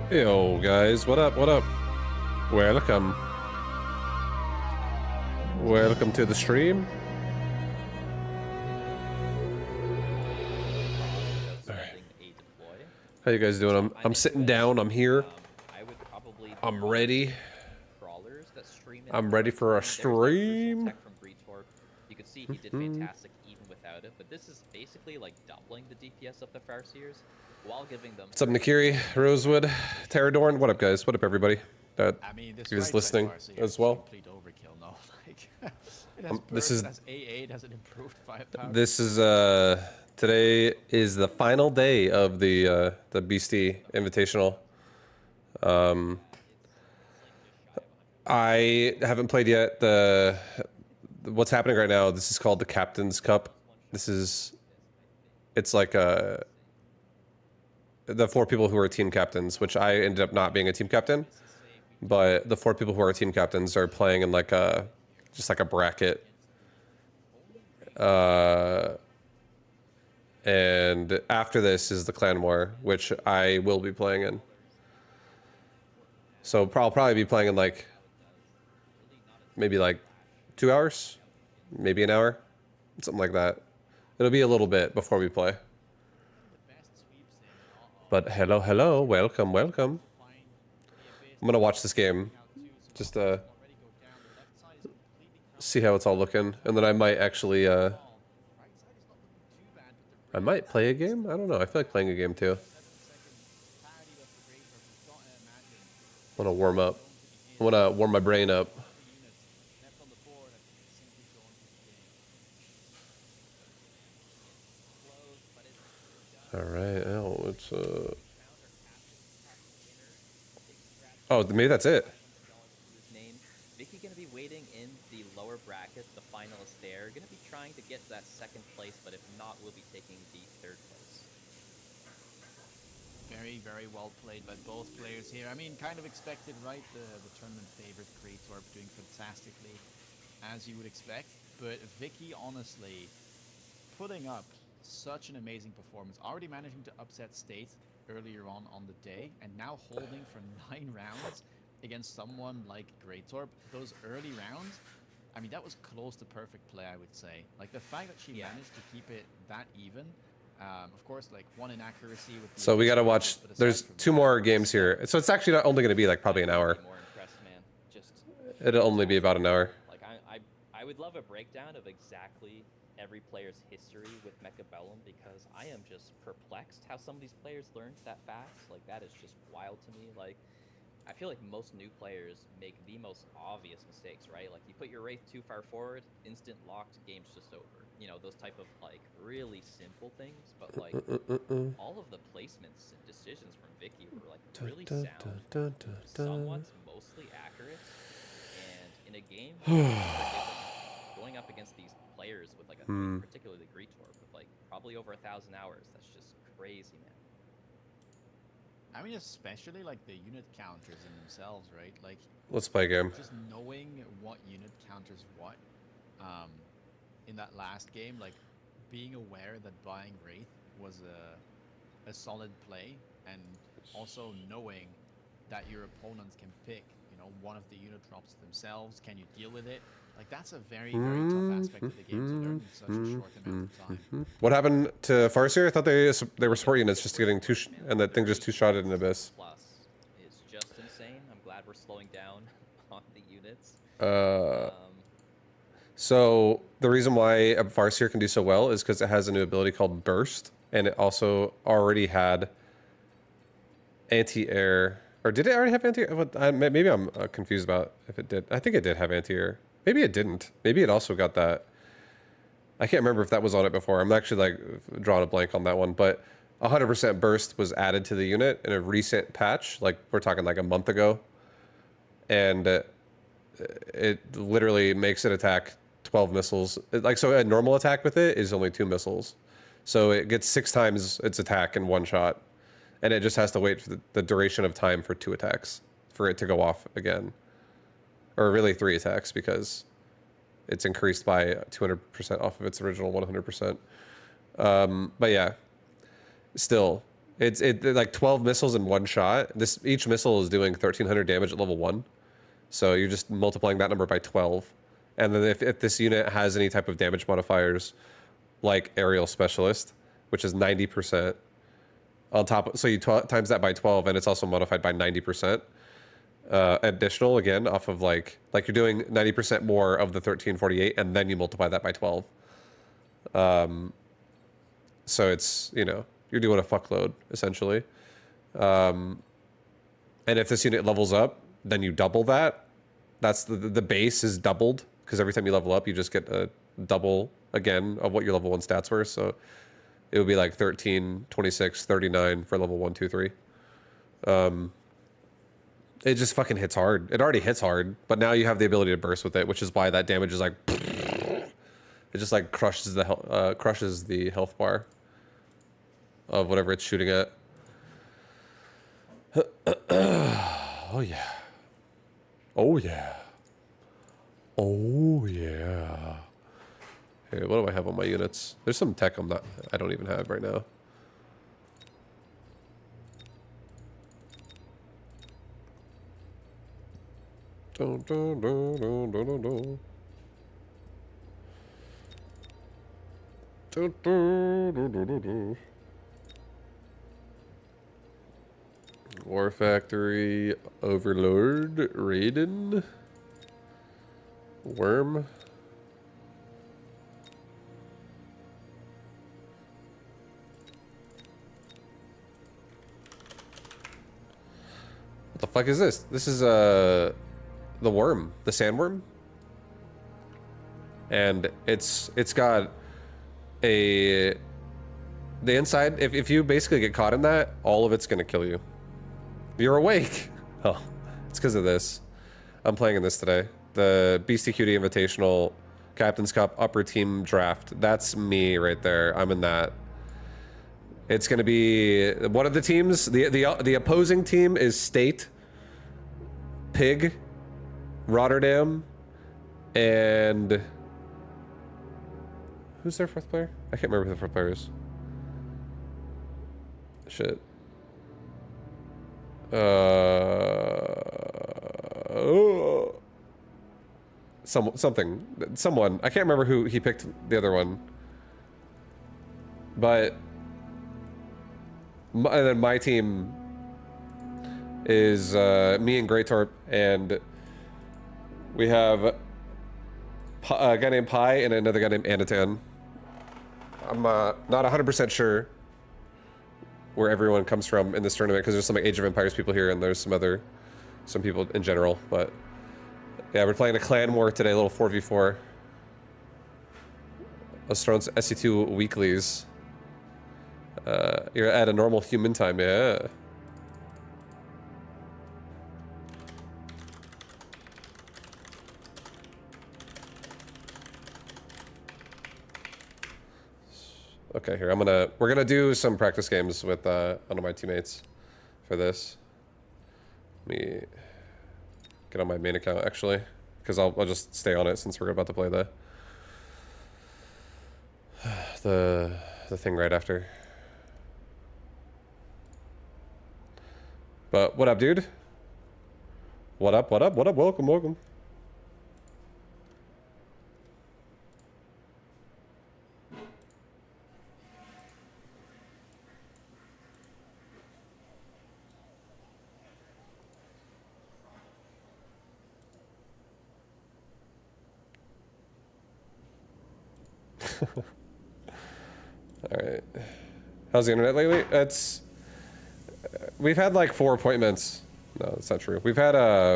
Yo guys, what up, what up? Welcome. Welcome to the stream. How you guys doing? I'm sitting down, I'm here. I'm ready. I'm ready for a stream. You could see he did fantastic even without it, but this is basically like doubling the DPS of the Farseers while giving them. What's up, Nakiri, Rosewood, Terradorn? What up, guys? What up, everybody that is listening as well? This is A8 has an improved firepower. This is today is the final day of the Beasty Invitational. I haven't played yet. What's happening right now, this is called the Captain's Cup. It's like the 4 people who are team captains, which I ended up not being a team captain, but the 4 people who are team captains are playing in like just like a bracket. And after this is the Clan War, which I will be playing in. So I'll probably be playing in like maybe like 2 hours, maybe an hour, something like that. It'll be a little bit before we play. But hello, hello, welcome, welcome. I'm gonna watch this game, just see how it's all looking, and then I might actually, I might play a game? I don't know, I feel like playing a game too. I wanna warm up. I wanna warm my brain up. Alright, oh, it's oh, maybe that's it. Vicky gonna be waiting in the lower bracket, the finalists there. Gonna be trying to get that second place, but if not, we'll be taking the third place. Very, very well played by both players here. I mean, kind of expected, right? The tournament favorite Gretorp doing fantastically, as you would expect. But Vicky, honestly, putting up such an amazing performance, already managing to upset State earlier on the day, and now holding for 9 rounds against someone like Gretorp. Those early rounds, I mean, that was close to perfect play, I would say. Like, the fact that she managed to keep it that even, of course, like, one inaccuracy with the... So we gotta watch. There's 2 more games here. So it's actually not only gonna be like probably an hour. More impressed, man. Just It'll only be about an hour. like I would love a breakdown of exactly every player's history with Mechabellum, because I am just perplexed how some of these players learned that fast. Like, that is just wild to me. Like, I feel like most new players make the most obvious mistakes, right? Like, you put your Wraith too far forward, instant locked, game's just over. You know, those type of, like, really simple things. But, like, all of the placements and decisions from Vicky were, like, really sound, somewhat mostly accurate. And in a game, going up against these players with, like, particularly Gretorp, with, like, probably over 1,000 hours, that's just crazy, man. I mean, especially like the unit counters in themselves, right? Like, Let's play a game. just knowing what unit counters what in that last game, like being aware that buying Wraith was a solid play, and also knowing that your opponents can pick, you know, one of the unit drops themselves. Can you deal with it? Like, that's a very, very tough aspect of the game to learn in such a short amount of time. What happened to Farseer? I thought they were support units just getting and that thing just 2-shotted in Abyss. Plus is just insane. I'm glad we're slowing down on the units. So the reason why Farseer can do so well is because it has a new ability called Burst, and it also already had anti-air. Or did it already have anti-air? Maybe I'm confused about if it did. I think it did have anti-air. Maybe it didn't. Maybe it also got that. I can't remember if that was on it before. I'm actually like drawing a blank on that one. But 100% burst was added to the unit in a recent patch. Like, we're talking like a month ago. And it literally makes it attack 12 missiles. Like, so a normal attack with it is only 2 missiles. So it gets 6 times its attack in one shot. And it just has to wait for the duration of time for 2 attacks for it to go off again. Or really 3 attacks, because it's increased by 200% off of its original 100%. But yeah, still, it's like 12 missiles in one shot. Each missile is doing 1,300 damage at level 1. So you're just multiplying that number by 12. And then if this unit has any type of damage modifiers, like Aerial Specialist, which is 90%, on top, so you times that by 12, and it's also modified by 90%. Additional, again, off of like you're doing 90% more of the 1348, and then you multiply that by 12. So it's, you know, you're doing a fuckload, essentially. And if this unit levels up, then you double that. That's the base is doubled, because every time you level up, you just get a double again of what your level 1 stats were. So it would be like 13, 26, 39 for level 1, 2, 3. It just fucking hits hard. It already hits hard, but now you have the ability to burst with it, which is why that damage is like... It just like crushes the health bar of whatever it's shooting at. Oh yeah. Oh yeah. Oh yeah. Hey, what do I have on my units? There's some tech I don't even have right now. Dun, dun, dun, dun, dun, dun, dun. Dun, dun, dun, dun, dun, dun. War Factory, Overlord, Raiden, Worm. What the fuck is this? This is the worm, the sandworm, and it's got the inside. If you basically get caught in that, all of it's gonna kill you. You're awake. Oh, it's because of this. I'm playing in this today. The Beasty Invitational Captain's Cup Upper Team Draft. That's me right there. I'm in that. It's going to be one of the teams. The opposing team is State, Pig, Rotterdam, and who's their fourth player? I can't remember who the fourth player is. Shit. Someone. I can't remember who he picked the other one. But and then my team is me and Gretorp, and we have a guy named Pi and another guy named Anatan. I'm not 100% sure where everyone comes from in this tournament because there's some like Age of Empires people here and there's some people in general, but yeah, we're playing a clan war today, a little 4v4. Us throwing SC2 weeklies. You're at a normal human time, yeah. Okay, here we're gonna do some practice games with one of my teammates for this. Let me get on my main account actually, because I'll just stay on it since we're about to play the thing right after. But what up, dude? What up? What up? What up? Welcome, welcome. All right. How's the internet lately? We've had like 4 appointments. No, that's not true. We've had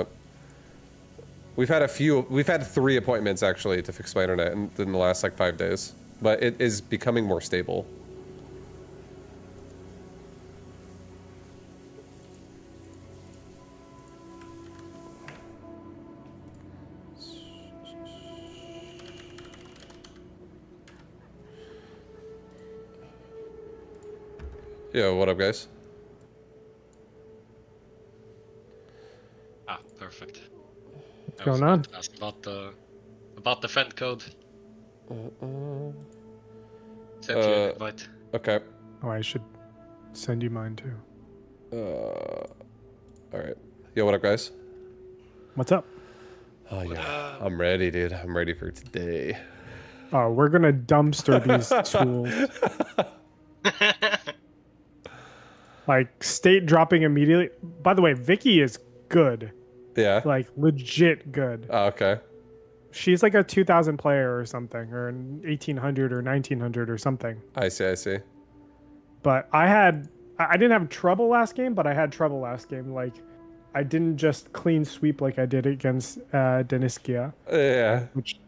3 appointments actually to fix my internet in the last like 5 days, but it is becoming more stable. Yo, what up, guys? Ah, perfect. What's going on? Ask about the friend code. Send you an invite. Okay. Oh, I should send you mine too. All right. Yo, what up, guys? What's up? Oh yeah, I'm ready, dude. I'm ready for today. Oh, we're gonna dumpster these tools. Like State dropping immediately. By the way, Vicky is good. Yeah. Like legit good. Oh, okay. She's like a 2000 player or something, or an 1800 or 1900 or something. I see. I see. But I didn't have trouble last game, but I had trouble last game. Like I didn't just clean sweep like I did against Deniskia. Yeah. Which,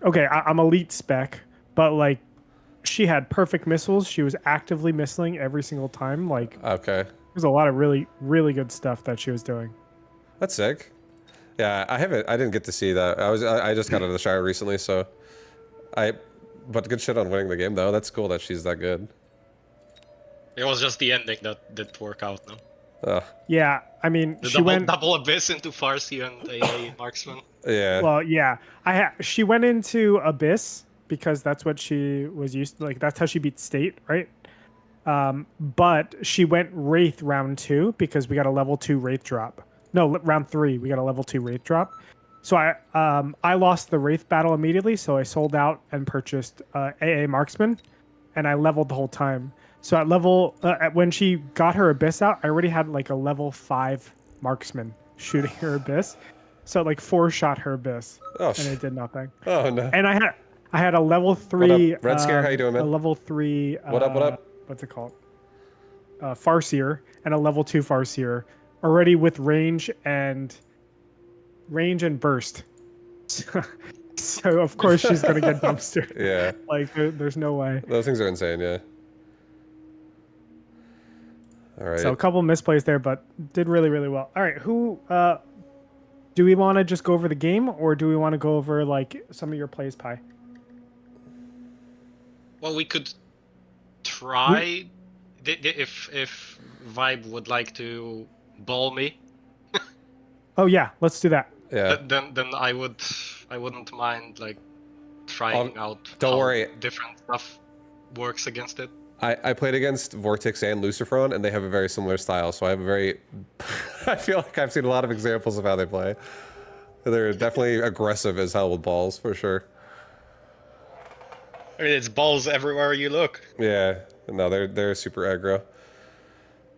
okay, I'm elite spec, but like she had perfect missiles. She was actively missling every single time. Like, Okay. there's a lot of really, really good stuff that she was doing. That's sick. Yeah, I didn't get to see that. I just got out of the shower recently, so but good shit on winning the game though. That's cool that she's that good. It was just the ending that didn't work out, no? Yeah, I mean, The she went. double abyss into Farsi and a marksman. Yeah. Well, yeah, she went into Abyss because that's what she was used to. Like that's how she beat State, right? But she went Wraith round 2 because we got a level 2 Wraith drop. No, round 3 we got a level 2 Wraith drop. So I lost the Wraith battle immediately, so I sold out and purchased AA Marksman, and I leveled the whole time. So when she got her Abyss out, I already had like a level 5 Marksman shooting her Abyss. So like 4-shot her Abyss, and it did nothing. Oh no. And I had a level 3. What up? Red Scare, how you doing, man? A level 3. What up? What up? What's it called? Farseer and a level 2 Farseer, already with range and burst. So of course she's gonna get dumpstered. Yeah. Like there's no way. Those things are insane. Yeah. All right. So a couple misplays there, but did really, really well. All right, who do we want to just go over the game, or do we want to go over like some of your plays, Pi? Well, we could try if Vibe would like to ball me, Oh yeah, let's do that. Yeah. then I wouldn't mind like trying out don't how worry. different stuff works against it. I played against Vortex and Luciferon, and they have a very similar style, so I have a very... I feel like I've seen a lot of examples of how they play. They're definitely aggressive as hell with balls, for sure. I mean, it's balls everywhere you look. Yeah, no, they're super aggro.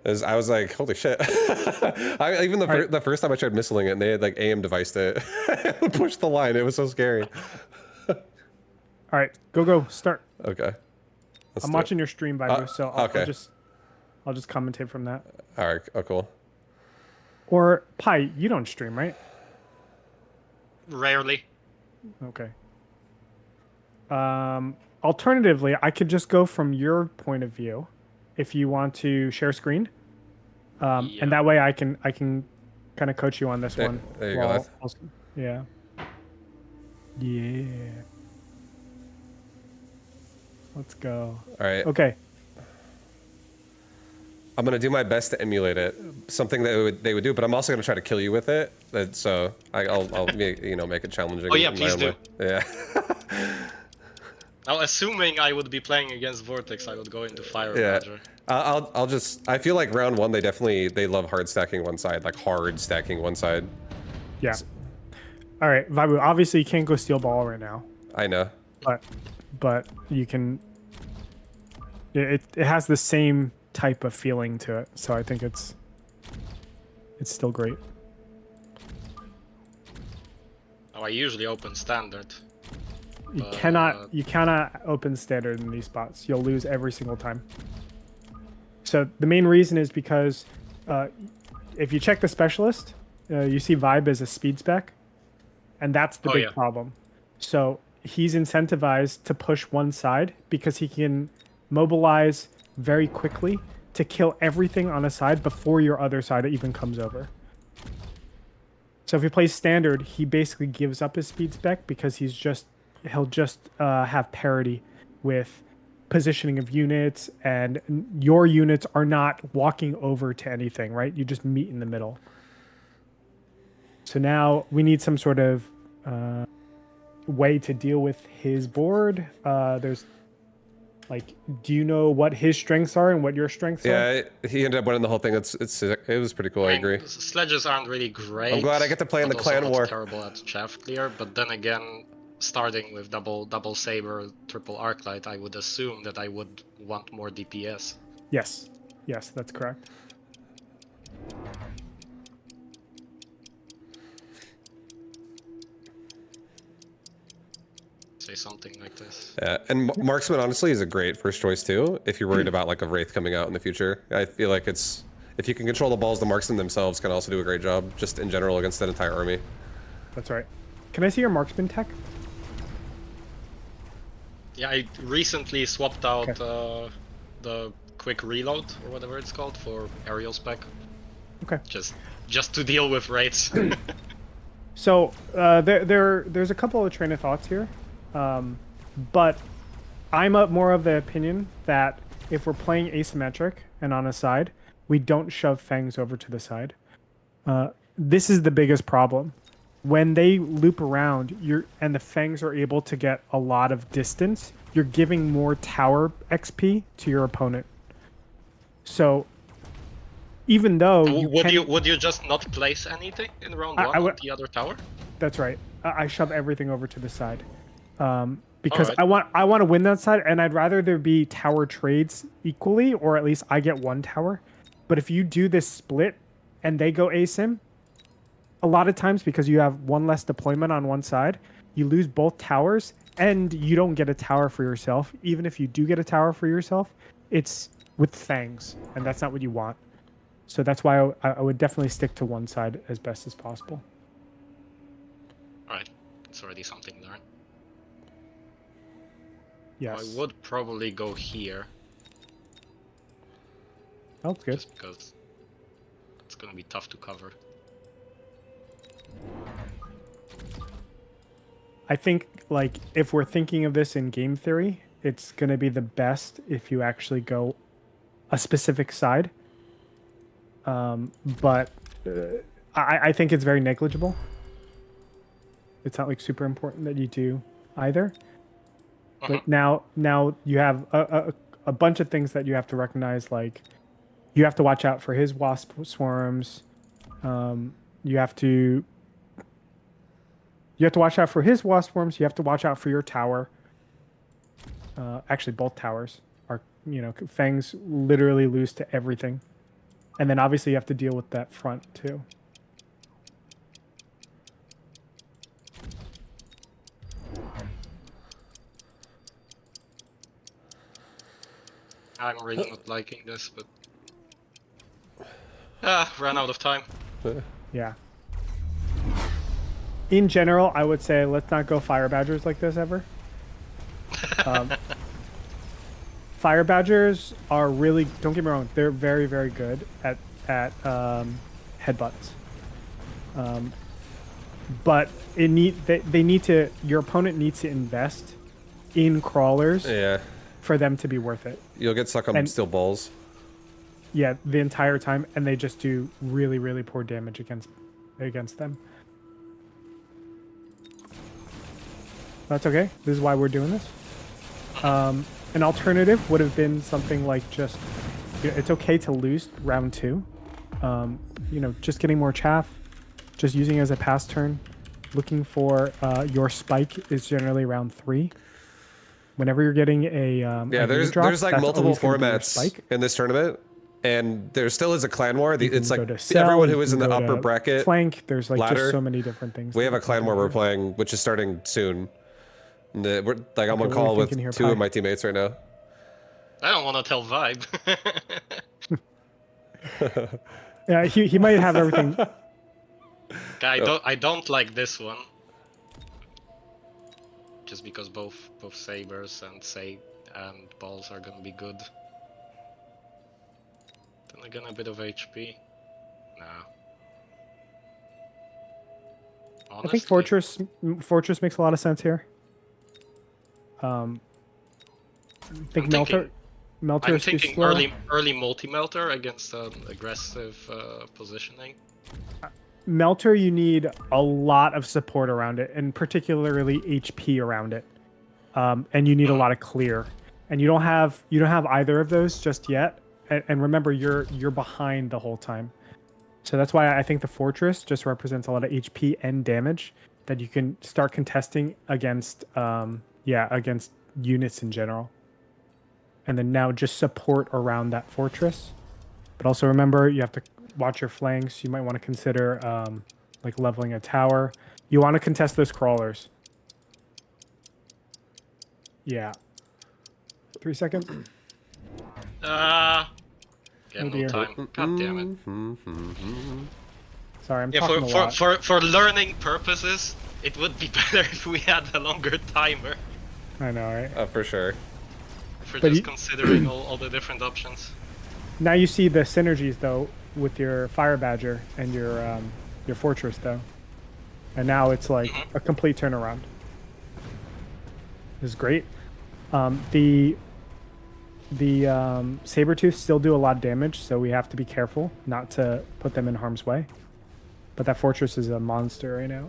I was like, holy shit. Even the first time I tried missiling it, and they had like AM deviced it. It pushed the line, it was so scary. All right, go, start. Okay. I'm watching your stream, Vibu, so okay. I'll just commentate from that. All right, oh cool. Or Pi, you don't stream, right? Rarely. Okay. Alternatively, I could just go from your point of view, if you want to share screen, and that way I can kind of coach you on this one. There you go. Yeah. Yeah. Let's go. All right. Okay. I'm gonna do my best to emulate it, something that they would do, but I'm also gonna try to kill you with it. So I'll make it challenging. Oh yeah, in my please own do. way. Yeah. Now, assuming I would be playing against Vortex, I would go into Fire Badger. I feel like round one they love hard stacking one side, like hard stacking one side. Yeah. All right, Vibu. Obviously, you can't go steal ball right now. I know. But you can. It has the same type of feeling to it, so I think it's still great. Oh, I usually open standard. You cannot open standard in these spots. You'll lose every single time. So the main reason is because if you check the specialist, you see Vibe as a speed spec, and that's the big problem. So he's incentivized to push one side because he can mobilize very quickly to kill everything on a side before your other side even comes over. So if he plays standard, he basically gives up his speed spec because he'll just have parity with positioning of units, and your units are not walking over to anything, right? You just meet in the middle. So now we need some sort of way to deal with his board. There's like, do you know what his strengths are and what your strengths are? Yeah, he ended up winning the whole thing. It was pretty cool. I agree. Sledges aren't really great. I'm glad I get to play in the clan war. Terrible at chaff clear, but then again, starting with double saber, triple arclight, I would assume that I would want more DPS. Yes, that's correct. Say something like this. Yeah, and Marksman honestly is a great first choice too. If you're worried about like a Wraith coming out in the future, I feel like if you can control the balls, the Marksmen themselves can also do a great job, just in general against an entire army. That's right. Can I see your Marksman tech? Yeah, I recently swapped out the quick reload or whatever it's called for aerial spec. Okay. Just to deal with raids. So there's a couple of train of thoughts here, but I'm more of the opinion that if we're playing asymmetric and on a side, we don't shove Fangs over to the side. This is the biggest problem. When they loop around, and the Fangs are able to get a lot of distance, you're giving more tower XP to your opponent. So even though would you just not place anything in round one on the other tower? That's right. I shove everything over to the side because I want to win that side, and I'd rather there be tower trades equally, or at least I get one tower. But if you do this split and they go asym, a lot of times because you have one less deployment on one side, you lose both towers, and you don't get a tower for yourself. Even if you do get a tower for yourself, it's with Fangs, and that's not what you want. So that's why I would definitely stick to one side as best as possible. Alright, it's already something there. Yes. I would probably go here. That's good. Just because it's gonna be tough to cover. I think, like, if we're thinking of this in game theory, it's going to be the best if you actually go a specific side. But I think it's very negligible. It's not like super important that you do either. But now you have a bunch of things that you have to recognize. Like you have to watch out for his wasp swarms. You have to watch out for his wasp swarms. You have to watch out for your tower. Actually, both towers are, Fangs literally lose to everything. And then obviously you have to deal with that front too. I'm really not liking this, but ran out of time. Yeah. In general, I would say let's not go fire badgers like this ever. Fire badgers are really, don't get me wrong, they're very, very good at headbutts. But they need to, your opponent needs to invest in crawlers for them to be worth it. You'll get stuck on steel balls. Yeah, the entire time, and they just do really, really poor damage against them. That's okay. This is why we're doing this. An alternative would have been something like just, it's okay to lose round 2. Just getting more chaff, just using it as a pass turn. Looking for your spike is generally round 3. Whenever you're getting a there's drop, like that's multiple always gonna be your formats spike. in this tournament, and there still is a clan war. It's like Go to cell, everyone you who is in can the go upper to bracket flank. There's like ladder. just so many different things. We that have a you can clan war do. we're playing, which is starting soon. And we're like, I'm Okay, on what call are you with thinking here, 2 Pi? of my teammates right now. I don't want to tell Vibe. Yeah, he might have everything. I don't like this one. Just because both sabers and balls are gonna be good. Then again, a bit of HP. Nah. Honestly, I think Fortress makes a lot of sense here. I think I'm Melter I'm is thinking slow. early multi-melter against aggressive positioning. Melter, you need a lot of support around it, and particularly HP around it, and you need a lot of clear. And you don't have either of those just yet. And remember, you're behind the whole time, so that's why I think the Fortress just represents a lot of HP and damage that you can start contesting against, against units in general. And then now just support around that Fortress, but also remember you have to watch your flanks. You might want to consider like leveling a tower. You want to contest those crawlers. Yeah. 3 seconds. Yeah, Oh no dear. time. God damn it. Sorry, I'm Yeah, talking a lot. for learning purposes, it would be better if we had a longer timer. I know, right? For sure. For But just considering all the different options. Now you see the synergies though with your Fire Badger and your Fortress though, and now it's like a complete turnaround. This is great. The Sabertooth still do a lot of damage, so we have to be careful not to put them in harm's way. But that Fortress is a monster right now.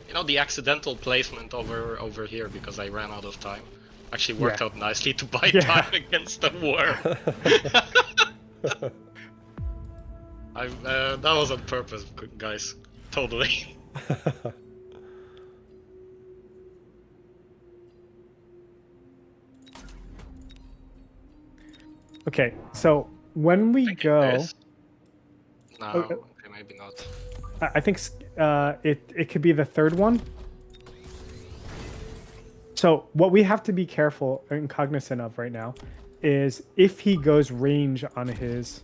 You know, the accidental placement over here because I ran out of time actually worked out nicely to buy time against the war. That was on purpose, guys. Totally. Okay, so when we go, This? No, okay, maybe not. I think it could be the third one. So what we have to be careful and cognizant of right now is if he goes range on his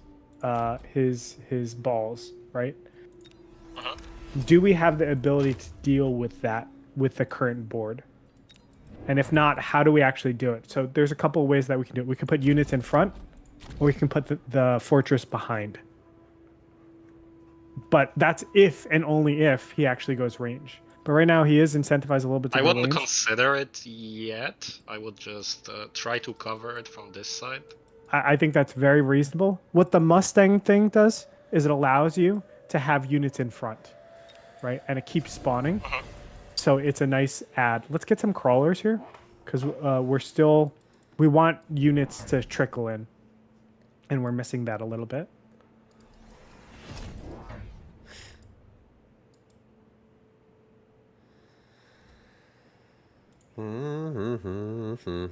balls, right? Do we have the ability to deal with that with the current board? And if not, how do we actually do it? So there's a couple of ways that we can do it. We can put units in front, or we can put the Fortress behind. But that's if and only if he actually goes range. But right now he is incentivized a little bit to I go wouldn't range. consider it yet. I would just try to cover it from this side. I think that's very reasonable. What the Mustang thing does is it allows you to have units in front, right? And it keeps spawning. So it's a nice add. Let's get some crawlers here because we want units to trickle in. And we're missing that a little bit.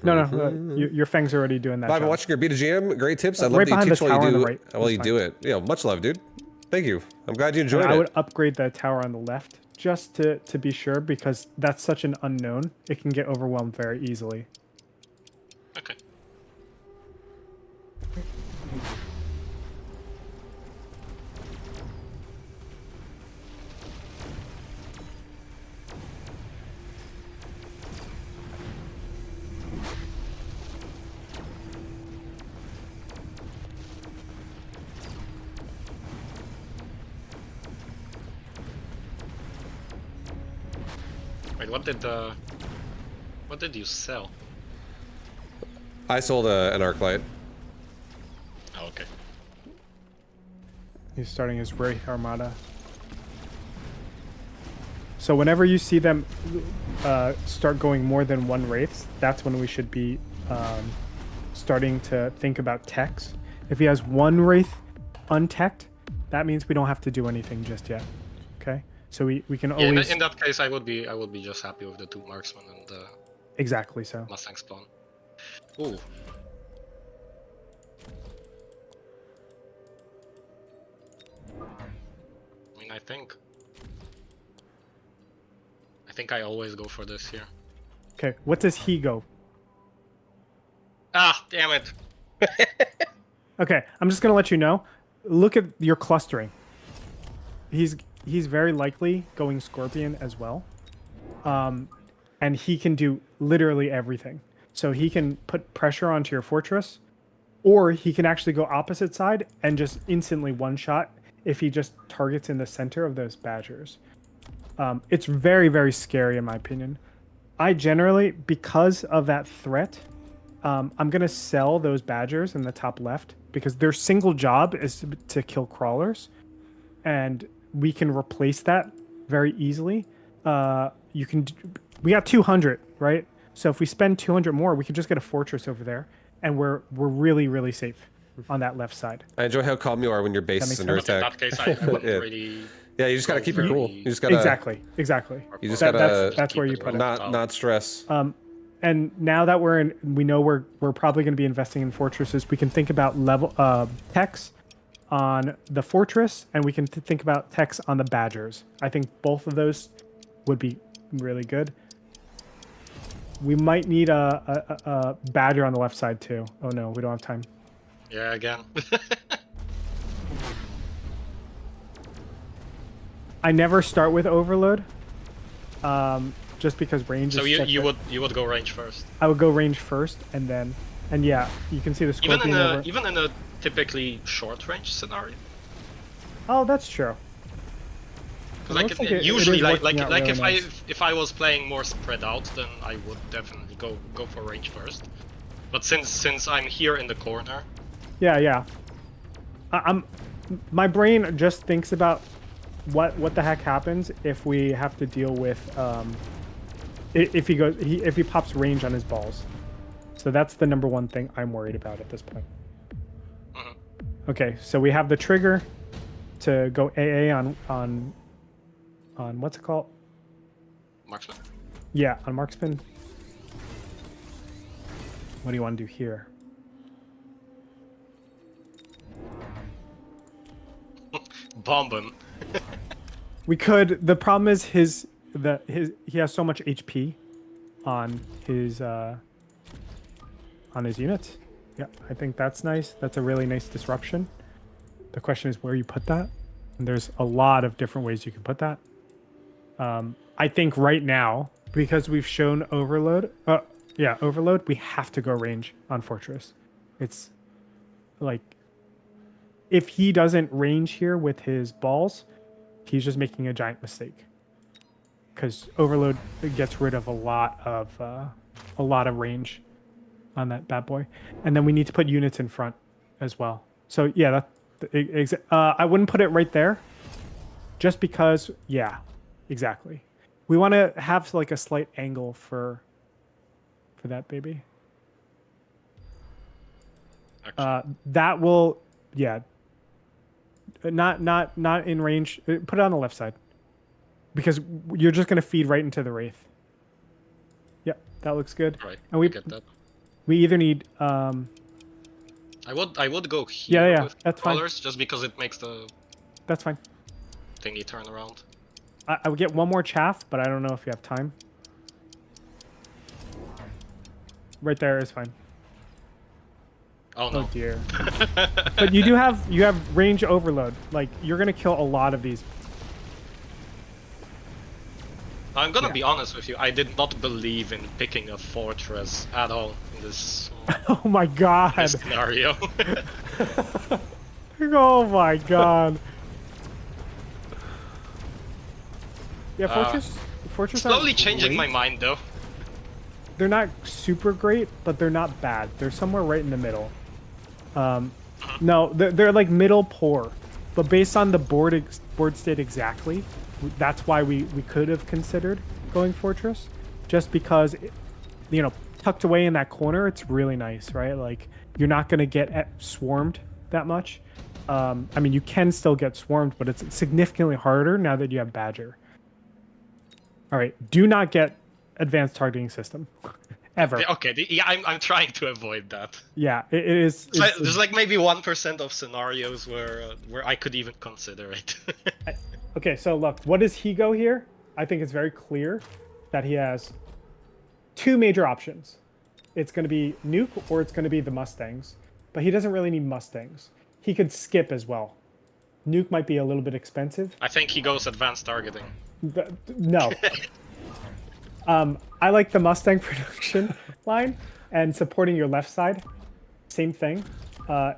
No, your Fang's already doing that. I've been job. watching your BTGM. Great tips. I love right that you behind teach the while tower you on do the right. while you That's do fine. it. Yeah, much love, dude. Thank you. I'm glad you And enjoyed I it. would upgrade the tower on the left just to be sure because that's such an unknown. It can get overwhelmed very easily. Okay. Wait, what did you sell? I sold an arc light. Oh, okay. He's starting his Wraith Armada. So whenever you see them start going more than one Wraiths, that's when we should be starting to think about techs. If he has one Wraith unteched, that means we don't have to do anything just yet. Okay? So we can Yeah, always... in that case, I would be just happy with the 2 marksmen and the Exactly so. Mustang spawn. Ooh. I mean, I think I always go for this here. Okay, what does he go? Ah, damn it! Okay, I'm just gonna let you know. Look at your clustering. He's very likely going Scorpion as well. And he can do literally everything. So he can put pressure onto your fortress, or he can actually go opposite side and just instantly one-shot if he just targets in the center of those badgers. It's very, very scary in my opinion. I generally, because of that threat, I'm going to sell those badgers in the top left because their single job is to kill crawlers. And we can replace that very easily. We got 200, right? So if we spend 200 more, we could just get a fortress over there, and we're really, really safe on that left side. I enjoy how calm you are when your base is makes under sense. In attack. that case, I wouldn't Yeah. really. Yeah, you just gotta keep it cool. You just gotta Exactly. You just That- gotta that's where you put it. not stress. And now that we know we're probably going to be investing in fortresses, we can think about techs on the fortress, and we can think about techs on the badgers. I think both of those would be really good. We might need a badger on the left side too. Oh no, we don't have time. Yeah, again. I never start with overload, just because range. So is such you a- would go range first. I would go range first, and yeah, you can see the scorpion over. Even in a typically short range scenario. Oh, that's true. Because It looks like it usually is working out really if nice. if I was playing more spread out, then I would definitely go for range first. But since I'm here in the corner, Yeah. My brain just thinks about what the heck happens if we have to deal with if he pops range on his balls. So that's the number one thing I'm worried about at this point. Mhm. Okay, so we have the trigger to go AA on what's it called? marksman. Yeah, on marksman. What do you want to do here? Bomb him. We could. The problem is he has so much HP on his units. Yeah, I think that's nice. That's a really nice disruption. The question is where you put that. And there's a lot of different ways you can put that. I think right now, because we've shown overload, we have to go range on Fortress. It's like, if he doesn't range here with his balls, he's just making a giant mistake. because Overload gets rid of a lot of range on that bad boy, and then we need to put units in front as well. So yeah, I wouldn't put it right there, just because. Yeah, exactly. We want to have like a slight angle for that baby. That will, yeah. Not in range. Put it on the left side, because you're just gonna feed right into the wraith. Yep, that looks good. Right. And we get that. we either need I would go here yeah, with that's fine. colors just because it makes the That's fine. thingy turn around. I would get one more chaff, but I don't know if you have time. Right there is fine. Oh no. Oh dear. But you have range overload. Like, you're gonna kill a lot of these. I'm gonna be honest with you, I did not believe in picking a fortress at all in this, Oh my god. this scenario. Oh my god. Yeah, fortress Slowly aren't changing my great. mind though. They're not super great, but they're not bad. They're somewhere right in the middle. No, they're like middle poor, but based on the board state exactly, that's why we could have considered going fortress, just because, tucked away in that corner, it's really nice, right? Like, you're not gonna get swarmed that much. I mean, you can still get swarmed, but it's significantly harder now that you have Badger. All right, do not get advanced targeting system ever. Okay, yeah, I'm trying to avoid that. Yeah, it is. There's like maybe 1% of scenarios where I could even consider it. Okay, so look, what does he go here? I think it's very clear that he has two major options. It's going to be Nuke or it's going to be the Mustangs, but he doesn't really need Mustangs. He could skip as well. Nuke might be a little bit expensive. I think he goes advanced targeting. No. I like the Mustang production line and supporting your left side. Same thing.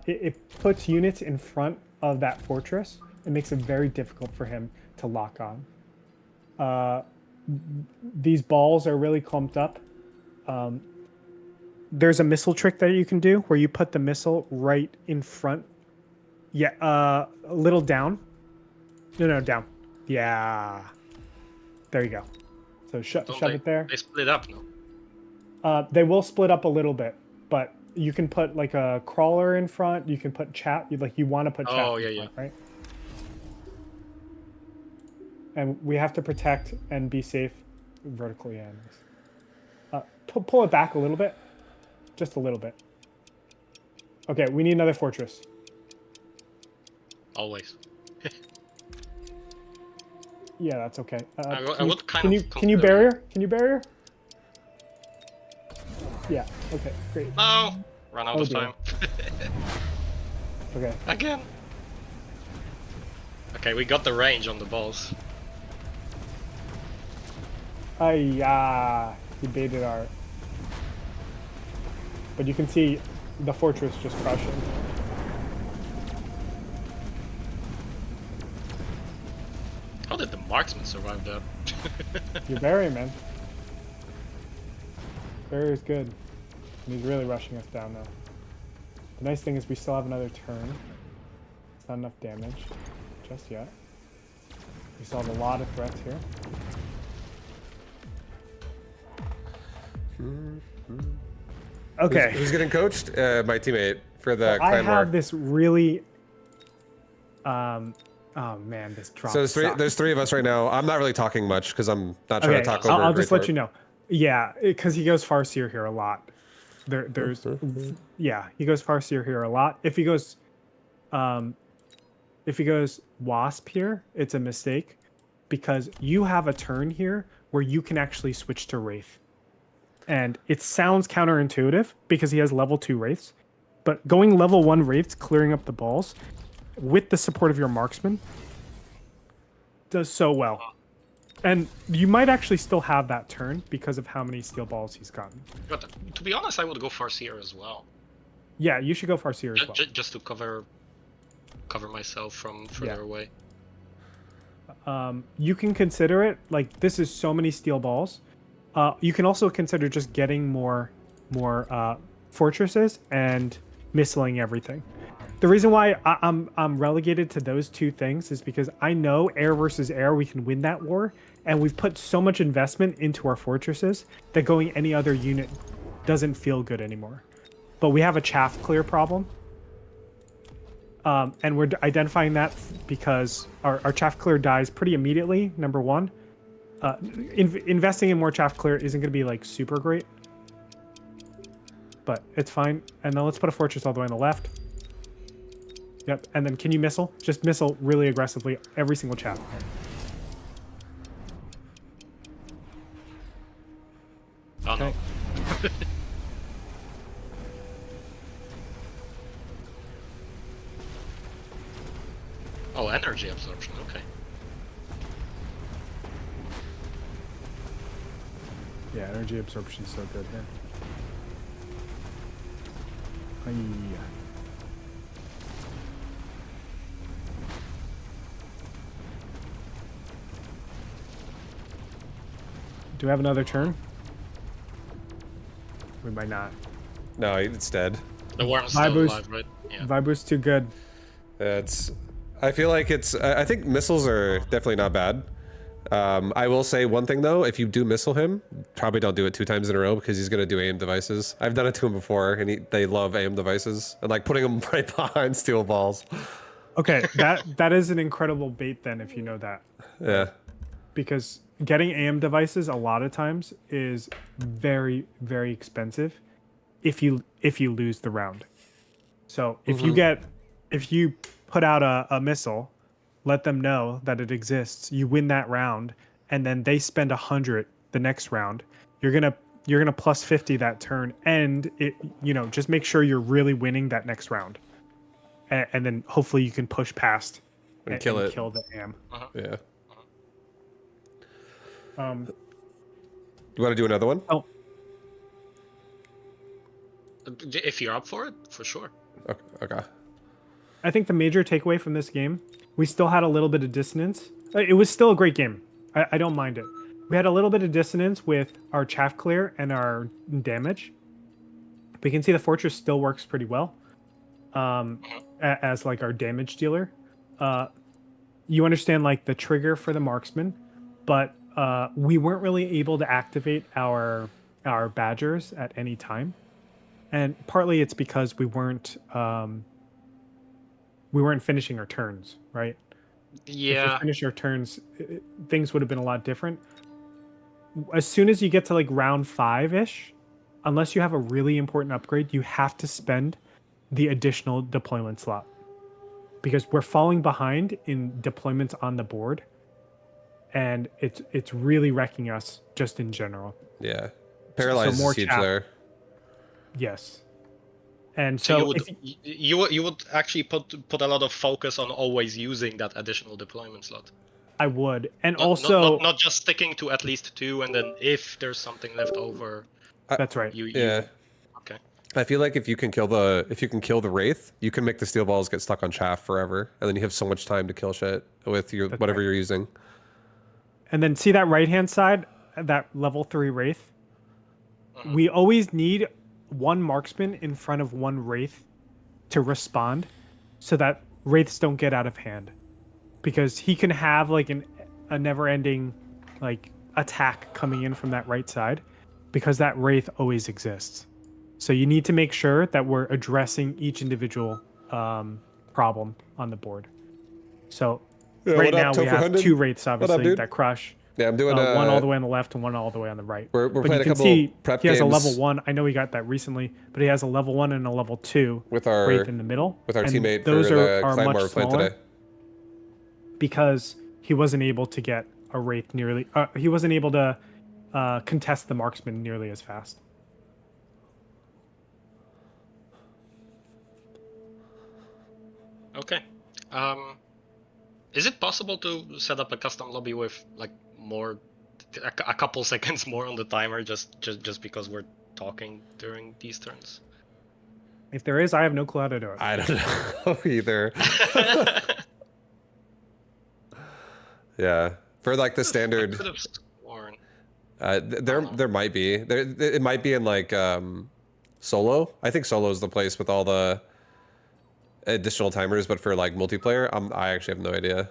It puts units in front of that fortress. It makes it very difficult for him to lock on. These balls are really clumped up. There's a missile trick that you can do where you put the missile right in front. Yeah, a little down. No, down. Yeah. There you go. So shove it there. They split up, no? They will split up a little bit, but you can put like a crawler in front. You can put chat. You want to put chat. Oh, in yeah, front, right? And we have to protect and be safe vertically. Pull it back a little bit, just a little bit. Okay, we need another fortress. Always. Yeah, that's okay. I would can you barrier? Can you barrier? Yeah. Okay. Great. No! Run out of dear. time. Okay. Again. Okay, we got the range on the balls. He baited our. But you can see the fortress just crushing. How did the marksman survive that? Your barrier, man. Barrier's good. And he's really rushing us down now. The nice thing is we still have another turn. It's not enough damage just yet. We still have a lot of threats here. Okay. Who's getting coached? My teammate for the I clan war. have this really... Oh man, this drop. So there's three of us right now. I'm not really talking much because I'm not trying to talk over. I'll just let you know. Yeah, because he goes Farseer here a lot. There's yeah, he goes Farseer here a lot. If he goes Wasp here, it's a mistake because you have a turn here where you can actually switch to Wraith. And it sounds counterintuitive because he has level 2 Wraiths, but going level 1 Wraiths, clearing up the balls with the support of your marksman does so well. And you might actually still have that turn because of how many steel balls he's gotten. But to be honest, I would go Farseer as well. Yeah, you should go Farseer as well. Just to cover myself from further away. you can consider it like this is so many steel balls. You can also consider just getting more fortresses and missiling everything. The reason why I'm relegated to those two things is because I know air versus air we can win that war, and we've put so much investment into our fortresses that going any other unit doesn't feel good anymore. But we have a chaff clear problem. And we're identifying that because our chaff clear dies pretty immediately, number one. Investing in more chaff clear isn't going to be like super great. But it's fine. And then let's put a fortress all the way on the left. Yep, and then can you missile? Just missile really aggressively every single chaff. Oh no. Okay. Oh, energy absorption, okay. Yeah, energy absorption's so good here. Aye. Do we have another turn? We might not. No, it's dead. The worm's Vibe still boost. alive, right? Yeah. Vibe boost too good. It's. I feel like it's. I think missiles are definitely not bad. I will say one thing though: if you do missile him, probably don't do it 2 times in a row because he's gonna do aim devices. I've done it to him before, and they love aim devices and like putting them right behind steel balls. Okay, that is an incredible bait then if you know that. Yeah. Because getting AM devices a lot of times is very, very expensive if you lose the round. So if you put out a missile, let them know that it exists, you win that round, and then they spend 100 the next round, you're gonna plus 50 that turn, and it just make sure you're really winning that next round, and then hopefully you can push past And kill it. kill the AM. Yeah. Um, You want to do another one? oh, If you're up for it, for sure. Okay. I think the major takeaway from this game, we still had a little bit of dissonance. It was still a great game. I don't mind it. We had a little bit of dissonance with our chaff clear and our damage. We can see the fortress still works pretty well as like our damage dealer. You understand like the trigger for the marksman, but we weren't really able to activate our badgers at any time, and partly it's because we weren't finishing our turns, right? Yeah. If we finished our turns, things would have been a lot different. As soon as you get to like round 5-ish, unless you have a really important upgrade, you have to spend the additional deployment slot because we're falling behind in deployments on the board, and it's really wrecking us just in general. Yeah. Paralyze more is huge chaff. there. Yes. And So so you would actually put a lot of focus on always using that additional deployment slot. I would. And Not, also not just sticking to at least 2, and then if there's something left over, that's right. Yeah. Okay. I feel like if you can kill the wraith, you can make the steel balls get stuck on chaff forever, and then you have so much time to kill shit with your whatever you're using. And then see that right-hand side, that level 3 wraith? We always need one marksman in front of one wraith to respond so that wraiths don't get out of hand. Because he can have like a never-ending like attack coming in from that right side because that wraith always exists. So you need to make sure that we're addressing each individual problem on the board. So right now we have 2 wraiths obviously that crush. Yeah, I'm doing one all the way on the left and one all the way on the right. We're but playing you a can couple see prep he has a games level 1. I know he got that recently, but he has a level 1 and a level 2 with our wraith in the middle. with our and teammate those for the are clan much war we're playing smaller today. because he wasn't able to get a wraith nearly. He wasn't able to contest the marksman nearly as fast. Okay. Is it possible to set up a custom lobby with like a couple seconds more on the timer just because we're talking during these turns? If there is, I have no clue how to do it. I don't know either. Yeah, for like the I standard. could have sworn. There might be. It might be in like solo. I think solo is the place with all the additional timers, but for like multiplayer, I actually have no idea.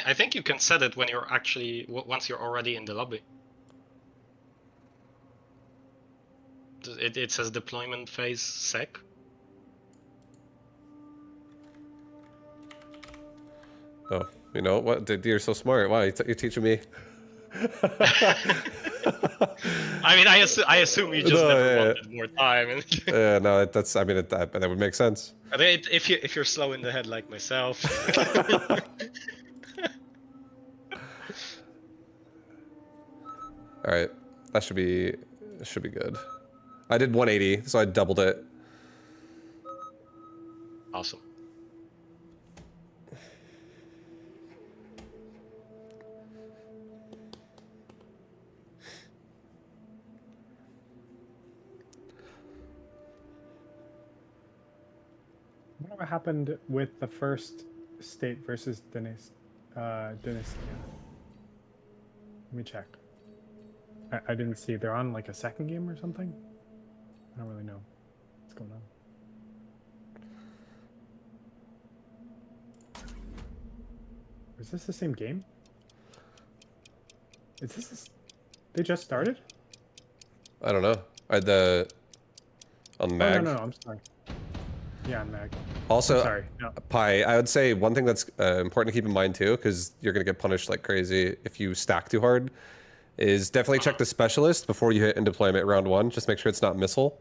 I think you can set it when you're actually once you're already in the lobby. It says deployment phase sec. Oh, you know what? Dude, you're so smart. Wow, you're teaching me. I mean, I assume you just No, never yeah, wanted more time. No, that's. I mean, that would make sense. I mean, if you're slow in the head like myself. All right, that should be good. I did 180, so I doubled it. Awesome. I wonder what happened with the first state versus Dynastia. Let me check. I didn't see. They're on like a second game or something? I don't really know what's going on. Is this the same game? Is this... They just started? I don't know. On Oh, Mag. no, I'm sorry. Yeah, on Mag. Also, I'm sorry. No. Pi, I would say one thing that's important to keep in mind too, because you're gonna get punished like crazy if you stack too hard, is definitely check the specialist before you hit in deployment round 1. Just make sure it's not missile,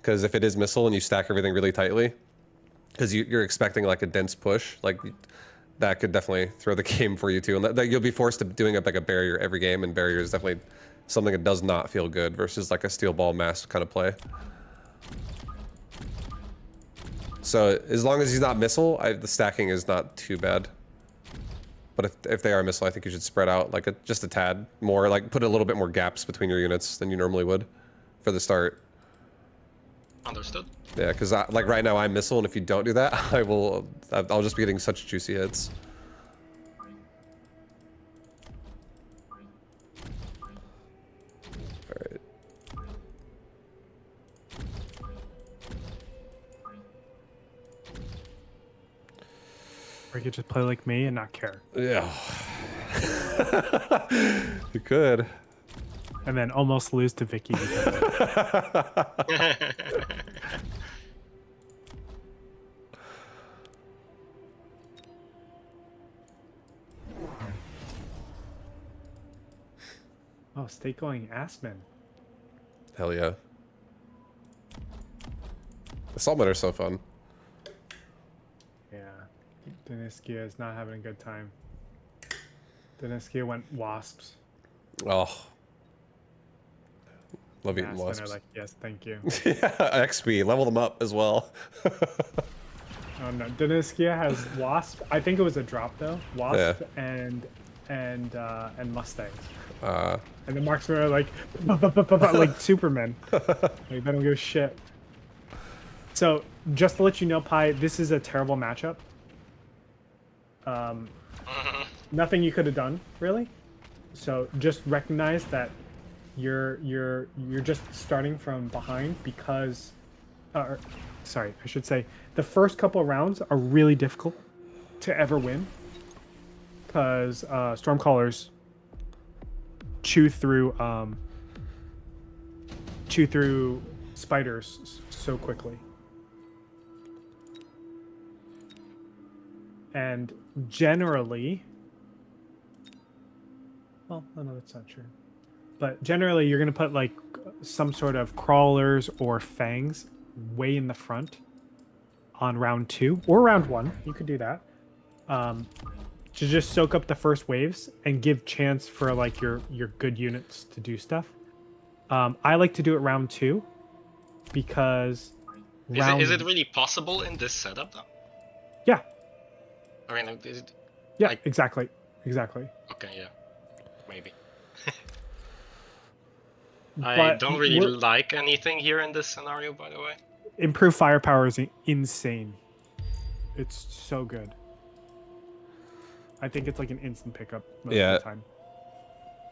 because if it is missile and you stack everything really tightly, because you're expecting like a dense push, like that could definitely throw the game for you too, and that you'll be forced to doing like a barrier every game, and barrier is definitely something that does not feel good versus like a steel ball mass kind of play. So as long as he's not missile, the stacking is not too bad. But if they are missile, I think you should spread out like just a tad more, like put a little bit more gaps between your units than you normally would for the start. Understood. Yeah, because like right now I'm missile, and if you don't do that, I'll just be getting such juicy hits. Alright. Or you could just play like me and not care. Yeah. You could. And then almost lose to Vicky. Oh, state going Aspen. Hell yeah. Assaultmen are so fun. Yeah. Deniskia is not having a good time. Deniskia went wasps. Oh. Love eating Aspen wasps. are like, yes, thank you. Yeah, XP, level them up as well. Oh no, Deniskia has wasp. I think it was a drop though. Wasp and Mustangs. And the marksmen are like, like Superman. Like they don't give a shit. So just to let you know, Pi, this is a terrible matchup. Nothing you could have done really. So just recognize that you're just starting from behind because, sorry, I should say the first couple of rounds are really difficult to ever win because Stormcallers chew through spiders so quickly. And generally, well, no, that's not true. But generally, you're going to put like some sort of crawlers or fangs way in the front on round 2 or round 1. You could do that. To just soak up the first waves and give chance for like your good units to do stuff. I like to do it round 2 because Is it really possible in this setup though? Yeah. I mean, is it... Yeah, like... exactly. Okay, yeah. Maybe. But I don't really like anything here in this scenario, by the way. Improved firepower is insane. It's so good. I think it's like an instant pickup most Yeah. of the time.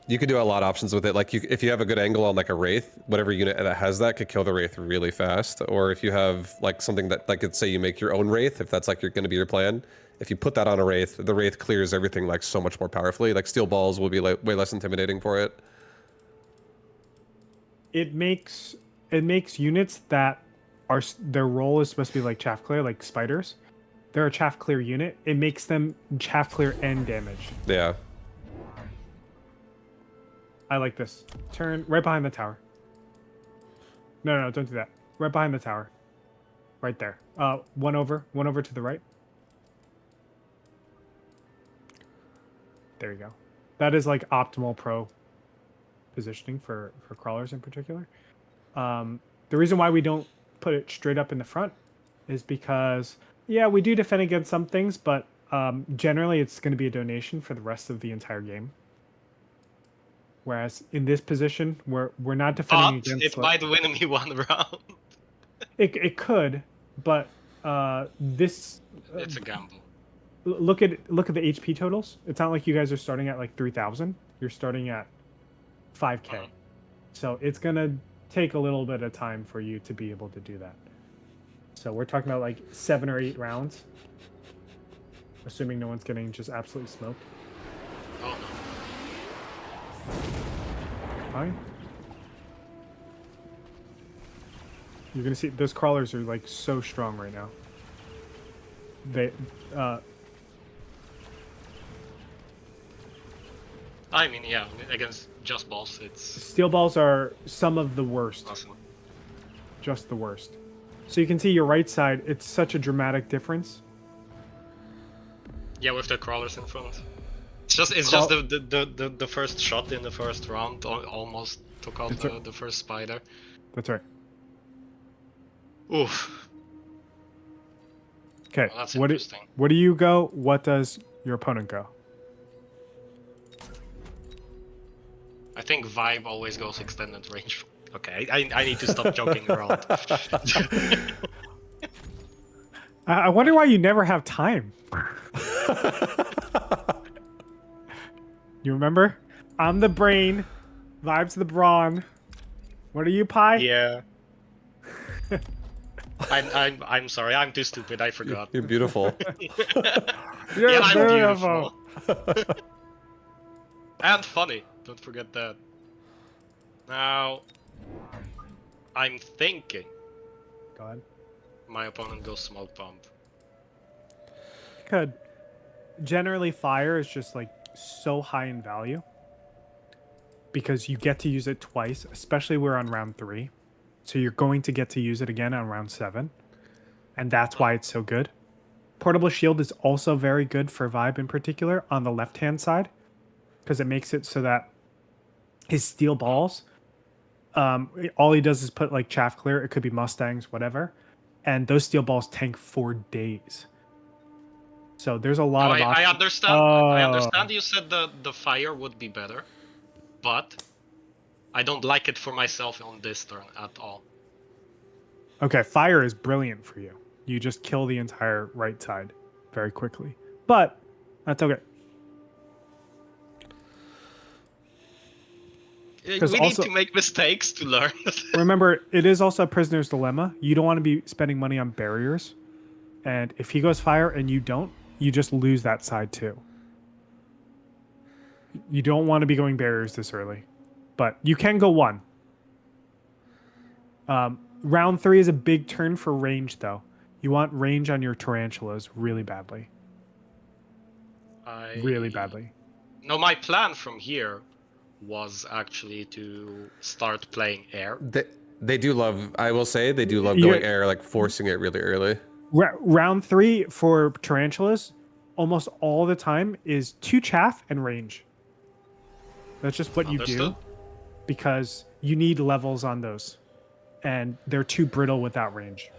You could do a lot of options with it. Like if you have a good angle on like a Wraith, whatever unit that has that could kill the Wraith really fast. Or if you have like something that, like let's say you make your own Wraith, if that's like going to be your plan, if you put that on a Wraith, the Wraith clears everything like so much more powerfully. Like steel balls will be like way less intimidating for it. It makes units that are their role is supposed to be like chaff clear, like spiders. They're a chaff clear unit. It makes them chaff clear and damage. Yeah. I like this. Turn right behind the tower. No, don't do that. Right behind the tower. Right there. One over to the right. There you go. That is like optimal pro positioning for crawlers in particular. The reason why we don't put it straight up in the front is because, yeah, we do defend against some things, but generally it's going to be a donation for the rest of the entire game. Whereas in this position, we're not defending But against. it might win me one round. It could, but this. It's a gamble. Look at the HP totals. It's not like you guys are starting at like 3,000. You're starting at 5K. So it's gonna take a little bit of time for you to be able to do that. So we're talking about like 7 or 8 rounds, assuming no one's getting just absolutely smoked. Oh no. Fine. You're gonna see those crawlers are like so strong right now. They I mean, yeah, against just boss, it's steel balls are some of the worst. awesome. Just the worst. So you can see your right side, it's such a dramatic difference. Yeah, with the crawlers in front. It's just the first shot in the first round almost took out the first spider. That's right. Oof. Okay. Well, that's what interesting. do you go? What does your opponent go? I think Vibe always goes extended range. Okay, I need to stop joking around. I wonder why you never have time. You remember? I'm the brain. Vibes the brawn. What are you, Pie? Yeah. I'm sorry, I'm too stupid, I forgot. You're beautiful. You're Yeah, I'm beautiful. beautiful. And funny, don't forget that. Now, I'm thinking Go ahead. my opponent goes smoke bomb. Could. Generally, fire is just like so high in value because you get to use it twice, especially we're on round 3. So you're going to get to use it again on round 7. And that's why it's so good. Portable shield is also very good for Vibe in particular on the left-hand side because it makes it so that his steel balls, all he does is put like chaff clear. It could be Mustangs, whatever. And those steel balls tank for days. So there's a lot of options. I understand. I understand you said the fire would be better, but I don't like it for myself on this turn at all. Okay, fire is brilliant for you. You just kill the entire right side very quickly. But that's okay. We 'Cause need also- to make mistakes to learn. Remember, it is also a prisoner's dilemma. You don't want to be spending money on barriers. And if he goes fire and you don't, you just lose that side too. You don't want to be going barriers this early. But you can go 1. Round 3 is a big turn for range, though. You want range on your tarantulas really badly. Really badly. No, my plan from here was actually to start playing air. They do love, I will say, they do love Yeah. going air, like forcing it really early. Round 3 for tarantulas, almost all the time, is 2 chaff and range. That's just what you do Understood. because you need levels on those. And they're too brittle without range.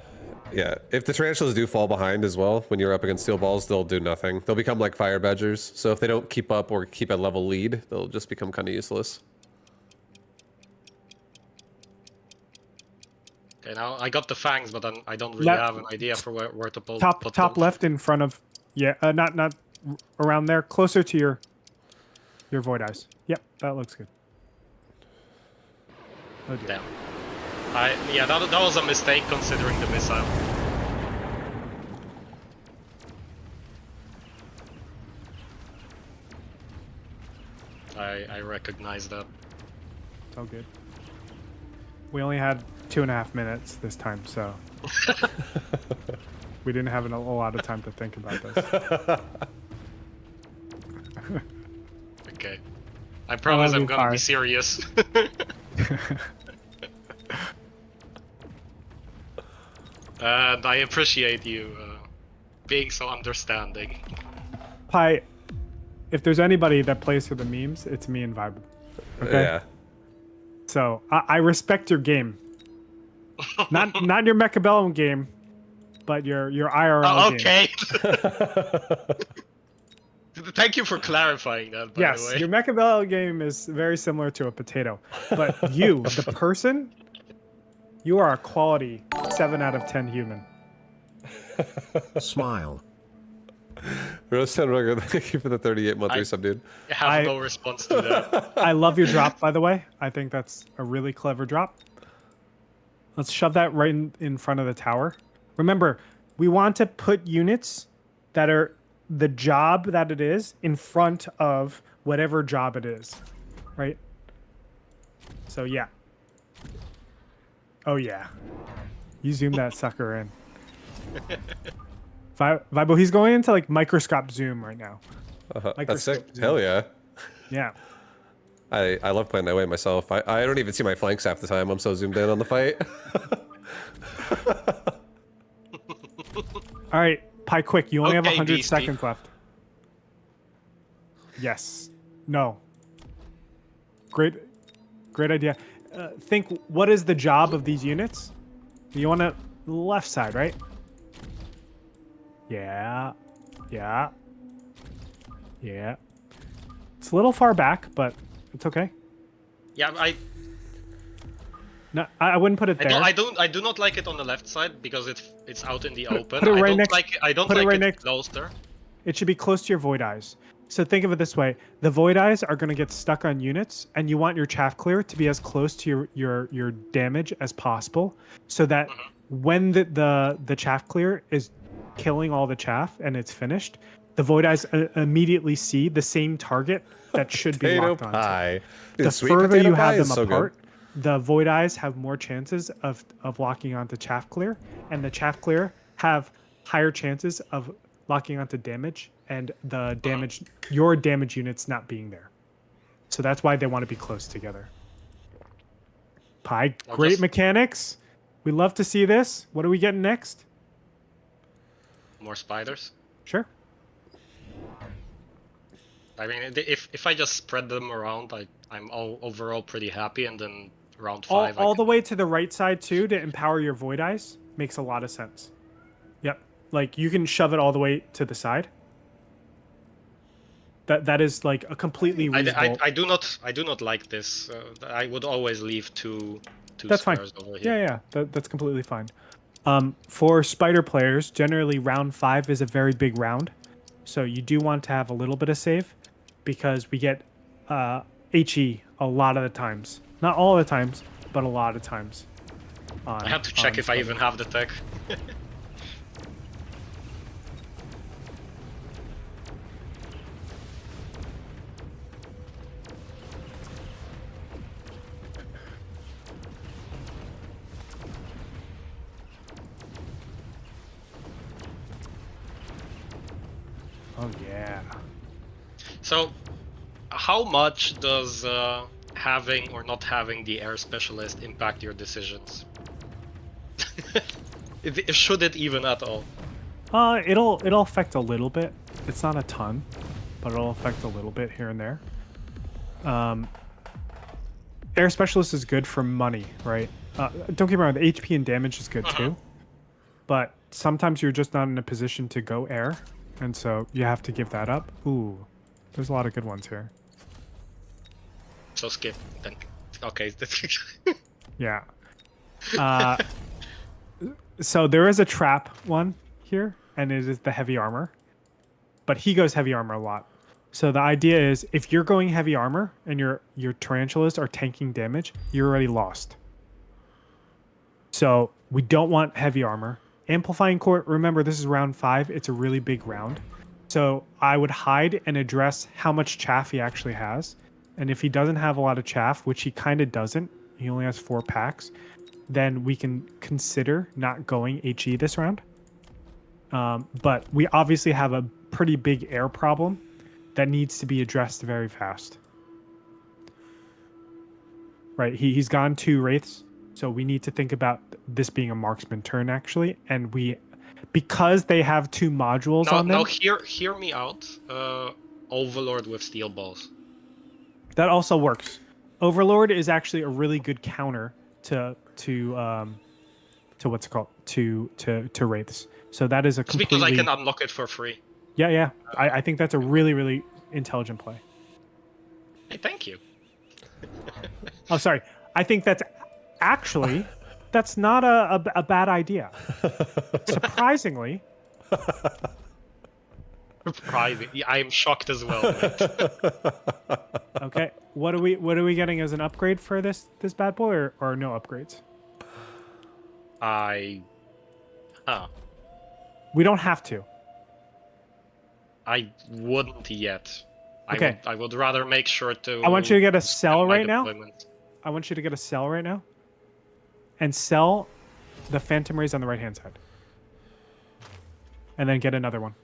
Yeah, if the tarantulas do fall behind as well, when you're up against steel balls, they'll do nothing. They'll become like fire badgers. So if they don't keep up or keep a level lead, they'll just become kind of useless. Okay, now I got the fangs, but then I don't really Left- have an idea for where to put Top them. left in front of, yeah, not around there, closer to your Void Eyes. Yep, that looks good. Oh dear. Damn. Yeah, that was a mistake considering the missile. I recognize that. It's all good. We only had 2.5 minutes this time, so we didn't have a lot of time to think about this. Okay. I promise I'm gonna Pi. be serious. And I appreciate you being so understanding. Pi, if there's anybody that plays for the memes, it's me and Vibe. Okay. Yeah. So I respect your game. Not your Mechabellum game, but your IRL game. Okay. Thank you for clarifying that, by the Yes, way. your Mechabellum game is very similar to a potato. But you, the person, you are a quality 7 out of 10 human. Smile. Rose Tenrugger, thank you for the 38-month resub, dude. I have no response to that. I love your drop, by the way. I think that's a really clever drop. Let's shove that right in front of the tower. Remember, we want to put units that are the job that it is in front of whatever job it is, right? So yeah. Oh yeah. You zoom that sucker in. Vibo, he's going into like microscope zoom right now. That's sick. Microscope zoom. Hell yeah. Yeah. I love playing that way myself. I don't even see my flanks half the time. I'm so zoomed in on the fight. All right, Pi, quick. You only have Okay, 100 Beasty. seconds left. Yes. No. Great idea. Think, what is the job of these units? You want to left side, right? Yeah. Yeah. Yeah. It's a little far back, but it's okay. Yeah, No, I wouldn't put it there. I do not like it on the left side because it's out in the open. put it right I don't next- like I don't put it like right it next- closer. It should be close to your Void Eyes. So think of it this way: the Void Eyes are going to get stuck on units, and you want your chaff clear to be as close to your damage as possible, so that when the chaff clear is killing all the chaff and it's finished, the Void Eyes immediately see the same target that should be Potato locked onto. pie. Dude, The sweet further potato you pie have is them so good. apart, the Void Eyes have more chances of locking onto chaff clear, and the chaff clear have higher chances of locking onto damage and the damage your damage units not being there. So that's why they want to be close together. Pi, great mechanics. We love to see this. What are we getting next? More spiders. Sure. I mean, if I just spread them around, I'm overall pretty happy, and then round 5. All the way to the right side too to empower your Void Eyes makes a lot of sense. Yep. Like you can shove it all the way to the side. That is like a completely reasonable. I do not like this. I would always leave two That's fine. squares over here. Yeah, that's completely fine. For spider players, generally round 5 is a very big round, so you do want to have a little bit of save, because we get HE a lot of the times. Not all of the times, but a lot of times. I have to check if I even have the tech. Oh yeah. So, how much does having or not having the air specialist impact your decisions? Should it even at all? It'll affect a little bit. It's not a ton, but it'll affect a little bit here and there. Air specialist is good for money, right? Don't get me wrong, the HP and damage is good too, but sometimes you're just not in a position to go air, and so you have to give that up. Ooh, there's a lot of good ones here. So skip then. Okay. Yeah. So there is a trap one here, and it is the heavy armor. but he goes heavy armor a lot. So the idea is if you're going heavy armor and your tarantulas are tanking damage, you're already lost. So we don't want heavy armor. Amplifying Court, remember this is round 5. It's a really big round. So I would hide and address how much chaff he actually has. And if he doesn't have a lot of chaff, which he kind of doesn't, he only has 4 packs, then we can consider not going HE this round. But we obviously have a pretty big air problem that needs to be addressed very fast. Right, he's gone 2 Wraiths, so we need to think about this being a marksman turn, actually. And because they have 2 modules on them... No, hear me out. Overlord with steel balls. That also works. Overlord is actually a really good counter to what's it called? To Wraiths. So that is a completely... Because I can unlock it for free. Yeah. I think that's a really, really intelligent play. Hey, thank you. Oh, sorry. I think that's actually... That's not a bad idea. Surprisingly. Surprising. Yeah, I am shocked as well. Okay. What are we getting as an upgrade for this bad boy, or no upgrades? We don't have to. I wouldn't yet. Okay. I would rather make sure to... I want you to get a sell my right now. deployment. I want you to get a sell right now. And sell the Phantom Rays on the right-hand side. And then get another one.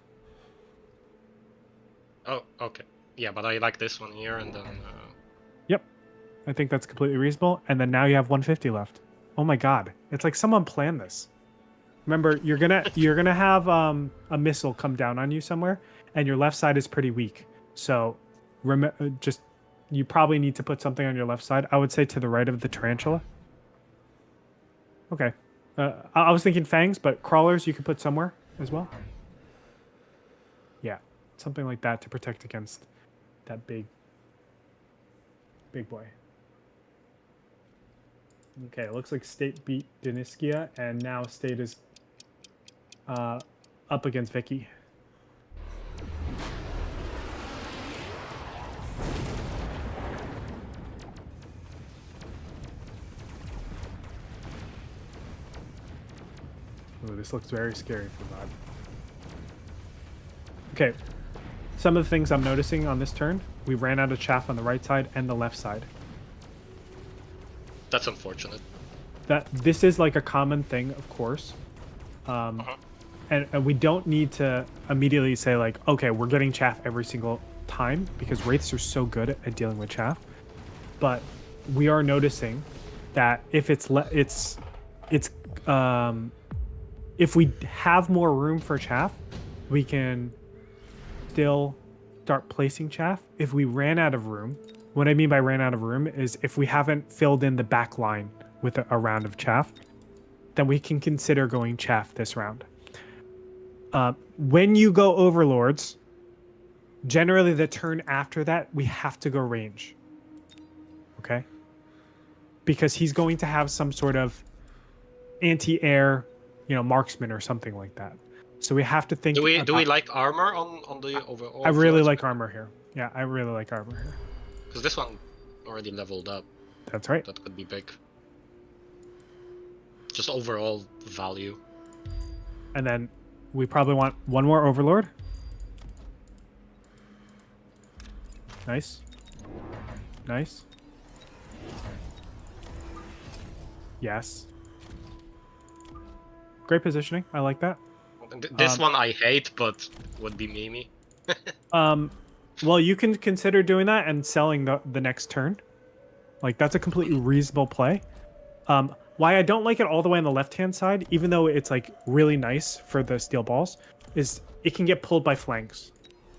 Oh, okay. Yeah, but I like this one here, and then... Yep. I think that's completely reasonable. And then now you have 150 left. Oh my god. It's like someone planned this. Remember, you're gonna have a missile come down on you somewhere, and your left side is pretty weak. So you probably need to put something on your left side. I would say to the right of the tarantula. Okay. I was thinking fangs, but crawlers you could put somewhere as well. Yeah, something like that to protect against that big boy. Okay, it looks like State beat Deniskia, and now State is up against Vicky. Ooh, this looks very scary for Bob. Okay, some of the things I'm noticing on this turn, we ran out of chaff on the right side and the left side. That's unfortunate. This is like a common thing, of course. And we don't need to immediately say like, okay, we're getting chaff every single time because Wraiths are so good at dealing with chaff. But we are noticing that if if we have more room for chaff, we can still start placing chaff. If we ran out of room, what I mean by ran out of room is if we haven't filled in the back line with a round of chaff, then we can consider going chaff this round. When you go overlords, generally the turn after that, we have to go range. Okay? Because he's going to have some sort of anti-air, marksman or something like that. So we have to think. Do we like armor on the overall? I really like armor here. Yeah, I really like armor here. Because this one already leveled up. That's right. That could be big. Just overall value. And then we probably want one more overlord. Nice. Nice. Yes. Great positioning. I like that. This one I hate, but would be Mimi. Well, you can consider doing that and selling the next turn. Like, that's a completely reasonable play. Why I don't like it all the way on the left-hand side, even though it's, like, really nice for the steel balls, is it can get pulled by flanks.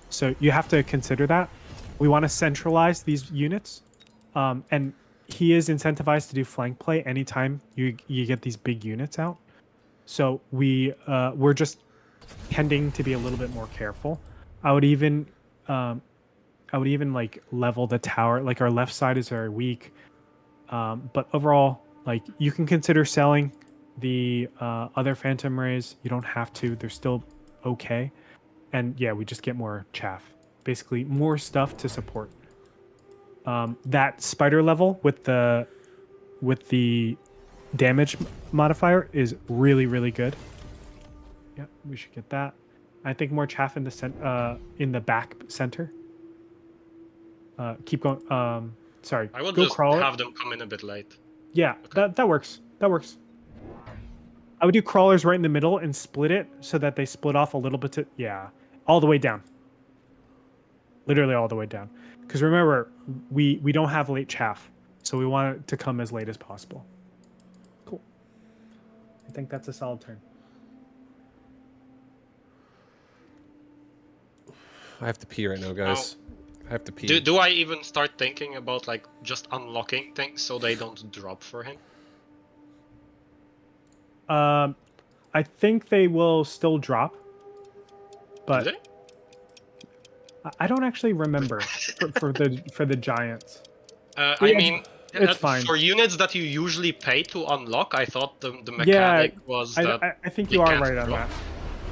So you have to consider that. We want to centralize these units. And he is incentivized to do flank play anytime you get these big units out. So we're just tending to be a little bit more careful. I would even like level the tower. Like, our left side is very weak, but overall, like, you can consider selling the other Phantom Rays. You don't have to; they're still okay. And yeah, we just get more chaff. Basically, more stuff to support. That spider level with the damage modifier is really, really good. Yeah, we should get that. I think more chaff in the back center. Keep going. Sorry. I will go just crawl. have them come in a bit late. Yeah, Okay. that works. That works. I would do crawlers right in the middle and split it so that they split off a little bit to all the way down. Literally all the way down. Because remember, we don't have late chaff, so we want it to come as late as possible. Cool. I think that's a solid turn. I have to pee right now, guys. I have to pee. Do I even start thinking about like just unlocking things so they don't drop for him? I think they will still drop, but Do they? I don't actually remember for the giants. I Yeah, mean, it's fine. for units that you usually pay to unlock, I thought the mechanic was that. I think they you are can't right on drop. that.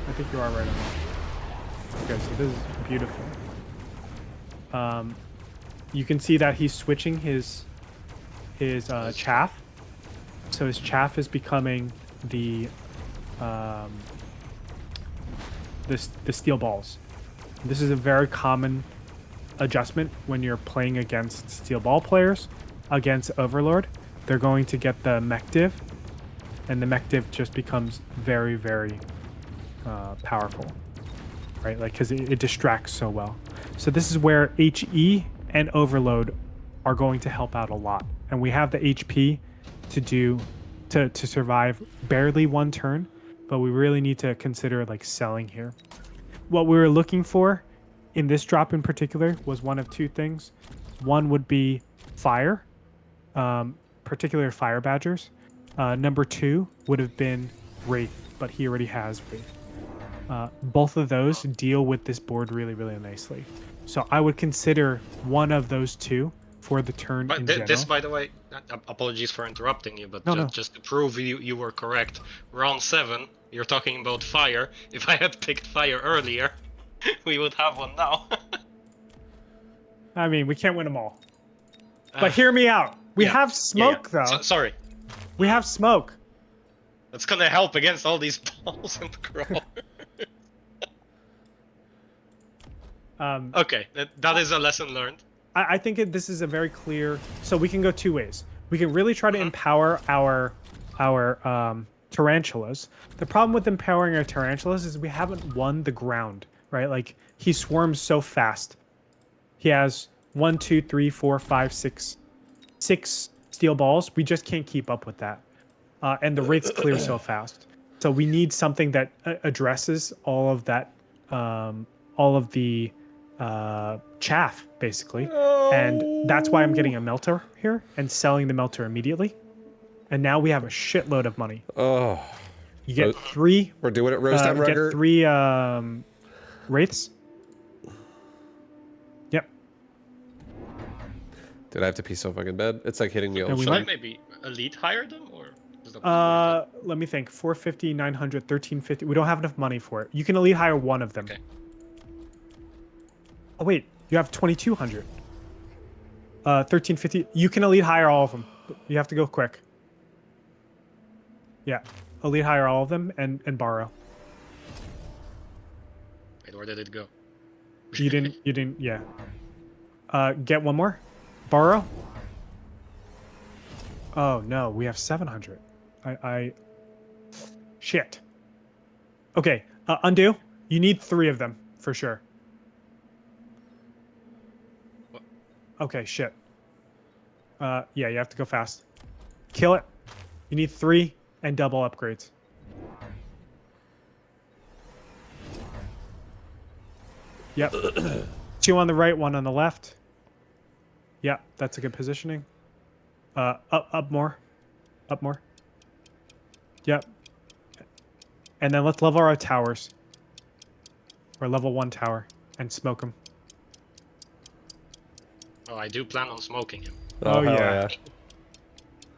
I think you are right on that. Okay, so this is beautiful. You can see that he's switching his chaff. So his chaff is becoming the steel balls. This is a very common adjustment when you're playing against steel ball players, against Overlord. They're going to get the mech div, and the mech div just becomes very, very powerful, right? Like, because it distracts so well. So this is where HE and Overload are going to help out a lot, and we have the HP to survive barely one turn, but we really need to consider like selling here. What we were looking for in this drop in particular was one of two things. One would be fire, particular fire badgers. Number two would have been wraith, but he already has wraith. Both of those deal with this board really, really nicely. So I would consider one of those two for the turn But in general. this, by the way, apologies for interrupting you, but No. just to prove you were correct, round 7, you're talking about fire. If I had picked fire earlier, we would have one now. I mean, we can't win them all. But hear me out. We have smoke, though. Sorry. We have smoke. That's gonna help against all these balls and crawlers. Okay, that is a lesson learned. I think this is a very clear. So we can go two ways. We can really try to empower our tarantulas. The problem with empowering our tarantulas is we haven't won the ground, right? Like, he swarms so fast. He has 1, 2, 3, 4, 5, 6 steel balls. We just can't keep up with that, and the rates clear so fast. So we need something that addresses all of that, all of the chaff, basically. And that's why I'm getting a melter here and selling the melter immediately. And now we have a shitload of money. Oh, You get three. we're doing it, roast that You get rugger. 3 wraiths. Yep. Dude, I have to pee so fucking bad. It's like hitting me all And we the Should I time. maybe elite hire them, or does that Let me think. 450, 900, 1350. We don't have enough money for it. You can elite hire one of them. Okay. Oh wait, you have 2200. 1350. You can elite hire all of them. You have to go quick. Yeah, elite hire all of them and borrow. Wait, where did it go? You didn't. Yeah. Get one more. Borrow. Oh no, we have 700. Shit. Okay, undo. You need 3 of them for sure. What? Okay, shit. Yeah, you have to go fast. Kill it. You need 3 and double upgrades. Yep. 2 on the right, 1 on the left. Yeah, that's a good positioning. Up more. Up more. Yep. And then let's level our towers. Or level 1 tower and smoke them. Oh, I do plan on smoking him. Oh, hell yeah.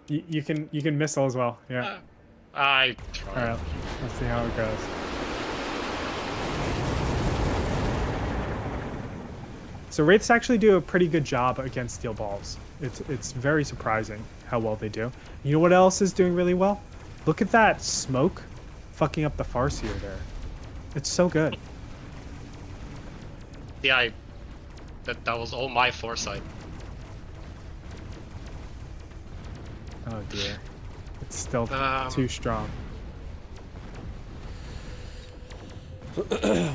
You can missile as well. Yeah. I try. All right. Let's see how it goes. So Wraiths actually do a pretty good job against steel balls. It's very surprising how well they do. You know what else is doing really well? Look at that smoke fucking up the Farseer there. It's so good. Yeah, that was all my foresight. Oh dear. It's still too strong.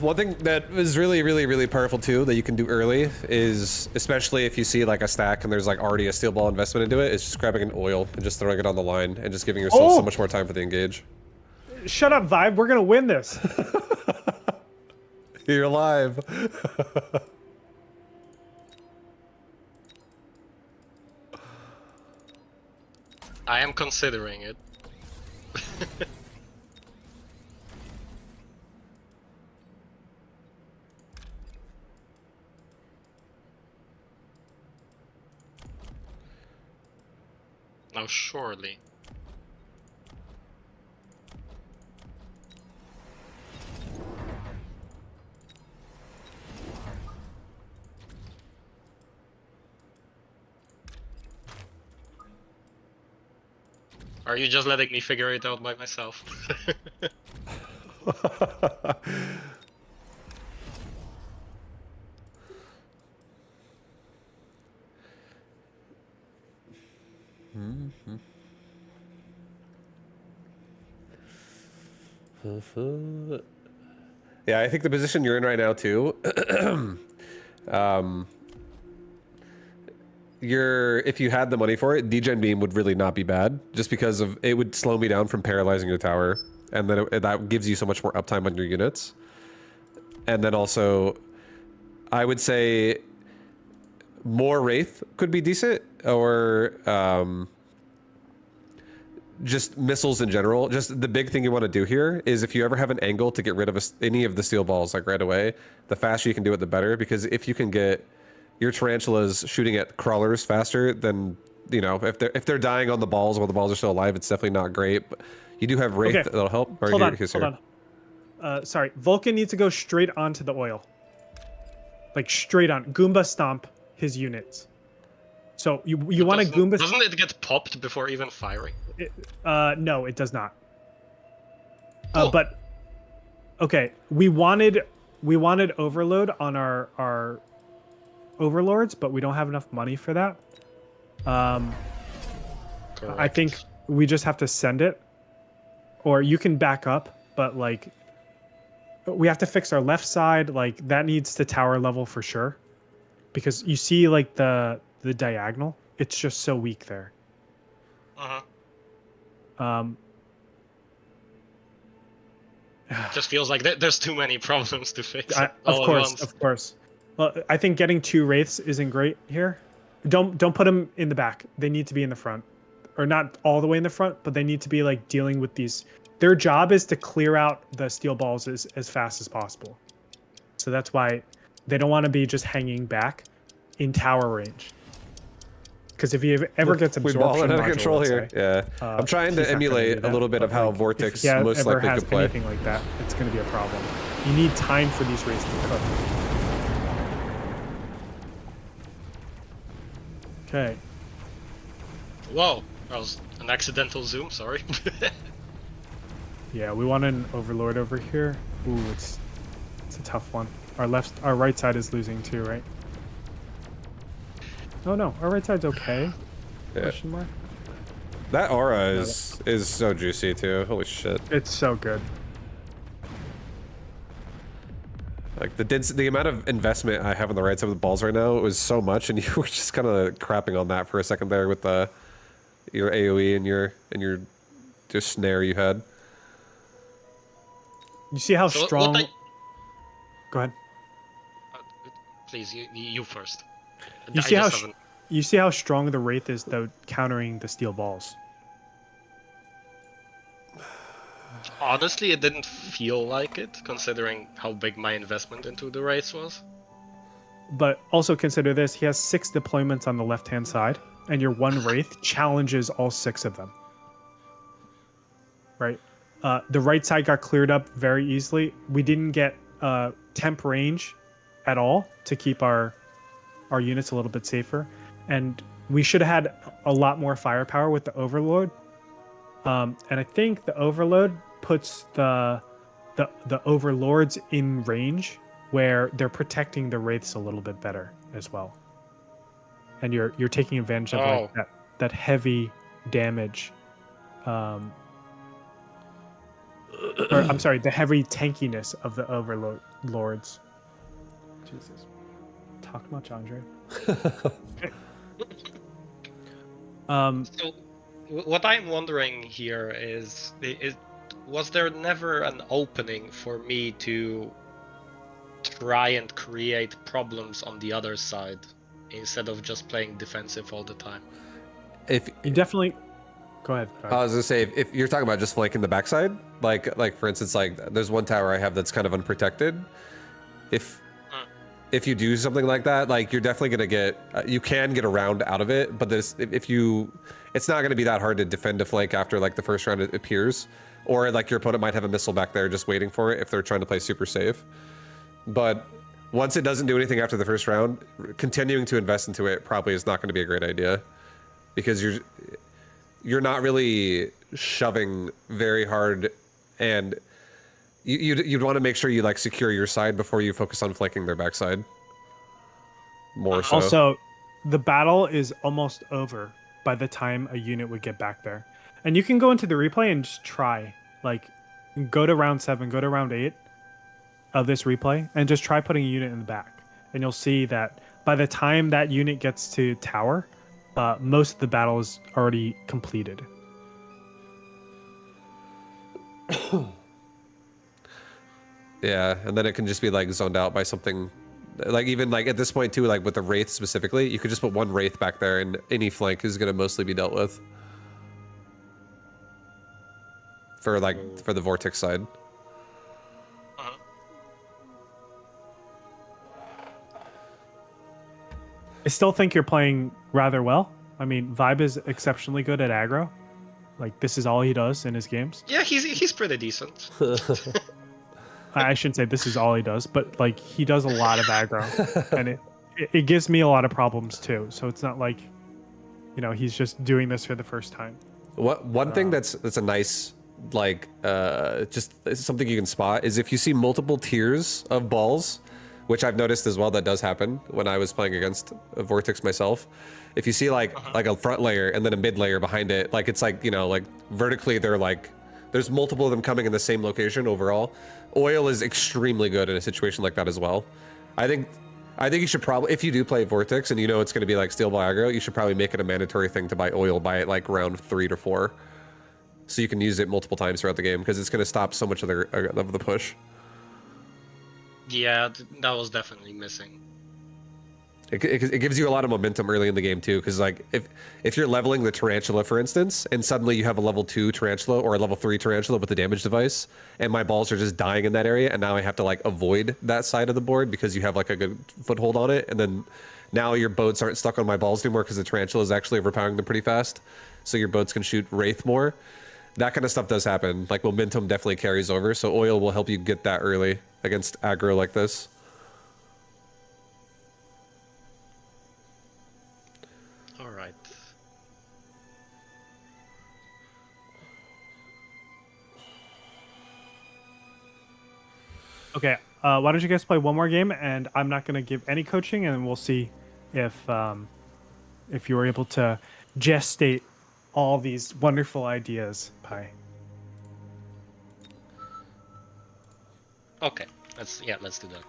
One thing that is really, really, really powerful too that you can do early is, especially if you see like a stack and there's like already a steel ball investment into it, is just grabbing an oil and just throwing it on the line and just giving yourself so much more time for the engage. Shut up, Vibe. We're gonna win this. You're alive. I am considering it. Now surely. Are you just letting me figure it out by myself? Yeah, I think the position you're in right now too. If you had the money for it, degen beam would really not be bad, just because of it would slow me down from paralyzing your tower, and then that gives you so much more uptime on your units. And then also, I would say more Wraith could be decent, or just missiles in general. Just the big thing you want to do here is if you ever have an angle to get rid of any of the steel balls like right away, the faster you can do it, the better. Because if you can get your tarantulas shooting at crawlers faster, then you know if they're dying on the balls while the balls are still alive, it's definitely not great. But you do have Wraith that'll help. Or Hold on. Sorry, Vulcan needs to go straight onto the oil. Like straight on. Goomba stomp his units. So you want to Goomba. Doesn't it get popped before even firing? No, it does not. Cool. But okay, we wanted overload on our overlords, but we don't have enough money for that. I think we just have to send it, or you can back up, but like we have to fix our left side. Like that needs to tower level for sure, because you see like the diagonal, it's just so weak there. Just feels like there's too many problems to fix. Of course. Well, I think getting 2 Wraiths isn't great here. Don't put them in the back. They need to be in the front, or not all the way in the front, but they need to be like dealing with these. Their job is to clear out the steel balls as fast as possible. So that's why they don't want to be just hanging back in tower range. Because if he ever gets absorption out of control here, yeah. I'm trying to emulate a little bit of how Vortex most likely could play. Anything like that, it's going to be a problem. You need time for these Wraiths to cook. Okay. Whoa, that was an accidental zoom, sorry. Yeah, we want an overlord over here. Ooh, it's a tough one. Our right side is losing too, right? Oh no, our right side's okay. Yeah. Question mark. That aura is so juicy too. Holy shit. It's so good. Like the amount of investment I have on the right side of the balls right now was so much, and you were just kind of crapping on that for a second there with your AOE and your just snare you had. You see how strong? Go ahead. Please, you first. You see how strong the Wraith is though, countering the steel balls. Honestly, it didn't feel like it, considering how big my investment into the race was. But also consider this: he has 6 deployments on the left-hand side, and your 1 Wraith challenges all 6 of them. Right. The right side got cleared up very easily. We didn't get temp range at all to keep our our units a little bit safer, and we should have had a lot more firepower with the Overlord. And I think the Overload puts the Overlords in range where they're protecting the Wraiths a little bit better as well. And you're taking advantage of like that heavy damage. Or I'm sorry, the heavy tankiness of the Overlords. Jesus. Talk much, Andre. So, what I'm wondering here is, was there never an opening for me to try and create problems on the other side instead of just playing defensive all the time? If you definitely go ahead. I was gonna say, if you're talking about just flanking the backside, like for instance, like there's one tower I have that's kind of unprotected. If you do something like that, like you're definitely gonna get, you can get around out of it, but this, it's not gonna be that hard to defend a flank after like the first round it appears, or like your opponent might have a missile back there just waiting for it if they're trying to play super safe. But once it doesn't do anything after the first round, continuing to invest into it probably is not going to be a great idea, because you're not really shoving very hard, and you'd want to make sure you like secure your side before you focus on flanking their backside. More so. Also, the battle is almost over by the time a unit would get back there. And you can go into the replay and just try. Like, go to round 7, go to round 8 of this replay, and just try putting a unit in the back. And you'll see that by the time that unit gets to tower, most of the battle is already completed. Yeah, and then it can just be like zoned out by something, like even like at this point too, like with the Wraith specifically, you could just put one Wraith back there and any flank is gonna mostly be dealt with. For the Vortex side. I still think you're playing rather well. I mean, Vibe is exceptionally good at aggro. Like, this is all he does in his games. Yeah, he's pretty decent. I shouldn't say this is all he does, but like he does a lot of aggro, and it gives me a lot of problems too. So it's not like, you know, he's just doing this for the first time. One thing that's a nice like just something you can spot is if you see multiple tiers of balls, which I've noticed as well that does happen when I was playing against a Vortex myself. If you see like a front layer and then a mid layer behind it, like it's like, you know, like vertically they're like there's multiple of them coming in the same location overall. Oil is extremely good in a situation like that as well. I think you should probably, if you do play Vortex and you know it's going to be like steel ball aggro, you should probably make it a mandatory thing to buy oil by like round 3 to 4, so you can use it multiple times throughout the game, because it's going to stop so much of the push. Yeah, that was definitely missing. It gives you a lot of momentum early in the game too, because like if you're leveling the Tarantula, for instance, and suddenly you have a level 2 Tarantula or a level 3 Tarantula with the damage device, and my balls are just dying in that area, and now I have to like avoid that side of the board because you have like a good foothold on it, and then now your boats aren't stuck on my balls anymore because the Tarantula is actually overpowering them pretty fast, so your boats can shoot Wraith more. That kind of stuff does happen. Like momentum definitely carries over, so oil will help you get that early against aggro like this. Alright. Okay, why don't you guys play one more game, and I'm not going to give any coaching, and we'll see if you were able to gestate all these wonderful ideas, Pi. Okay, let's do that.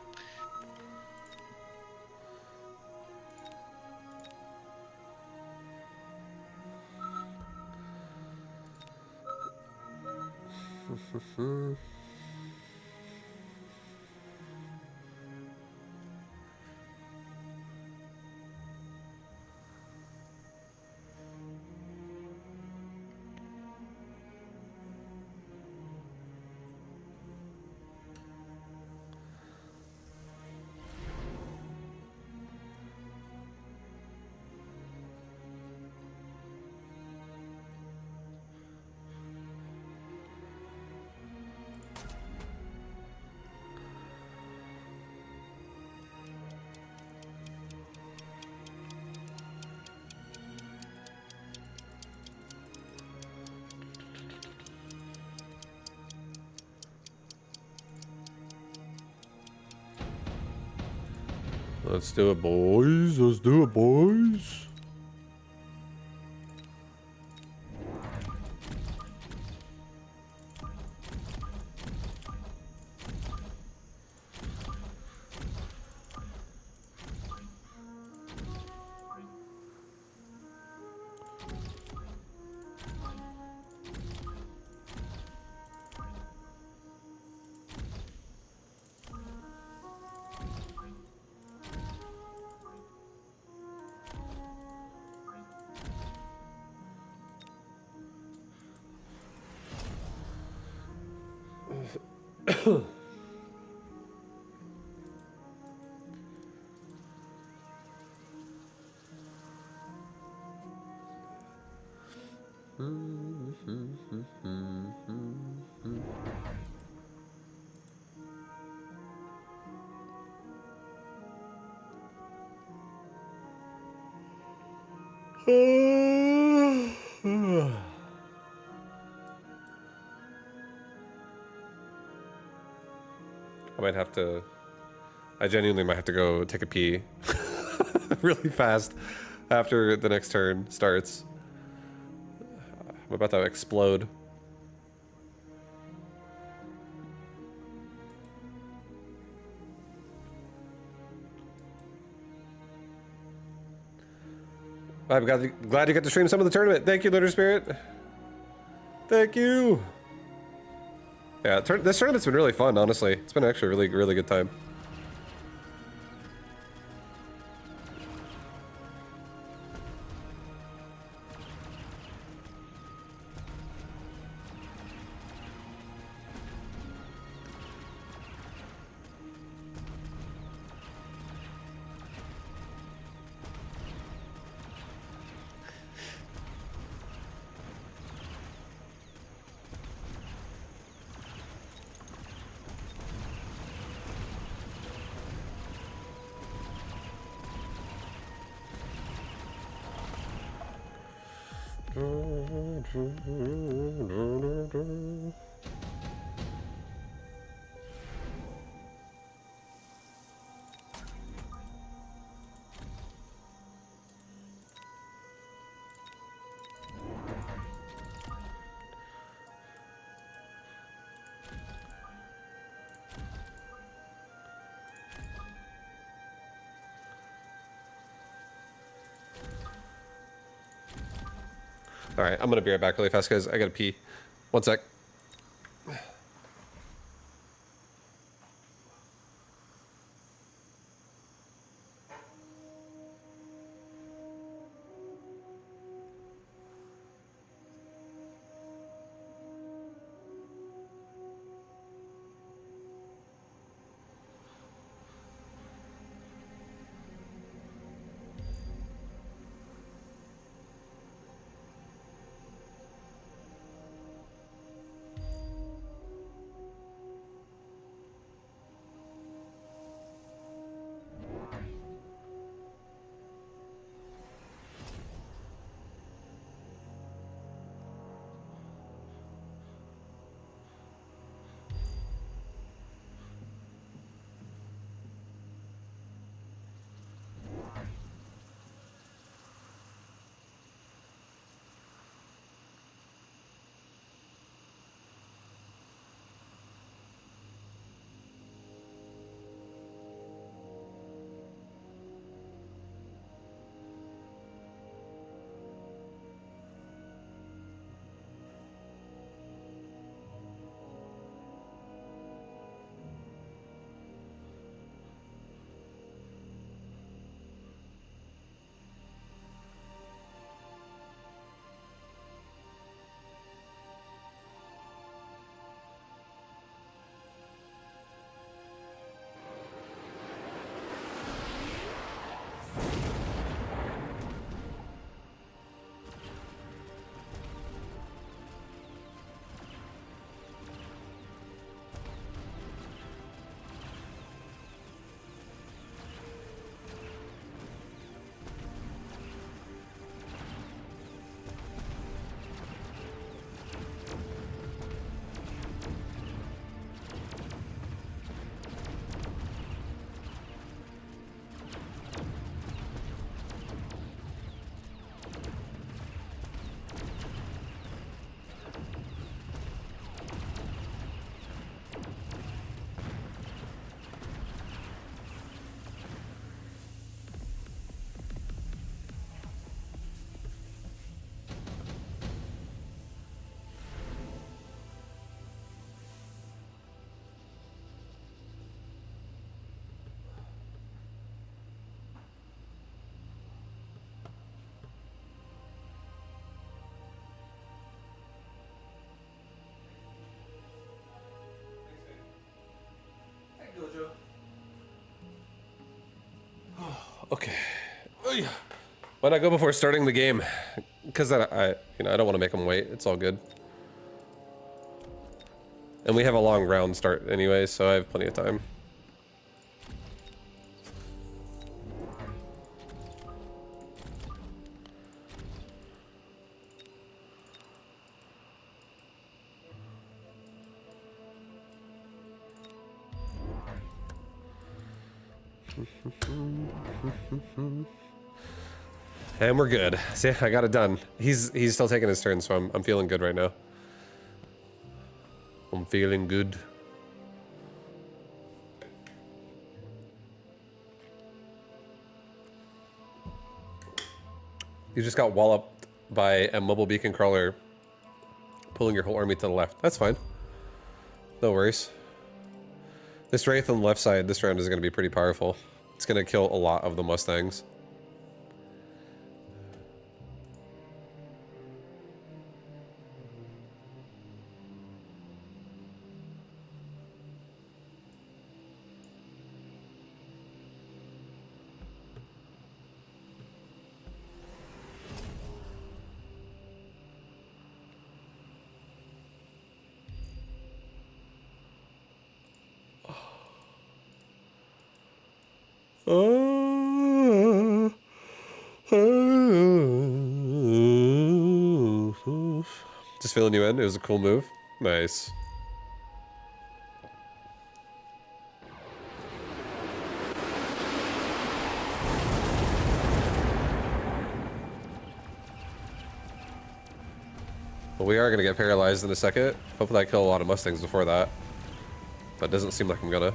Let's do it, boys. Let's do it, boys. I might have to. I genuinely might have to go take a pee really fast after the next turn starts. I'm about to explode. I'm glad you got to stream some of the tournament. Thank you, Litter Spirit. Thank you. Yeah, this tournament's been really fun, honestly. It's been actually a really, really good time. All right, I'm gonna be right back really fast, guys. I gotta pee. One sec. Okay. Why not go before starting the game? Because I don't want to make them wait. It's all good. And we have a long round start anyway, so I have plenty of time. And we're good. See, I got it done. He's still taking his turn, so I'm feeling good right now. I'm feeling good. You just got walloped by a mobile beacon crawler pulling your whole army to the left. That's fine. No worries. This Wraith on the left side this round is going to be pretty powerful. It's going to kill a lot of the Mustangs. Just filling you in. It was a cool move. Nice. Well, we are going to get paralyzed in a second. Hopefully I kill a lot of Mustangs before that. But it doesn't seem like I'm gonna.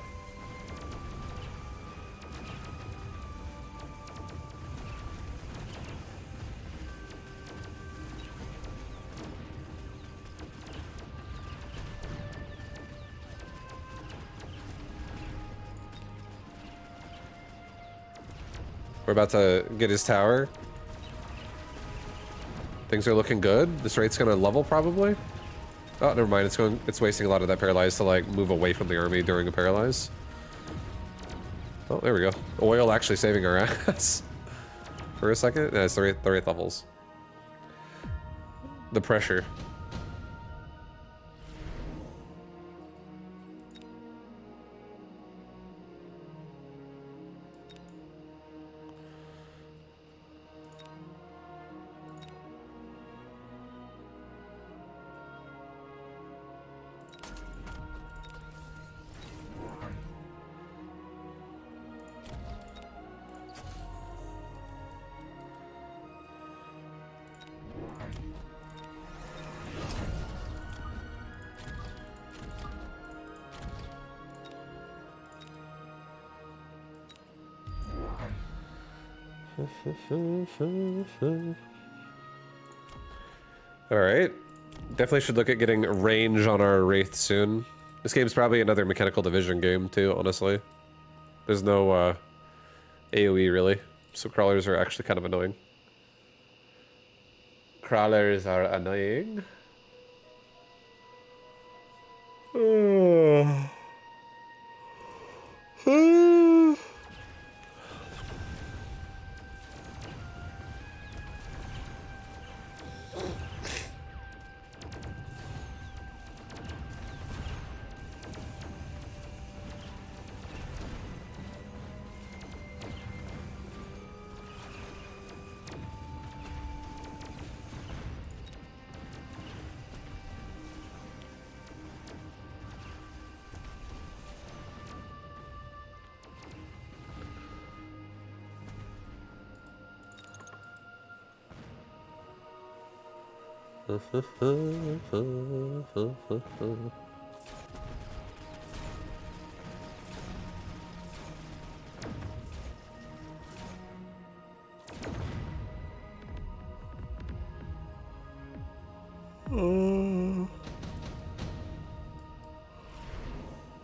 We're about to get his tower. Things are looking good. This rate's gonna level probably. Oh, never mind. It's wasting a lot of that paralyze to like move away from the army during a paralyze. Oh, there we go. Oil actually saving our ass for a second. Yeah, it's the right levels. The pressure. Alright. Definitely should look at getting range on our Wraith soon. This game's probably another mechanical division game too, honestly. There's no AoE really, so crawlers are actually kind of annoying. Crawlers are annoying.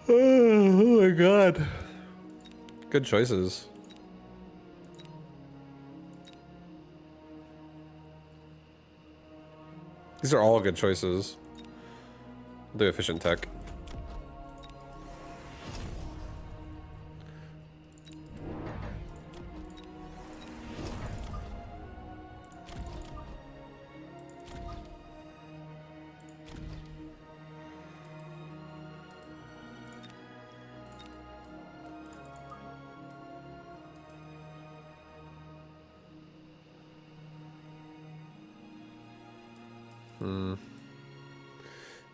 Oh my god. Good choices. These are all good choices. I'll do efficient tech.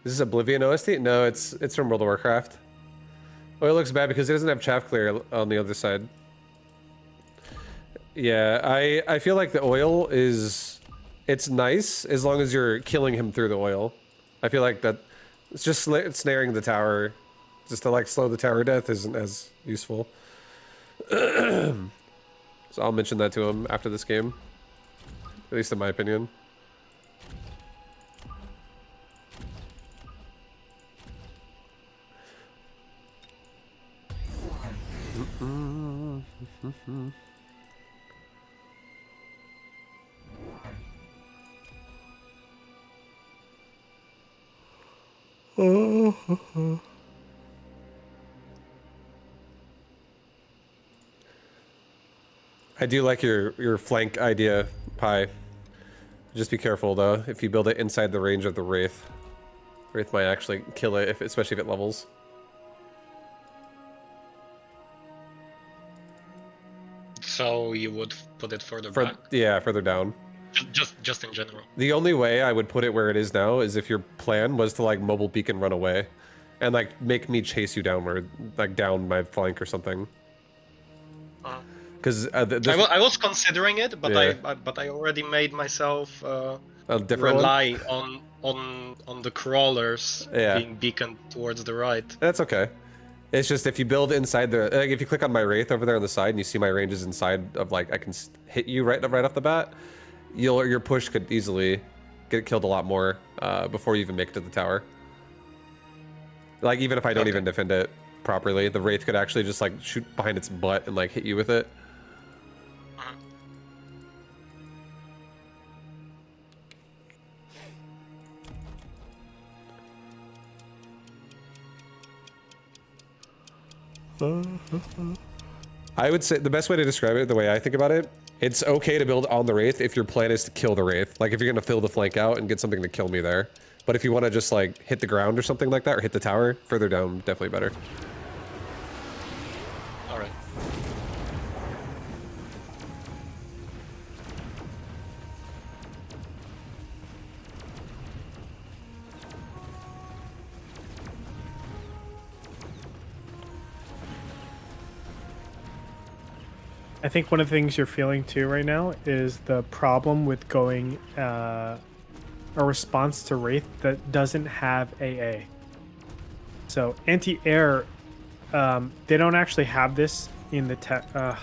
This is Oblivion OST? No, it's from World of Warcraft. Oil looks bad because it doesn't have chaff clear on the other side. Yeah, I feel like the oil is... It's nice as long as you're killing him through the oil. I feel like that... It's just snaring the tower. Just to like slow the tower death isn't as useful. So I'll mention that to him after this game. At least in my opinion. I do like your flank idea, Pi. Just be careful though. If you build it inside the range of the Wraith, Wraith might actually kill it, especially if it levels. So you would put it further back? Yeah, further down. Just in general. The only way I would put it where it is now is if your plan was to like mobile beacon run away, and like make me chase you downward, like down my flank or something. Because I was considering it, but yeah. I already made myself a different rely on the crawlers Yeah. being beaconed towards the right. That's okay. It's just if you build inside the, like if you click on my Wraith over there on the side and you see my ranges inside of like I can hit you right off the bat, your push could easily get killed a lot more before you even make it to the tower. Like even if I don't even defend it properly, the Wraith could actually just like shoot behind its butt and like hit you with it. I would say the best way to describe it, the way I think about it, it's okay to build on the Wraith if your plan is to kill the Wraith. Like if you're gonna fill the flank out and get something to kill me there. But if you want to just like hit the ground or something like that, or hit the tower, further down, definitely better. All right. I think one of the things you're feeling too right now is the problem with going a response to Wraith that doesn't have AA. So anti-air, they don't actually have this in the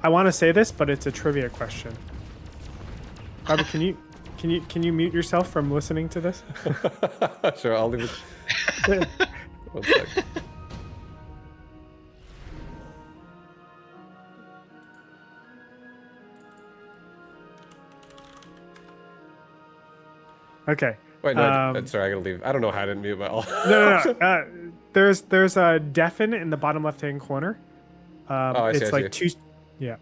I want to say this, but it's a trivia question. Robert, can you mute yourself from listening to this? Sure, I'll leave it. One sec. Okay. Wait, no, sorry, I gotta leave. I don't know how I didn't mute my all. No. There's a deafen in the bottom left-hand corner. I see, it's I like see. two. Yeah.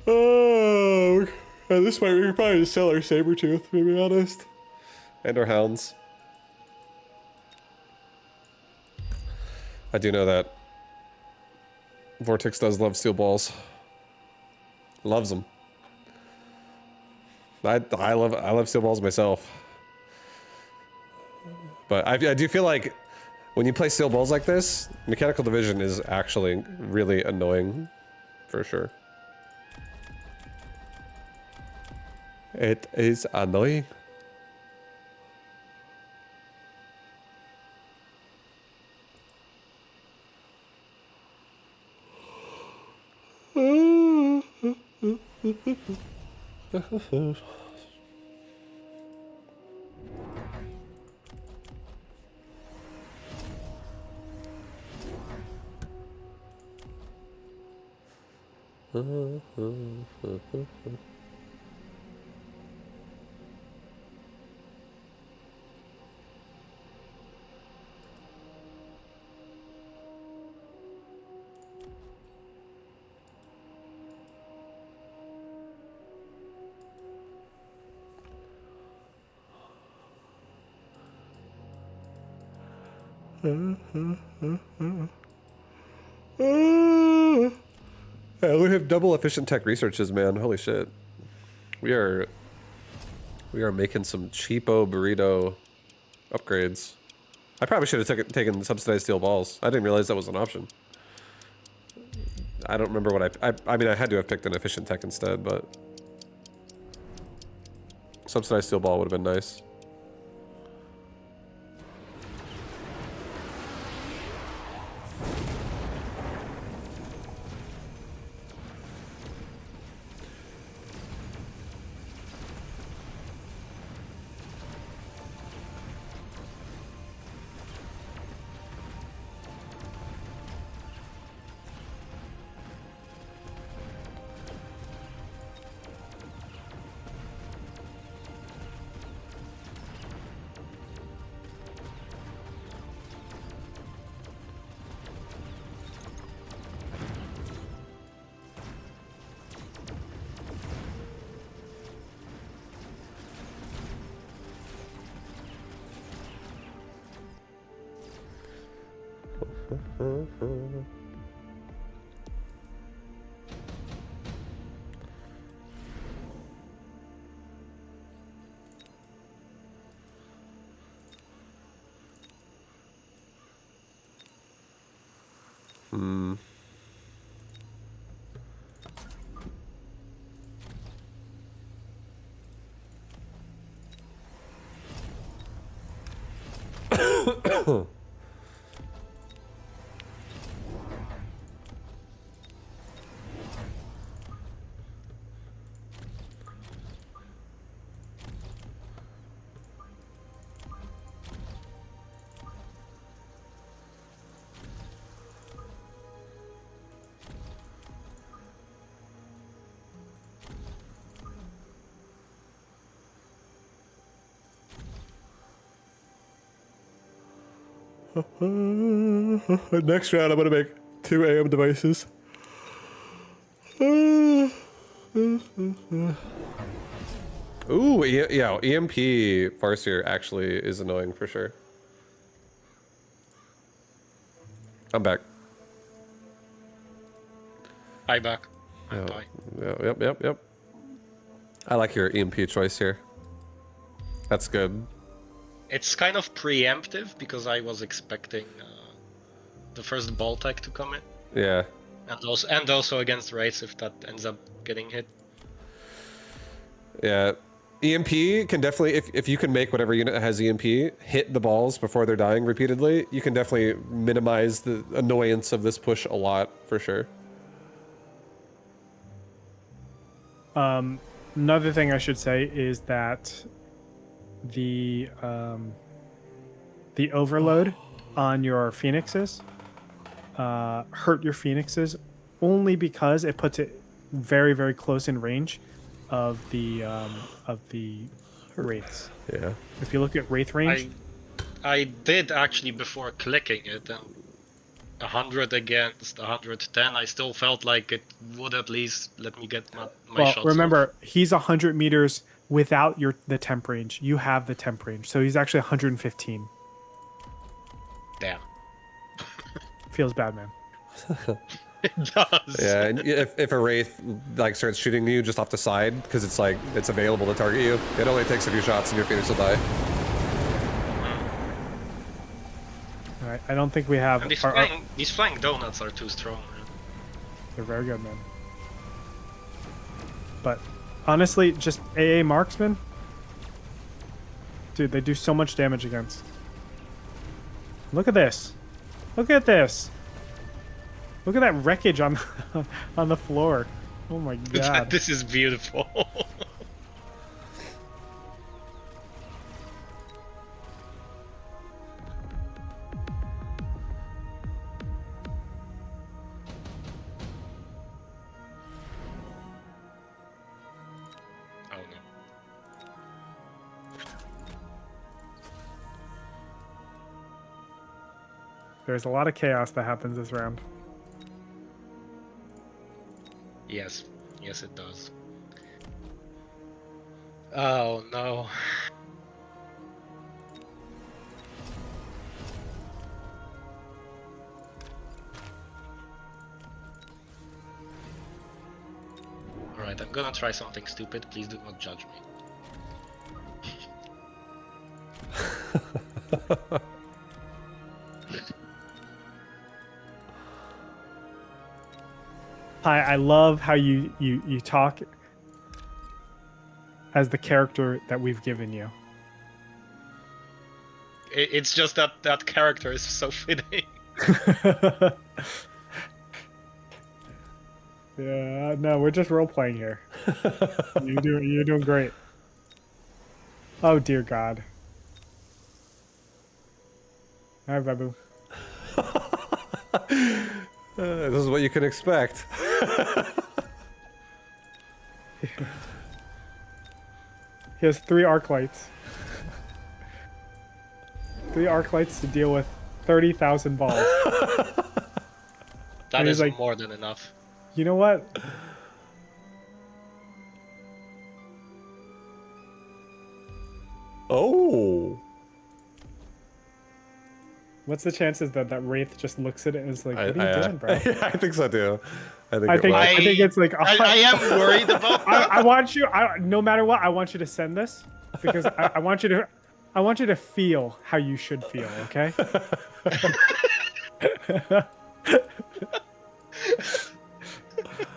Oh, this might we could probably just sell our Sabretooth, to be honest. And our hounds. I do know that. Vortex does love steel balls. Loves them. I love steel balls myself. But I do feel like when you play steel balls like this, mechanical division is actually really annoying, for sure. It is annoying. Yeah, we have double efficient tech researches, man. Holy shit. We are making some cheapo burrito upgrades. I probably should have taken subsidized steel balls. I didn't realize that was an option. I don't remember what I mean, I had to have picked an efficient tech instead, but subsidized steel ball would have been nice. Next round, I'm gonna make 2 AM devices. Ooh, yeah, EMP Farseer actually is annoying for sure. I'm back. Hi back. Yeah, Bye. yep. I like your EMP choice here. That's good. It's kind of preemptive because I was expecting the first ball tech to come in, Yeah. and also against Wraiths if that ends up getting hit. Yeah. EMP can definitely, if you can make whatever unit has EMP hit the balls before they're dying repeatedly, you can definitely minimize the annoyance of this push a lot, for sure. Another thing I should say is that the overload on your phoenixes hurt your phoenixes only because it puts it very, very close in range of the wraiths. Yeah. If you look at wraith range, I did actually before clicking it, and 100 against 110, I still felt like it would at least let me get my well, shots. remember he's 100 meters without the temp range. You have the temp range, so he's actually 115. Damn. Feels bad, man. It does. Yeah, and if a Wraith like starts shooting you just off the side, because it's like, it's available to target you, it only takes a few shots and your Phoenix will die. All right, I don't think we have. And these flying donuts are too strong, man. They're very good, man. But honestly, just AA marksman, dude, they do so much damage against. Look at this. Look at this. Look at that wreckage on on the floor. Oh my god. This is beautiful. Oh no. There's a lot of chaos that happens this round. Yes. Yes, it does. Oh no. Alright, I'm gonna try something stupid. Please do not judge me. I love how you talk as the character that we've given you. It's just that that character is so fitting. Yeah, no, we're just role playing here. You're doing great. Oh dear God. All right, Babu. This is what you can expect. He has 3 arc lights. 3 arc lights to deal with 30,000 balls. That And he's is like- more than enough. You know what? Oh. What's the chances that that Wraith just looks at it and is like, "What are you doing, bro?" I think so too. I think. I it think was. I think it's like I am worried about that. I want you. No matter what, I want you to send this because I want you to. I want you to feel how you should feel. Okay.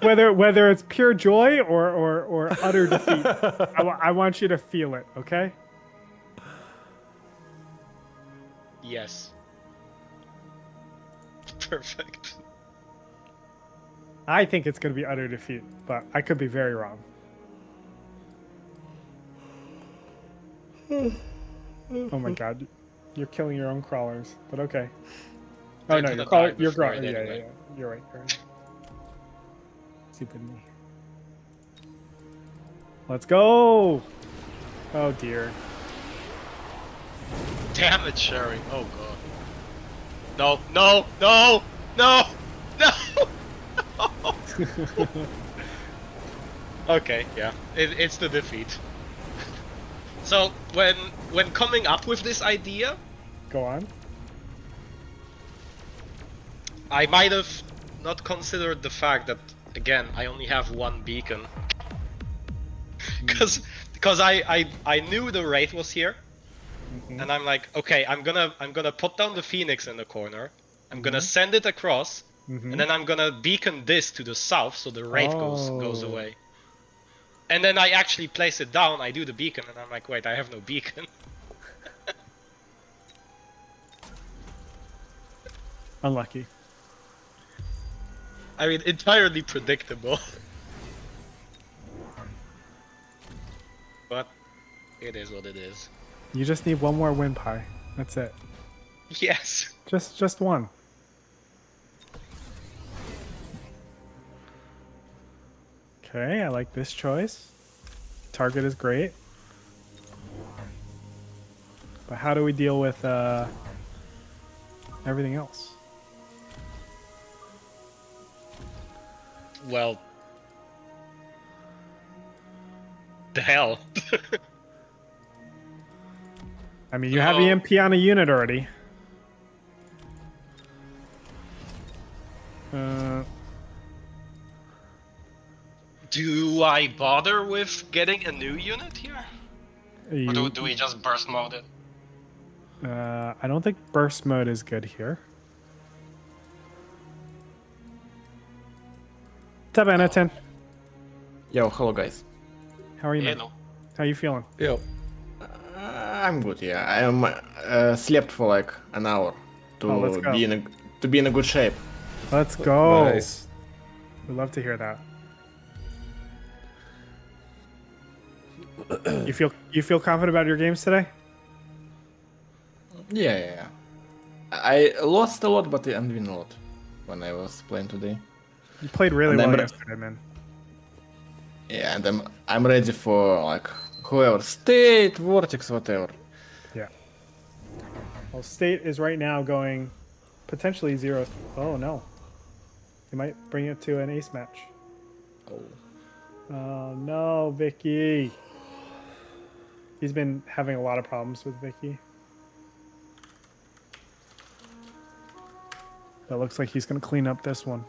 whether it's pure joy or utter defeat, I want you to feel it. Okay. Yes. Perfect. I think it's going to be utter defeat, but I could be very wrong. Oh my god, you're killing your own crawlers, but okay. Oh They're no, gonna your crawler, die your before crawler. it Yeah, anyway. yeah, you're right. You're right. Stupid me. Let's go. Oh dear. Damage sharing. Oh god. No, no, no, no, no. Okay, yeah, it's the defeat. So when coming up with this idea, Go on. I might have not considered the fact that again I only have one beacon. Because I knew the Wraith was here, and I'm like, okay, I'm gonna put down the Phoenix in the corner. I'm gonna send it across, and then I'm gonna beacon this to the south so the Wraith goes Oh. away. And then I actually place it down. I do the beacon, and I'm like, wait, I have no beacon. Unlucky. I mean, entirely predictable. But it is what it is. You just need one more win pie. That's it. Yes. Just one. Okay, I like this choice. Target is great. But how do we deal with everything else? Well, the hell. I mean, you have Oh. EMP on a unit already. Do I bother with getting a new unit here? You, Or do we just burst mode it? I don't think burst mode is good here. What's up, Anatin? Yo, hello guys. How are you, Yeah, man? no. How you feeling? Yo. I'm good. Yeah, I am slept for like an hour Oh, let's to go. be in a good shape. Let's go. Nice. We'd love to hear that. You feel confident about your games today? Yeah. I lost a lot, but I win a lot when I was playing today. You played really And well I'm- yesterday, man. Yeah, and I'm ready for like whoever, State, Vortex, whatever. Yeah. Well, State is right now going potentially 0. Oh no. They might bring it to an ace match. Oh no, Vicky. He's been having a lot of problems with Vicky. It looks like he's going to clean up this one.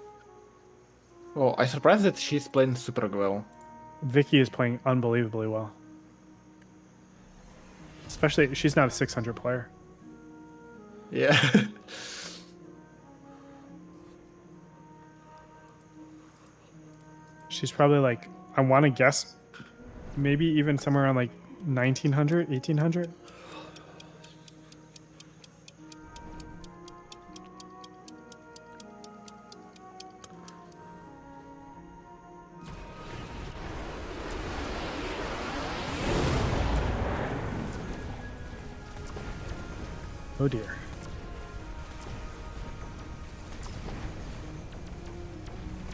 Oh, I'm surprised that she's playing super well. Vicky is playing unbelievably well. Especially, she's not a 600 player. Yeah. She's probably like, I want to guess, maybe even somewhere around like 1900, 1800. Oh dear.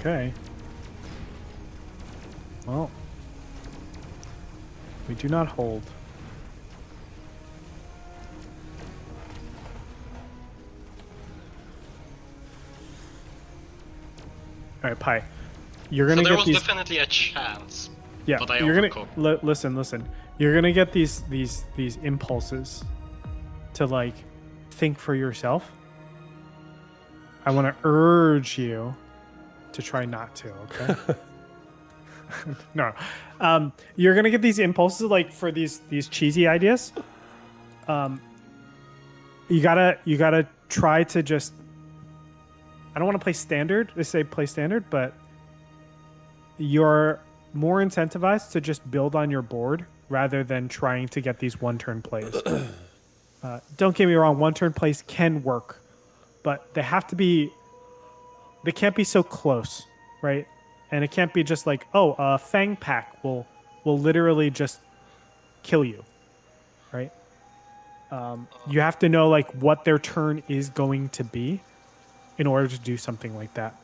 Okay. Well, we do not hold. All right, Pi. You're So gonna there get was these. definitely a chance. Yeah, but I you're gonna overcooked. listen. You're gonna get these impulses to like think for yourself. I want to urge you to try not to. Okay. No, you're gonna get these impulses like for these cheesy ideas. You gotta try to just. I don't want to play standard. They say play standard, but you're more incentivized to just build on your board rather than trying to get these one-turn plays. Don't get me wrong, one-turn plays can work, but they have to be. They can't be so close, right? And it can't be just like, oh, a Fang Pack will literally just kill you, right? You have to know like what their turn is going to be in order to do something like that.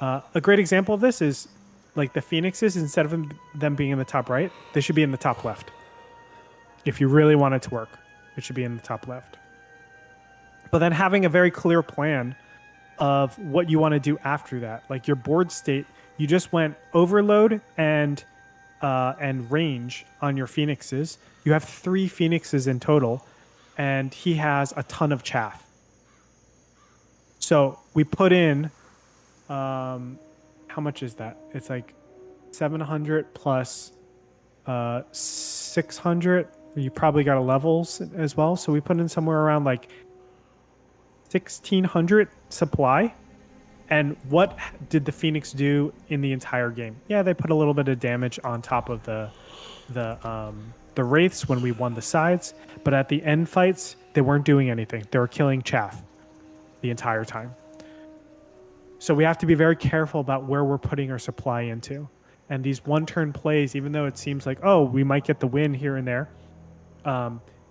A great example of this is like the Phoenixes, instead of them being in the top right, they should be in the top left. If you really want it to work, it should be in the top left. But then having a very clear plan of what you want to do after that, like your board state, you just went overload and range on your Phoenixes. You have 3 Phoenixes in total, and he has a ton of chaff. So we put in, how much is that? It's like 700 plus 600. You probably got a levels as well. So we put in somewhere around like 1600 supply. And what did the Phoenix do in the entire game? Yeah, they put a little bit of damage on top of the Wraiths when we won the sides, but at the end fights, they weren't doing anything. They were killing chaff the entire time. So we have to be very careful about where we're putting our supply into. And these one-turn plays, even though it seems like, oh, we might get the win here and there,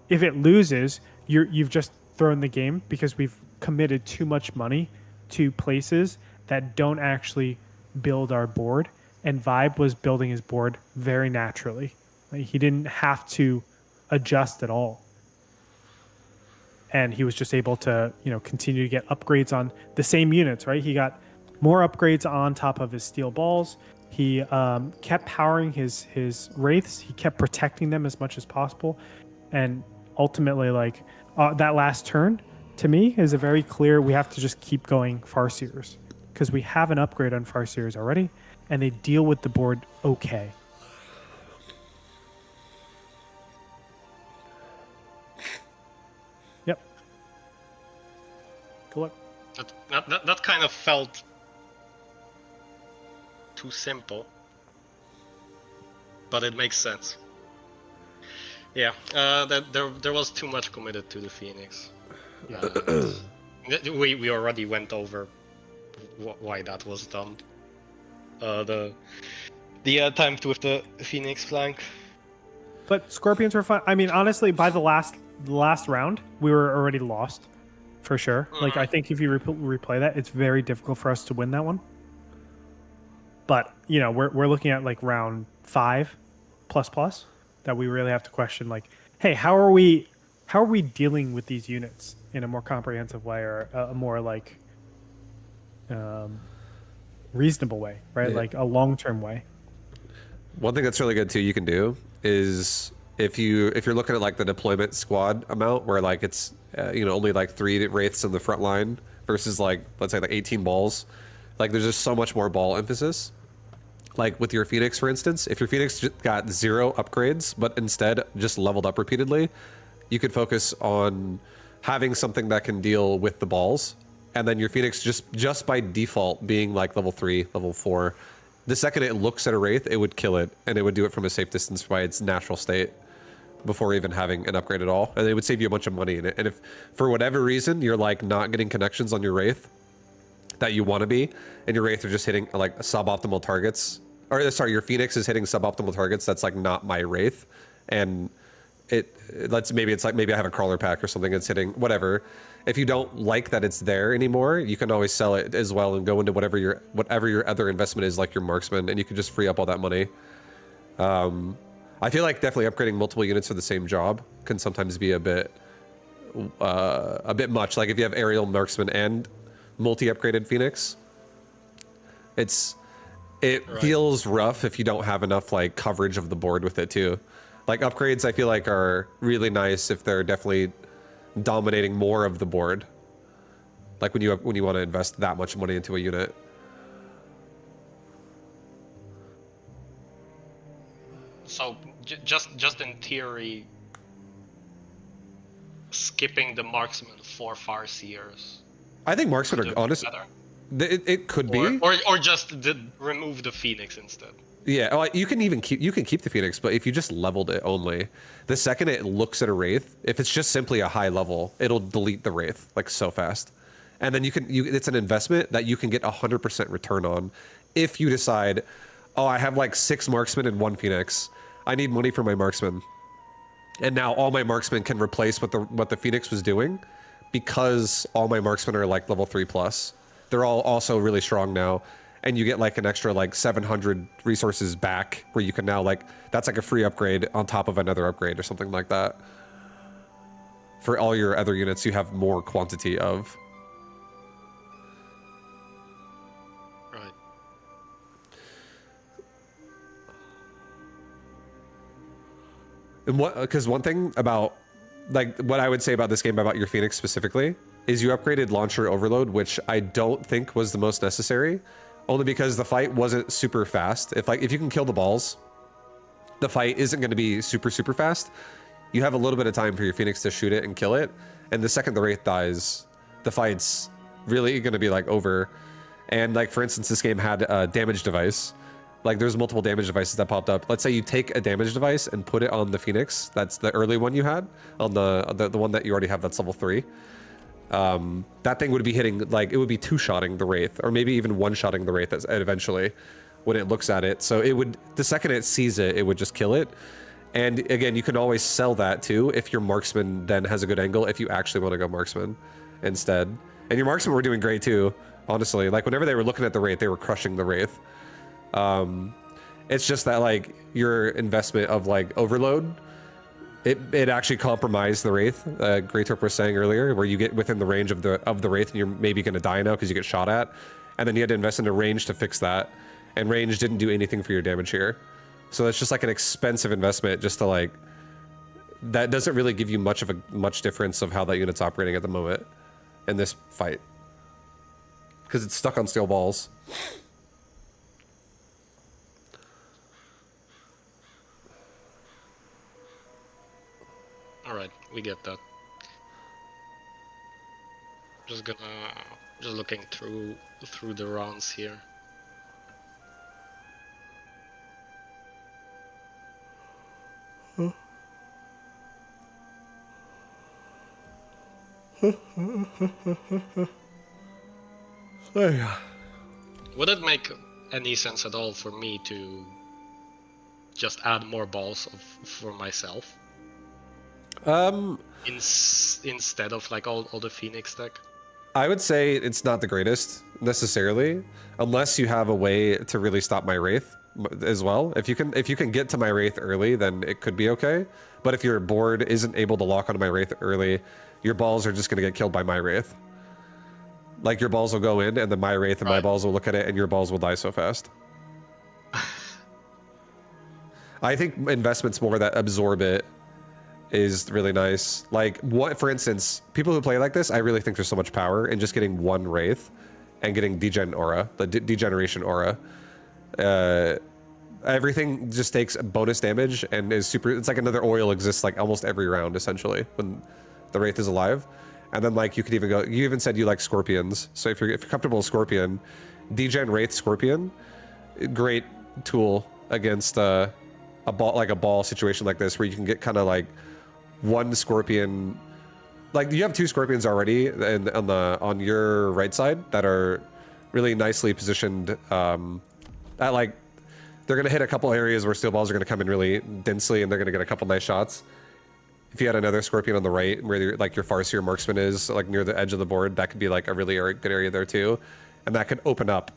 if it loses, you've just thrown the game because we've committed too much money to places that don't actually build our board. And Vibe was building his board very naturally. Like, he didn't have to adjust at all. And he was just able to, continue to get upgrades on the same units, right? He got more upgrades on top of his steel balls. He kept powering his Wraiths. He kept protecting them as much as possible. And ultimately, that last turn, to me, is a very clear, we have to just keep going Farseers. Because we have an upgrade on Farseers already, and they deal with the board okay. Yep. Go up. That kind of felt too simple, but it makes sense. Yeah, there was too much committed to the Phoenix. We already went over why that was done. The attempt with the Phoenix flank. But scorpions were fun. I mean, honestly, by the last round, we were already lost, for sure. Like, I think if you replay that, it's very difficult for us to win that one. But you know, we're looking at like round 5 plus that we really have to question. Like, hey, how are we dealing with these units in a more comprehensive way, or a more like reasonable way, right? Yeah. Like a long-term way. One thing that's really good too you can do is if you're looking at like the deployment squad amount where like it's only like 3 wraiths in the front line versus like let's say like 18 balls, like there's just so much more ball emphasis. Like with your Phoenix, for instance, if your Phoenix got 0 upgrades but instead just leveled up repeatedly, you could focus on having something that can deal with the balls, and then your Phoenix just by default being like level 3, level 4. The second it looks at a Wraith, it would kill it, and it would do it from a safe distance by its natural state before even having an upgrade at all. And it would save you a bunch of money in it. And if, for whatever reason, you're like not getting connections on your Wraith that you want to be, and your Wraith are just hitting like suboptimal targets, or sorry, your Phoenix is hitting suboptimal targets, that's like not my Wraith, and maybe I have a crawler pack or something that's hitting whatever. If you don't like that it's there anymore, you can always sell it as well and go into whatever your other investment is, like your marksman, and you can just free up all that money. I feel like definitely upgrading multiple units for the same job can sometimes be a bit much. Like if you have aerial marksman and multi-upgraded Phoenix, it feels rough if you don't have enough like coverage of the board with it too. Like upgrades, I feel like are really nice if they're definitely dominating more of the board. Like when you want to invest that much money into a unit. So just in theory, skipping the marksman for Farseers. I think marksmen are honest. It could be, or just remove the Phoenix instead. Yeah, well, you can keep the Phoenix, but if you just leveled it only, the second it looks at a Wraith, if it's just simply a high level, it'll delete the Wraith like so fast. And then it's an investment that you can get 100% return on if you decide, oh, I have like 6 marksmen and 1 Phoenix. I need money for my marksman. And now all my marksmen can replace what the Phoenix was doing, because all my marksmen are like level 3+. They're all also really strong now. And you get like an extra like 700 resources back, where you can now like, that's like a free upgrade on top of another upgrade or something like that. For all your other units, you have more quantity of. Right. And because one thing about, like, what I would say about this game, about your Phoenix specifically, is you upgraded launcher overload, which I don't think was the most necessary. Only because the fight wasn't super fast. If you can kill the balls, the fight isn't going to be super fast. You have a little bit of time for your Phoenix to shoot it and kill it, and the second the Wraith dies, the fight's really going to be like over. And like for instance, this game had a damage device. Like there's multiple damage devices that popped up. Let's say you take a damage device and put it on the Phoenix. That's the early one you had, on the one that you already have that's level 3. That thing would be hitting, like, it would be 2-shotting the Wraith, or maybe even 1-shotting the Wraith eventually when it looks at it. So it would, the second it sees it, it would just kill it. And again, you can always sell that too if your marksman then has a good angle, if you actually want to go marksman instead. And your marksmen were doing great too, honestly. Like whenever they were looking at the Wraith, they were crushing the Wraith. It's just that like your investment of like overload, it actually compromised the Wraith. Gretorp was saying earlier, where you get within the range of the Wraith and you're maybe going to die now because you get shot at, and then you had to invest into range to fix that, and range didn't do anything for your damage here. So that's just like an expensive investment, just to like, that doesn't really give you much difference of how that unit's operating at the moment in this fight, because it's stuck on steel balls. Alright, we get that. Just looking through the rounds here. Would it make any sense at all for me to just add more balls for myself instead of like all the Phoenix deck? I would say it's not the greatest necessarily, unless you have a way to really stop my Wraith as well. If you can get to my Wraith early, then it could be okay. But if your board isn't able to lock onto my Wraith early, your balls are just gonna get killed by my Wraith. Like your balls will go in, and then my Wraith and my balls will look at it, and your balls will die so fast. I think investments more that absorb it is really nice. Like, what, for instance, people who play like this, I really think there's so much power in just getting one Wraith and getting Degen Aura, the Degeneration Aura. Everything just takes bonus damage and is super, it's like another oil exists like almost every round, essentially, when the Wraith is alive. And then, like, you could even go, you even said you like Scorpions. So if you're comfortable with Scorpion, Degen Wraith Scorpion, great tool against a ball situation like this, where you can get kind of like one Scorpion, like you have two Scorpions already and on your right side that are really nicely positioned at like, they're gonna hit a couple areas where steel balls are gonna come in really densely and they're gonna get a couple nice shots. If you had another Scorpion on the right where like your Farseer Marksman is like near the edge of the board, that could be like a really good area there too, and that could open up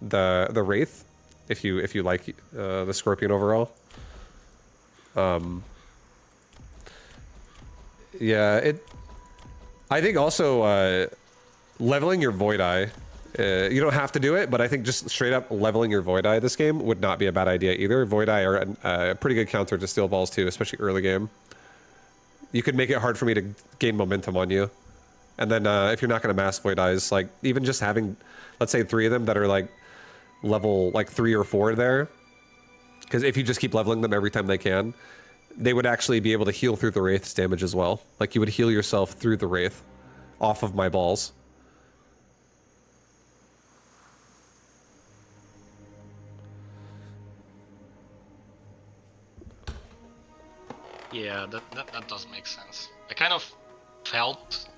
the Wraith if you like the Scorpion overall. Yeah, I think also leveling your Void Eye, you don't have to do it, but I think just straight up leveling your Void Eye this game would not be a bad idea either. Void Eye are a pretty good counter to steel balls too, especially early game. You could make it hard for me to gain momentum on you. And then if you're not going to mass Void Eyes, like even just having, let's say 3 of them that are like level like 3 or 4 there, because if you just keep leveling them every time they can, they would actually be able to heal through the Wraith's damage as well. Like you would heal yourself through the Wraith off of my balls. Yeah, that does make sense. I kind of felt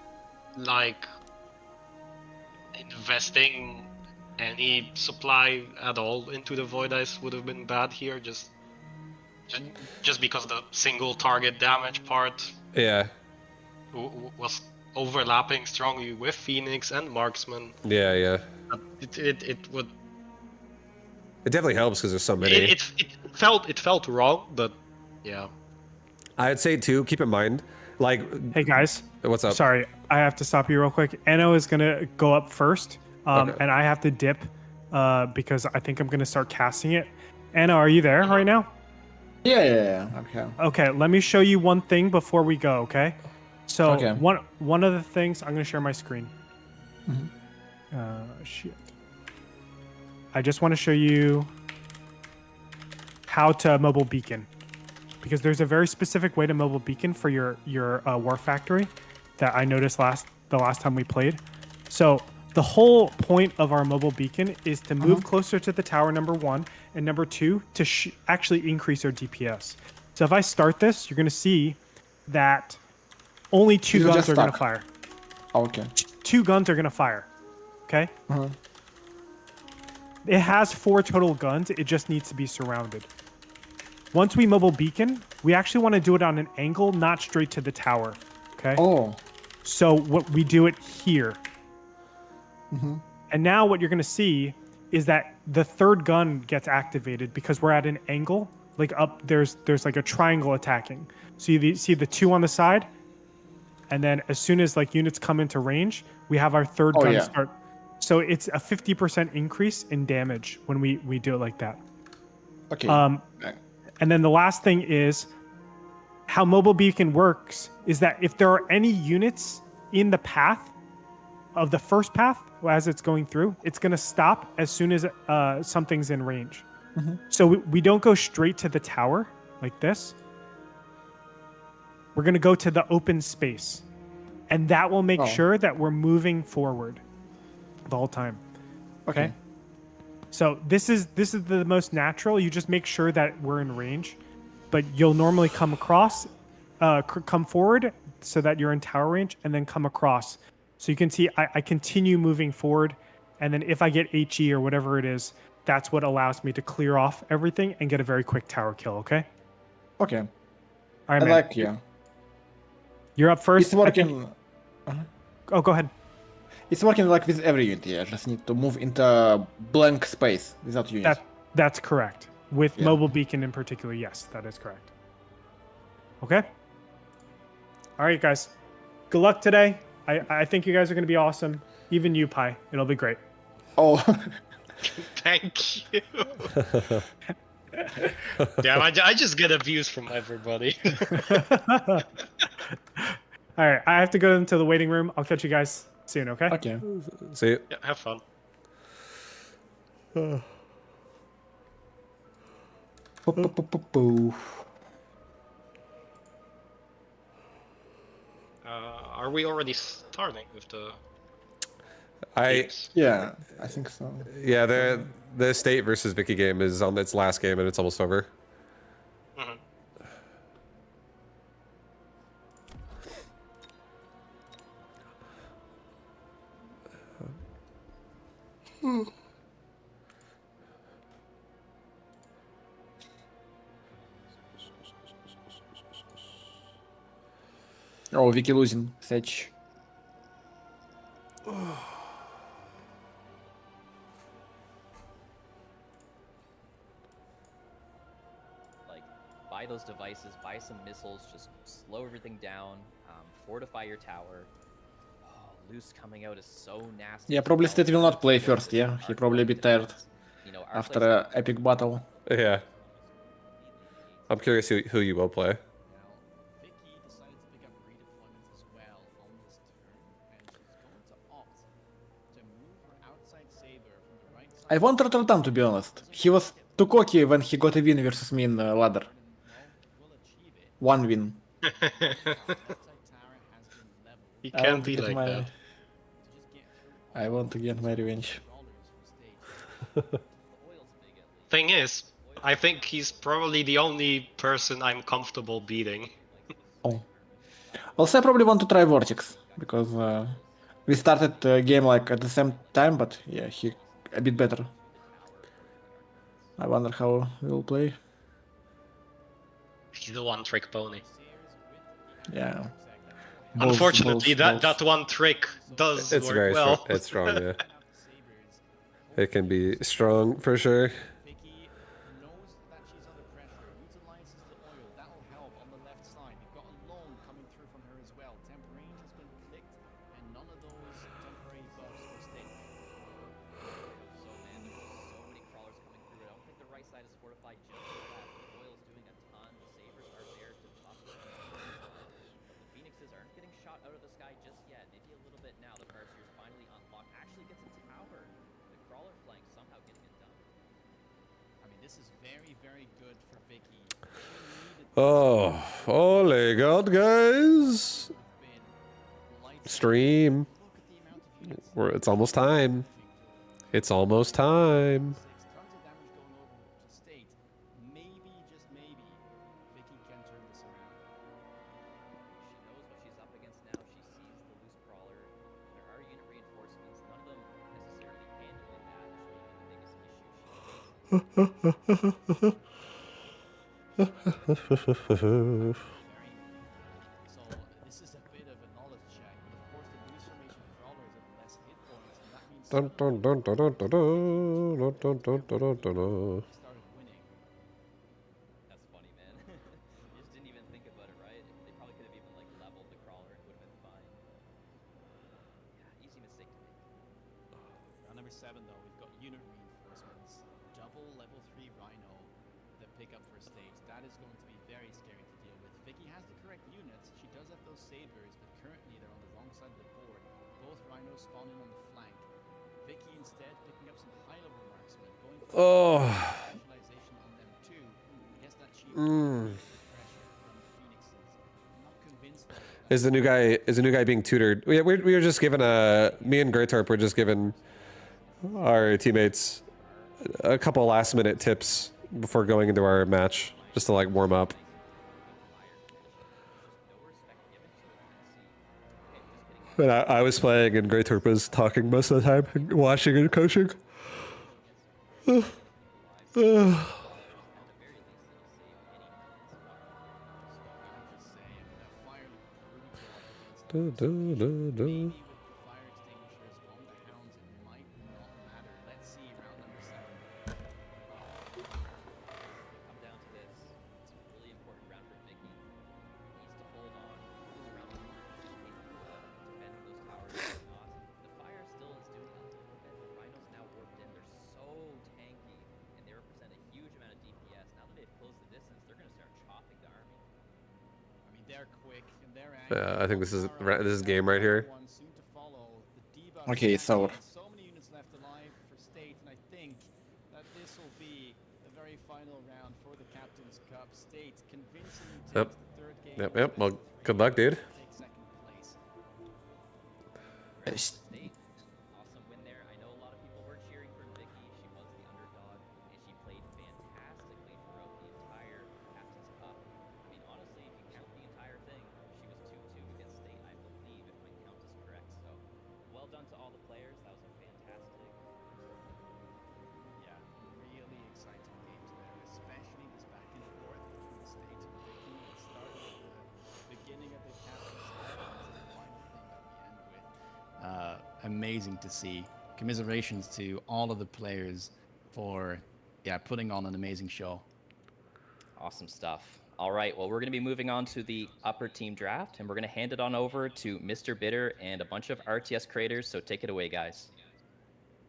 like investing any supply at all into the Void Eyes would have been bad here, just because the single target damage part was overlapping strongly with Phoenix and Marksman. Yeah. It would. It definitely helps because there's so many. It felt wrong, but yeah. I'd say too, keep in mind, like, Hey guys. what's up? Sorry, I have to stop you real quick. Eno is gonna go up first, Okay. and I have to dip because I think I'm gonna start casting it. Eno, are you there right now? Yeah. Okay. Okay, let me show you one thing before we go. Okay. So Okay. one of the things, I'm gonna share my screen. Shit. I just want to show you how to mobile beacon, because there's a very specific way to mobile beacon for your War Factory that I noticed the last time we played. So the whole point of our mobile beacon is to move closer to the tower, number 1, and number 2, to actually increase our DPS. So if I start this, you're going to see that only 2 These are guns just are going to stuck. fire. Okay. 2 guns are going to fire. Okay? It has 4 total guns. It just needs to be surrounded. Once we mobile beacon, we actually want to do it on an angle, not straight to the tower. Okay? Oh. So what we do it here. And now what you're going to see is that the 3rd gun gets activated because we're at an angle. Like up, there's like a triangle attacking. So you see the 2 on the side, and then as soon as like units come into range, we have our 3rd gun start. So it's a 50% increase in damage when we do it like that. Okay. And then the last thing is how mobile beacon works is that if there are any units in the path of the first path as it's going through, it's going to stop as soon as something's in range. So we don't go straight to the tower like this. We're going to go to the open space, and that will make sure that we're moving forward the whole time. Okay. So this is the most natural. You just make sure that we're in range, but you'll normally come across, come forward so that you're in tower range, and then come across. So you can see I continue moving forward, and then if I get HE or whatever it is, That's what allows me to clear off everything and get a very quick tower kill. Okay. Okay. All right, I man. like you. You're up first. It's working. Oh, go ahead. It's working like with every unity. I just need to move into blank space without units. That's correct. With Yeah. mobile beacon in particular, yes, that is correct. Okay. All right, guys. Good luck today. I think you guys are going to be awesome. Even you, Pi. It'll be great. Oh, Thank you. Damn, I just get abuse from everybody. All right, I have to go into the waiting room. I'll catch you guys soon, okay? okay. See you. Yeah, have fun. Are we already starting with the games? Yeah, I think so. Yeah, the state versus Vicky game is on its last game and it's almost over. Mhm. Oh, Vicky losing. Sedge. Like, buy those devices, buy some missiles, just slow everything down, fortify your tower. Oh, Luce coming out is so nasty. Yeah, as probably well. State will not play first, yeah. He Arc probably be Light tired defense. You know, Arc after Light's a epic battle. Yeah. I'm curious who you will play. Now, Vicky decided to pick up redeployments as well on this turn, and she's going to opt to move her outside saber from the right side. I want Rotterdam, to be honest. He was too cocky when he got a win versus me in ladder. Will achieve it. One win. Left side tower has been leveled. He I can't want to be get like my. that. To just get through I want to get my revenge. crawlers for stage. Thing is, I think he's probably the only person I'm comfortable beating. Oh. Also, I probably want to try Vortex because we started the game like at the same time, but yeah, he a bit better. I wonder how we will play. He's the one-trick pony. Yeah. Unfortunately, balls. that one trick does It's work very well. strong. It's strong, yeah. It can be strong for sure. Vicky knows that she's under pressure, utilizes the oil. That will help on the left side. We've got a loan coming through from her as well. Temp range has been clicked, and none of those temporary buffs will stay. So, man, there's just so many crawlers coming through. I don't think the right side is fortified just for that. The oil's doing a ton. The sabers are there to buff it. But the phoenixes aren't getting shot out of the sky just yet. Maybe a little bit now. The Farseer's finally unlocked. Actually gets a tower. The crawler flank somehow getting it done. I mean, this is very, very good for Vicky. Oh, holy god, guys! Stream. It's almost time. It's almost time. Tons of damage going over to state. Maybe, just maybe, Vicky can turn this around. She knows what she's up against now. She sees the loose crawler. There are unit reinforcements. None of them necessarily handling that. Should be the biggest issue she faces. So this is a bit of a knowledge check. But of course, the loose formation crawlers have less hit points, and that means Dun, dun, dun, dun, dun, dun, dun, dun, dun, dun, dun, dun, dun. started winning. That's funny, man. You just didn't even think about it, right? They probably could have even like leveled the crawler and would have been fine. Yeah, easy mistake to make. Round number 7, though, we've got unit reinforcements. Double level 3 Rhino, the pickup for stage. That is going to be very scary to deal with. Vicky has the correct units. She does have those sabers, but currently they're on the wrong side of the board. Both Rhinos spawning on the flank. Vicky instead picking up some high-level marksmen, going for Oh. specialization on them too. I guess that cheap Mm. pressure from the Phoenixes. I'm not convinced. Is the new guy being tutored? We were just given me and Gretorp were just given our teammates a couple last minute tips before going into our match, just to like warm up. And I was playing and Gretorp was talking most of the time, and watching and coaching. Do, do, do, do. Maybe with the fire extinguishers on the hounds, it might not matter. Let's see, round number 7. Come down to this. It's a really important round for Vicky. Needs to hold on. This round one is capable of defending those towers or not. The fire still is doing a little bit. The rhinos now warped in. They're so tanky, and they represent a huge amount of DPS. Now that they've closed the distance, they're going to start chopping the army. I mean, they're quick and they're Yeah, I think this is game right here. Soon to follow. The debuff Okay, it's over. so many units left alive for State, and I think that this will be the very final round for the Captain's Cup. State convincingly takes Yep. the third game. Yep, yep. Well, good luck, dude. Take second place. State. Awesome win there. I know a lot of people were cheering for Vicky. She was the underdog, and she played fantastically throughout the entire Captain's Cup. I mean, honestly, if you count the entire thing, she was 2-2 against State, I believe, if my count is correct. So, well done to all the players. That was a fantastic. Yeah, really exciting games there, especially this back and forth between State and Vicky. It started at the beginning of the Captain's Cup, and it's the final thing that we end with. Amazing to see. Commiserations to all of the players for putting on an amazing show. Awesome stuff. All right, well, we're going to be moving on to the upper team draft, and we're going to hand it on over to Mr. Bitter and a bunch of RTS creators, so take it away, guys.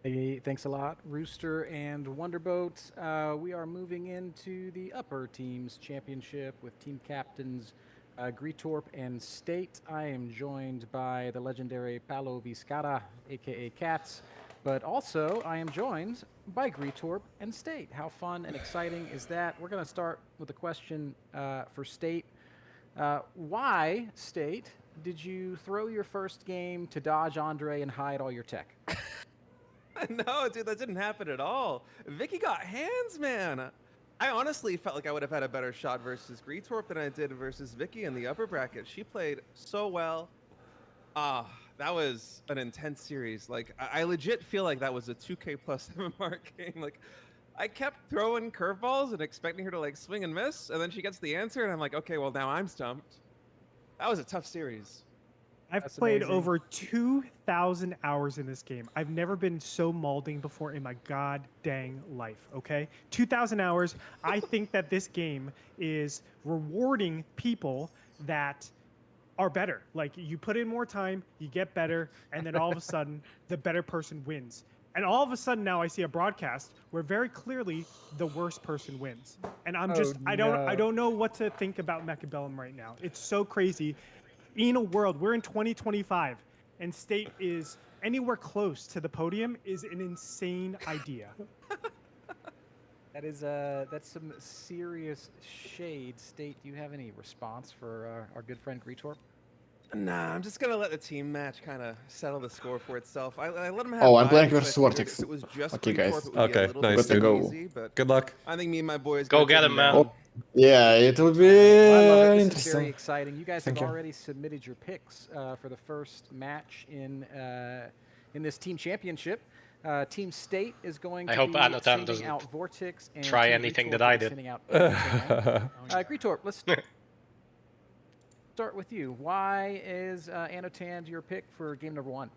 Hey, thanks a lot, Rooster and Wonderboat. We are moving into the upper teams championship with team captains Gretorp and State. I am joined by the legendary Paolo Viscara, aka Cats, but also I am joined by Gretorp and State. How fun and exciting is that? We're going to start with a question for State. Why, State, did you throw your first game to dodge Andre and hide all your tech? No, dude, that didn't happen at all. Vicky got hands, man. I honestly felt like I would have had a better shot versus Gretorp than I did versus Vicky in the upper bracket. She played so well. That was an intense series. Like, I legit feel like that was a 2K plus MMR game. Like, I kept throwing curveballs and expecting her to like swing and miss, and then she gets the answer, and I'm like, okay, well now I'm stumped. That was a tough series. I've That's played amazing. over 2,000 hours in this game. I've never been so maulding before in my god dang life, okay? 2,000 hours. I think that this game is rewarding people that are better. Like, you put in more time, you get better, and then all of a sudden, the better person wins. And all of a sudden now I see a broadcast where very clearly the worst person wins. And I'm just, I don't know what to think about Mechabellum right now. It's so crazy. In a world, we're in 2025, and State is anywhere close to the podium is an insane idea. That is that's some serious shade. State, do you have any response for our good friend Gretorp? Nah, I'm just gonna let the team match kind of settle the score for itself. I let them have. Oh, I'm vibes, playing but I versus figured Vortex. If it was just Okay, Gretorp, guys. it would be a Okay, little nice, bit dude. too Go. easy, but Good luck. I think me and my boys Go gonna get take him, them man. down. Yeah, it will be I love it. This is interesting. very exciting. You guys Thank have you. already submitted your picks for the first match in this team championship. Team State is going to I hope be Anotan sending doesn't out Vortex and try Team anything Gretorp that will I be did. sending out Anotan. Gretorp, let's start with you. Why is Anotan your pick for game number 1?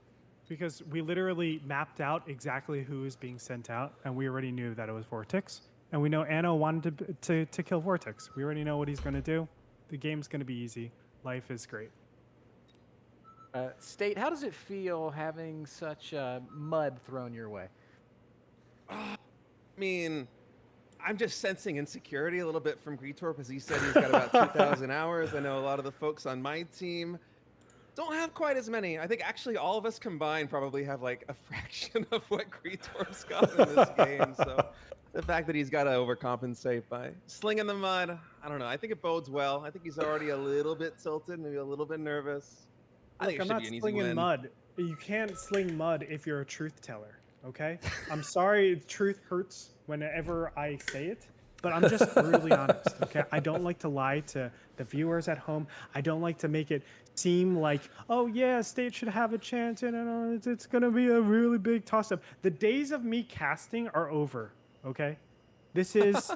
Because we literally mapped out exactly who is being sent out, and we already knew that it was Vortex. And we know Anno wanted to kill Vortex. We already know what he's going to do. The game's going to be easy. Life is great. State, how does it feel having such mud thrown your way? I mean, I'm just sensing insecurity a little bit from Gretorp, as he said he's got about 2,000 hours. I know a lot of the folks on my team don't have quite as many. I think actually all of us combined probably have like a fraction of what Gretorp's got in this game. So the fact that he's got to overcompensate by slinging the mud, I don't know. I think it bodes well. I think he's already a little bit tilted, maybe a little bit nervous. I think I'm it should not be an easy slinging win. mud. You can't sling mud if you're a truth teller, okay? I'm sorry, truth hurts whenever I say it, but I'm just brutally honest, okay? I don't like to lie to the viewers at home. I don't like to make it seem like, oh yeah, State should have a chance, and it's going to be a really big toss-up. The days of me casting are over. Okay, this is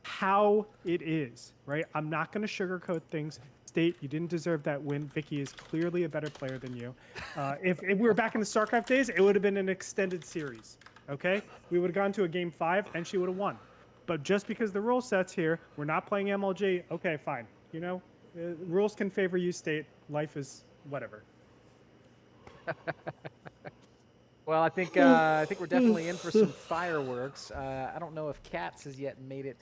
how it is, right? I'm not going to sugarcoat things. State, you didn't deserve that win. Vicky is clearly a better player than you. If we were back in the StarCraft days, it would have been an extended series. Okay, we would have gone to a game 5 and she would have won. But just because the rule set's here, we're not playing MLG. Okay, fine. You know, rules can favor you, State. Life is whatever. Well, I think we're definitely in for some fireworks. I don't know if Katz has yet made it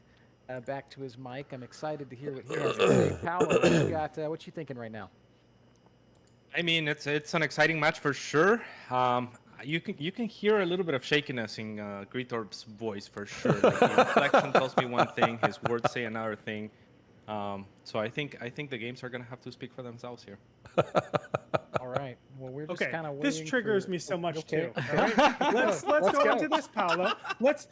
back to his mic. I'm excited to hear what he has to say. Paolo, what you thinking right now? I mean, it's an exciting match for sure. You can hear a little bit of shakiness in Gretorp's voice for sure. Like, the inflection tells me one thing, his words say another thing. So I think the games are gonna have to speak for themselves here. All right. Well, we're just Okay, kind of this triggers me so much too. All right? let's Let's go go. into this, Paolo. Let's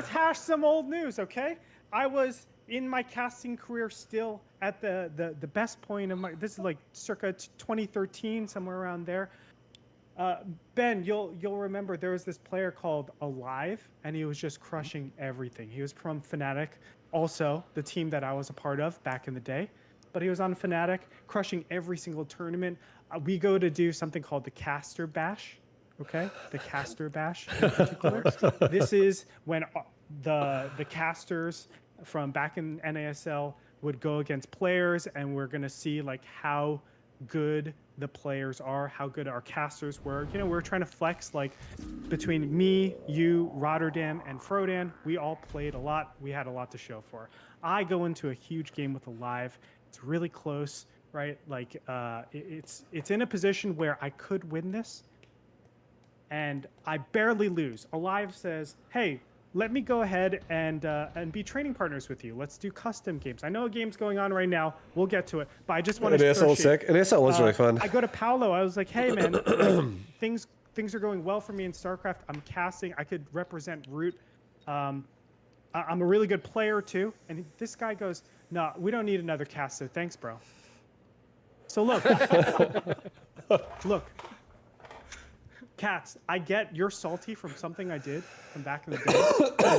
hash some old news, okay? I was in my casting career still at the best point of my. This is like circa 2013, somewhere around there. Ben, you'll remember there was this player called Alive, and he was just crushing everything. He was from Fnatic, also the team that I was a part of back in the day. But he was on Fnatic, crushing every single tournament. We go to do something called the Caster Bash, okay? The Caster Bash in particular. This is when the casters from back in NASL would go against players, and we're gonna see like how good the players are, how good our casters were. You know, we're trying to flex like between me, you, Rotterdam, and Frodan. We all played a lot. We had a lot to show for. I go into a huge game with Alive. It's really close, right? Like it's in a position where I could win this, and I barely lose. Alive says, "Hey, let me go ahead and be training partners with you. Let's do custom games. I know a game's going on right now. We'll get to it, but I just want to." NASL was sick. NASL was really fun. I go to Paolo. I was like, "Hey, man, like, things are going well for me in StarCraft. I'm casting. I could represent Root. I'm a really good player too." And this guy goes, "No, we don't need another caster. Thanks, bro." So look, look, Katz, I get you're salty from something I did from back in the day.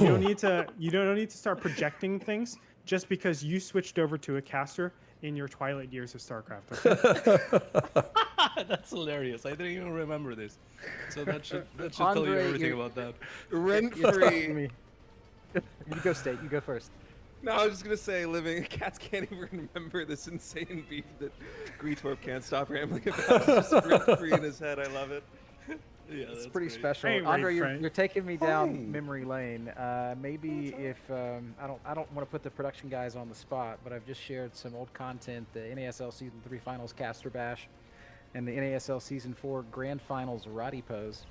You don't need to start projecting things just because you switched over to a caster in your twilight years of StarCraft. Okay? That's hilarious. I didn't even remember this. So that should tell you Andre, everything you're- about that. Rent free. You go, State. You go first. No, I was just gonna say, living cats can't even remember this insane beef that Gretorp can't stop rambling about. It's just rent free in his head. I love it. Yeah, It's that's pretty great. special. Hey, Andre, Ray you're, Frank. you're taking me down memory lane. Maybe if I don't want to put the production guys on the spot, but I've just shared some old content: the NASL Season 3 Finals Caster Bash, and the NASL Season 4 Grand Finals Roddy Pose,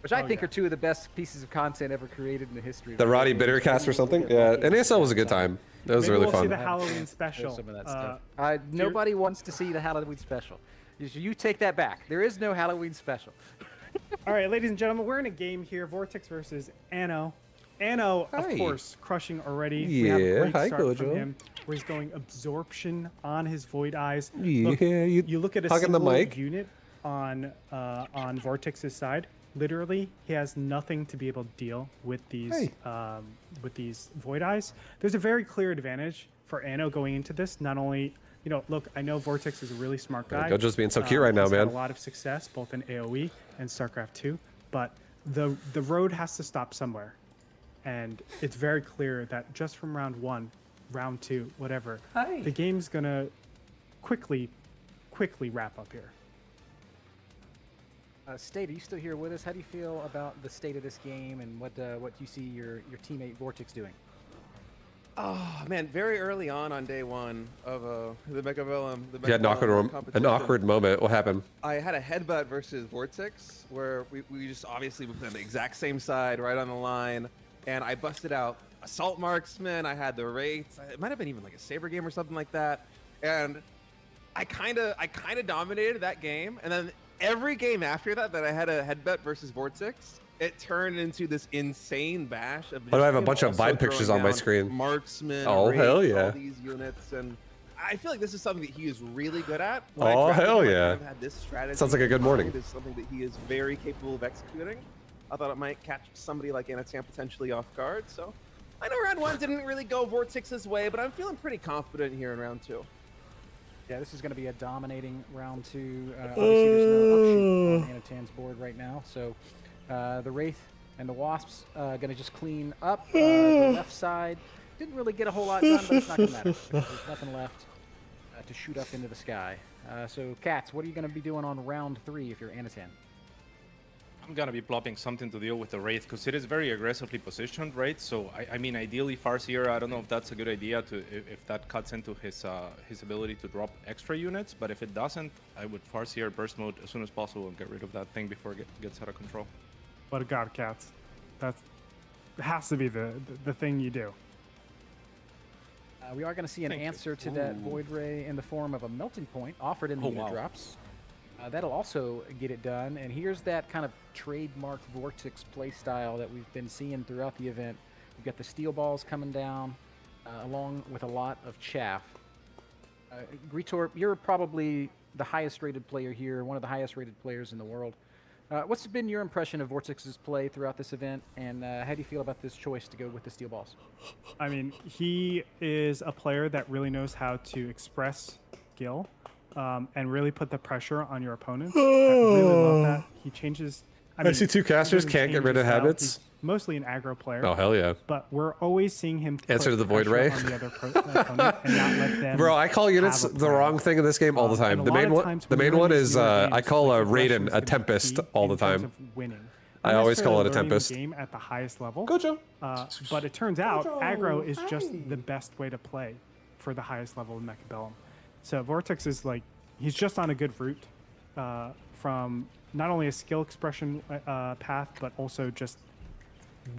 which I think are two of the best pieces of content ever created in the history. of The video Roddy games. Bitter cast or Maybe we'll something. get Yeah, lucky and NASL was a good some. time. That was Maybe really we'll see fun. the Have Halloween show special. some of that stuff. Nobody wants to see the Halloween special. You take that back. There is no Halloween special. All right, ladies and gentlemen, we're in a game here. Vortex versus Anno. Anno, of Hi. course, crushing already. We have a Yeah, great hi, start from Gojo. him, where he's going absorption on his Void Eyes. Yeah, Look, you look at a hugging the single mic. unit on Vortex's side. Literally, he has nothing to be able to deal with these Void Eyes. There's a very clear advantage for Anno going into this. Not only, you know, look, I know Vortex is a really smart guy. Gojo's being so cute right now, He's had man. a lot of success both in AoE and StarCraft 2, but the road has to stop somewhere, and it's very clear that just from round 1, round 2, whatever, the game's gonna quickly wrap up here. State, are you still here with us? How do you feel about the state of this game and what you see your teammate Vortex doing? Oh man, very early on day one of the Mega Bellum. You had an awkward moment. What happened? I had a headbutt versus Vortex where we just obviously we played on the exact same side, right on the line, and I busted out Assault Marksman. I had the Wraiths. It might have been even like a Saber game or something like that, and I kind of dominated that game. And then every game after that I had a headbutt versus Vortex, it turned into this insane bash of. Why do I have a bunch of also vibe pictures throwing on my down screen? Marksman. Oh, Wraiths, hell yeah. All these units, and I feel like this is something that he is really good at. Oh, hell yeah. Had this strategy Sounds like a good in mind. morning. It's something that he is very capable of executing. I thought it might catch somebody like Anatan potentially off guard. So I know round 1 didn't really go Vortex's way, but I'm feeling pretty confident here in round 2. Yeah, this is going to be a dominating round 2. Obviously, there's no upshoot on Anatan's board right now. So the Wraith and the Wasps going to just clean up the left side. Didn't really get a whole lot done, but it's not going to matter because there's nothing left to shoot up into the sky. So, Cats, what are you going to be doing on round 3 if you're Anatan? I'm gonna be plopping something to deal with the Wraith because it is very aggressively positioned, right? So I mean, ideally, Farseer, I don't know if that's a good idea to if that cuts into his ability to drop extra units. But if it doesn't, I would Farseer burst mode as soon as possible and get rid of that thing before it gets out of control. What a god, Cats. That has to be the thing you do. We are going to see an Thank you. answer to that Void Ray in the form of a melting point offered in the unit drops. That'll also get it done. And here's that kind of trademark Vortex playstyle that we've been seeing throughout the event. We've got the steel balls coming down along with a lot of chaff. Gretorp, you're probably the highest rated player here, one of the highest rated players in the world. What's been your impression of Vortex's play throughout this event, and how do you feel about this choice to go with the steel balls? I mean, he is a player that really knows how to express skill and really put the pressure on your opponents. I really love that. He changes. I see two casters can't get rid of habits. He's mostly an aggro player. Oh, hell yeah. But we're always seeing him Answer to the Void pressure Ray. on the other opponent and not let them Bro, I call units have a the plan. wrong thing in this game all the time. And The a lot main of one, times the when main you're one in these is newer I games, call a aggression Raiden is a gonna be Tempest key all the in terms time. of winning. I Not always call it a necessarily learning the Tempest. game at the highest level. Gojo. But it turns out aggro is just the best way to play for the highest level of Mechabellum. So Vortex is like, he's just on a good route from not only a skill expression path, but also just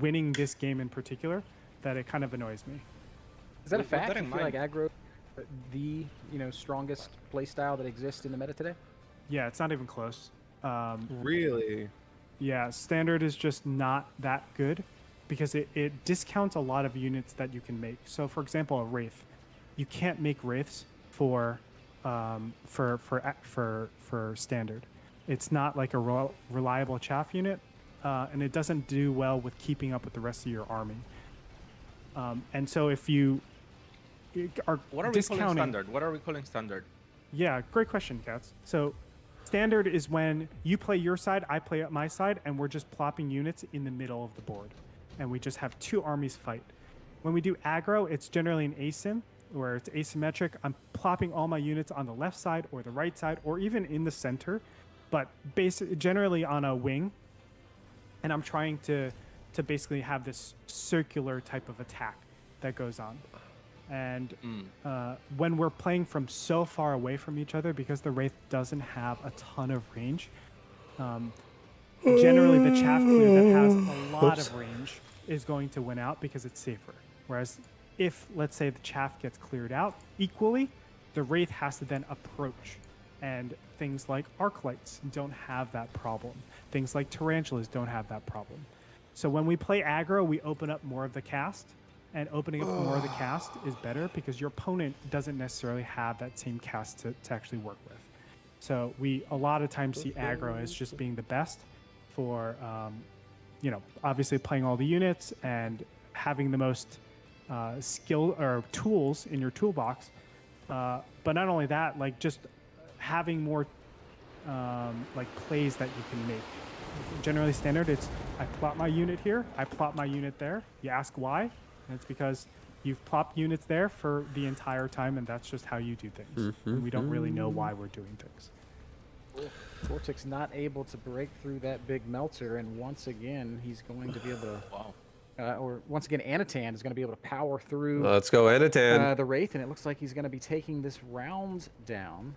winning this game in particular, that it kind of annoys me. Is that a With that fact? in You feel like mind- aggro the strongest playstyle that exists in the meta today? Yeah, it's not even close. Really? Yeah, standard is just not that good because it discounts a lot of units that you can make. So, for example, a wraith, you can't make wraiths for standard. It's not like a reliable chaff unit, and it doesn't do well with keeping up with the rest of your army. And so, if you are What are we discounting, calling standard? What are we calling standard? yeah, great question, Cats. So standard is when you play your side, I play my side, and we're just plopping units in the middle of the board. And we just have two armies fight. When we do aggro, it's generally an asim, where it's asymmetric. I'm plopping all my units on the left side or the right side, or even in the center, but generally on a wing. And I'm trying to basically have this circular type of attack that goes on. And when we're playing from so far away from each other, because the Wraith doesn't have a ton of range, generally the chaff clear that has a lot of range is going to win out because it's safer. Whereas if, let's say, the chaff gets cleared out equally, the Wraith has to then approach. And things like Arclights don't have that problem. Things like Tarantulas don't have that problem. So when we play aggro, we open up more of the cast. And opening up more of the cast is better because your opponent doesn't necessarily have that same cast to actually work with. So we a lot of times see aggro as just being the best for, obviously playing all the units and having the most skill or tools in your toolbox. But not only that, like just having more plays that you can make. Generally standard, it's I plot my unit here, I plot my unit there. You ask why? And it's because you've plopped units there for the entire time, and that's just how you do things. And we don't really know why we're doing things. Vortex not able to break through that big melter, and once again, he's going to be able to, once again, Anatan is going to be able to power through Let's go, Anatan. the Wraith, and it looks like he's going to be taking this round down.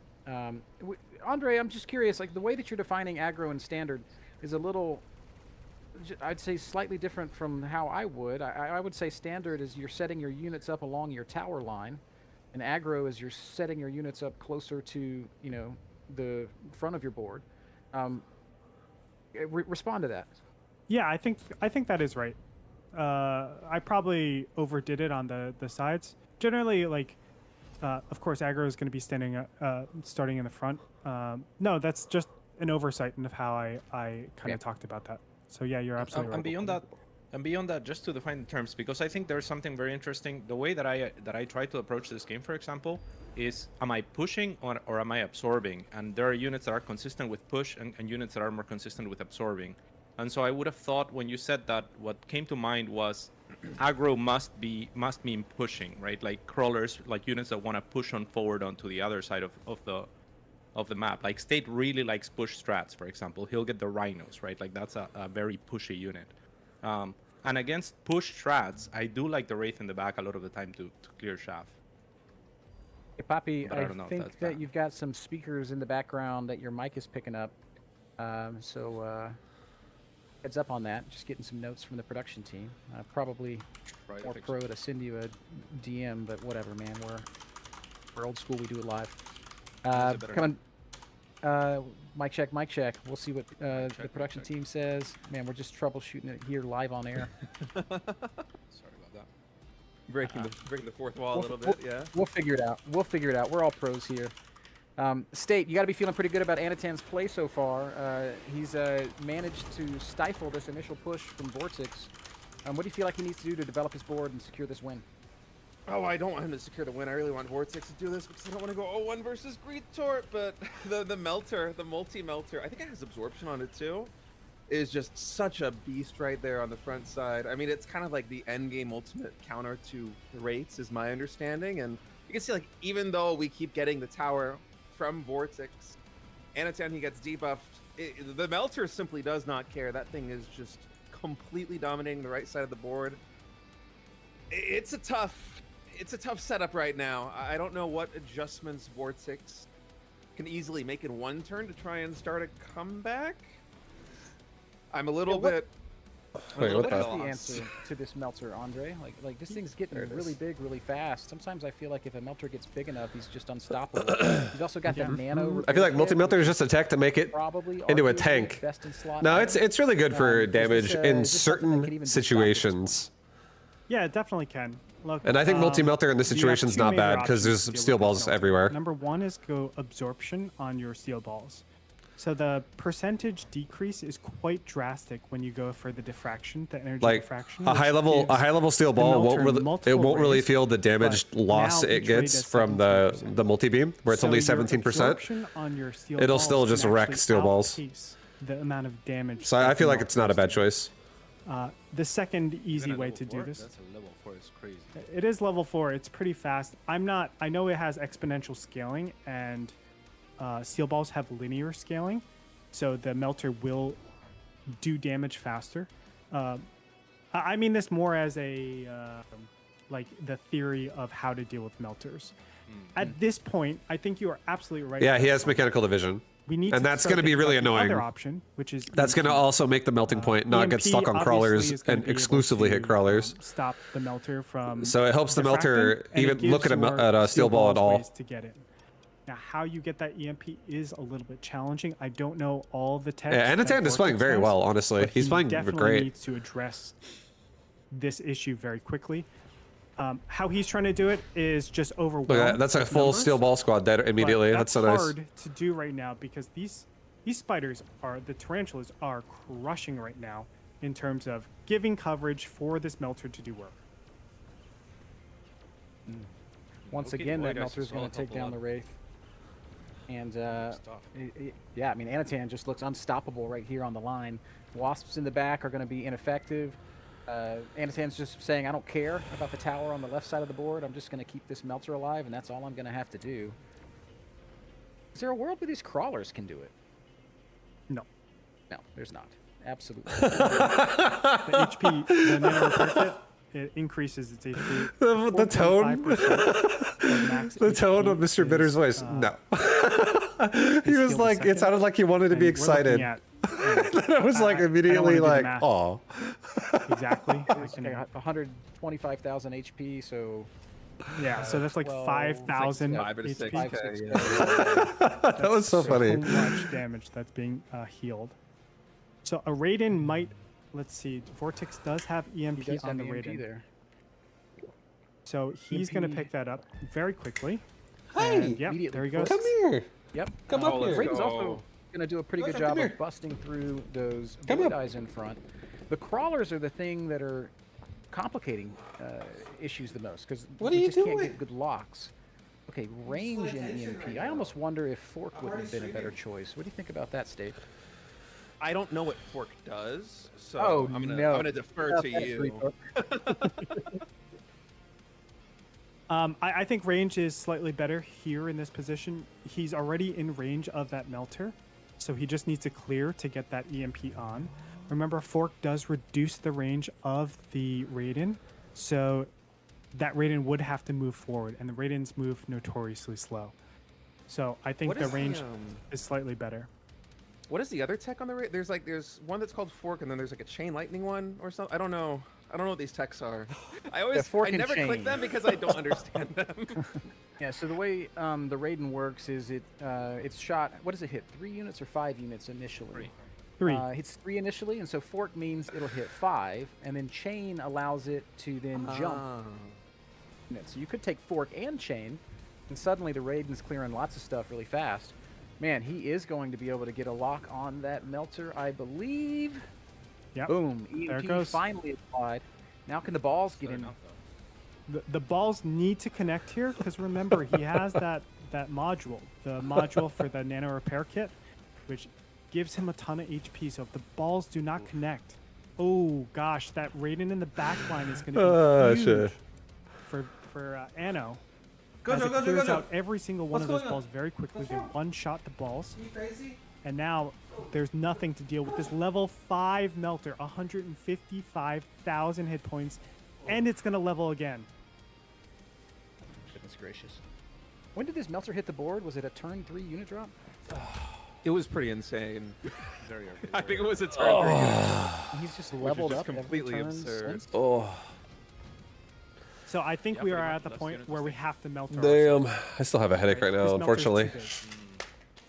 Andre, I'm just curious, like the way that you're defining aggro and standard is a little, I'd say slightly different from how I would. I would say standard is you're setting your units up along your tower line, and aggro is you're setting your units up closer to, the front of your board. Respond to that. Yeah, I think that is right. I probably overdid it on the sides. Generally, of course, aggro is going to be starting in the front. No, that's just an oversight of how I kind of talked about that. So yeah, you're absolutely right. And beyond that, just to define the terms, because I think there's something very interesting. The way that I try to approach this game, for example, is am I pushing or am I absorbing? And there are units that are consistent with push and units that are more consistent with absorbing. And so I would have thought when you said that, what came to mind was aggro must mean pushing, right? Like crawlers, like units that want to push on forward onto the other side of the map. Like State really likes push strats, for example. He'll get the rhinos, right? Like that's a very pushy unit. And against push strats, I do like the Wraith in the back a lot of the time to clear shaft. Hey, Poppy, But I I don't know if think that's that bad. you've got some speakers in the background that your mic is picking up. Heads up on that. Just getting some notes from the production team. Probably Try to more fix pro it. to send you a DM, but whatever, man. We're old school. We do it live. it better Coming. Mic check. Mic check. We'll see what the check, mic production check. team says. Man, we're just troubleshooting it here live on air. Sorry about that. Breaking the fourth wall a little bit, yeah. We'll figure it out. We'll figure it out. We're all pros here. State, you got to be feeling pretty good about Anatan's play so far. He's managed to stifle this initial push from Vortex. What do you feel like he needs to do to develop his board and secure this win? Oh, I don't want him to secure the win. I really want Vortex to do this because I don't want to go 0-1 versus Gretorp. But the melter, the multi-melter, I think it has absorption on it too, is just such a beast right there on the front side. I mean, it's kind of like the end game ultimate counter to the Wraiths, is my understanding. And you can see, like, even though we keep getting the tower from Vortex, Anatan, he gets debuffed. The melter simply does not care. That thing is just completely dominating the right side of the board. It's a tough setup right now. I don't know what adjustments Vortex can easily make in one turn to try and start a comeback. I'm a little bit. Wait, what What is the? the answer to this melter, Andre? Like this thing's getting really big, really fast. Sometimes I feel like if a melter gets big enough, he's just unstoppable. He's also got that nano. I feel like repair multi-melter kit, is just a tech to make it probably into a arguably tank. best in slot No, item. it's really good for Is damage this, in is this something that could certain even be stopped at this point? situations. Yeah, it definitely can. Look, And I think multi-melter in this you have situation's two not major bad because options there's to deal steel with this balls melter. everywhere. Number one is go absorption on your steel balls. So the percentage decrease is quite drastic when you go for the diffraction, the energy Like diffraction. a which high level gives steel the ball melter it multiple won't really raise, feel the damage but loss now it each raid gets is from the 17%. multi-beam where it's So only your 17%. absorption on your steel It'll balls still can just wreck actually steel balls. outpace the amount of damage. So that I feel the like it's not a bad melters do. choice. The second easy Even at way level to do 4? this. That's a level 4 is crazy. It is level 4. It's pretty fast. I know it has exponential scaling, and steel balls have linear scaling, so the melter will do damage faster. I mean this more as a like the theory of how to deal with melters. At this point, I think you are absolutely right. Yeah, he has mechanical division. We need and to that's start going to be thinking really about the annoying. Other option, which is That's going to EMP. also make the melting point not get EMP stuck on obviously crawlers is gonna and be able exclusively to, hit crawlers. Stop the melter from. So it helps the melter diffracting, and it even look gives at your a steel ball at balls all. ways to get it. Now, how you get that EMP is a little bit challenging. I don't know all the techs. Yeah, that Anatan is playing Vortex very has, well, honestly. but He's he playing definitely great. needs to address this issue very quickly. How he's trying to do it is just overwhelm. Look at that. That's a with full numbers, steel ball squad dead but immediately. That's so nice. hard to do right now because these spiders the tarantulas are crushing right now in terms of giving coverage for this melter to do work. Once Okay, again, boy, that guys, melter is it's going all to take help a down the lot. Wraith. And Stuff. yeah, I mean, Anatan just looks unstoppable right here on the line. Wasps in the back are going to be ineffective. Anatan's just saying, I don't care about the tower on the left side of the board. I'm just going to keep this melter alive, and that's all I'm going to have to do. Is there a world where these crawlers can do it? No. No, there's not. Absolutely. The HP, the nano repair kit, it increases its HP. The tone. 4.5% of max The tone HP of Mr. is, Bitter's voice. No. He is was healed like, a it sounded like he wanted to and be we're excited. looking at, And I was like I don't immediately wanna do the like, math. oh. exactly. I It's can- okay, 125,000 HP, so yeah, so that's like 12, 5,000 6, 5 to 6K, HP. 5, 6, yeah. That was so funny. So much damage that's being healed. So a Raiden might, let's see, Vortex does have he EMP does on have the EMP Raiden. there. So he's going to EMP. pick that up very quickly. Hey, And, yep, immediately there he goes. Come here. Yep. Come Oh, up let's here. Raiden's go. also going to do a pretty good Come job here. of busting through those Come void up. eyes in front. The crawlers are the thing that are complicating issues the most because What are you you just can't doing? get good locks. Okay, range in EMP. I almost wonder if Fork wouldn't have been a better choice. What do you think about that, State? I don't know what Fork does, so Oh, I'm no. gonna defer to you. I think range is slightly better here in this position. He's already in range of that melter, so he just needs to clear to get that EMP on. Remember, Fork does reduce the range of the Raiden, so that Raiden would have to move forward, and the Raidens move notoriously slow. So I think What the is range is slightly better. What is the other tech on the Raiden? There's one that's called Fork, and then there's like a chain lightning one or something. I don't know what these techs are. Fork I and never chain. click them because I don't understand them. Yeah, so the way the Raiden works is it's shot. What does it hit? 3 units or 5 units initially? 3. Hits 3 initially, and so Fork means it'll hit 5, and then Chain allows it to then jump. So you could take Fork and Chain, and suddenly the Raiden's clearing lots of stuff really fast. Man, he is going to be able to get a lock on that melter, I believe. Yep. Boom. There it EMP goes. finally applied. Now can the balls get in? The balls need to connect here because remember he has that module, the module for the nano repair kit, which gives him a ton of HP. So if the balls do not connect, oh gosh, that Raiden in the back line is going to be huge for Anno. As it clears out every single one of those balls very quickly. They one-shot the balls. And now there's nothing to deal with this level 5 melter, 155,000 hit points, and it's going to level again. Goodness gracious. When did this melter hit the board? Was it a turn 3 unit drop? It was pretty insane. Very early. I think it was a turn. He's just leveled just up every completely turn absurd. since. So I think Yeah, we pretty are much. at the Less point units where to we stay. have to melt our Damn, I still have a headache right This now, melter's unfortunately. too big.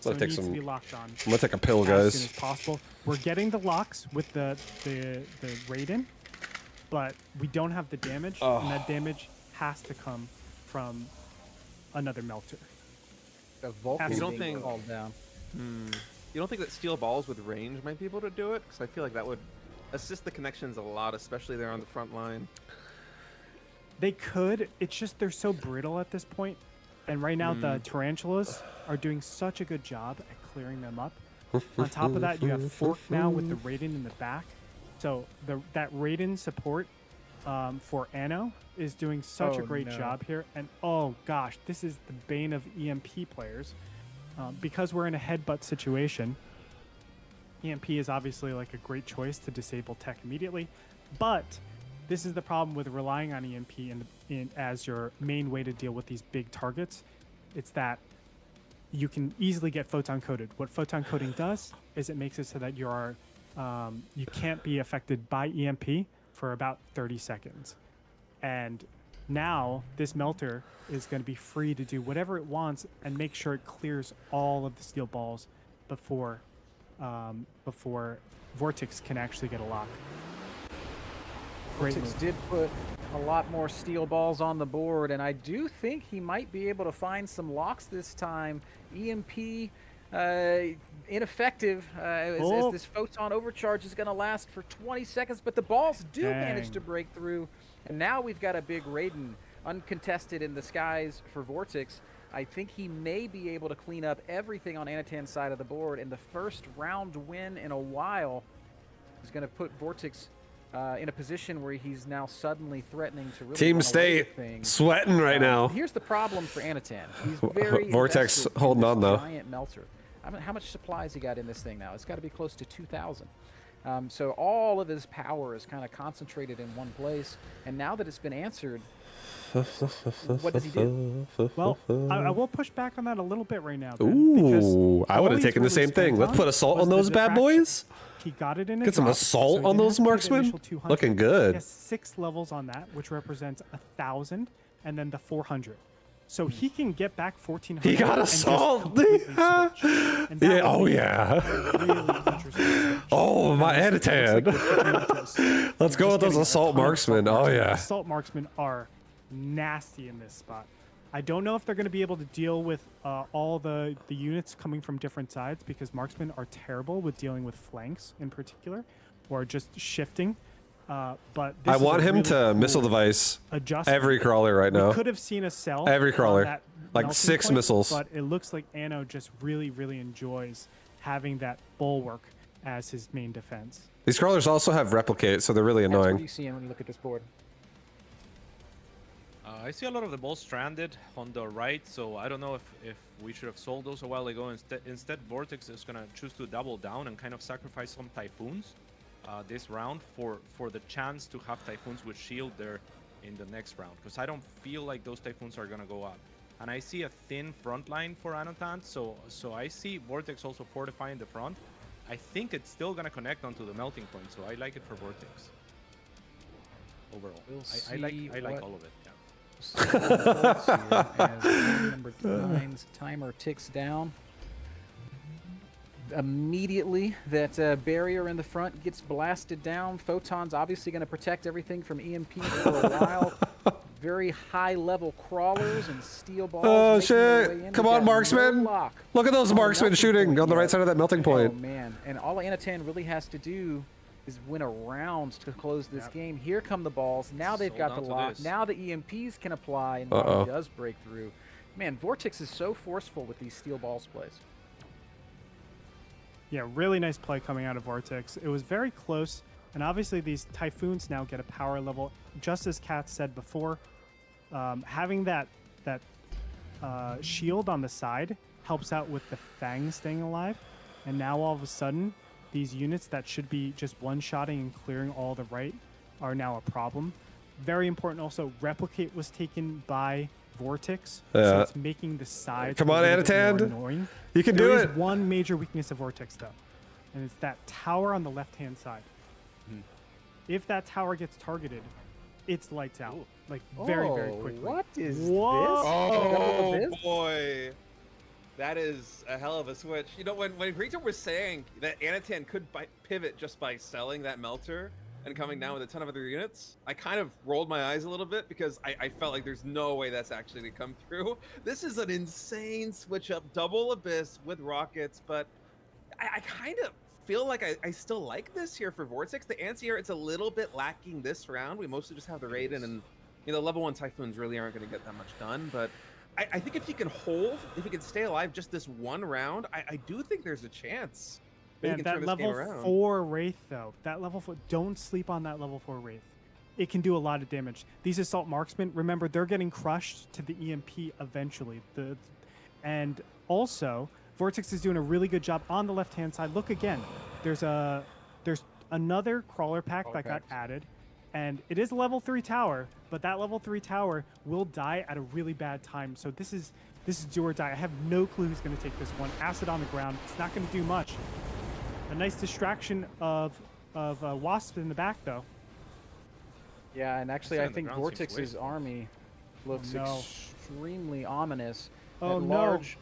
So I'm it gonna take needs to some. be locked on I'm gonna take a pill, as soon guys. as possible. We're getting the locks with the Raiden, but we don't have the damage, and that damage has to come from another melter. The Vulcan You don't being think- called down. You don't think that steel balls with range might be able to do it? Because I feel like that would assist the connections a lot, especially there on the front line. They could. It's just they're so brittle at this point, and right now the tarantulas are doing such a good job at clearing them up. On top of that, you have Fork now with the Raiden in the back, so that Raiden support for Anno is doing such a Oh, great no. job here. And oh gosh, this is the bane of EMP players because we're in a headbutt situation. EMP is obviously like a great choice to disable tech immediately, but this is the problem with relying on EMP as your main way to deal with these big targets. It's that you can easily get photon coated. What photon coating does is it makes it so that you can't be affected by EMP for about 30 seconds. And now this melter is going to be free to do whatever it wants and make sure it clears all of the steel balls before Vortex can actually get a lock. Great Vortex move. did put a lot more steel balls on the board, and I do think he might be able to find some locks this time. EMP ineffective as this photon overcharge is going to last for 20 seconds, but the balls do manage Dang. to break through, and now we've got a big Raiden uncontested in the skies for Vortex. I think he may be able to clean up everything on Anatan's side of the board, and the first round win in a while is going to put Vortex in a position where he's now suddenly threatening to really Team run away with State things. sweating right now. Here's the problem for Anatan. He's very Vortex invested in holding this on, though. Giant melter. I mean, how much supplies he got in this thing now? It's got to be close to 2,000. So all of his power is kind of concentrated in one place. And now that it's been answered, what does he do? Well, I will push back on that a little bit right now. Ben, because Ooh, I all would have he's taken the really same thing. spent Let's on put assault was on the those bad diffraction. boys. He got it in a Get some drop, assault so he on didn't those have to pay the marksmen. initial 200. Looking He good. has 6 levels on that, which represents 1,000, and then the 400. So he can get back 1,400. He got and just assault. completely Yeah. switch. And that Yeah. would Oh be yeah. a really interesting switch. Oh, my And this looks like Anatan. this would be just- Let's go just with those getting a assault ton of marksmen. assault Oh yeah. Assault marksmen are nasty in this spot. I don't know if they're going to be able to deal with all the units coming from different sides, because marksmen are terrible with dealing with flanks in particular, or just shifting. But this I is a want him really to missile cool device adjustment. every crawler right We now. could have seen a cell. Every on crawler. that Like melting 6 point, missiles. But it looks like Anno just really, really enjoys having that bulwark as his main defense. These crawlers also have replicate, so they're really Max, what are annoying. you seeing when you look at this board? I see a lot of the balls stranded on the right, so I don't know if we should have sold those a while ago. Instead, Vortex is going to choose to double down and kind of sacrifice some Typhoons this round for the chance to have Typhoons with shield there in the next round, because I don't feel like those Typhoons are going to go up. And I see a thin front line for Anotant, so I see Vortex also fortifying the front. I think it's still going to connect onto the melting point, so I like it for Vortex overall. We'll I like what- all of it. Yeah. As game number 9's timer ticks down. Immediately, that barrier in the front gets blasted down. Photon's obviously going to protect everything from EMP for a while. Very high-level crawlers and steel balls. Oh making their shit! way in. Come We've on, got marksman! no lock Look at those on the marksmen melting shooting point on the right yet. side of that melting point. Oh man! And all Anatan really has to do is win a round to close this game. Here come the balls. Now they've got the Sold on to lock. this. Now the EMPs can apply, and Uh-oh. Molly does break through. Man, Vortex is so forceful with these steel balls plays. Yeah, really nice play coming out of Vortex. It was very close, and obviously these Typhoons now get a power level. Just as Kat said before, having that shield on the side helps out with the Fang staying alive. And now all of a sudden, these units that should be just one-shotting and clearing all the right are now a problem. Very important also, Replicate was taken by Vortex, so Yeah. it's making the sides Come on, a little bit more Anatan. annoying. You can There do is it. one major weakness of Vortex, though, and it's that tower on the left-hand side. If that tower gets targeted, it's lights out, like very, very Oh, quickly. What is What? Oh this? boy, that is a hell of a switch. You know, when Gretorp was saying that Anatan could pivot just by selling that melter and coming down with a ton of other units, I kind of rolled my eyes a little bit because I felt like there's no way that's actually to come through. This is an insane switch up, double Abyss with rockets, but I kind of feel like I still like this here for Vortex. The anti-air, it's a little bit lacking this round. We mostly just have the Raiden, and you know, level 1 Typhoons really aren't going to get that much done, but I think if you can hold, if you can stay alive just this one round, I do think there's a chance. Man, can that turn this game level around. 4 Wraith, though. That level 4, don't sleep on that level 4 Wraith. It can do a lot of damage. These Assault Marksmen, remember, they're getting crushed to the EMP eventually. And also, Vortex is doing a really good job on the left-hand side. Look again. There's another crawler pack that got added, and it is a level 3 tower, but that level 3 tower will die at a really bad time. So this is do or die. I have no clue who's going to take this one. Acid on the ground. It's not going to do much. A nice distraction of Wasp in the back, though. Yeah, and actually, Acid I on the think ground seems Vortex's wasteful. army looks no. extremely ominous. Oh, That no. large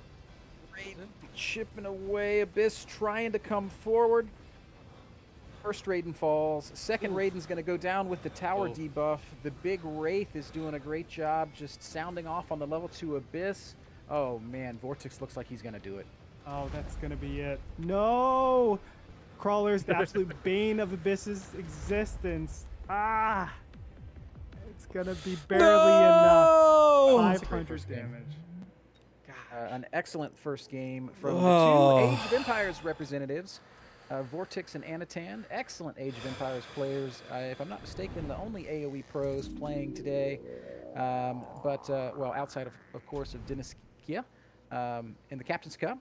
Raiden chipping away, Abyss trying to come forward. First Raiden falls. Second Raiden's going to go down with the tower debuff. The big Wraith is doing a great job just sounding off on the level 2 Abyss. Oh, man, Vortex looks like he's going to do it. Oh, that's going to be it. No! Crawler's the absolute bane of Abyss's existence. Ah! It's going to be barely No! enough. That's a great 500 first game. damage. An excellent first game from Oh. the two Age of Empires representatives, Vortex and Anatan. Excellent Age of Empires players. If I'm not mistaken, the only AoE pros playing today. Well, outside of course, of Deniskia in the Captain's Cup.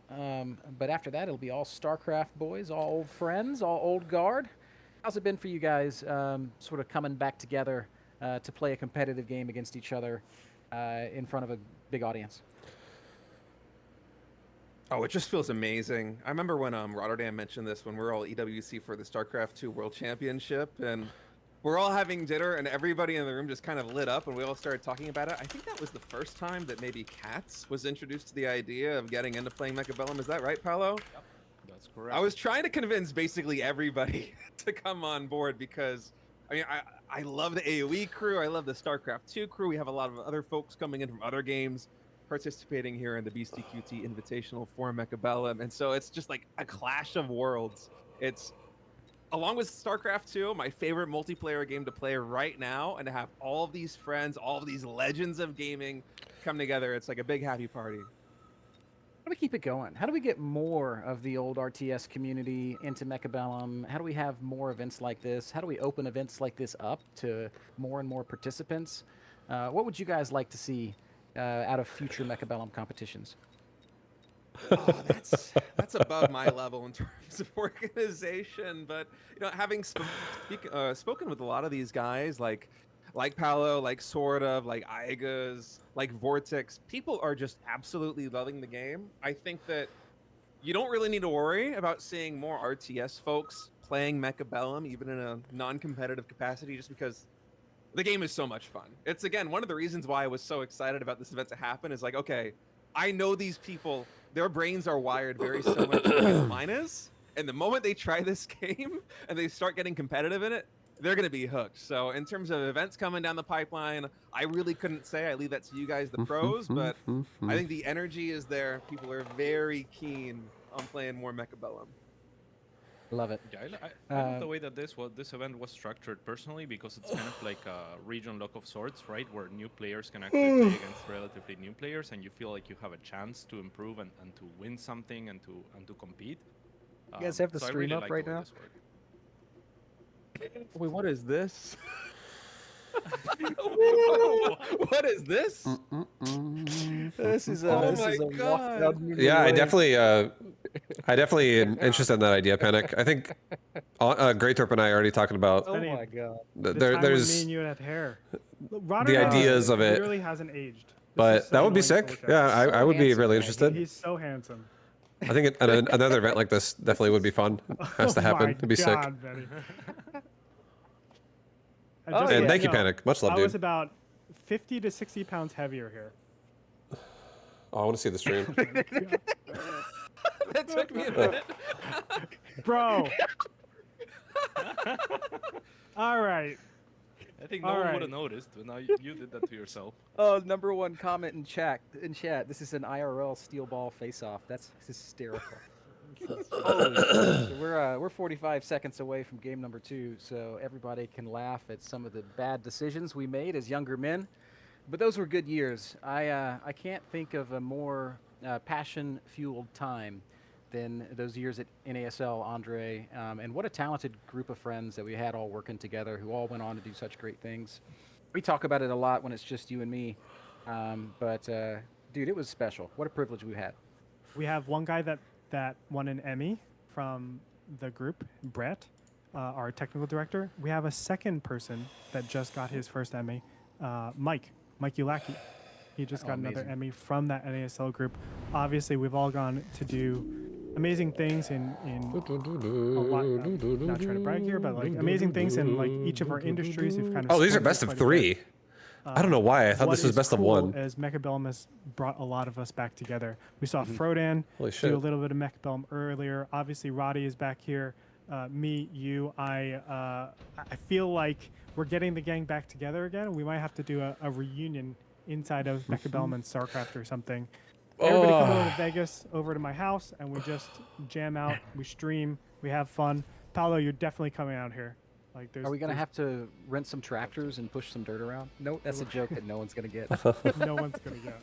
But after that, it'll be all StarCraft boys, all old friends, all old guard. How's it been for you guys sort of coming back together to play a competitive game against each other in front of a big audience? Oh, it just feels amazing. I remember when Rotterdam mentioned this when we were all EWC for the StarCraft 2 World Championship, and we're all having dinner, and everybody in the room just kind of lit up, and we all started talking about it. I think that was the first time that maybe Katz was introduced to the idea of getting into playing Mechabellum. Is that right, Paolo? That's correct. I was trying to convince basically everybody to come on board because I mean, I love the AoE crew. I love the StarCraft 2 crew. We have a lot of other folks coming in from other games participating here in the Beasty QT Invitational for Mecha Bellum. And so it's just like a clash of worlds. It's, along with StarCraft 2, my favorite multiplayer game to play right now, and to have all of these friends, all of these legends of gaming come together. It's like a big happy party. How do we keep it going? How do we get more of the old RTS community into Mechabellum? How do we have more events like this? How do we open events like this up to more and more participants? What would you guys like to see out of future Mechabellum competitions? Oh, that's above my level in terms of organization. But having spoken with a lot of these guys, like Paolo, like Sort of, like Igas, like Vortex, people are just absolutely loving the game. I think that you don't really need to worry about seeing more RTS folks playing Mechabellum, even in a non-competitive capacity, just because the game is so much fun. It's, again, one of the reasons why I was so excited about this event to happen is like, okay, I know these people, their brains are wired very similar to mine is, and the moment they try this game and they start getting competitive in it, they're going to be hooked. So in terms of events coming down the pipeline, I really couldn't say. I leave that to you guys, the pros, but I think the energy is there. People are very keen on playing more Mechabellum. Love it. Yeah, I love the way that this event was structured personally, because it's kind of like a region lock of sorts, right? Where new players can actually play against relatively new players, and you feel like you have a chance to improve and to win something and to compete. You guys have the so I stream really up like right the way now? this worked. Wait, what is this? What is this? This is Oh my God. Yeah, I definitely am interested in that idea, Panic. I think Gretorp and I are already talking about Oh my god. The time when me there's and you had hair. the ideas of it. Literally hasn't aged. This is but so that would be annoying to sick. look at. Yeah, I would be really interested. He's so handsome. I think another event like this definitely would be fun. Has to happen. Oh my It'd be sick. God, Benny. And thank you, Panic. Much love, I dude. was about 50 to 60 pounds heavier here. Oh, I want to see the stream. That took me a minute. Bro. All right. I think no one would have noticed, but now you did that to yourself. Oh, number one comment in chat. This is an IRL steel ball face-off. That's hysterical. We're 45 seconds away from game number 2, so everybody can laugh at some of the bad decisions we made as younger men. But those were good years. I can't think of a more passion-fueled time than those years at NASL, Andre. And what a talented group of friends that we had all working together, who all went on to do such great things. We talk about it a lot when it's just you and me. But dude, it was special. What a privilege we had. We have one guy that won an Emmy from the group, Brett, our technical director. We have a second person that just got his first Emmy, Mike Ulaki. He just got another Emmy from that NASL group. Obviously, we've all gone to do amazing things in a lot. Not trying to brag here, but like amazing things in like each of our industries. We've kind of. Oh, these are best of 3. I don't know why. I thought this was best of 1. As Mechabellum has brought a lot of us back together. We saw Frodan Holy shit. do a little bit of Mechabellum earlier. Obviously, Roddy is back here. Me, you, I feel like we're getting the gang back together again. We might have to do a reunion inside of Mechabellum and StarCraft or something. Everybody come over to Vegas, over to my house, and we just jam out. We stream. We have fun. Paolo, you're definitely coming out here. Like, Are we going to have to rent some tractors and push some dirt around? No, that's a joke that no one's going to get. No one's going to get.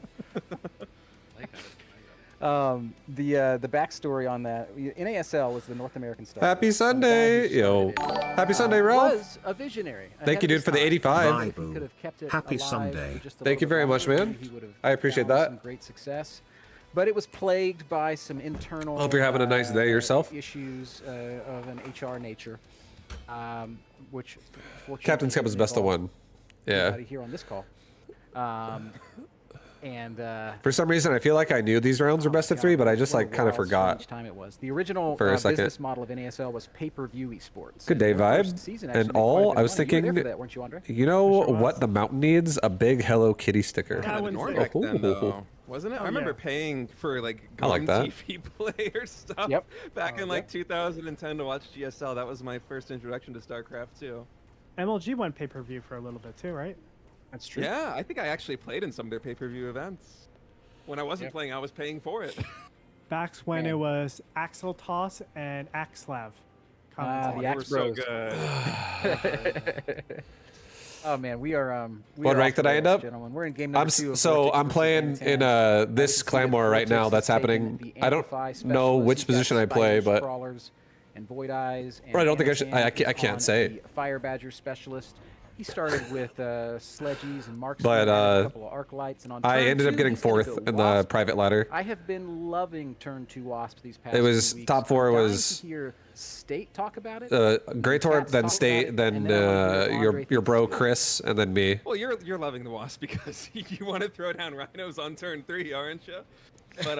The backstory on that, NASL was the North American Star. Happy Sunday, yo! Happy Sunday, Ralph. Was a visionary. Thank you, dude, for the 85. If he could have kept it Happy alive Sunday. for just a Thank you little very bit much, longer, man. he would have I appreciate found that. some great success, but it was plagued by some internal. Hope you're having a nice day yourself. Issues of an HR nature, which Captain's Cup is best of 1. Yeah. Everybody here on this call. And For some reason, I feel like I knew these rounds were best of 3, but I just what a like kind of wild, forgot. strange time it was. The original for a second. business model of NASL was pay-per-view esports. Good day, And their first vibe. season And actually made quite a all, bit I of was money. You were there thinking, for that, weren't you, Andre? you know what the mountain needs? A big Hello Kitty sticker. Kind of the norm back then, though, wasn't it? I remember paying for like I like Gone that. TV player stuff Yep. back in like 2010 to watch GSL. That was my first introduction to StarCraft 2. MLG went pay-per-view for a little bit too, right? That's true. Yeah, I think I actually played in some of their pay-per-view events. When I wasn't playing, I was paying for it. Back when Man. it was Axel Toss and Axlav. The They were Axe so Bros. good. Oh man, we are. What are rank off did the I end rails, up? Gentlemen. We're in game number 2 of So Vortex I'm versus playing in Anatan. this You can see clan that war right now. Vortex That's has taken happening. the I don't Amplify know specialist. which He's got position I play, spiders, but crawlers and void eyes. And I don't think I should. Anatan I can't is say. on the Fire Badger specialist. He started with sledgies and marksmen, But, and a couple of arc lights, and on I turn ended up 2, getting he's gonna 4th go in the Wasp. private ladder. I have been loving turn 2 Wasp these past It was few weeks. top 4 I'm dying was to hear State talk about it. Gretorp, Cats then talk State, about it, then and then I wanna hear your Andre your thinks bro it's good. Chris, and then me. Well, you're loving the Wasp because you want to throw down rhinos on turn 3, aren't you? But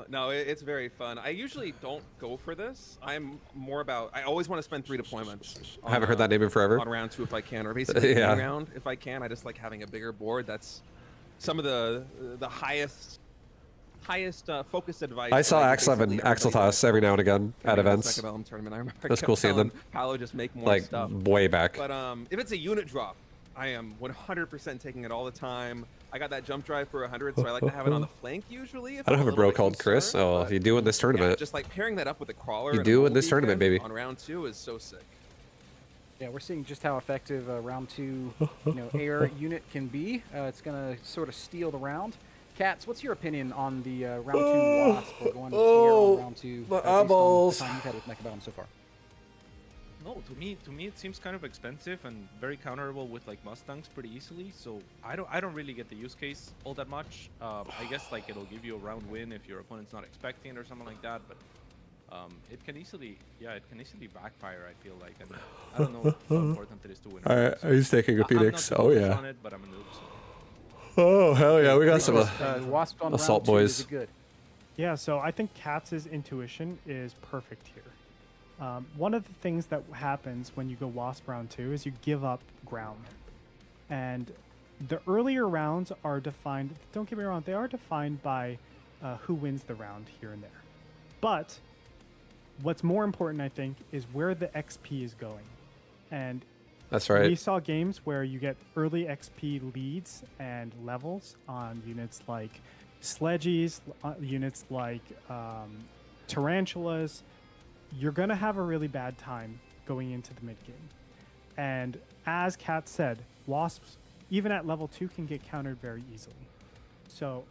no, it's very fun. I usually don't go for this. I'm more about. I always want to spend 3 deployments. I haven't heard that name in forever. On round 2 if I can, or basically Yeah. any round if I can. I just like having a bigger board. That's some of the highest focused advice. I saw that Axel and basically Axel everybody Toss every now and again at in the events. Mechabellum tournament. I remember I That's kept cool seeing telling them. Paolo just make more Like stuff. way back. But if it's a unit drop, I am 100% taking it all the time. I got that jump drive for 100, so I like to have it on the flank usually. I don't have a bro called Chris. Oh, you do in this Yeah, tournament. just like pairing that up with a crawler. You and a do in mobile this tournament, beacon baby. On round 2 is so sick. Yeah, we're seeing just how effective round 2, air unit can be. It's gonna sort of steal the round. Cats, what's your opinion on the round 2 Wasp? We're going here on round 2. my based on eyeballs. the time you've had with Mechabellum so far. No, to me it seems kind of expensive and very counterable with like Mustangs pretty easily. So I don't really get the use case all that much. I guess like it'll give you a round win if your opponent's not expecting it or something like that. But it can easily backfire. I feel like, and I don't know how important it is to win. Alright, he's taking a Phoenix. I'm not Oh too bullish yeah. on it, but I'm a noob. So. Oh hell yeah, we got some Wasp on assault round 2, boys. is it good? Yeah, so I think Katz's intuition is perfect here. One of the things that happens when you go Wasp round 2 is you give up ground. And the earlier rounds are defined, don't get me wrong, they are defined by who wins the round here and there. But what's more important, I think, is where the XP is going. And That's we right. saw games where you get early XP leads and levels on units like sledgies, units like tarantulas. You're going to have a really bad time going into the mid game. And as Kat said, Wasps, even at level 2, can get countered very easily. So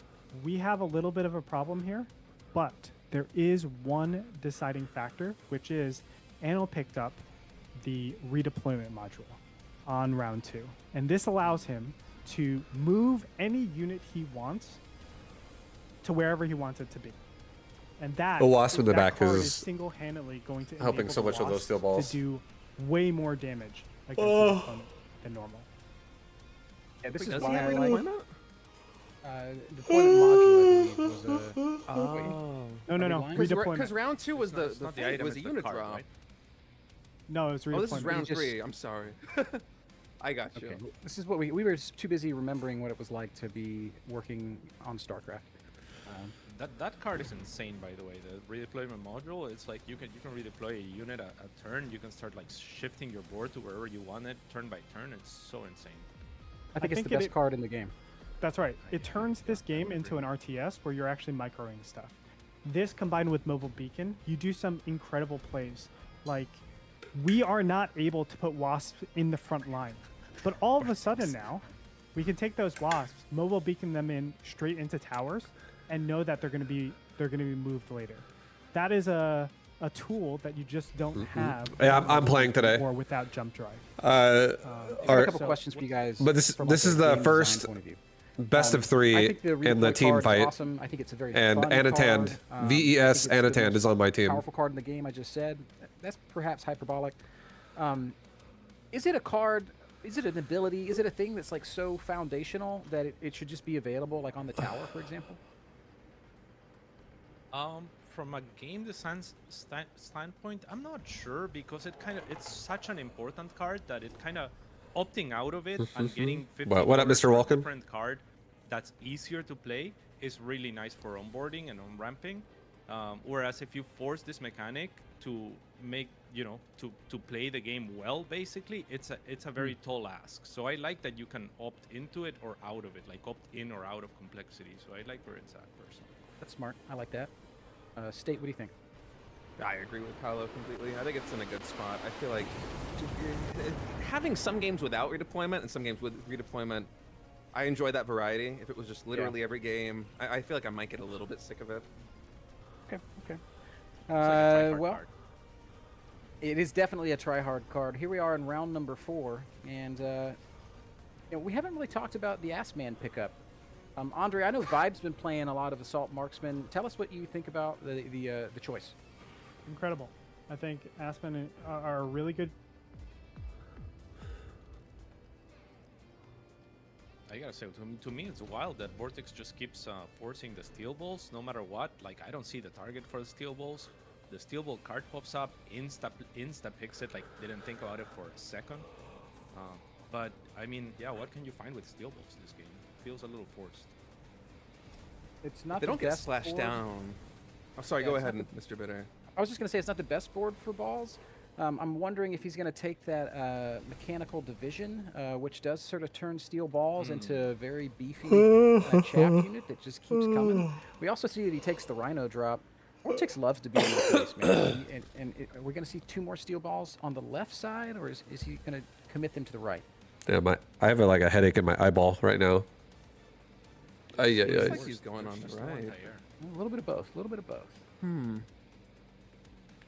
we have a little bit of a problem here, but there is one deciding factor, which is Anno picked up the redeployment module on round 2. And this allows him to move any unit he wants to wherever he wants it to be. And that The Wasp in the that back card is single-handedly going to helping enable so the much with those Wasp steel balls. to do way more damage against his opponent than normal. Yeah, this Wait, is does why he I have like redeployment? deployment module. I believe was a. Oh. No. blind? Redeployment. Because round 2 was It's not the item, was a it's the unit card, drop. right? No, it's redeployment. Oh, this is round just- 3. I'm sorry. I got you. Okay, this is what we were too busy remembering what it was like to be working on StarCraft. That card is insane, by the way. The redeployment module, it's like you can redeploy a unit a turn. You can start like shifting your board to wherever you want it, turn by turn. It's so insane. I think it's think the it best card in the game. That's right. It turns this game into an RTS where you're actually microing stuff. This combined with Mobile Beacon, you do some incredible plays. Like, we are not able to put Wasps in the front line. But all of a sudden now, we can take those Wasps, Mobile Beacon them in straight into towers, and know that they're going to be moved later. That is a tool that you just don't have. Yeah, I'm playing today. Or without jump drive. I got a Our couple questions for you guys. but this from, is a the game design first point of view. best of I 3 think the in the redeploy team card is fight. awesome. I think it's a very And fun Anatand, card. I VES think it's the Anatand most is on my team. Powerful card in the game. I just said that's perhaps hyperbolic. Is it a card? Is it an ability? Is it a thing that's like so foundational that it should just be available, like on the tower, for example? From a game design standpoint, I'm not sure because it's such an important card that it kind of opting out of it and getting 50 What up, dollars Mr. for a Walken? different card that's easier to play is really nice for onboarding and on ramping. Whereas if you force this mechanic to make you know, to play the game well, basically, it's a very tall ask. So I like that you can opt into it or out of it, like opt in or out of complexity. So I like where it's at personally. That's smart. I like that. State, what do you think? I agree with Paolo completely. I think it's in a good spot. I feel like having some games without redeployment and some games with redeployment, I enjoy that variety. If it was just literally every game, I feel like I might get a little bit sick of it. Okay. It's like a try-hard Well, card. it is definitely a try-hard card. Here we are in round number 4, and we haven't really talked about the Ass Man pickup. Andre, I know Vibe's been playing a lot of Assault Marksman. Tell us what you think about the choice. Incredible. I think Aspen are really good. I gotta say, to me, it's wild that Vortex just keeps forcing the steel balls no matter what. Like, I don't see the target for the steel balls. The steel ball card pops up, insta picks it, like, didn't think about it for a second. But, I mean, yeah, what can you find with steel balls this game? It feels a little forced. It's not. They the don't get best splashed board. down. Oh, sorry. Yeah, Go it's ahead, not Mr. Bitter. I was just going to say it's not the best board for balls. I'm wondering if he's going to take that mechanical division, which does sort of turn steel balls into a very beefy chaff unit that just keeps coming. We also see that he takes the Rhino drop. Vortex loves to be in the face, man. Are we going to see 2 more steel balls on the left side, or is he going to commit them to the right? Yeah, I have a headache in my eyeball right now. Looks like he's going on the right. A little bit of both. A little bit of both.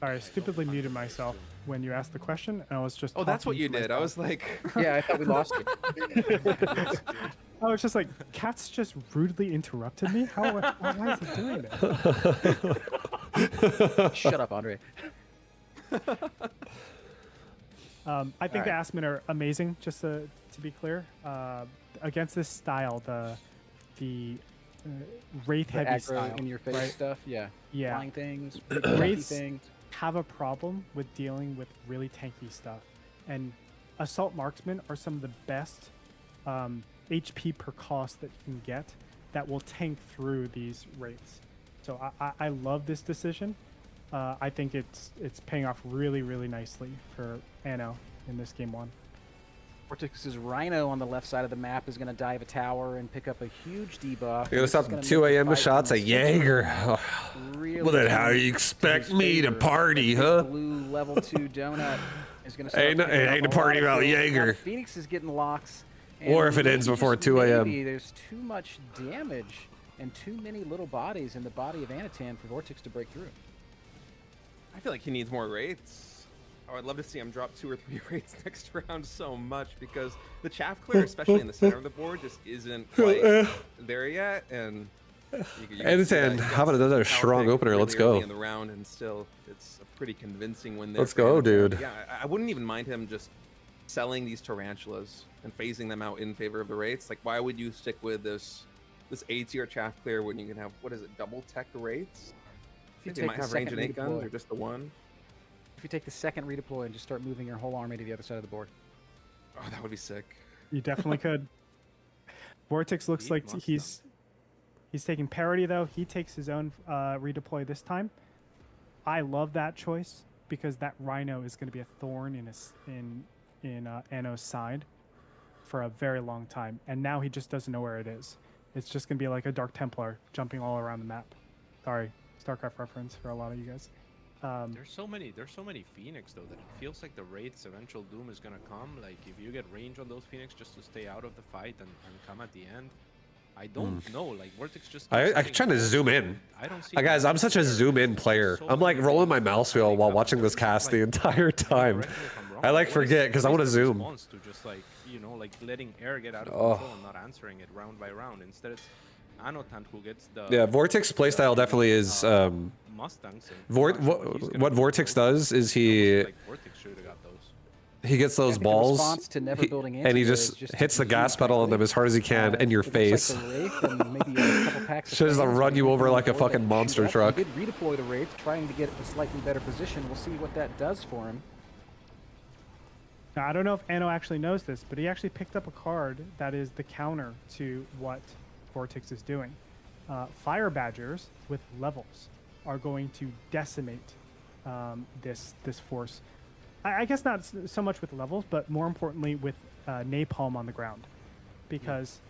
Sorry, I stupidly muted myself when you asked the question, and I was just. Oh, that's what talking you to did. I myself. was like, Yeah, I thought we lost it. I was just like, Cat's just rudely interrupted me. Why is he doing that? Shut up, Andre. I think the Aspen are amazing. Just to be clear, against this style, the Wraith heavy Aggro style, in your face right? stuff. Yeah. Yeah. Flying things. Wraiths Wraiths things. have a problem with dealing with really tanky stuff, and assault marksmen are some of the best HP per cost that you can get that will tank through these wraiths. So I love this decision. I think it's paying off really, really nicely for Anno in this game 1. Vortex's Rhino on the left side of the map is going to dive a tower and pick up a huge debuff. You're gonna stop 2 a.m. with shots at Jaeger. Well, then how you expect me to party, huh? Blue level 2 donut is going to Ain't a party about Jaeger. Phoenix is getting locks. Or if it ends before 2 a.m. Maybe there's too much damage and too many little bodies in the body of Anatan for Vortex to break through. I feel like he needs more rates. Oh, I'd love to see him drop 2 or 3 rates next round so much, because the chaff clear, especially in the center of the board, just isn't quite there yet. And Anatan having another strong opener. Let's go. In the round, and still, it's a pretty convincing win there. Let's for go, Anatan. dude. Yeah, I wouldn't even mind him just selling these tarantulas and phasing them out in favor of the rates. Like, why would you stick with this A tier chaff clear when you can have, what is it, double tech rates? If you They take might the have range and second 8 guns, redeploy. or just the one. If you take the second redeploy and just start moving your whole army to the other side of the board. Oh, that would be sick. You definitely could. Vortex looks like he's taking parity though. He takes his own redeploy this time. I love that choice because that Rhino is going to be a thorn in Anno's side for a very long time, and now he just doesn't know where it is. It's just going to be like a Dark Templar jumping all around the map. Sorry, StarCraft reference for a lot of you guys. There's so many Phoenix though that it feels like the Wraith's eventual doom is gonna come. Like if you get range on those Phoenix just to stay out of the fight and come at the end. I don't know. Like Vortex just. I'm trying to zoom in. I don't see. Guys, I'm such a zoom in player. I'm like rolling my mouse wheel while watching this cast the entire time. I like forget because I want to zoom. To just like like letting air get out of control and not answering it round by round. Instead, it's Anotant who gets the. Yeah, Vortex playstyle definitely is. Mustangs. What Vortex does is he gets those balls and he just hits the gas pedal on them as hard as he can in your face. Should just run you over like a fucking monster truck. He did redeploy the Wraith, trying to get a slightly better position. We'll see what that does for him. Now, I don't know if Anno actually knows this, but he actually picked up a card that is the counter to what Vortex is doing. Fire Badgers with levels are going to decimate this force. I guess not so much with levels, but more importantly with napalm on the ground, because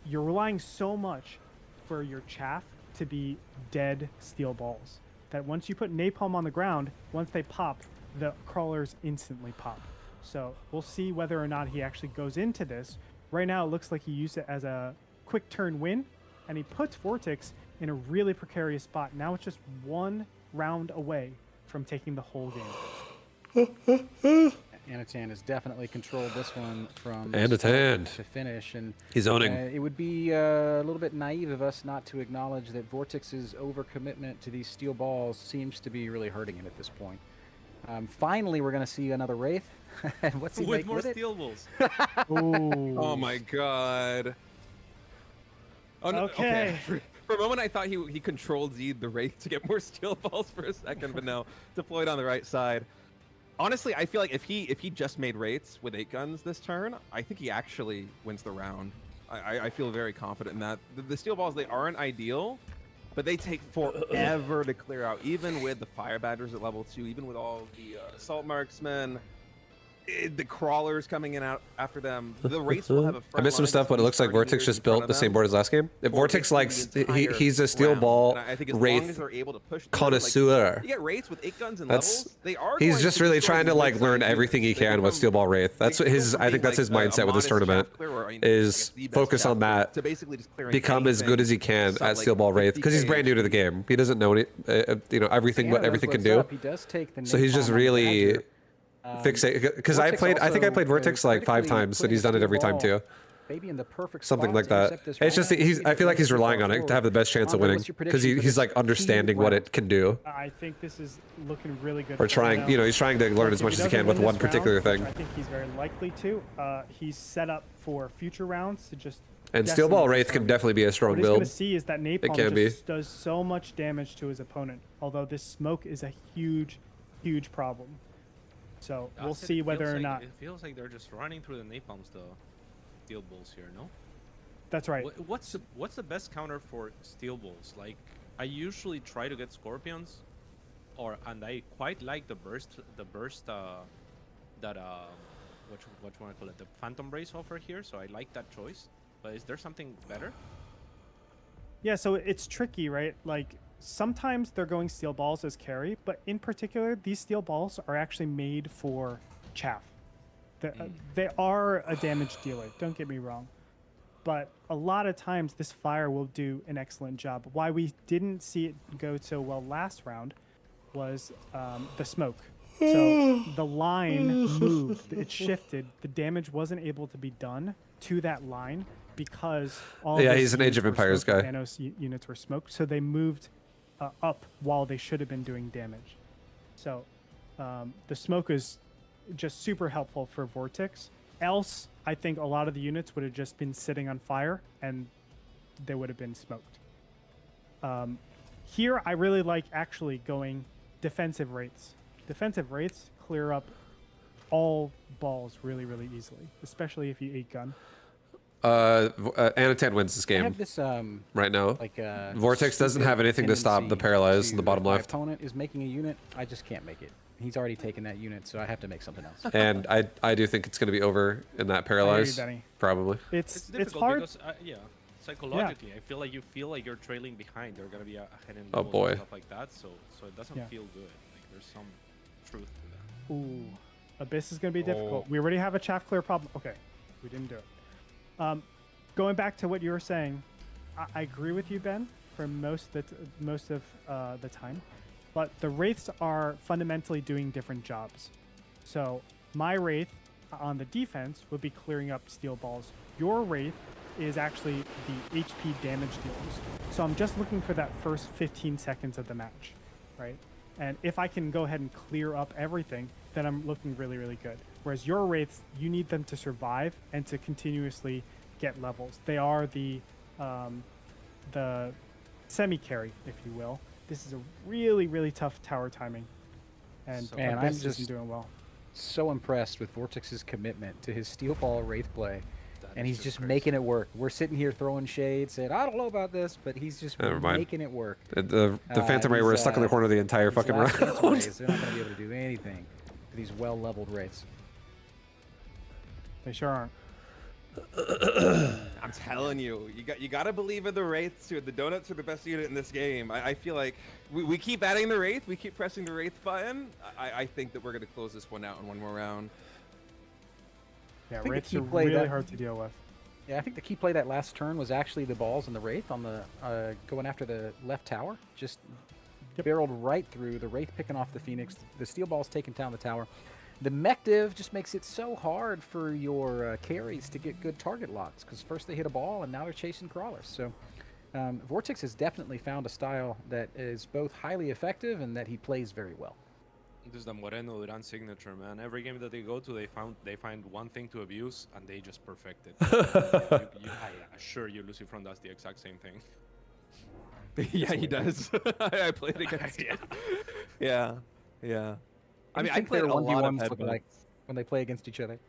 you're relying so much for your chaff to be dead steel balls that once you put napalm on the ground, once they pop, the crawlers instantly pop. So we'll see whether or not he actually goes into this. Right now, it looks like he used it as a quick turn win, and he puts Vortex in a really precarious spot. Now it's just 1 round away from taking the whole game. Anatan has definitely controlled this one from Anatan start to finish, and he's owning. it would be a little bit naive of us not to acknowledge that Vortex's overcommitment to these steel balls seems to be really hurting him at this point. Finally, we're going to see another Wraith. And what's he With make more with it? steel balls. Ooh. Oh my god. Oh, no, Okay. For a moment, I thought he controlled Z the Wraith to get more steel balls for a second, but no, deployed on the right side. Honestly, I feel like if he just made Wraiths with 8 guns this turn, I think he actually wins the round. I feel very confident in that. The steel balls, they aren't ideal, but they take forever to clear out, even with the Fire Badgers at level 2, even with all the Assault Marksmen, the crawlers coming in out after them. The Wraiths will have a I missed some stuff, but it looks like Vortex just built the same board as last game. If Vortex likes, he's a steel ball Wraith connoisseur. You get Wraiths with 8 guns and That's levels. They are. he's going just to really destroy trying to these like mid-sized learn units. everything he They can go with from- steel ball Wraith. That's they go his. from I think being that's his like a mindset with this modest tournament. chaff clearer, I mean, Is I guess the best focus chaff on clearer, that. to basically just clearing Become as good as he can anything at sub, steel ball Wraith because he's 50K brand new to the game. He doesn't know any, everything what Anna knows everything can what's do. up. He does take the So he's just napalm on the really Badger. fixate because I Vortex think I also, played Vortex like 5 critically times and putting he's done it steel every time ball too. maybe in the perfect Something spot like to that. intercept this It's just round. he's. I feel like he's Too far relying on it to forward. have the best chance of Andre, winning what's your because prediction for he's this like key understanding what round? it can do I think this is looking really good. or for trying. him You know, now. he's trying to learn Look, as if much as he doesn't can win with one this particular round, which thing. I think he's very likely to. He's set up for future rounds to just. And steel ball decimate Wraith this can round. definitely be a strong What he's going build. to see is that napalm can be. just does so much damage to his opponent. Although this smoke is a huge, huge problem. So we'll Does it? see It whether feels or like- not. It feels like they're just running through the napalms, though. Steel balls here, no? That's right. What's the best counter for steel balls? Like, I usually try to get scorpions, and I quite like the burst that what you want to call it, the phantom brace offer here. So I like that choice. But is there something better? Yeah, so it's tricky, right? Like sometimes they're going steel balls as carry, but in particular, these steel balls are actually made for chaff. They are a damage dealer. Don't get me wrong. But a lot of times this fire will do an excellent job. Why we didn't see it go so well last round was the smoke. So the line moved, it shifted. The damage wasn't able to be done to that line because all Yeah, the he's an Age of units were Empires smoked, guy. Thanos units were smoked, so they moved up while they should have been doing damage. So the smoke is just super helpful for Vortex. Else, I think a lot of the units would have just been sitting on fire and they would have been smoked. Here, I really like actually going defensive Wraiths. Defensive Wraiths clear up all balls really, really easily, especially if you 8-gun. Anatan wins this I game have this right now. like Vortex doesn't have anything to stop the tendency paralyzed in the to, bottom if my left. opponent is making a unit, I just can't make it. He's already taken that unit, so I have to make something else. And I do think it's going to be over in that paralyze. Benny. Probably. It's difficult hard. because psychologically, I feel like you feel like you're trailing behind. They're gonna be ahead in Oh, goals boy. and stuff like that. So it doesn't Yeah. feel good. Like there's some truth to that. Ooh, Abyss is going to be difficult. Oh. We already have a chaff clear problem. Okay, we didn't do it. Going back to what you were saying, I agree with you, Ben, for most of the time. But the Wraiths are fundamentally doing different jobs. So my Wraith on the defense would be clearing up steel balls. Your Wraith is actually the HP damage dealers. So I'm just looking for that first 15 seconds of the match, right? And if I can go ahead and clear up everything, then I'm looking really, really good. Whereas your Wraiths, you need them to survive and to continuously get levels. They are the semi-carry, if you will. This is a really, really tough tower timing. And So- Man, I'm Abyss just- isn't doing well. So impressed with Vortex's commitment to his steel ball Wraith play. That And is he's just crazy. making it work. We're sitting here throwing shade, saying, I don't know about this, but he's just Never mind. making it work. The Phantom Ray were These, stuck in the corner the entire These fucking last Phantom round. Rays, they're not going to be able to do anything. these well-leveled wraiths. They sure aren't. I'm telling you, you got to believe in the Wraiths too. The Donuts are the best unit in this game. I feel like we keep adding the Wraith, we keep pressing the Wraith button. I think that we're gonna close this one out in one more round. Yeah, think the Wraiths key are play really that- hard to deal with. Yeah, I think the key play that last turn was actually the balls and the Wraith on the going after the left tower. Just barreled right through the Wraith, picking off the Phoenix. The steel balls taking down the tower. The mech div just makes it so hard for your carries to get good target locks because first they hit a ball and now they're chasing crawlers. So Vortex has definitely found a style that is both highly effective and that he plays very well. This is the Moreno Duran signature, man. Every game that they go to, they find one thing to abuse and they just perfect it. I assure you, Lucifron does the exact same thing. Yeah, he does. I played against him. Yeah. I mean, I think played their a lot of 1v1s look headbutts. like when they play against each other?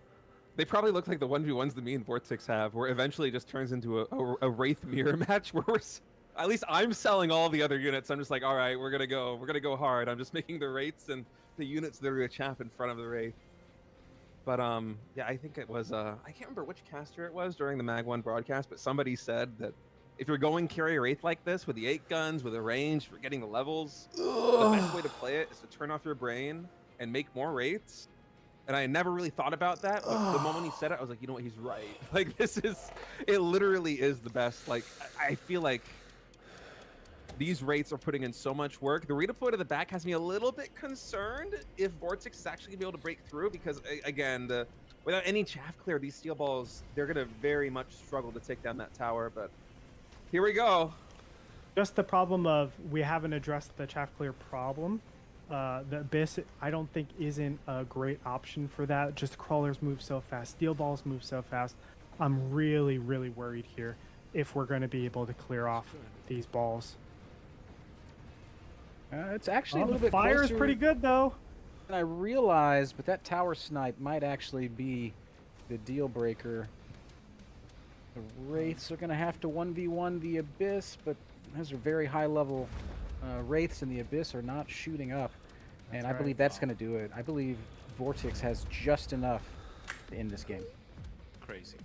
They probably look like the 1v1s the me and Vortex have, where eventually just turns into a Wraith mirror match where at least I'm selling all the other units. I'm just like, all right, we're gonna go hard. I'm just making the Wraiths and the units that are gonna chaff in front of the Wraith. But yeah, I think it was I can't remember which caster it was during the Mag 1 broadcast, but somebody said that if you're going carry Wraith like this with the 8 guns, with a range, for getting the levels, the best way to play it is to turn off your brain and make more Wraiths. And I never really thought about that, but the moment he said it, I was like, you know what, he's right. Like, it literally is the best. Like, I feel like these Wraiths are putting in so much work. The redeploy to the back has me a little bit concerned if Vortex is actually going to be able to break through, because, again, without any chaff clear, these steel balls, they're going to very much struggle to take down that tower, but here we go. Just the problem of we haven't addressed the chaff clear problem. The Abyss, I don't think, isn't a great option for that. Just crawlers move so fast. Steel balls move so fast. I'm really, really worried here if we're going to be able to clear off these balls. It's actually a Oh, little the bit fire is closer pretty good, though. than I realized, but that tower snipe might actually be the deal breaker. The Wraiths are going to have to 1v1 the Abyss, but those are very high level Wraiths, and the Abyss are not shooting up. And I believe that's going to do it. I believe Vortex has just enough to end this game. Crazy.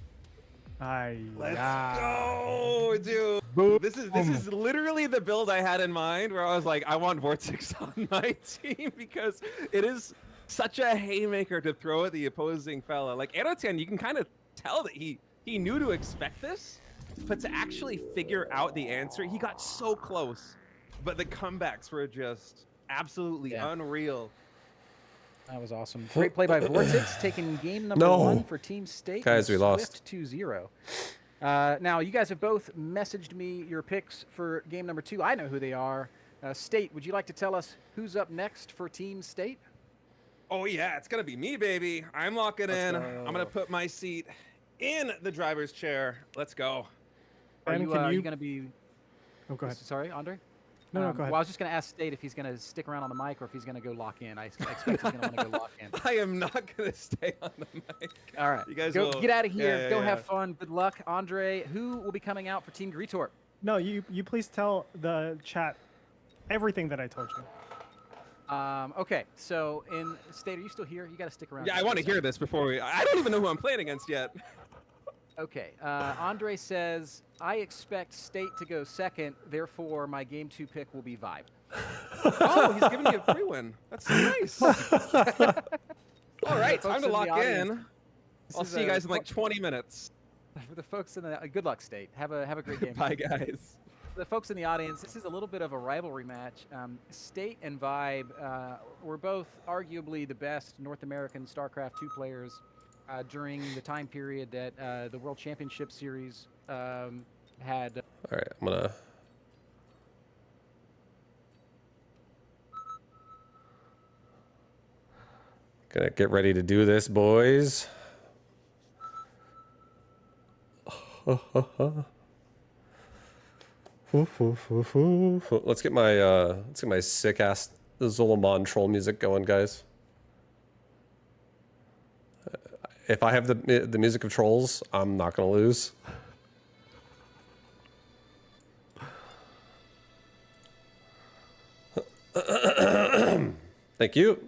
Let's go, dude. This is literally the build I had in mind, where I was like, I want Vortex on my team because it is such a haymaker to throw at the opposing fella. Like Anotan, you can kind of tell that he knew to expect this, but to actually figure out the answer, he got so close. But the comebacks were just absolutely unreal. That was awesome. Great play by Vortex, taking game number 1 for Team State. Guys, we lost. 2-0. Now, you guys have both messaged me your picks for game number 2. I know who they are. State, would you like to tell us who's up next for Team State? Oh, yeah, it's going to be me, baby. I'm locking in. go. I'm going to put my seat in the driver's chair. Let's go. Are Ben, you, can you- going to be... Oh, go ahead. Sorry, Andre? No, go ahead. Well, I was just going to ask State if he's going to stick around on the mic or if he's going to go lock in. I expect he's going to want to go lock in. I am not going to stay on the mic. All right. You guys go will- get out of here. yeah, Go yeah. have fun. Good luck. Andre, who will be coming out for Team Gretorp? No, you please tell the chat everything that I told you. Okay, so in State, are you still here? You got to stick around. Yeah, just I for want a to hear second. this before we... I don't even know who I'm playing against yet. Okay, Andre says, I expect State to go second, therefore my game 2 pick will be Vibe. Oh, he's giving me a free win. That's so nice. All right, time Folks to in the lock audience, in. this I'll is see you a- guys in like 20 minutes. For the folks in the good luck, State. Have a great game. Bye, guys. For the folks in the audience, this is a little bit of a rivalry match. State and Vibe were both arguably the best North American StarCraft 2 players during the time period that the World Championship Series had. All right, I'm gonna get ready to do this, boys. Let's get my sick ass Zolomon troll music going, guys. If I have the music of trolls, I'm not gonna lose. Thank you.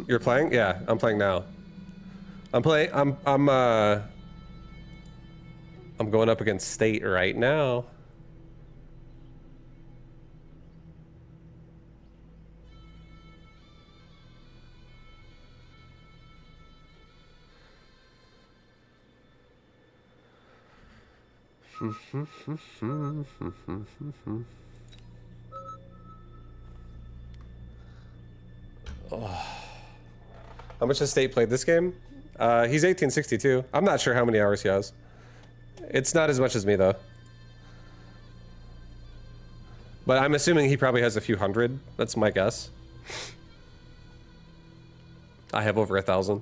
You're playing? Yeah, I'm playing now. I'm going up against State right now. How much has State played this game? He's 1862. I'm not sure how many hours he has. It's not as much as me, though. But I'm assuming he probably has a few hundred. That's my guess. I have over 1,000.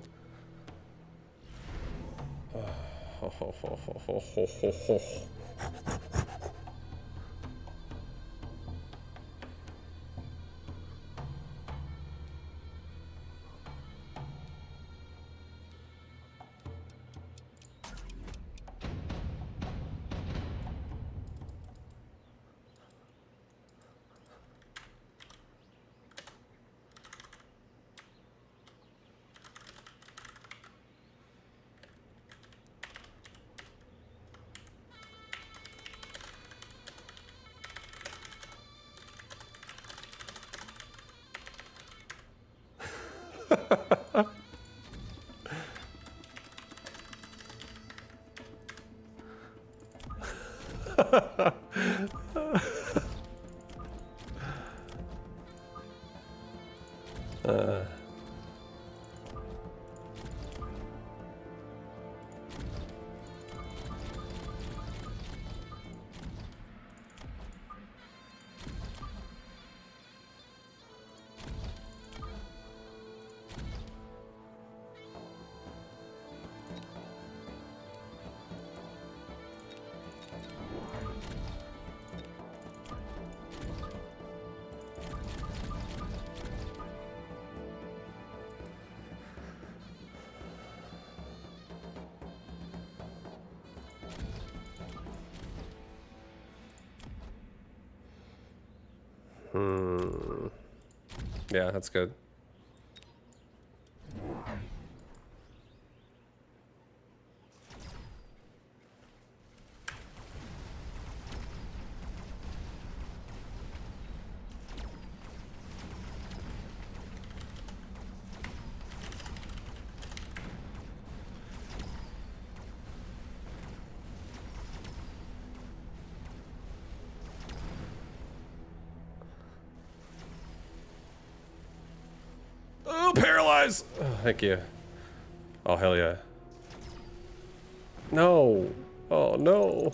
Yeah, that's good. Oh, paralyzed! Oh, thank you. Oh, hell yeah. No. Oh, no.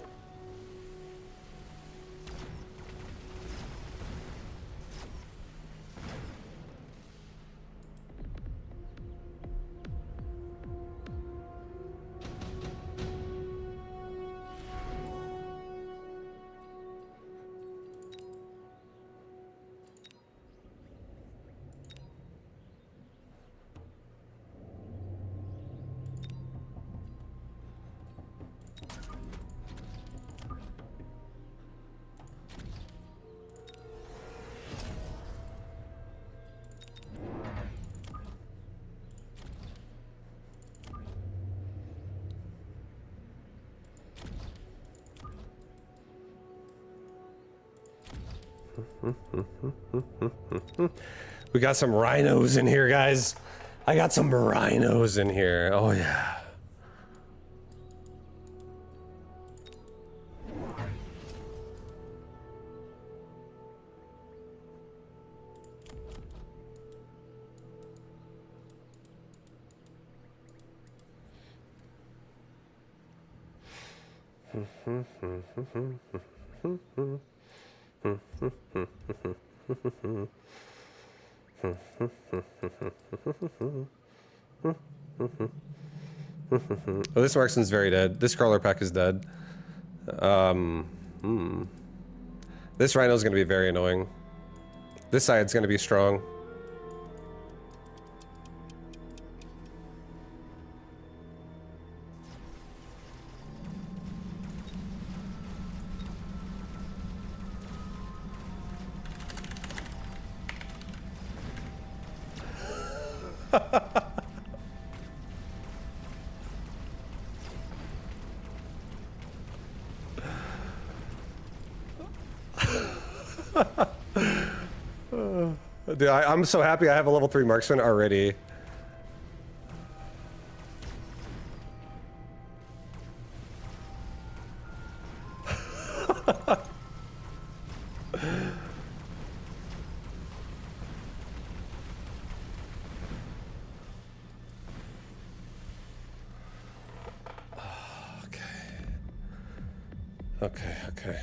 We got some rhinos in here, guys. I got some rhinos in here. Oh, yeah. Oh, this marksman's very dead. This crawler pack is dead. This Rhino is going to be very annoying. This side's going to be strong. Dude, I'm so happy I have a level 3 marksman already. Okay.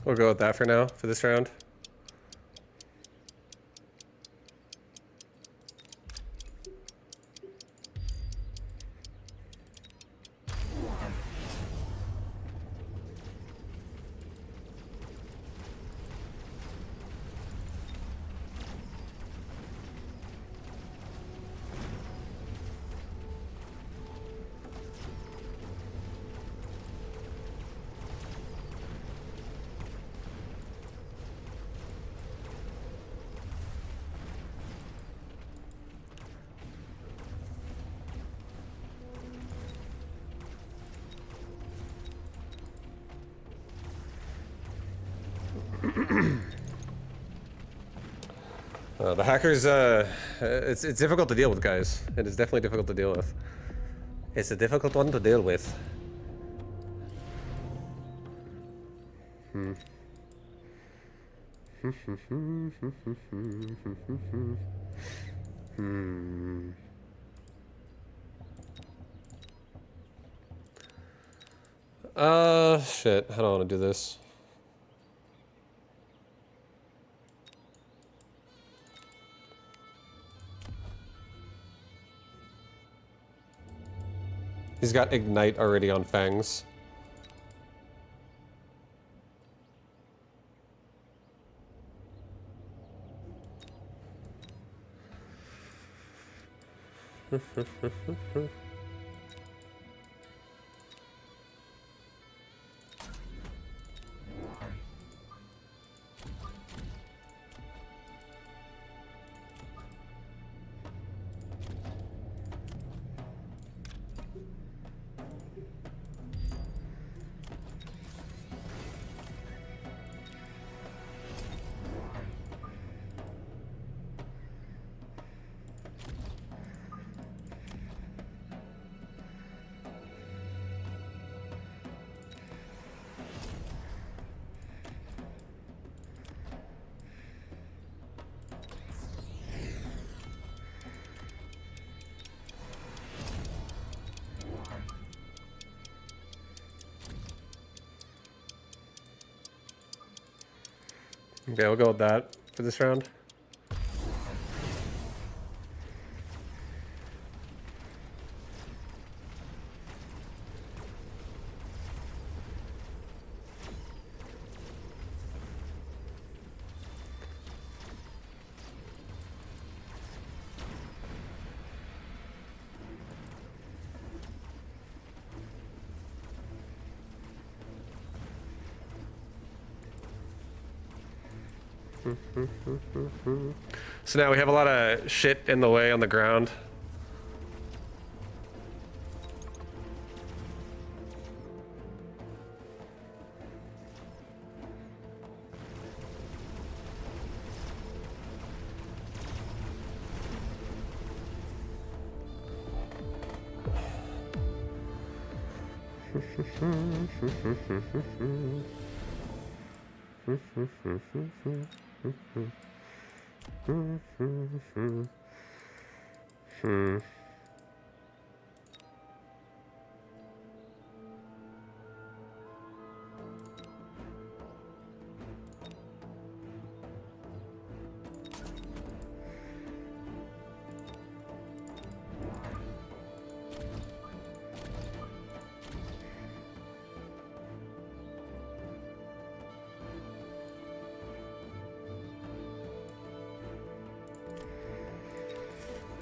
We'll go with that for now, for this round. The hackers, it's difficult to deal with, guys. It is definitely difficult to deal with. It's a difficult one to deal with. Shit. I don't want to do this. He's got Ignite already on Fangs. Okay, we'll go with that for this round. So now we have a lot of shit in the way on the ground.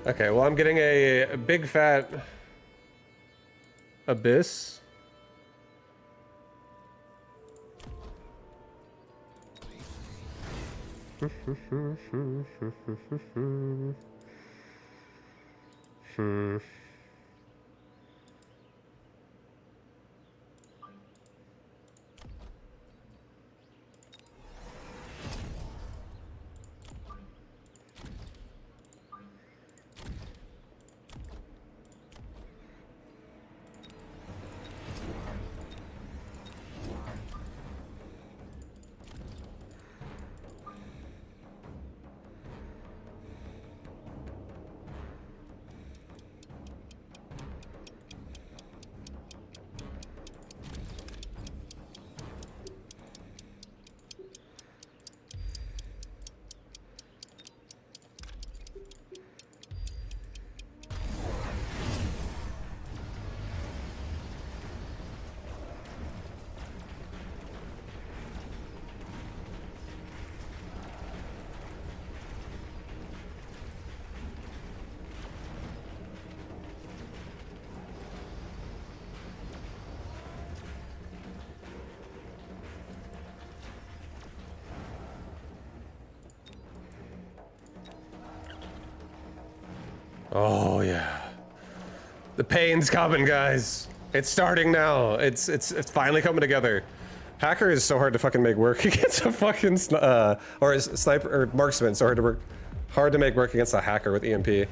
Okay, well, I'm getting a big fat abyss. Oh yeah. The pain's coming, guys. It's starting now. It's finally coming together. Hacker is so hard to fucking make work against a fucking or a sniper or marksman. So hard to make work against a hacker with EMP.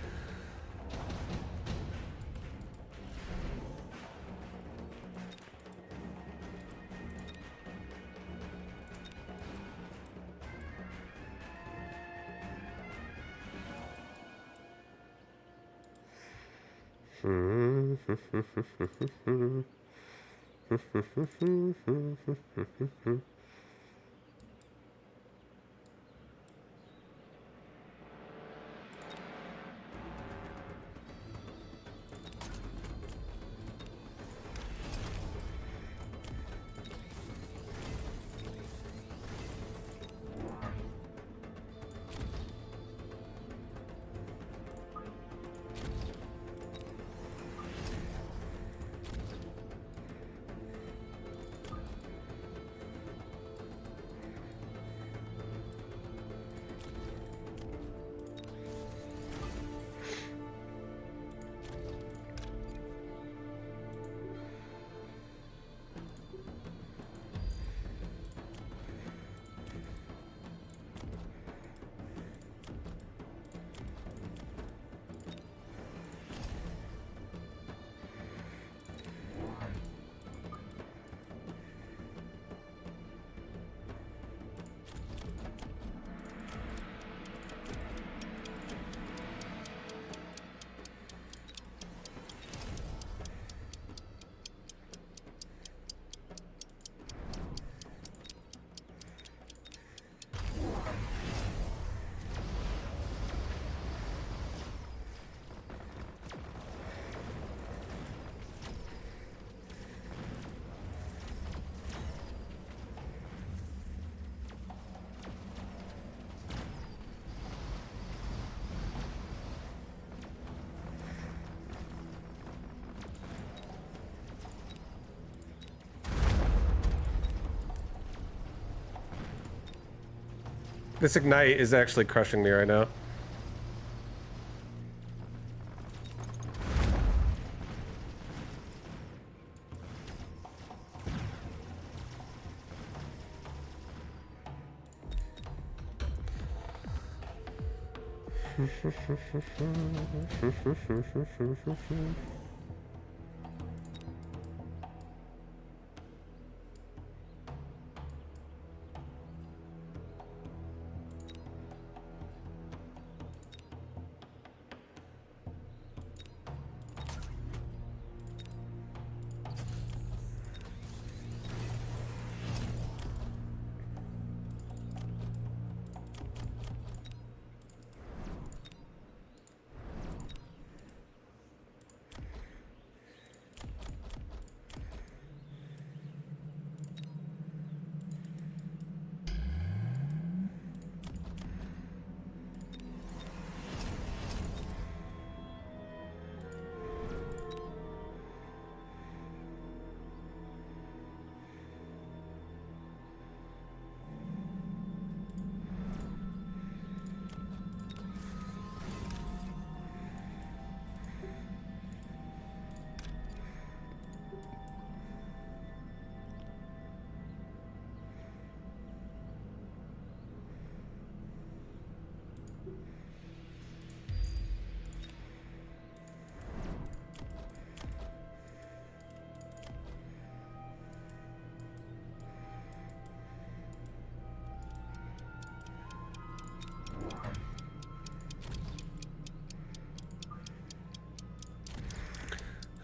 This ignite is actually crushing me right now.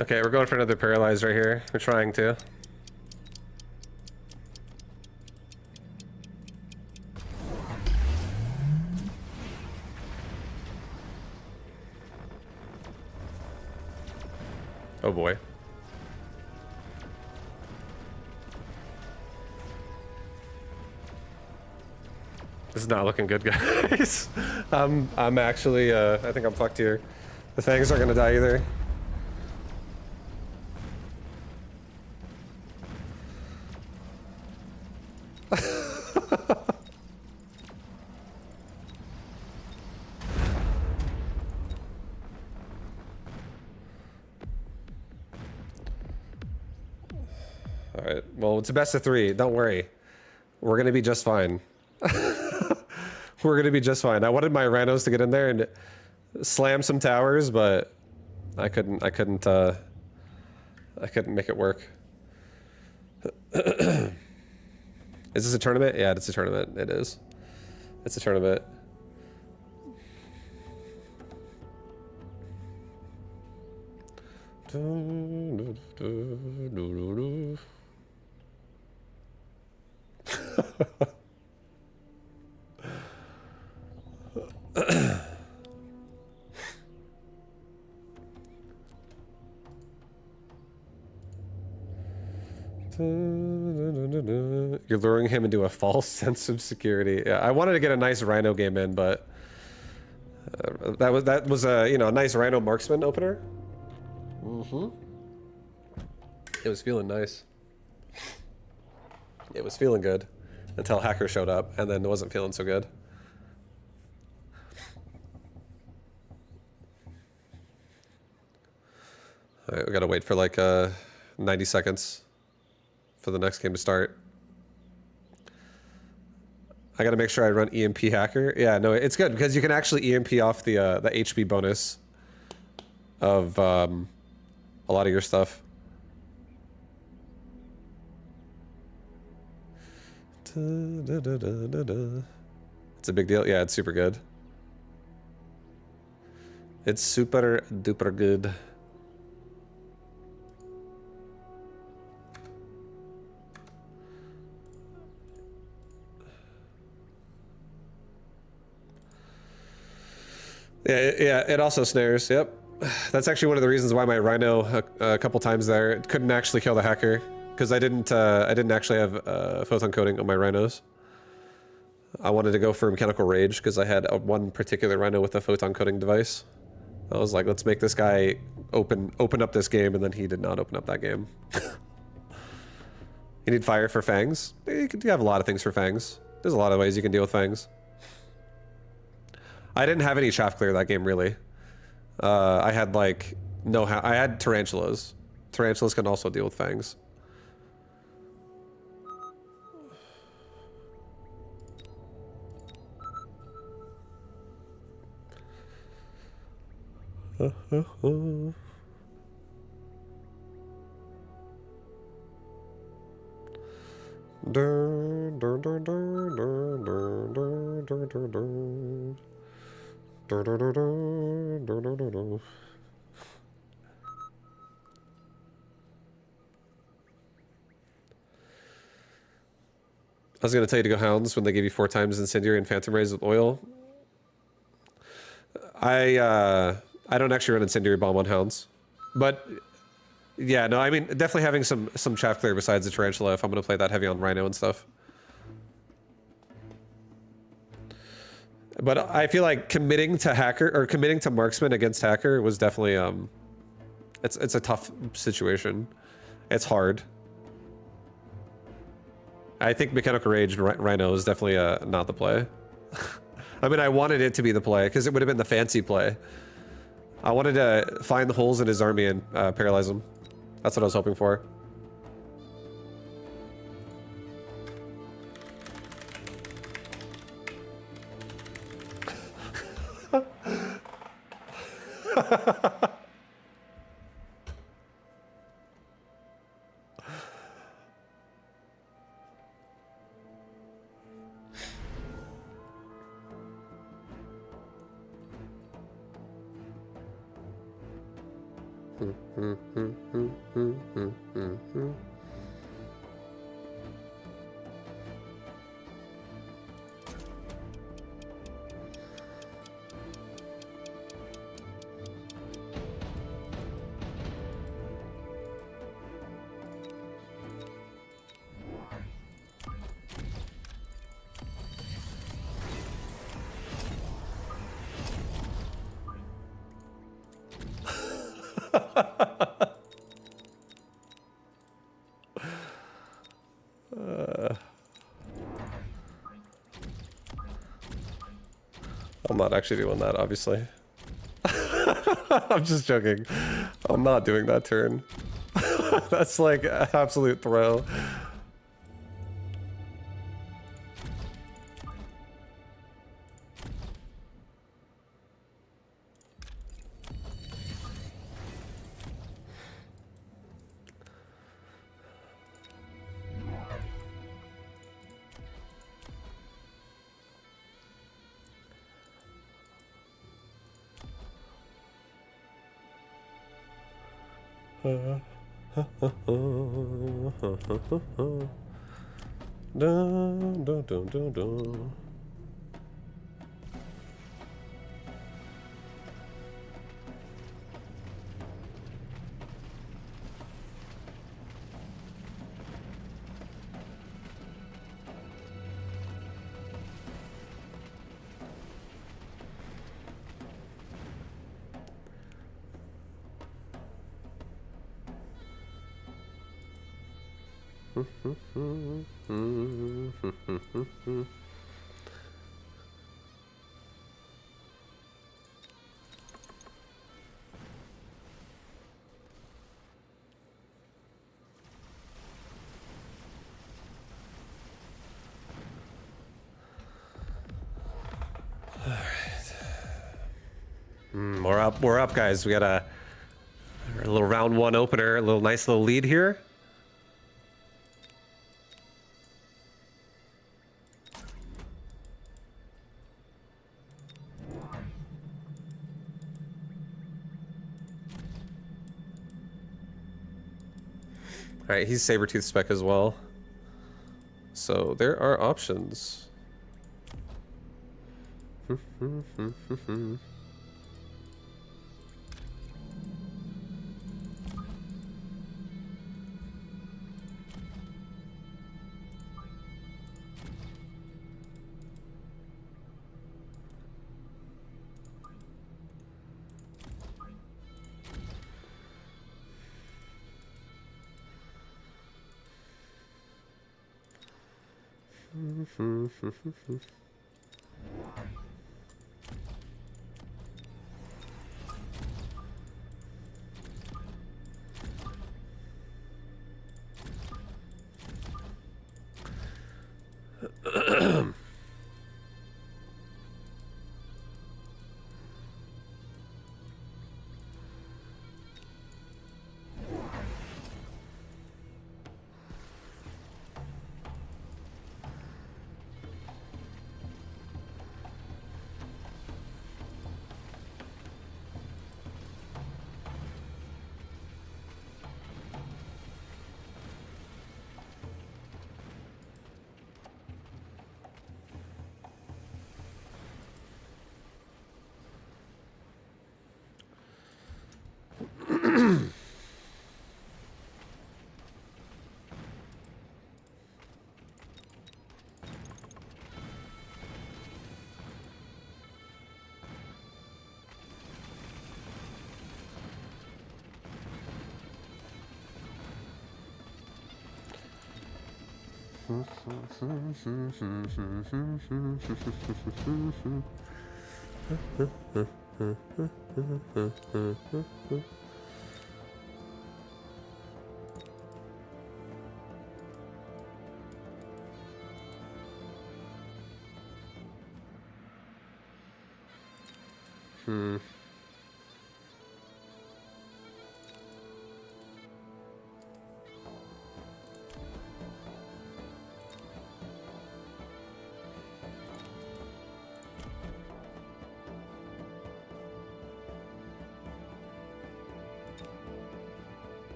Okay, we're going for another paralyzed right here. We're trying to. Oh boy. This is not looking good, guys. I'm actually, I think I'm fucked here. The fangs aren't gonna die either. All right. Well, it's a best of 3. Don't worry. We're gonna be just fine. We're gonna be just fine. I wanted my Rhinos to get in there and slam some towers, but I couldn't make it work. Is this a tournament? Yeah, it's a tournament. It is. It's a tournament. You're luring him into a false sense of security. Yeah, I wanted to get a nice Rhino game in, but that was a a nice Rhino marksman opener. It was feeling nice. It was feeling good until Hacker showed up, and then it wasn't feeling so good. All right, we gotta wait for like 90 seconds for the next game to start. I gotta make sure I run EMP Hacker. Yeah, no, it's good because you can actually EMP off the HP bonus of a lot of your stuff. It's a big deal. Yeah, it's super good. It's super duper good. Yeah, it also snares. Yep. That's actually one of the reasons why my Rhino a couple times there couldn't actually kill the Hacker, because I didn't actually have photon coating on my Rhinos. I wanted to go for Mechanical Rage because I had one particular Rhino with a photon coating device. I was like, let's make this guy open up this game, and then he did not open up that game. You need fire for Fangs? You have a lot of things for Fangs. There's a lot of ways you can deal with Fangs. I didn't have any chaff clear that game, really. I had like I had tarantulas. Tarantulas can also deal with Fangs. I was gonna tell you to go Hounds when they gave you 4 times Incendiary and Phantom Rays with oil. I don't actually run Incendiary Bomb on Hounds, but yeah, no, I mean definitely having some chaff clear besides the Tarantula if I'm gonna play that heavy on Rhino and stuff. But I feel like committing to Hacker or committing to Marksman against Hacker was definitely it's a tough situation. It's hard. I think Mechanical Rage Rhino is definitely not the play. I mean, I wanted it to be the play because it would have been the fancy play. I wanted to find the holes in his army and paralyze him. That's what I was hoping for. I'm not actually doing that, obviously. I'm just joking. I'm not doing that turn. That's like an absolute throw. Dun, dun, dun, dun, dun. We're up, guys. We got a little round one opener, a little nice little lead here. All right, he's Sabertooth spec as well. So there are options.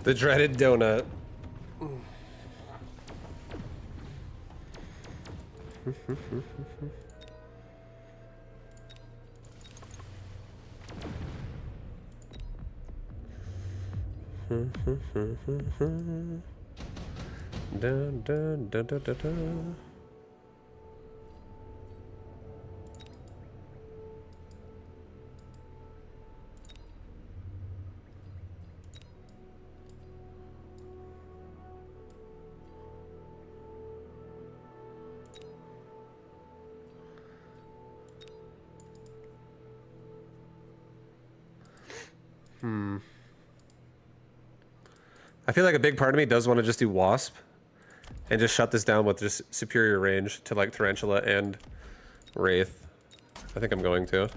The dreaded donut. Dun, dun, dun, dun, dun, dun. I feel like a big part of me does want to just do Wasp and just shut this down with just superior range to like Tarantula and Wraith. I think I'm going to.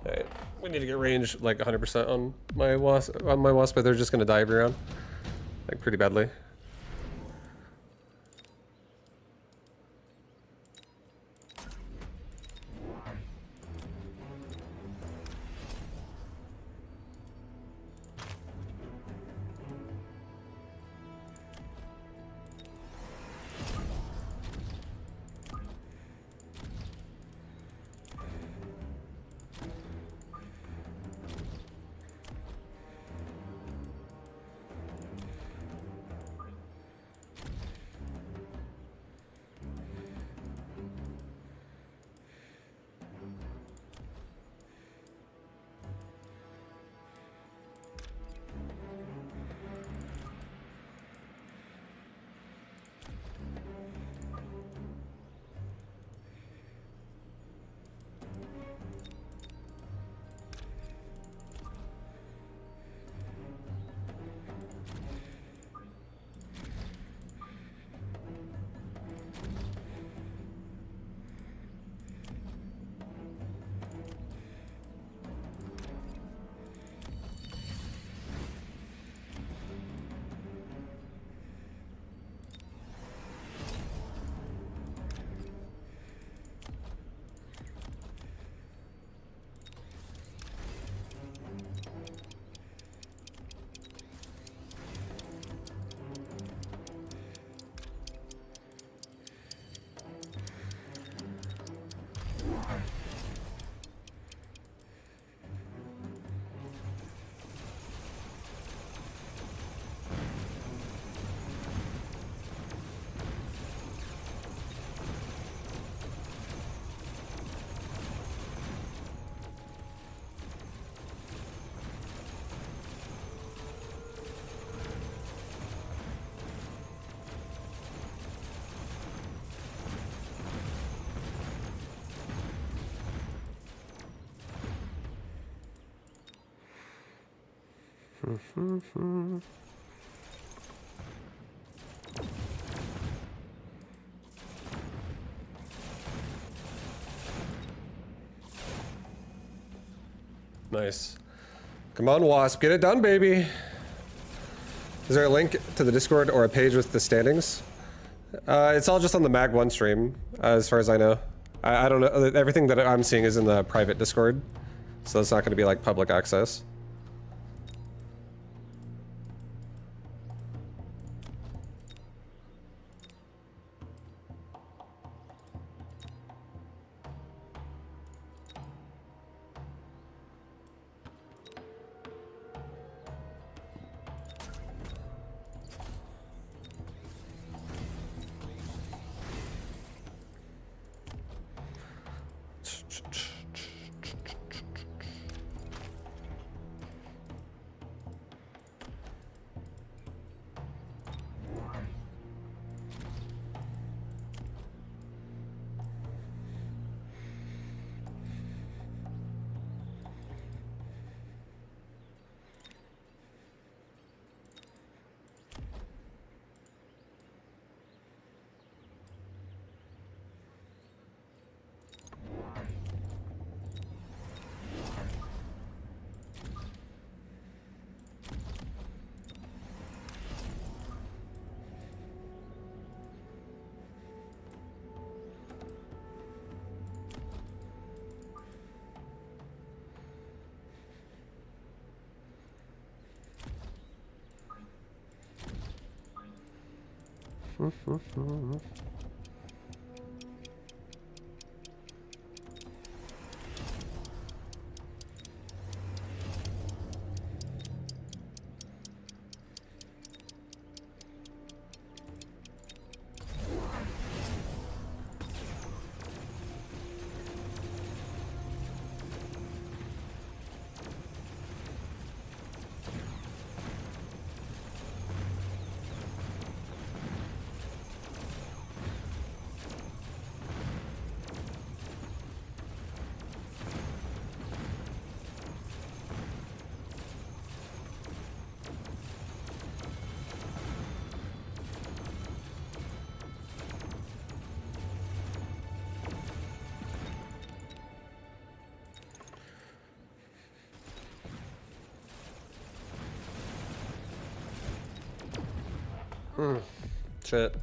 Alright, we need to get range like 100% on my wasp, but they're just gonna die every round, like pretty badly. Nice. Come on, Wasp. Get it done, baby. Is there a link to the Discord or a page with the standings? It's all just on the Mag 1 stream, as far as I know. I don't know. Everything that I'm seeing is in the private Discord. So it's not going to be like public access. Shit.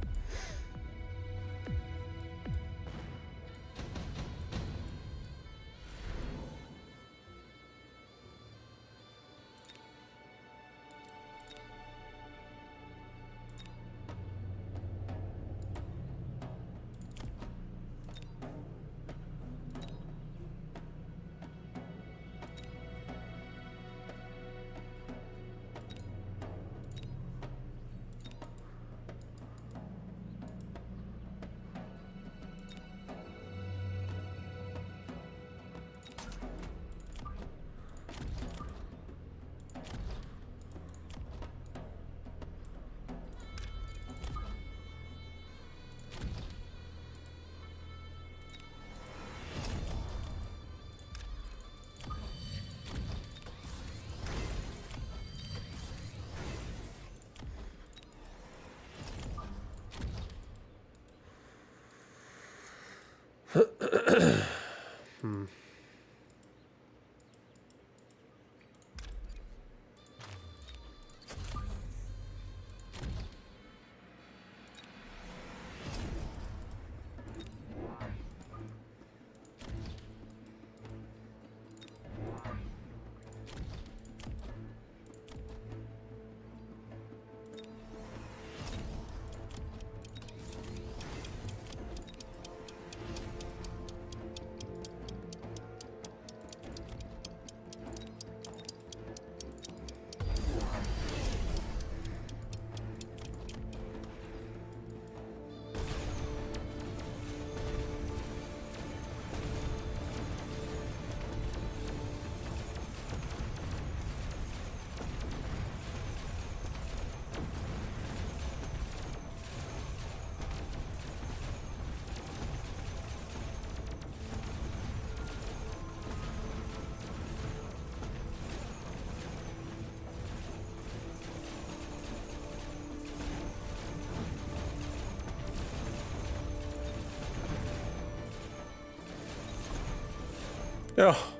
Oh.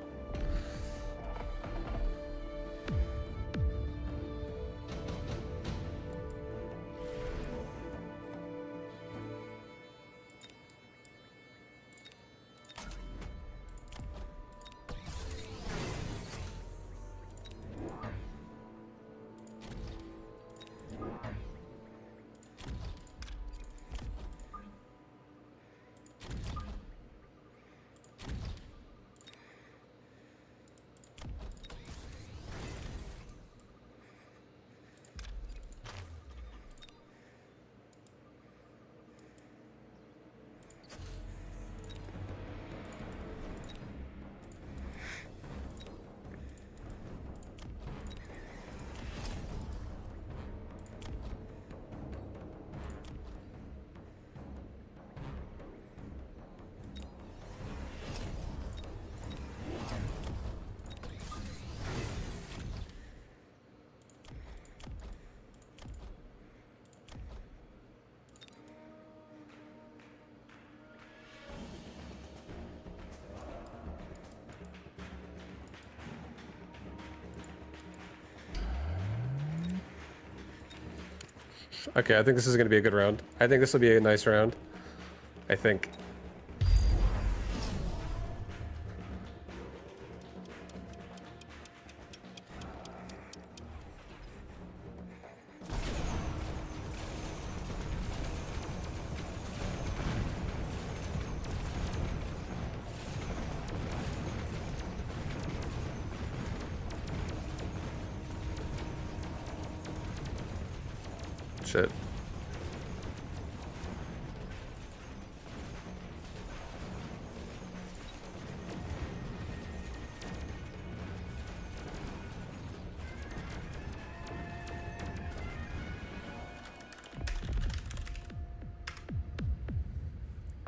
Okay, I think this is going to be a good round. I think this will be a nice round. I think. Shit.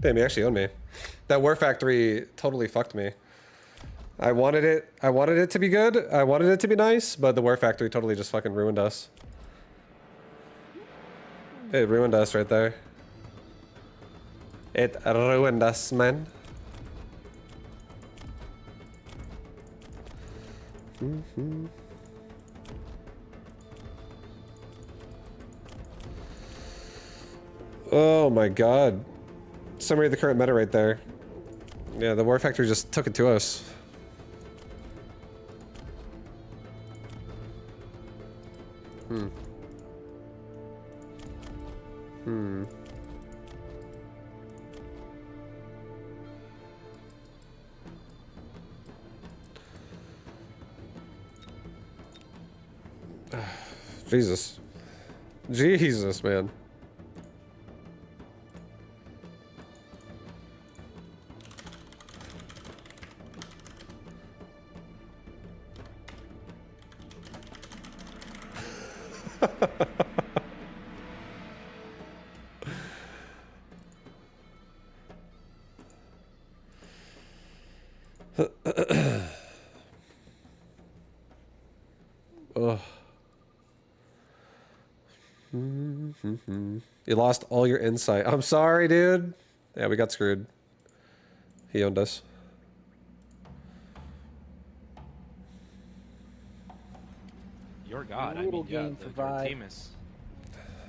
Damn, you actually own me. That War Factory totally fucked me. I wanted it to be good. I wanted it to be nice, but the War Factory totally just fucking ruined us. It ruined us right there. It ruined us, man. Oh my god. Summary of the current meta right there. Yeah, the War Factory just took it to us. Jesus. Jesus, man. Ugh. You lost all your insight. I'm sorry, dude. Yeah, we got screwed. He owned us. Your God, I Little mean, yeah, game for your vibe. team is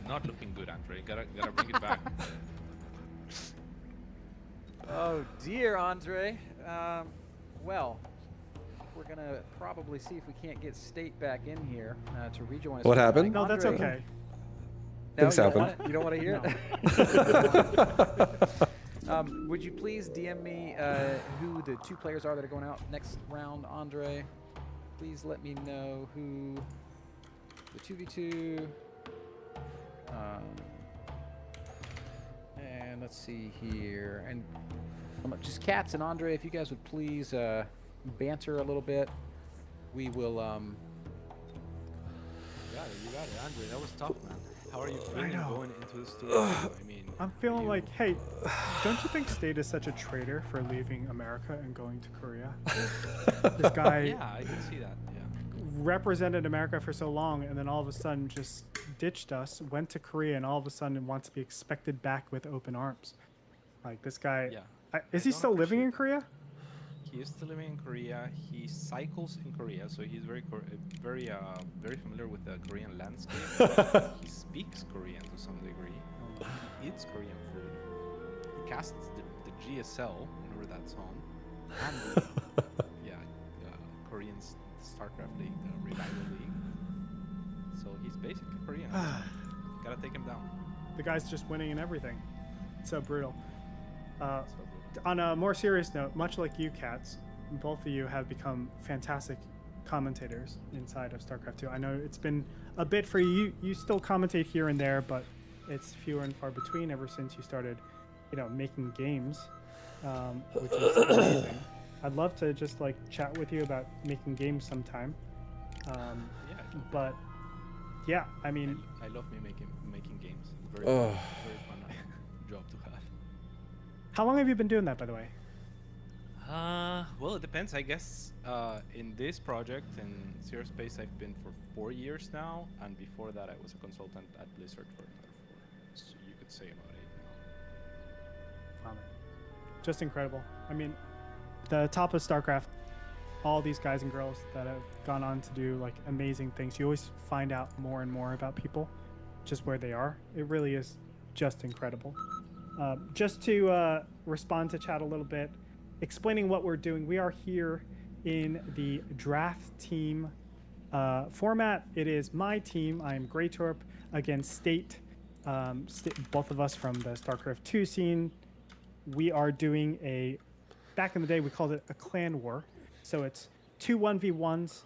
not looking good, Andre. Gotta bring it back. Oh dear, Andre. Well, we're gonna probably see if we can't get State back in here to rejoin us. What happened? No, that's Andre- okay. No, Things you don't happen. want it? You don't want to hear it? Would you please DM me who the two players are that are going out next round, Andre? Please let me know who the 2v2. And let's see here. And just Cats and Andre, if you guys would please banter a little bit, we will. You got it, Andre. That was tough, man. How are you feeling know. going into this tour? I mean, I'm feeling you- like, hey, don't you think State is such a traitor for leaving America and going to Korea? This guy yeah, I can see that. Yeah. represented America for so long and then all of a sudden just ditched us, went to Korea, and all of a sudden wants to be expected back with open arms. Like, this guy, Yeah. is he don't still living in appreciate Korea? He is still living in Korea. He cycles in Korea, so he's very familiar with the Korean landscape. He speaks Korean to some degree. He eats Korean food. He casts the GSL whenever that's on. And Korean StarCraft League, the Revival League. So he's basically Korean. Gotta take him down. The guy's just winning in everything. It's so brutal. So brutal. On a more serious note, much like you, Cats, both of you have become fantastic commentators inside of StarCraft 2. I know it's been a bit for you. You still commentate here and there, but it's fewer and far between ever since you started, making games, which is amazing. I'd love to just like chat with you about making games sometime. But yeah, I mean, I love making games. Very, Oh. very fun job to have. how long have you been doing that, by the way? Well, it depends. I guess in this project in Zero Space, I've been for 4 years now, and before that, I was a consultant at Blizzard for another 4. So you could say about 8 now. Just incredible. I mean, the top of StarCraft, all these guys and girls that have gone on to do like amazing things. You always find out more and more about people. just where they are. It really is just incredible. Just to respond to chat a little bit, explaining what we're doing, we are here in the draft team format. It is my team. I am Gretorp against State. Both of us from the StarCraft 2 scene. We are doing a, back in the day we called it a clan war. So it's 2 1v1s,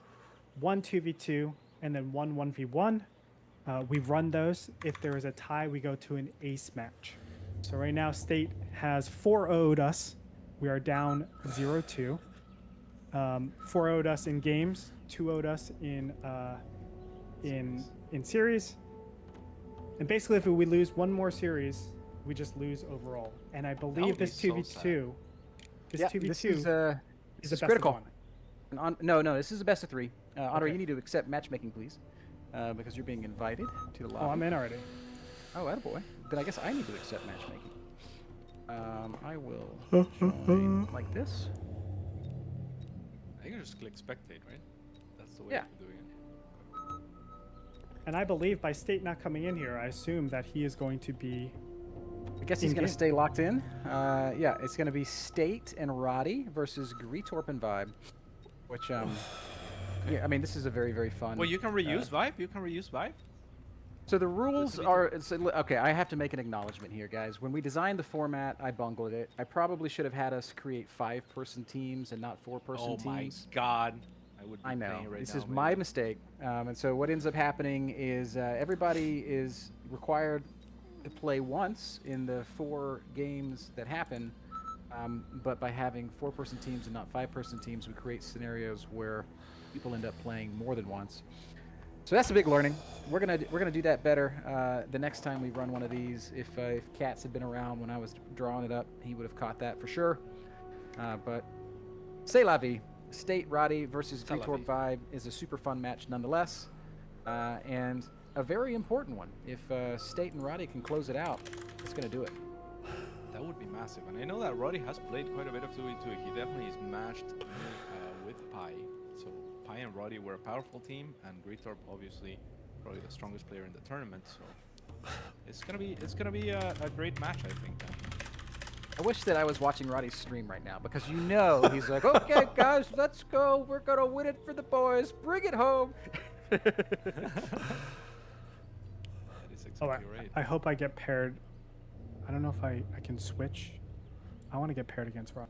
1 2v2, and then 1 1v1. We run those. If there is a tie, we go to an ace match. So right now State has 4-0'd us. We are down 0-2. 4-0'd us in games, 2-0'd us in series. And basically, if we lose one more series, we just lose overall. And I believe this 2v2, this 2v2 this is is best of critical. one. No, this is a best of 3. Honor, Okay. you need to accept matchmaking, please, because you're being invited to the lobby. Oh, I'm in already. Oh, attaboy. Then I guess I need to accept matchmaking. I will join like this. I can just click spectate, right? That's the way Yeah. of doing it. And I believe by State not coming in here, I assume that he is going to be. I guess he's going to In-game. stay locked in. Yeah, it's going to be State and Roddy versus Gretorp and Vibe, which, yeah, I mean, this is a very, very fun. Well, you can reuse Vibe. You can reuse Vibe. So the rules are, okay, I have to make an acknowledgement here, guys. When we designed the format, I bungled it. I probably should have had us create 5-person teams and not 4-person Oh my teams. God. I would be I know. playing right This now, is my maybe. mistake. And so what ends up happening is everybody is required to play once in the 4 games that happen. But by having 4-person teams and not 5-person teams, we create scenarios where people end up playing more than once. So that's a big learning. We're gonna do that better the next time we run one of these. If Katz had been around when I was drawing it up, he would have caught that for sure. But c'est la vie. State Roddy versus C'est la Gretorp Vibe is a super fun match nonetheless, and a very important one. If State and Roddy can close it out, it's gonna do it. That would be massive. And I know that Roddy has played quite a bit of 2v2. He definitely is matched with Pi. So Pi and Roddy were a powerful team, and Gretorp obviously probably the strongest player in the tournament. So it's gonna be a great match, I think. I wish that I was watching Roddy's stream right now, because you know he's like, okay guys, let's go. We're gonna win it for the boys. Bring it home. That is Oh, exactly right. I hope I get paired. I don't know if I can switch. I want to get paired against Rob.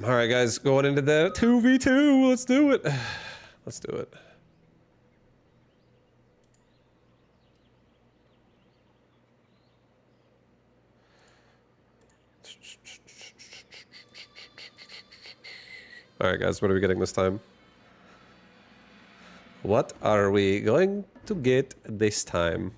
All right, guys, going into the 2v2. Let's do it. Let's do it. All right, guys, what are we getting this time? What are we going to get this time?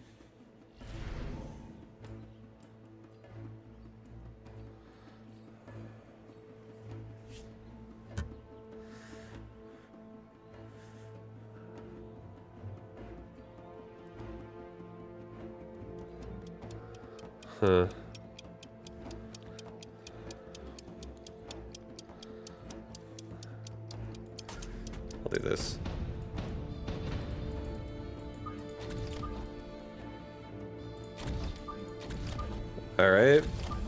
Huh. I'll do this. All right,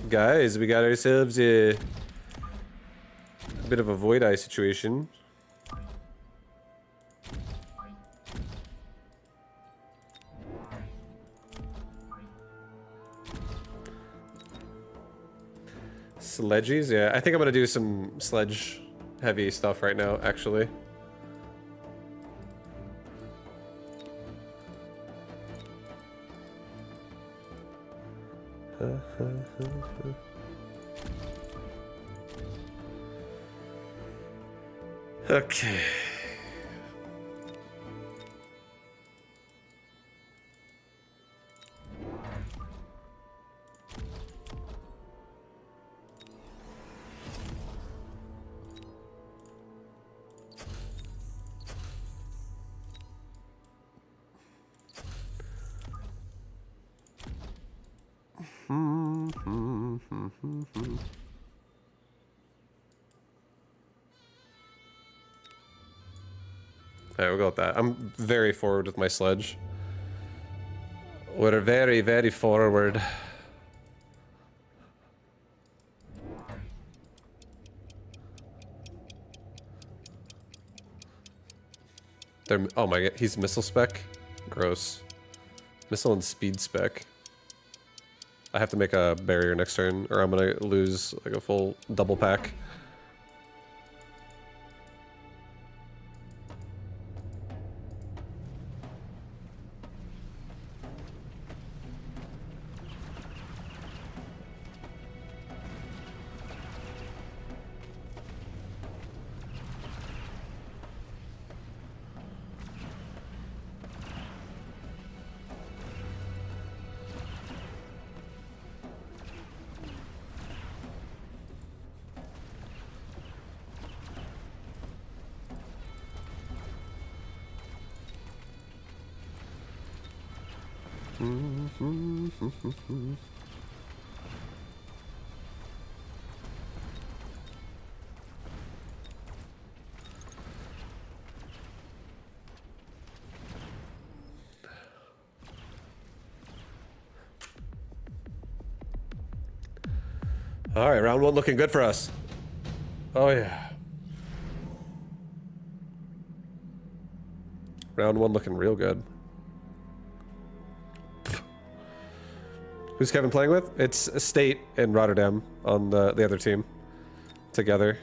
guys, we got ourselves a bit of a void eye situation. Sledgies? Yeah, I think I'm gonna do some sledge heavy stuff right now, actually. Okay. Alright, we'll go with that. I'm very forward with my sledge. We're very, very forward. They're, oh my god, he's missile spec? Gross. Missile and speed spec. I have to make a barrier next turn, or I'm gonna lose like a full double pack. All right, round one looking good for us. Oh yeah. Round one looking real good. Who's Kevin playing with? It's State and Rotterdam on the other team together.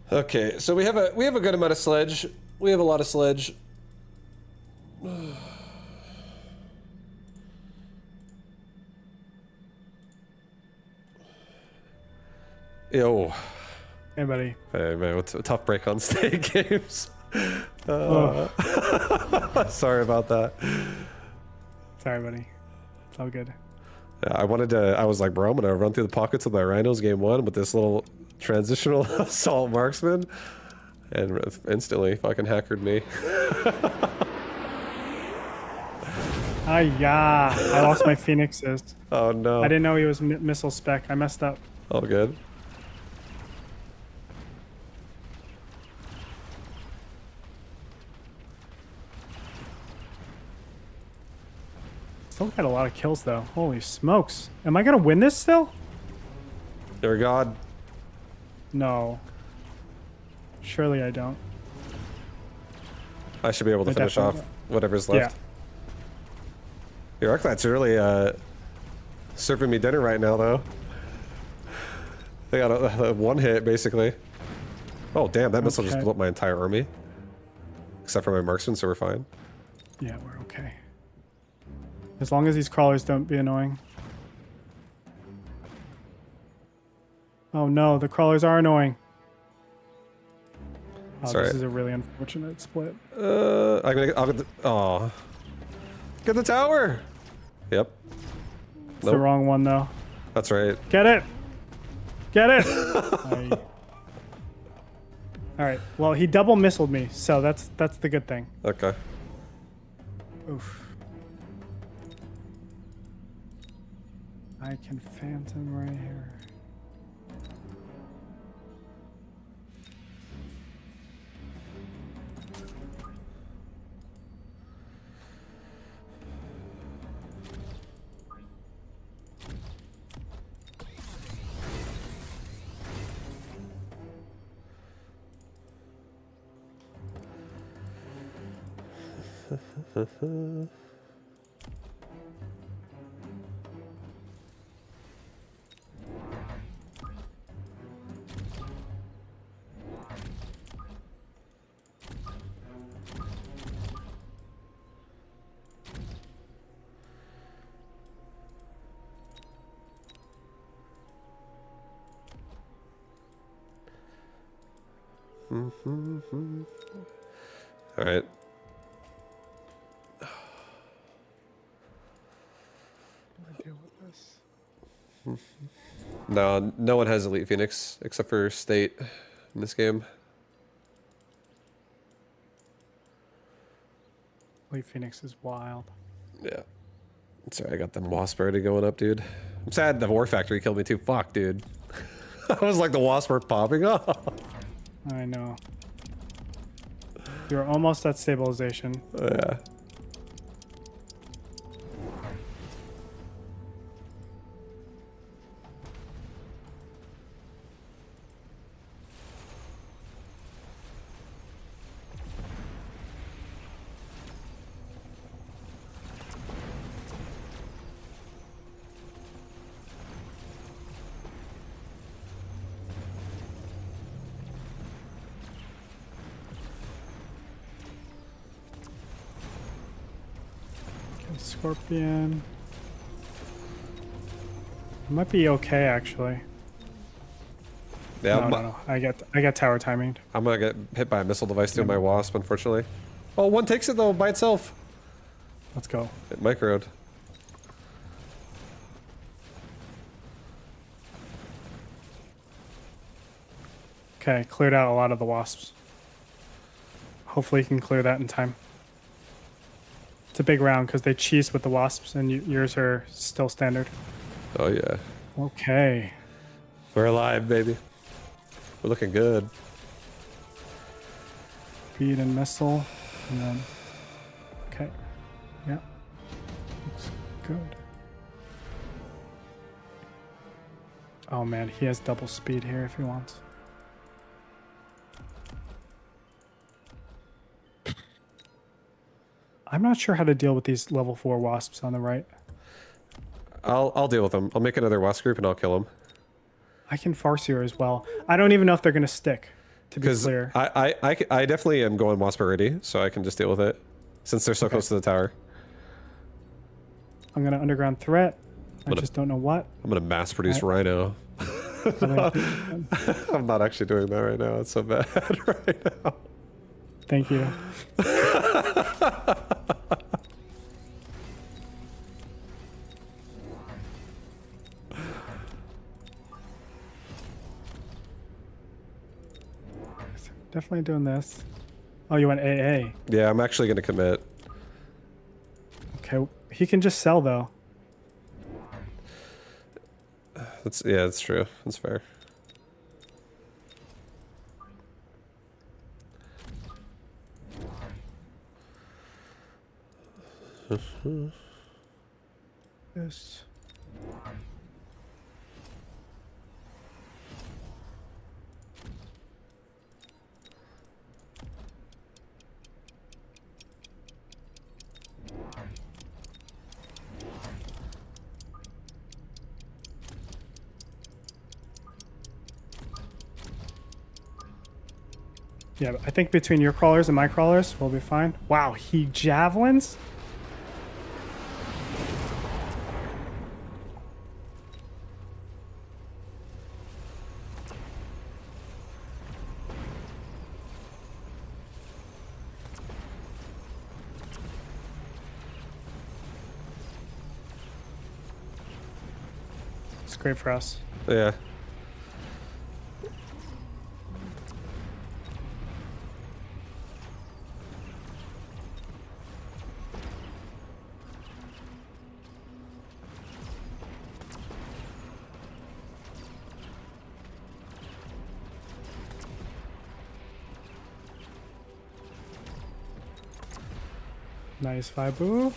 Okay, so we have a good amount of sledge. We have a lot of sledge. Yo. Hey, buddy. Hey, man, what's a tough break on state games? Sorry about that. Sorry, buddy. It's all good. Yeah, I was like, bro, I'm gonna run through the pockets of my rhinos game one with this little transitional assault marksman. And instantly fucking hackered me. Yeah, I lost my phoenixes. Oh no. I didn't know he was missile spec. I messed up. All good. Still got a lot of kills though. Holy smokes. Am I gonna win this still? Dear God. No. Surely I don't. I should be able to I finish off definitely- whatever's left. Your Arclights are really serving me dinner right now though. They got a one hit basically. Oh damn, that missile just Okay. blew up my entire army. Except for my marksman, so we're fine. Yeah, we're okay. As long as these crawlers don't be annoying. Oh no, the crawlers are annoying. Oh, Sorry. this is a really unfortunate split. I'll get the, oh. Get the tower! Yep. It's the wrong one though. That's right. Get it! Get it! Alright, well he double missiled me, so that's the good thing. Okay. Oof. I can phantom right here. All right. Deal with this. No, no one has Elite Phoenix except for State in this game. Elite Phoenix is wild. Yeah. Sorry, I got them Wasp already going up, dude. I'm sad the War Factory killed me too. Fuck, dude. I was like the Wasp were popping off. I know. You're almost at stabilization. Yeah. Okay, Scorpion. It might be okay actually. Yeah, No. I get tower timing. I'm gonna get hit by a missile device through my Wasp, unfortunately. Oh, one takes it though by itself. Let's go. It microed. Okay, cleared out a lot of the wasps. Hopefully you can clear that in time. It's a big round because they cheese with the wasps and yours are still standard. Oh yeah. Okay. We're alive, baby. We're looking good. Bead and missile. And then. Okay. Yeah. Looks good. Oh man, he has double speed here if he wants. I'm not sure how to deal with these level 4 wasps on the right. I'll deal with them. I'll make another Wasp group and I'll kill them. I can Farseer as well. I don't even know if they're going to stick, to be Because clear. I definitely am going Wasp already, so I can just deal with it. Since they're so close to the tower. I'm going to underground threat. I just don't know what. I'm gonna mass produce Rhino. I'm not actually doing that right now. It's so bad right now. Thank you. Definitely doing this. Oh, you went AA. Yeah, I'm actually gonna commit. Okay, he can just sell though. That's true. That's fair. This. Yeah, but I think between your crawlers and my crawlers, we'll be fine. Wow, he javelins? It's great for us. Yeah. Nice Vibu.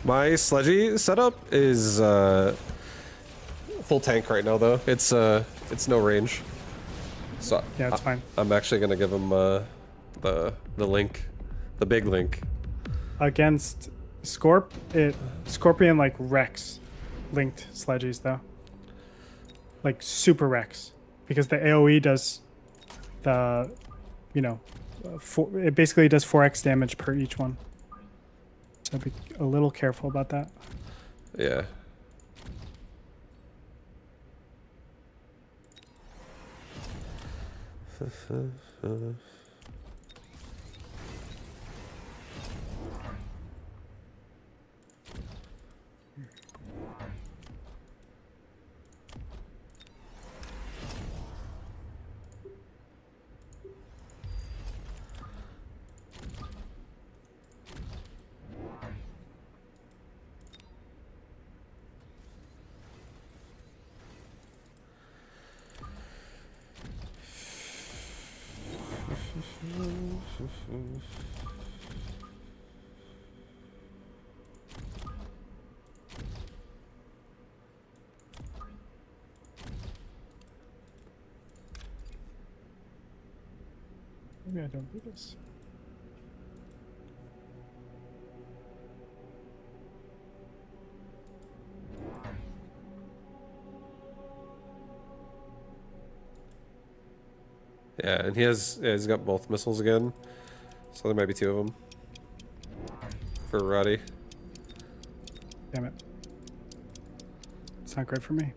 My sledgy setup is full tank right now though. It's no range. So Yeah, it's fine. I'm actually gonna give him the link, the big link. Against Scorpion like Rex linked sledgies though. Like super Rex. Because the AoE does the, you know, it basically does 4x damage per each one. So be a little careful about that. Yeah. Maybe I don't do this. Yeah, and he's got both missiles again, so there might be two of them for Roddy. Damn it. It's not great for me.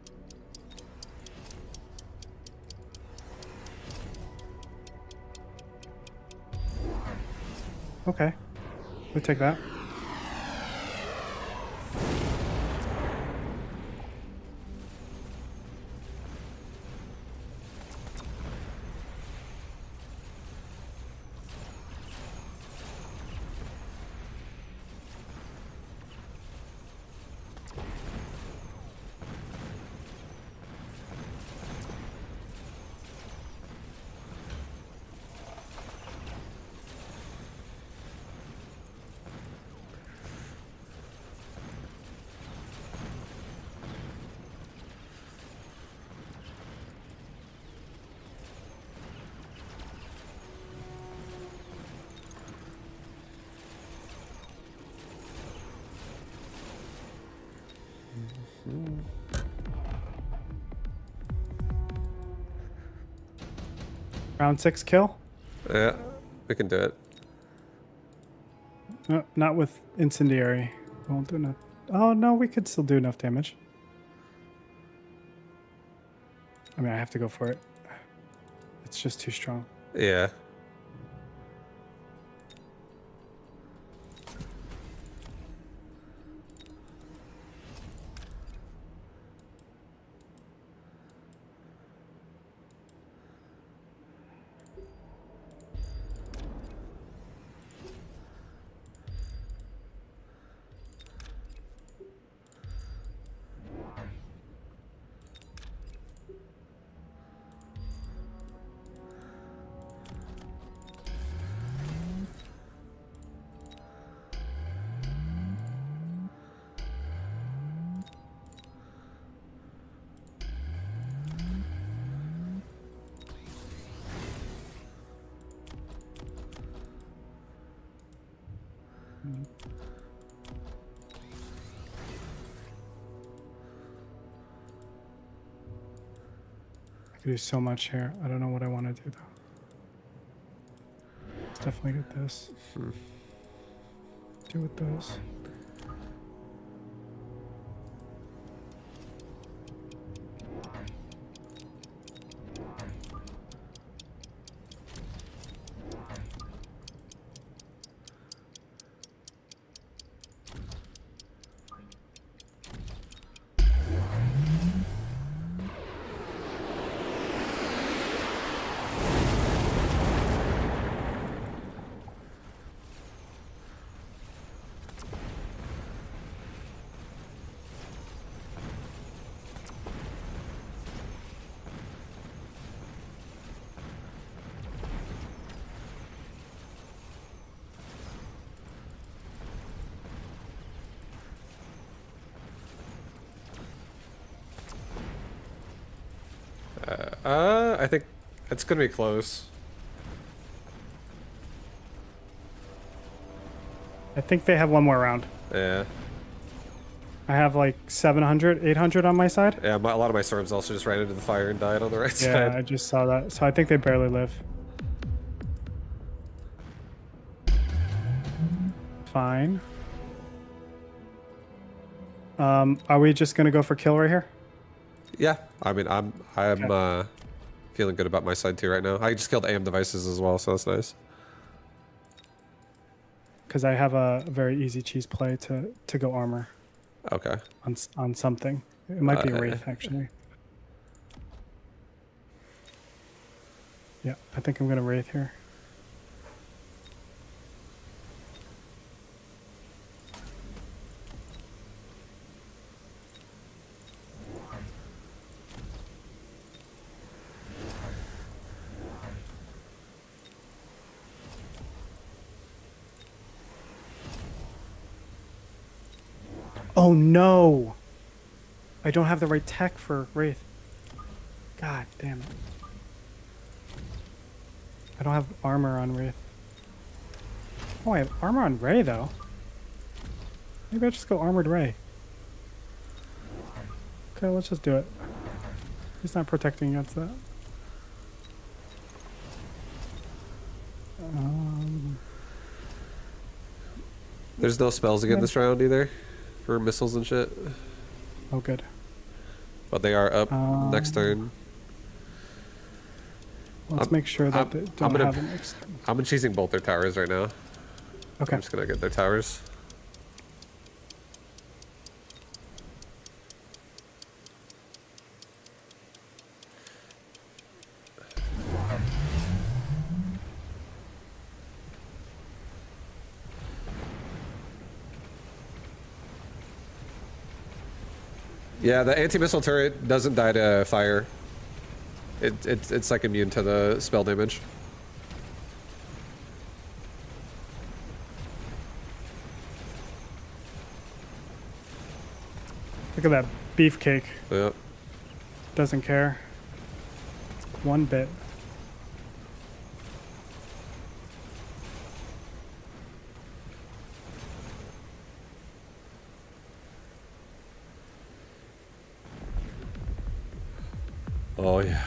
Okay. We'll take that. Round 6 kill? Yeah, we can do it. No, not with incendiary. Won't do enough. Oh no, we could still do enough damage. I mean, I have to go for it. It's just too strong. Yeah. I could do so much here. I don't know what I want to do though. Let's definitely get this. Do with those. I think it's gonna be close. I think they have one more round. Yeah. I have like 700, 800 on my side. Yeah, a lot of my storms also just ran into the fire and died on the right Yeah, side. I just saw that. So I think they barely live. Fine. Are we just gonna go for kill right here? Yeah, I mean, I'm if Feeling good about my side too right now. I just killed AM devices as well, so that's nice. Because I have a very easy cheese play to go armor Okay. on something. It might be a wraith actually. Yeah, I think I'm gonna wraith here. Oh no! I don't have the right tech for wraith. God damn it. I don't have armor on wraith. Oh, I have armor on Ray though. Maybe I'll just go armored Ray. Okay, let's just do it. He's not protecting against that. There's no spells again Yeah. this round either for missiles and shit. Oh, good. But they are up next turn. Let's make sure that they don't gonna- have an I'm chasing both their towers right now. Okay. I'm just gonna get their towers. Yeah, the anti-missile turret doesn't die to fire. It's like immune to the spell damage. Look at that beefcake. Yep. Doesn't care. One bit. Oh yeah.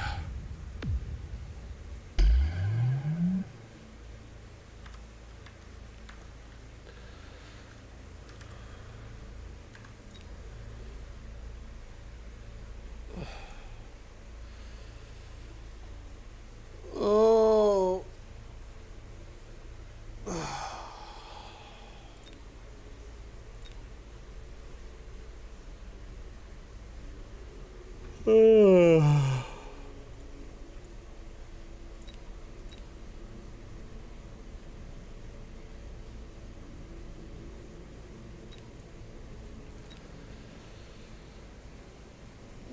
Oh.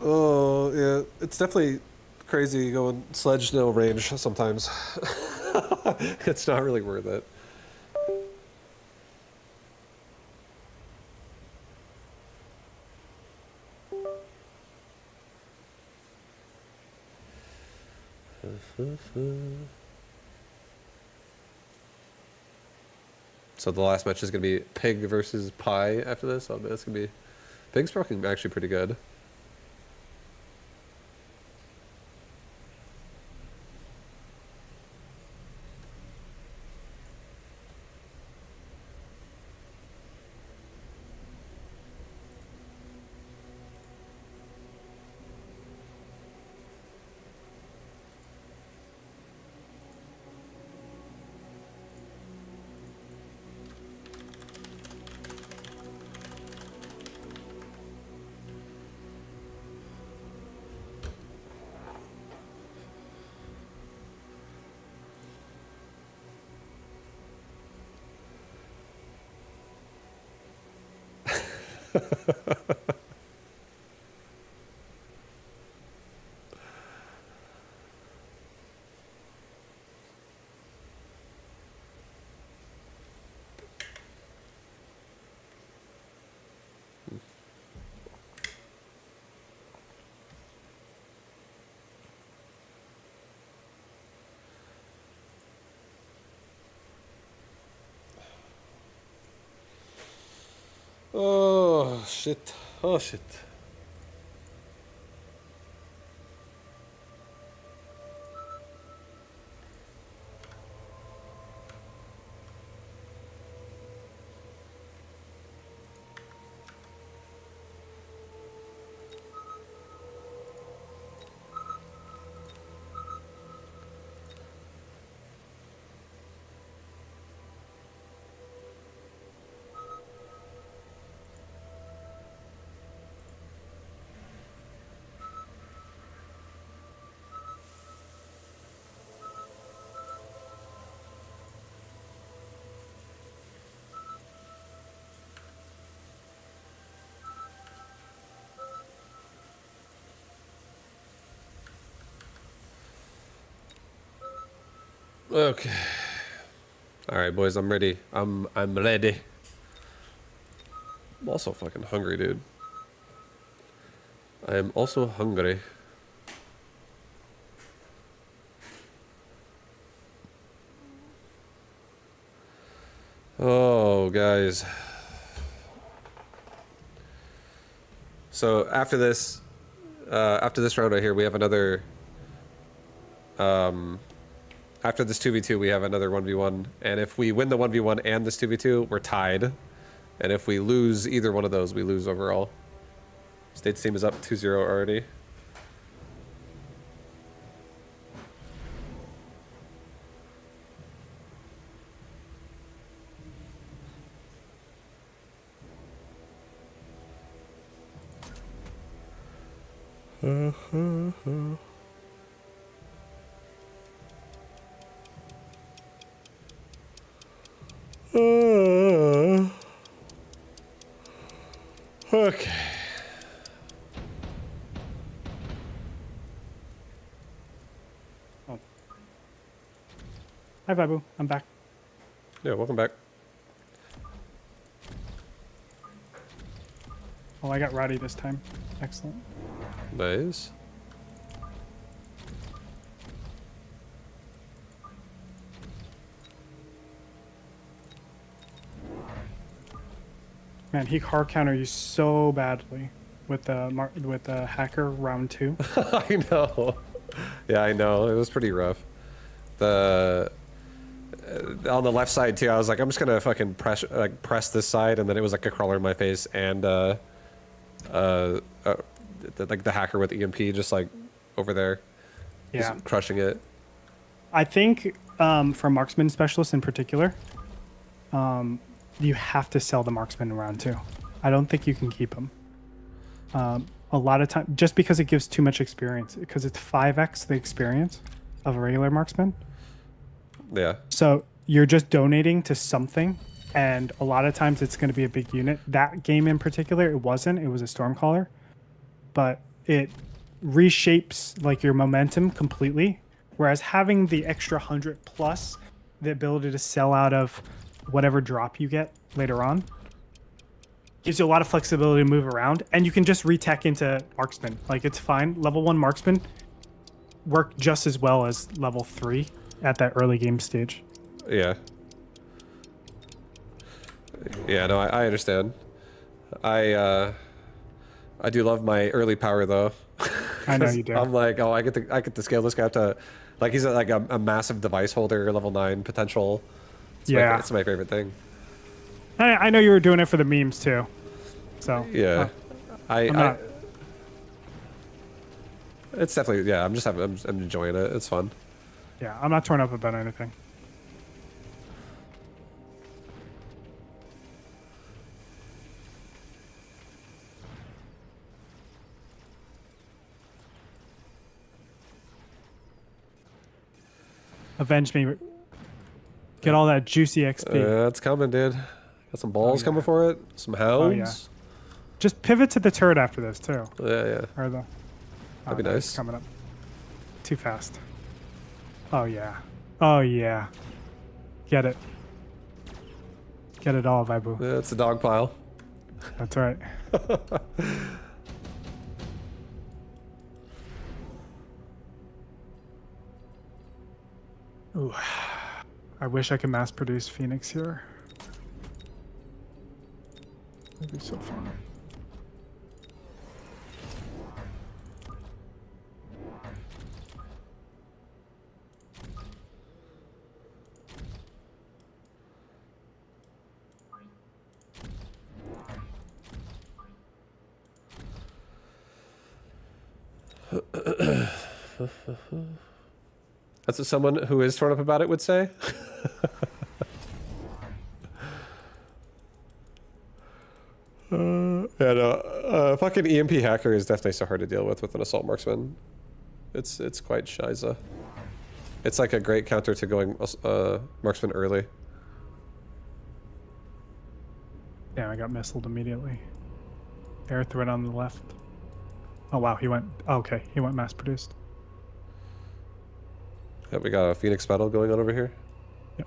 Oh, yeah. It's definitely crazy going sledge no range sometimes. It's not really worth it. So the last match is going to be Pig versus Pie after this. Oh, man, it's going to be... Pig's probably actually pretty good. Oh, shit. Oh, shit. Okay. All right, boys, I'm ready. I'm ready. I'm also fucking hungry, dude. I am also hungry. Oh, guys. So after this round right here, we have another. After this 2v2, we have another 1v1, and if we win the 1v1 and this 2v2, we're tied. And if we lose either one of those, we lose overall. State's team is up 2-0 already. Okay. Hi, Vibu. I'm back. Yeah, welcome back. Oh, I got Roddy this time. Excellent. Nice. Man, he car counter you so badly with the hacker round 2. I know. Yeah, I know. It was pretty rough. The on the left side too, I was like, I'm just gonna fucking press this side, and then it was like a crawler in my face, and like the hacker with EMP just like over there, Yeah. just crushing it. I think for marksman specialists in particular, you have to sell the marksman in round 2. I don't think you can keep him. A lot of time, just because it gives too much experience, because it's 5x the experience of a regular marksman. Yeah. So you're just donating to something, and a lot of times it's going to be a big unit. That game in particular, it wasn't. It was a Stormcaller, but it reshapes like your momentum completely. Whereas having the extra 100 plus the ability to sell out of whatever drop you get later on gives you a lot of flexibility to move around, and you can just retech into marksman. Like, it's fine. Level 1 marksman work just as well as level 3 at that early game stage. Yeah. Yeah, no, I understand. I do love my early power though. I know you do. I'm like, oh, I get to scale this guy up to, like, he's like a massive device holder, level 9 potential. Yeah, it's my favorite thing. I know you were doing it for the memes too. So Yeah, I'm I not- it's definitely, yeah. I'm enjoying it. It's fun. yeah, I'm not torn up about anything. Avenge me. Get all that juicy XP. It's coming, dude. Got some balls coming for it. Some hounds. yeah. Just pivot to the turret after this too. Yeah. Or the. That'd be no, nice. it's coming up. Too fast. Oh yeah. Oh yeah. Get it. Get it all, Vibu. Yeah, it's a dog pile. That's right. Ooh. I wish I could mass produce Phoenix here. That'd be so fun. That's what someone who is torn up about it would say. Yeah, no, fucking EMP hacker is definitely so hard to deal with an assault marksman. It's quite shiza. It's like a great counter to going marksman early. Yeah, I got missiled immediately. Air threat on the left. Oh wow, he went. Oh, okay, he went mass produced. Yeah, we got a Phoenix battle going on over here. Yep.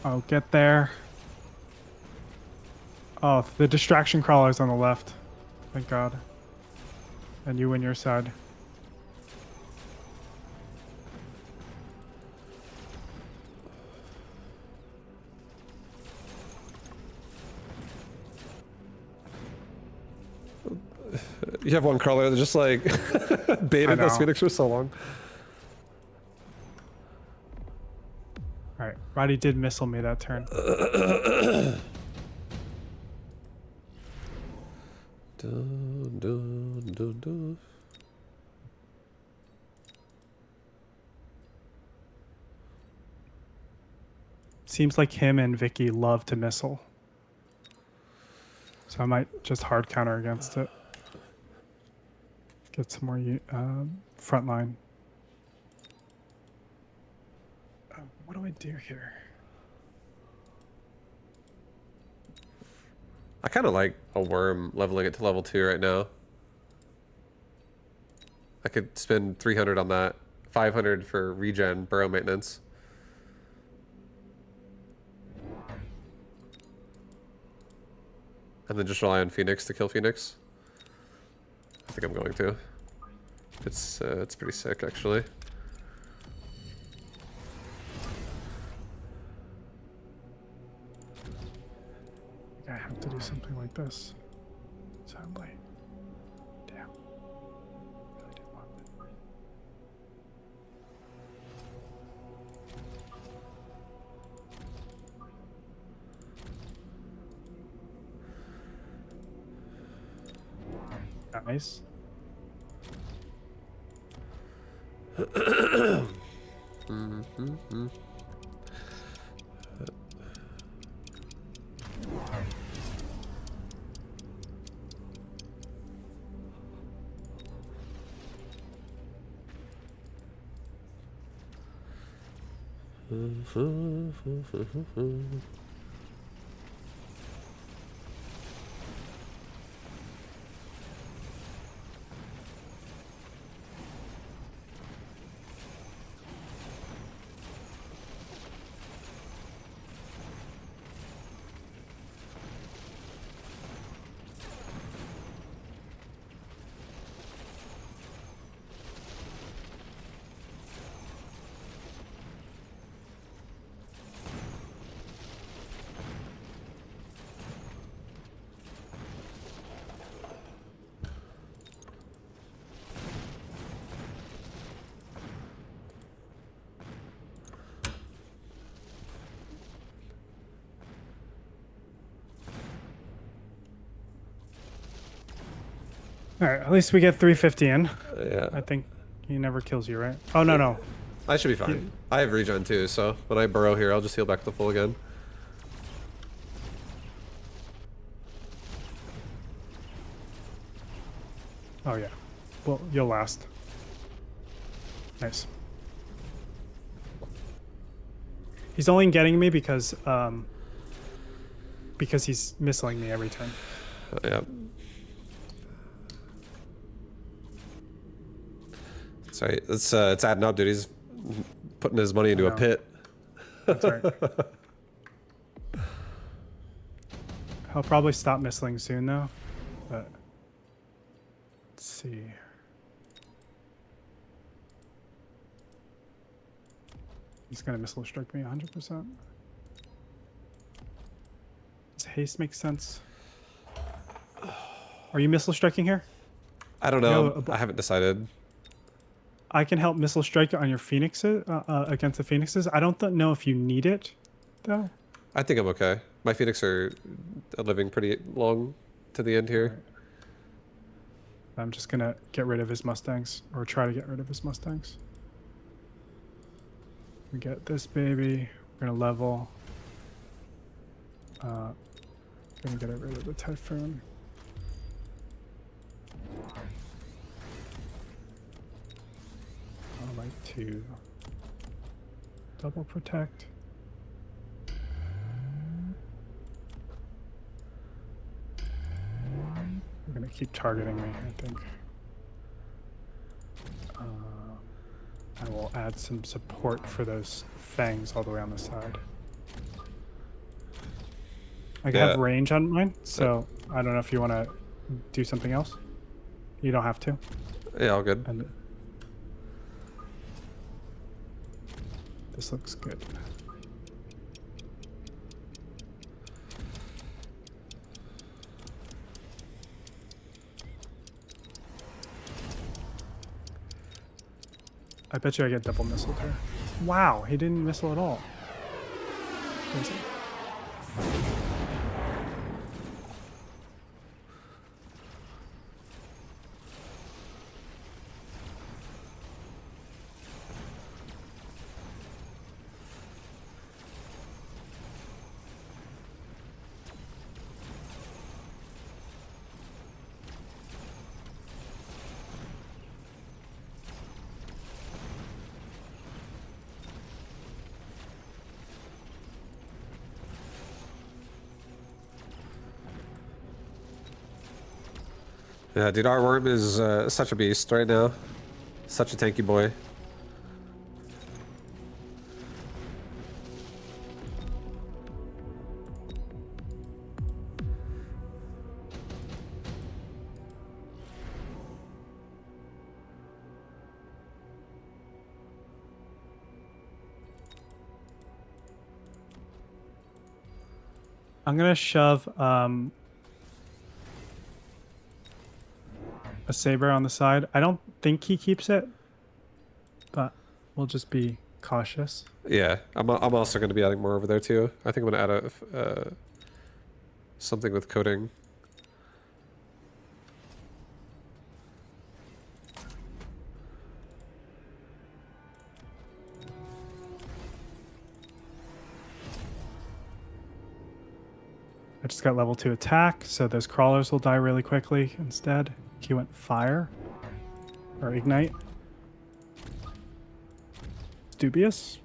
Oh, get there. Oh, the distraction crawler's on the left. Thank God. And you win your side. You have one crawler that just like baited those know. Phoenix for so long. Alright, Roddy did missile me that turn. Dun, dun, dun, dun. Seems like him and Vicky love to missile. So I might just hard counter against it. Get some more front line. What do I do here? I kind of like a worm leveling it to level 2 right now. I could spend 300 on that, 500 for regen, burrow maintenance. And then just rely on Phoenix to kill Phoenix. I think I'm going to. It's pretty sick, actually. I have to do something like this. Sadly. Damn. Really did want it. Nice. All right, at least we get 350 in. Yeah. I think he never kills you, right? Oh, no, no. I should be fine. I have regen too, so when I burrow here, I'll just heal back to full again. Oh, yeah. Well, you'll last. Nice. He's only getting me because he's missiling me every turn. Yeah. Sorry, it's adding up, dude. He's putting his money into a pit. That's right. I'll probably stop missiling soon, though. But let's see. He's gonna missile strike me 100%. Does haste make sense? Are you missile striking here? I don't know. I haven't decided. I can help missile strike on your phoenixes against the phoenixes. I don't know if you need it, though. I think I'm okay. My Phoenix are living pretty long to the end here. I'm just gonna get rid of his Mustangs, or try to get rid of his Mustangs. We get this baby. We're gonna level. Gonna get rid of the Typhoon. I like to double protect. We're gonna keep targeting me, I think. I will add some support for those fangs all the way on the side. I have range on mine, so I don't know if you want to do something else. You don't have to. Yeah, all good. And this looks good. I bet you I get double missiled here. Wow, he didn't missile at all. Crazy. Yeah, dude, our worm is such a beast right now. Such a tanky boy. I'm gonna shove a saber on the side. I don't think he keeps it, but we'll just be cautious. Yeah, I'm also going to be adding more over there too. I think I'm going to add something with coding. I just got level 2 attack, so those crawlers will die really quickly instead. He went fire or ignite. It's dubious.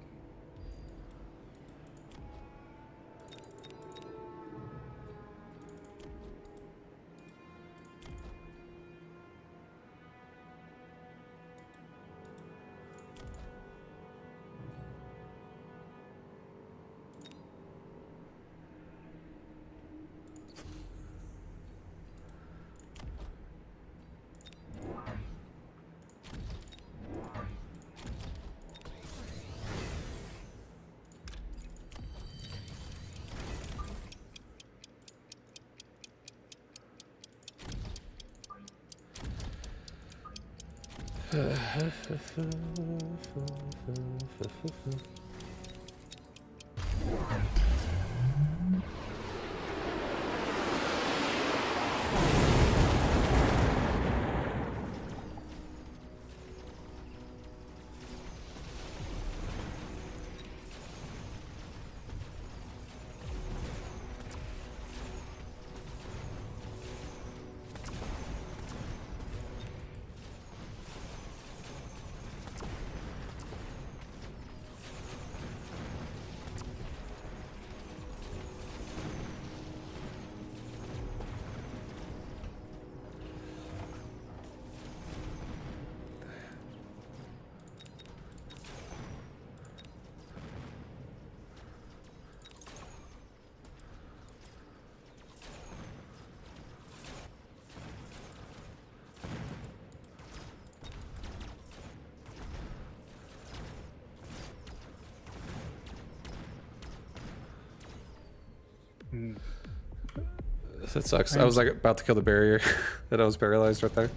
That sucks. I was like about to kill the barrier and I was paralyzed right there.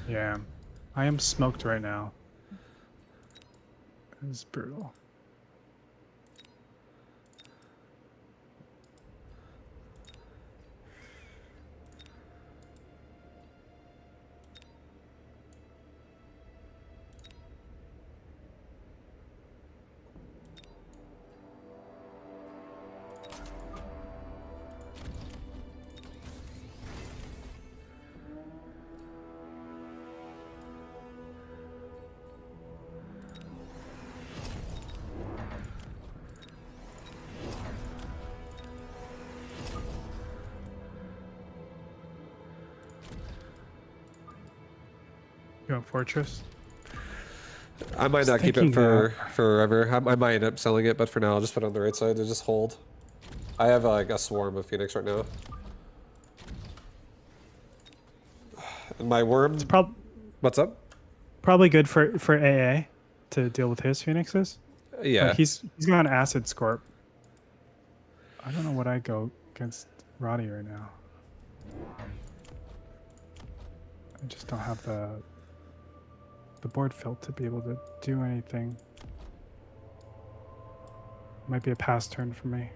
Yeah. I am smoked right now. It's brutal. You want Fortress? I might not keep it thinking for forever. I might end up selling it, but for now I'll just put it on the right side to just hold. I have like a swarm of Phoenix right now. And my worm. It's What's up? probably good for AA to deal with his Phoenixes. Yeah. But he's got an Acid Scorp. I don't know what I go against Roddy right now. I just don't have the board fill to be able to do anything. Might be a pass turn for me.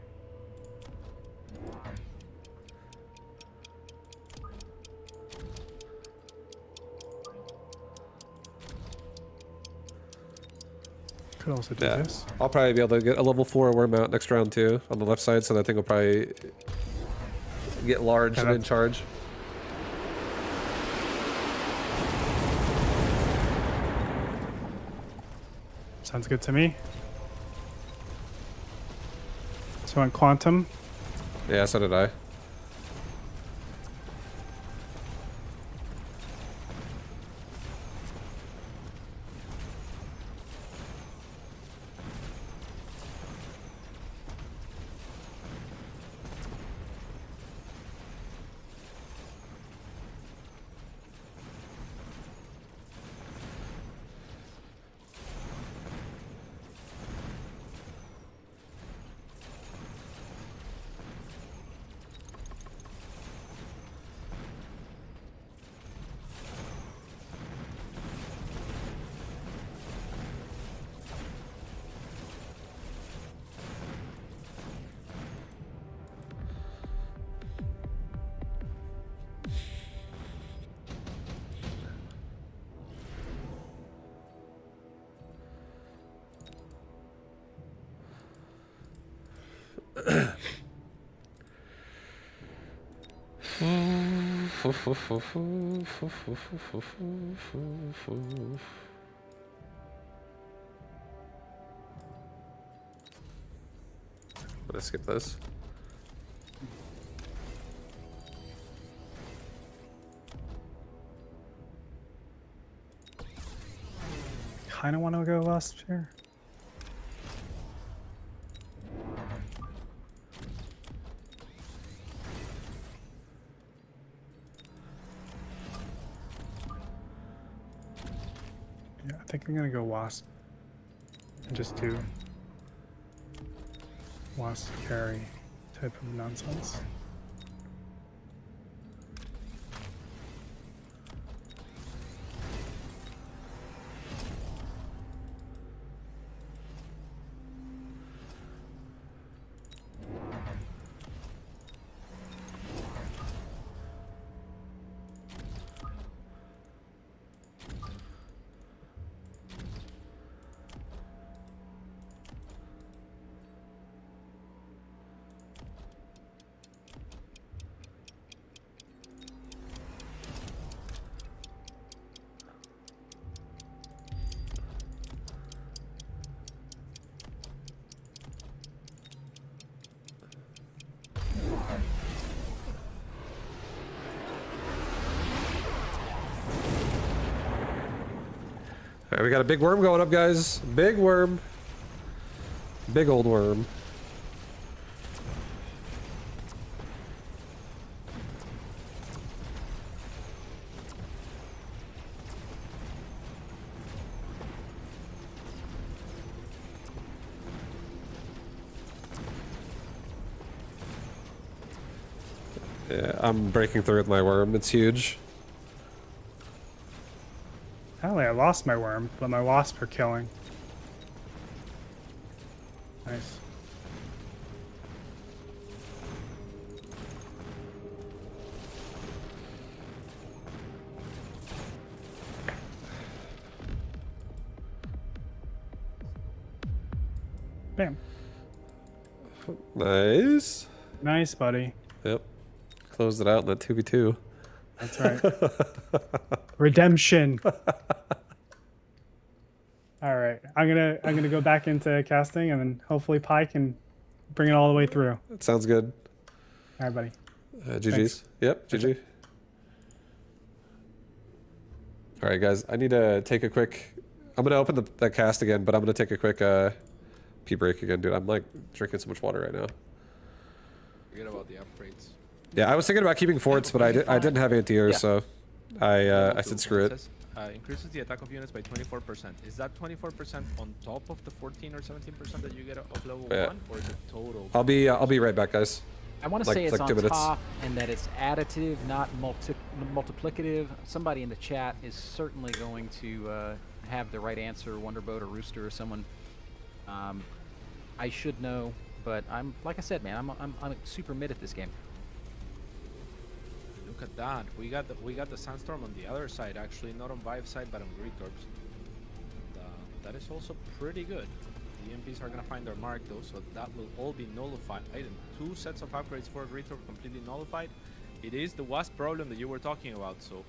Could also do this. I'll probably be able to get a level 4 worm out next round too on the left side, so that thing will probably get large and in charge. Sounds good to me. So on Quantum. Yeah, so did I. Let's skip this. Kinda wanna go last here. Yeah, I think I'm gonna go Wasp and just do Wasp carry type of nonsense. All right, we got a big worm going up, guys. Big worm. Big old worm. Yeah, I'm breaking through with my worm. It's huge. Apparently I lost my worm, but my wasp are killing. Nice. Bam. Nice. Nice, buddy. Yep. Closed it out in that 2v2. That's right. Redemption. All right, I'm gonna go back into casting, and then hopefully Pi can bring it all the way through. That sounds good. All right, buddy. GG's. Yep, GG. All right, guys. I need to take a quick. I'm gonna open the cast again, but I'm gonna take a quick pee break again, dude. I'm like drinking so much water right now. Forget about the upgrades. Yeah, I was thinking about keeping forts, but I didn't have anti-air, Yeah. so I said screw it. Increases the attack of units by 24%. Is that 24% on top of the 14 or 17% that you get of level Yeah. 1, or is it total? I'll be right back, guys. I want to Like- say it's like on 2 minutes. top and that it's additive, not multiplicative. Somebody in the chat is certainly going to have the right answer, Wonderboat or Rooster or someone. I should know, but I'm like I said, man, I'm super mid at this game. Look at that. We got the Sandstorm on the other side, actually, not on Vive side, but on Gretorp's. That is also pretty good. The EMPs are gonna find their mark though, so that will all be nullified. And 2 sets of upgrades for Gretorp completely nullified. It is the Wasp problem that you were talking about, so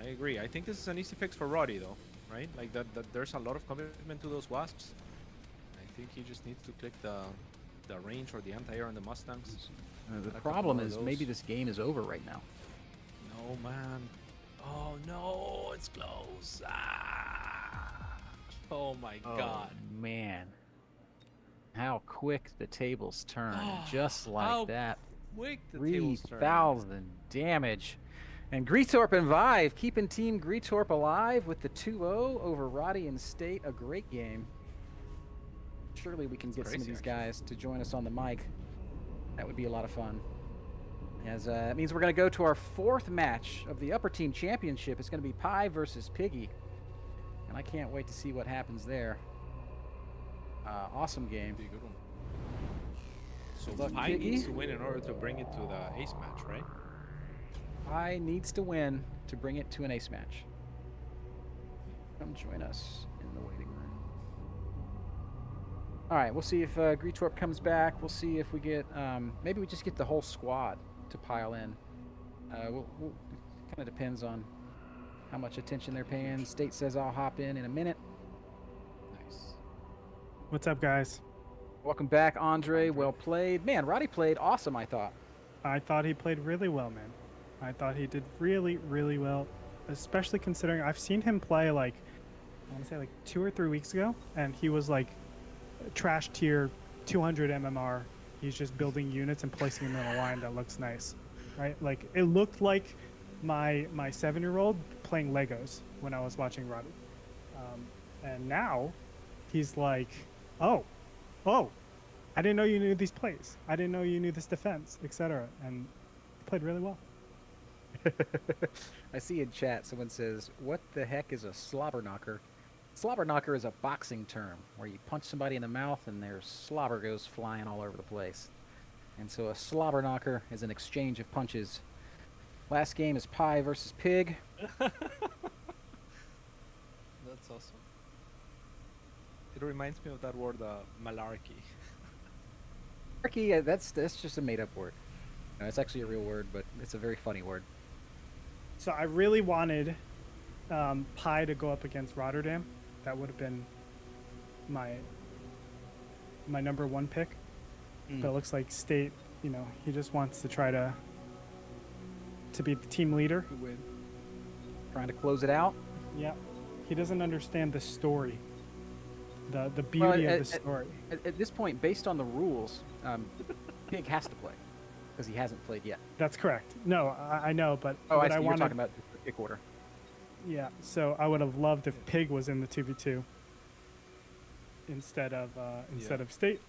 I agree. I think this is an easy fix for Roddy though, right? Like that there's a lot of commitment to those Wasps. I think he just needs to click the range or the anti-air on the Mustangs. The A couple problem more of is maybe those. this game is over right now. No, man. Oh, no. It's close. Ah. Oh, my God. Man. How quick the tables turn. Oh, Just how like that. Quick the tables turn. 3,000 damage. And Gretorp and Vive keeping Team Gretorp alive with the 2-0 over Roddy and State. A great game. Surely we can get some of these guys to join us on the mic. That would be a lot of fun. As it means we're going to go to our 4th match of the Upper Team Championship. It's going to be Pi versus Piggy. And I can't wait to see what happens there. Awesome game. Be a good one. So Good luck, Pi Piggy. needs to win in order to bring it to the ace match, right? Pi needs to win to bring it to an ace match. Come join us in the waiting room. All right, we'll see if Gretorp comes back. We'll see if we get, maybe we just get the whole squad to pile in. It kind of depends on how much attention they're paying. State says I'll hop in a minute. Nice. What's up, guys? Welcome back, Andre. Well played. Man, Roddy played awesome, I thought. I thought he played really well, man. I thought he did really, really well, especially considering I've seen him play like, I want to say like 2 or 3 weeks ago, and he was like trash tier 200 MMR. He's just building units and placing them in a line that looks nice, right? Like it looked like my 7-year-old playing Legos when I was watching Roddy. And now he's like, oh, I didn't know you knew these plays. I didn't know you knew this defense, etc. And he played really well. I see in chat someone says, what the heck is a slobber knocker? Slobber knocker is a boxing term where you punch somebody in the mouth and their slobber goes flying all over the place. And so a slobber knocker is an exchange of punches. Last game is Pi versus Pig. That's awesome. It reminds me of that word, malarkey. Malarkey, that's just a made-up word. No, it's actually a real word, but it's a very funny word. So I really wanted Pi to go up against Rotterdam. That would have been my number 1 pick. But it looks like State, you know, he just wants to try to be the team leader. Win. Trying to close it out. Yeah. He doesn't understand the story. The beauty of the story. At this point, based on the rules, Pig has to play because he hasn't played yet. That's correct. No, I know, but Oh, what I see. You're wanted, talking about the pick order. Yeah, so I would have loved if Pig was in the 2v2 instead of State.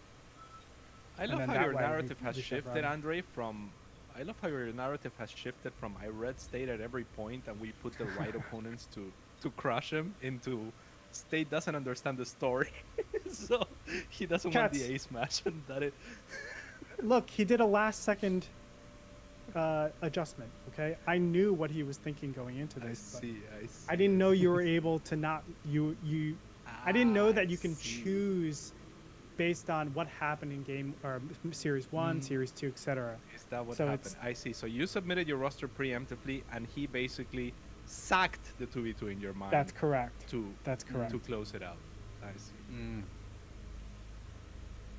I And love then how that your way narrative we has shove shifted, Roddy. Andre, from... I love how your narrative has shifted from I read State at every point and we put the right opponents to crush him into State doesn't understand the story. So he doesn't want the Cats. ace match and that it... Look, he did a last-second adjustment. Okay, I knew what he was thinking going into I this. but see. I didn't know you were able to not you. I didn't know that you can see. choose based on what happened in game or series 1, series 2, etc. Is that what So happened? it's- I see. So you submitted your roster preemptively and he basically sacked the 2v2 in your mind. That's correct. To That's correct. To close it out. I see.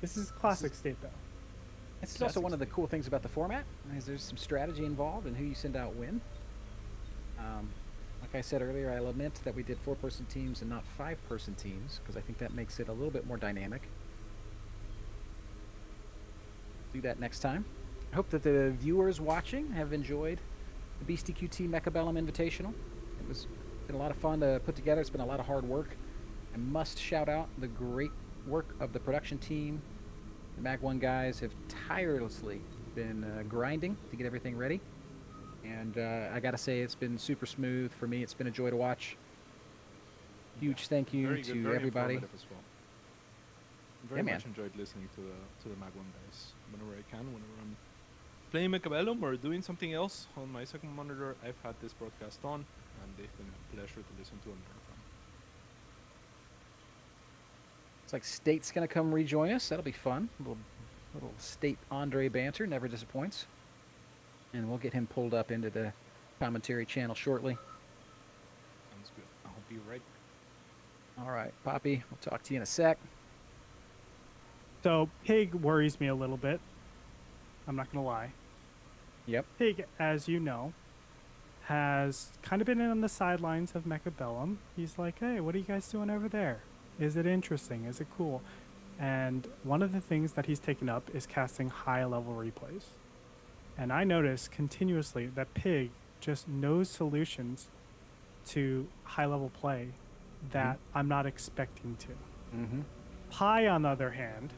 This is classic State though. This is also one of the cool things about the format, is there's some strategy involved in who you send out when. Like I said earlier, I lament that we did 4-person teams and not 5-person teams, because I think that makes it a little bit more dynamic. Do that next time. I hope that the viewers watching have enjoyed the Beastie QT Mechabellum Invitational. It was been a lot of fun to put together. It's been a lot of hard work. I must shout out the great work of the production team. The Mag 1 guys have tirelessly been grinding to get everything ready. And I gotta say, it's been super smooth for me. It's been a joy to watch. Huge thank you Very good, to very everybody. informative as well. Very Yeah, much enjoyed listening to the Mag 1 guys whenever I can, whenever I'm playing Mechabellum or doing something else on my second monitor. I've had this broadcast on, and they've been a pleasure to listen to and learn from. It's like State's gonna come rejoin us. That'll be fun. Little State Andre banter never disappoints. And we'll get him pulled up into the commentary channel shortly. Sounds good. I'll be right back. All right, Poppy, we'll talk to you in a sec. So Pig worries me a little bit. I'm not gonna lie. Yep. Pig, as you know, has kind of been on the sidelines of Mechabellum. He's like, hey, what are you guys doing over there? Is it interesting? Is it cool? And one of the things that he's taken up is casting high-level replays. And I notice continuously that Pig just knows solutions to high-level play that I'm not expecting to. Mm-hmm. Pi, on the other hand,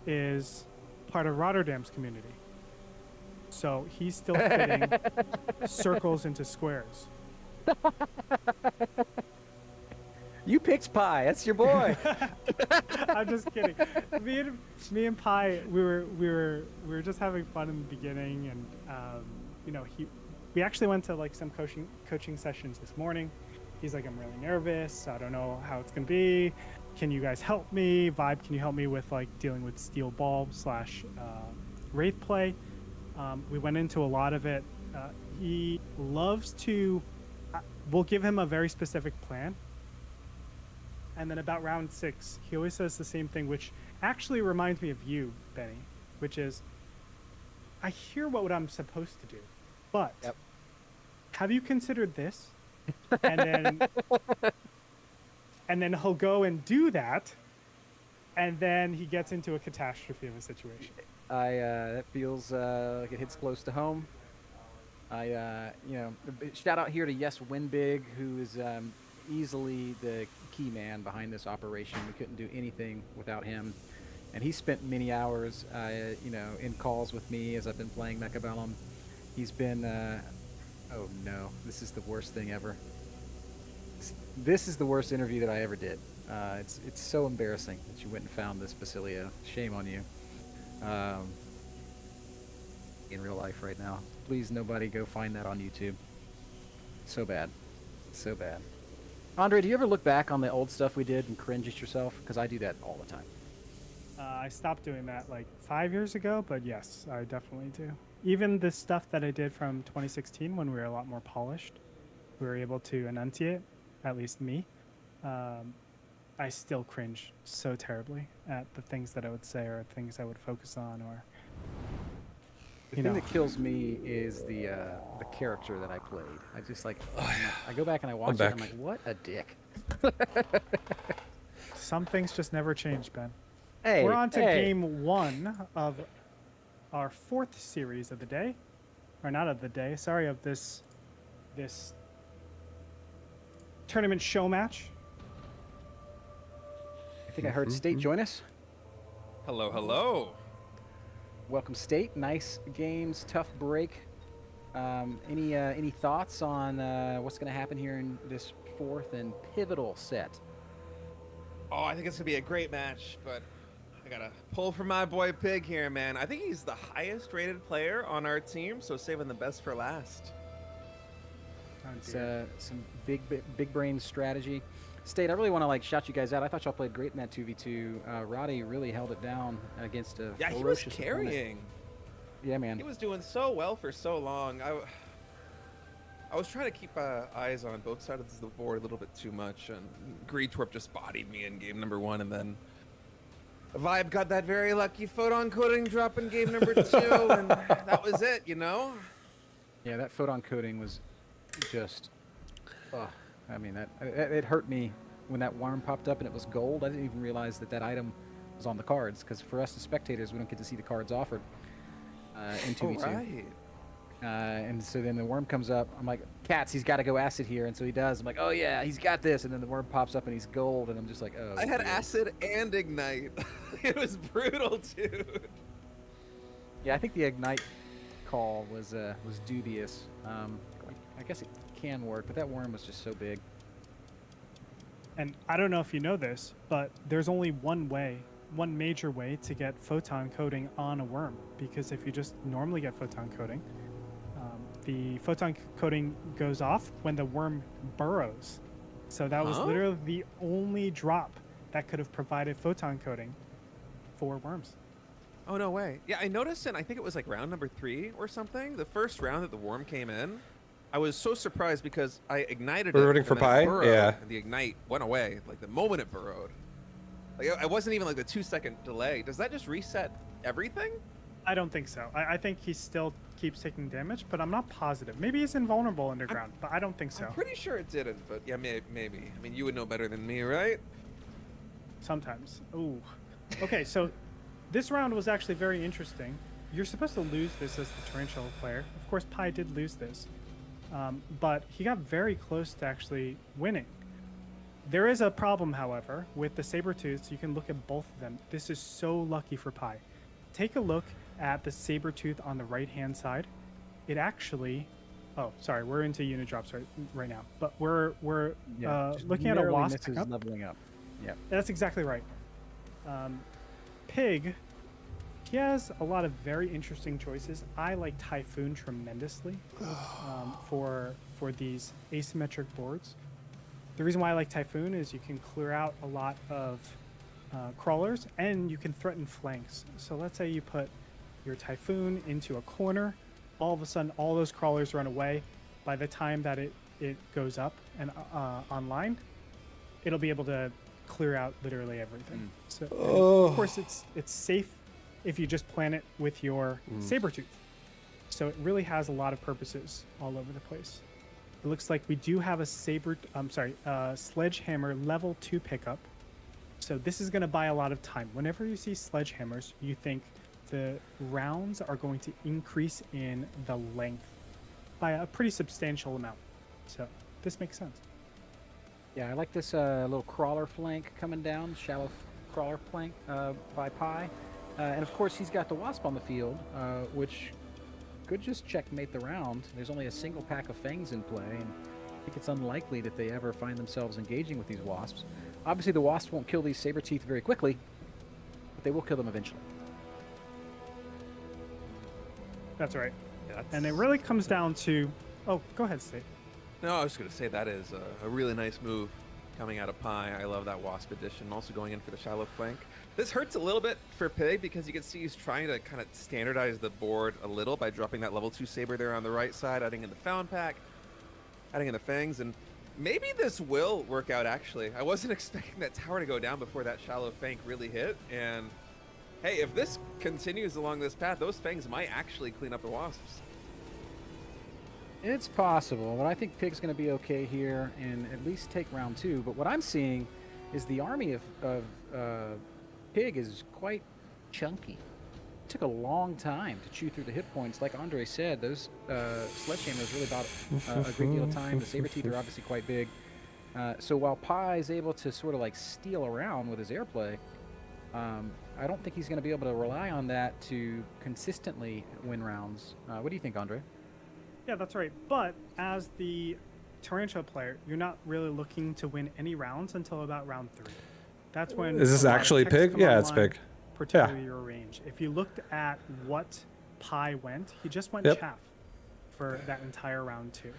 is part of Rotterdam's community. So he's still fitting circles into squares. You picked Pi. That's your boy. I'm just kidding. Me and Pi, we were just having fun in the beginning, and you know, we actually went to like some coaching sessions this morning. He's like, I'm really nervous. I don't know how it's gonna be. Can you guys help me? Vibe, can you help me with like dealing with steel bulb / wraith play? We went into a lot of it. He loves to. We'll give him a very specific plan. And then about round 6, he always says the same thing, which actually reminds me of you, Benny, which is, I hear what I'm supposed to do, but have you considered this? And then he'll go and do that, and then he gets into a catastrophe of a situation. That feels like it hits close to home. Shout out here to Yes Winbig, who is easily the key man behind this operation. We couldn't do anything without him, and he spent many hours, in calls with me as I've been playing Mechabellum. He's been, oh no, this is the worst thing ever. This is the worst interview that I ever did. It's so embarrassing that you went and found this, Basilio. Shame on you. In real life right now. Please, nobody go find that on YouTube. So bad. So bad. Andre, do you ever look back on the old stuff we did and cringe at yourself? Because I do that all the time. I stopped doing that like 5 years ago, but yes, I definitely do. Even the stuff that I did from 2016 when we were a lot more polished, we were able to enunciate, at least me. I still cringe so terribly at the things that I would say or things I would focus on, or The thing that kills me is the character that I played. I just like I go back and I watch it. And I'm like, what a dick. Some things just never change, Ben. Hey, we're on to game 1 of our 4th series of the day, or not of the day. Sorry, of this tournament show match. I think I heard State join us. Hello, hello. Welcome, State. Nice games, tough break. Any thoughts on what's going to happen here in this 4th and pivotal set? Oh, I think it's gonna be a great match, but I gotta pull for my boy Pig here, man. I think he's the highest rated player on our team, so saving the best for last. It's some big brain strategy. State, I really want to shout you guys out. I thought y'all played great in that 2v2. Roddy really held it down against a Yeah, he was ferocious carrying. opponent. Yeah, man. He was doing so well for so long. I was trying to keep eyes on both sides of the board a little bit too much, and Gretorp just bodied me in game number 1, and then Vibe got that very lucky photon coding drop in game number 2, and that was it, you know? Yeah, that photon coding was just Oh, I mean, it hurt me when that worm popped up and it was gold. I didn't even realize that that item was on the cards, because for us as spectators, we don't get to see the cards offered in 2v2. right. And so then the worm comes up. I'm like, Cats, he's got to go acid here. And so he does. I'm like, oh yeah, he's got this. And then the worm pops up and he's gold. And I'm just like, oh. I had dear. acid and ignite. It was brutal, dude. Yeah, I think the ignite call was dubious. I guess it can work, but that worm was just so big. And I don't know if you know this, but there's only one major way to get photon coating on a worm, because if you just normally get photon coating, the photon coating goes off when the worm burrows. So that was literally the only drop that could have provided photon coating for worms. Oh, no way. Yeah, I noticed I think it was like round number 3 or something. The first round that the worm came in, I was so surprised because I ignited We're it. rooting and for then it Pi? burrowed, Yeah. And the ignite went away, like the moment it burrowed. Like, I wasn't even like the 2-second delay. Does that just reset everything? I don't think so. I think he still keeps taking damage, but I'm not positive. Maybe he's invulnerable underground, but I don't think so. I'm pretty sure it didn't, but yeah, maybe. I mean, you would know better than me, right? Sometimes. Ooh. Okay, so this round was actually very interesting. You're supposed to lose this as the Tarantula player. Of course, Pi did lose this, but he got very close to actually winning. There is a problem, however, with the Sabertooths. You can look at both of them. This is so lucky for Pi. Take a look at the Sabertooth on the right-hand side. It actually... Oh, sorry, we're into unit drops right now. But we're Just looking at a narrowly wasp misses pickup. leveling up. Yeah. That's exactly right. Pig, he has a lot of very interesting choices. I like Typhoon tremendously for these asymmetric boards. The reason why I like Typhoon is you can clear out a lot of crawlers and you can threaten flanks. So let's say you put your Typhoon into a corner, all of a sudden all those crawlers run away. By the time that it goes up and online, it'll be able to clear out literally everything. So and of course it's safe if you just plan it with your Sabertooth. So it really has a lot of purposes all over the place. It looks like we do have a Sledgehammer level 2 pickup. So this is going to buy a lot of time. Whenever you see Sledgehammers, you think the rounds are going to increase in the length by a pretty substantial amount. So this makes sense. Yeah, I like this little crawler flank coming down, shallow crawler flank by Pi. And of course, he's got the Wasp on the field, which could just checkmate the round. There's only a single pack of Fangs in play, and I think it's unlikely that they ever find themselves engaging with these Wasps. Obviously, the Wasps won't kill these Saberteeth very quickly, but they will kill them eventually. That's right. Yeah, And it really comes down to... Oh, go ahead, Steve. No, I was going to say that is a really nice move coming out of Pi. I love that Wasp edition. Also going in for the shallow flank. This hurts a little bit for Pig because you can see he's trying to kind of standardize the board a little by dropping that level 2 Saber there on the right side, adding in the Found Pack, adding in the Fangs, and maybe this will work out actually. I wasn't expecting that tower to go down before that shallow Fang really hit, and hey, if this continues along this path, those Fangs might actually clean up the Wasps. It's possible, but I think Pig's going to be okay here and at least take round 2. But what I'm seeing is the army of Pig is quite chunky. It took a long time to chew through the hit points. Like Andre said, those Sledgehammers really bought a great deal of time. The Saberteeth are obviously quite big. So while Pi is able to sort of like steal around with his airplay, I don't think he's going to be able to rely on that to consistently win rounds. What do you think, Andre? Yeah, that's right. But as the Tarantula player, you're not really looking to win any rounds until about round 3. That's when... Is this a lot of actually techs Pig? come Yeah, it's online, Pig. Particularly your range. If you looked at what Pi went, he just went Yep. chaff for that entire round 2.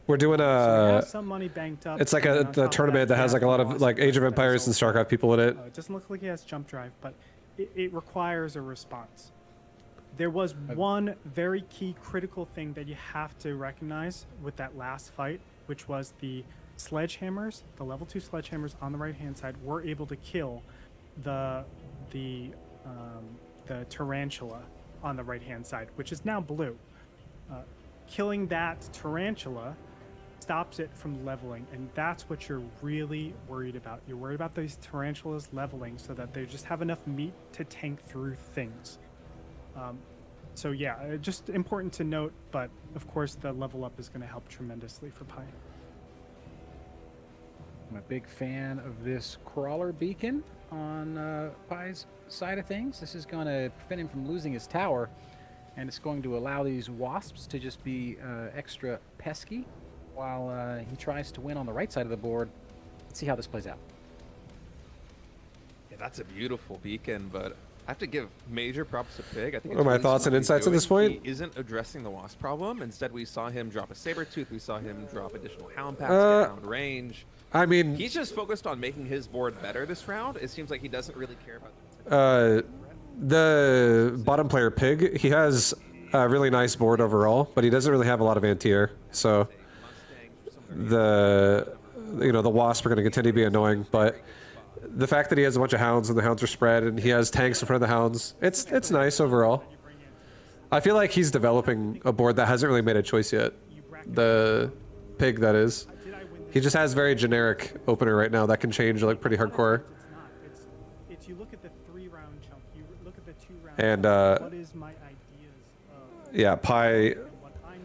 We're doing So he a... has some money banked up. It's like and a on top the of tournament that he has like a the lot of Wasp like Age of that is Empires and also- StarCraft people in it. It doesn't look like he has jump drive, but it requires a response. There was one very key critical thing that you have to recognize with that last fight, which was the Sledgehammers, the level 2 Sledgehammers on the right-hand side were able to kill the Tarantula on the right-hand side, which is now blue. Killing that Tarantula stops it from leveling, and that's what you're really worried about. You're worried about these tarantulas leveling so that they just have enough meat to tank through things. So yeah, just important to note, but of course the level up is going to help tremendously for Pi. I'm a big fan of this crawler beacon on Pi's side of things. This is going to prevent him from losing his tower, and it's going to allow these wasps to just be extra pesky while he tries to win on the right side of the board. Let's see how this plays out. Yeah, that's a beautiful beacon, but I have to give major props to Pig. I think What are my thoughts and insights at this point? He isn't addressing the wasp problem. Instead, we saw him drop a Sabertooth. We saw him drop additional hound packs, get hound range. I mean, He's just focused on making his board better this round. It seems like he doesn't really care about the bottom player Pig, he has a really nice board overall, but he doesn't really have a lot of anti-air. So the wasp are going to continue to be annoying, but the fact that he has a bunch of hounds and the hounds are spread and he has tanks in front of the hounds, it's nice overall. I feel like he's developing a board that hasn't really made a choice yet. The Pig, that is. He just has very generic opener right now that can change like pretty hardcore. It's you look at the 3-round chunk, you look at the 2-round And what is my ideas of yeah, Pi what I'm doing,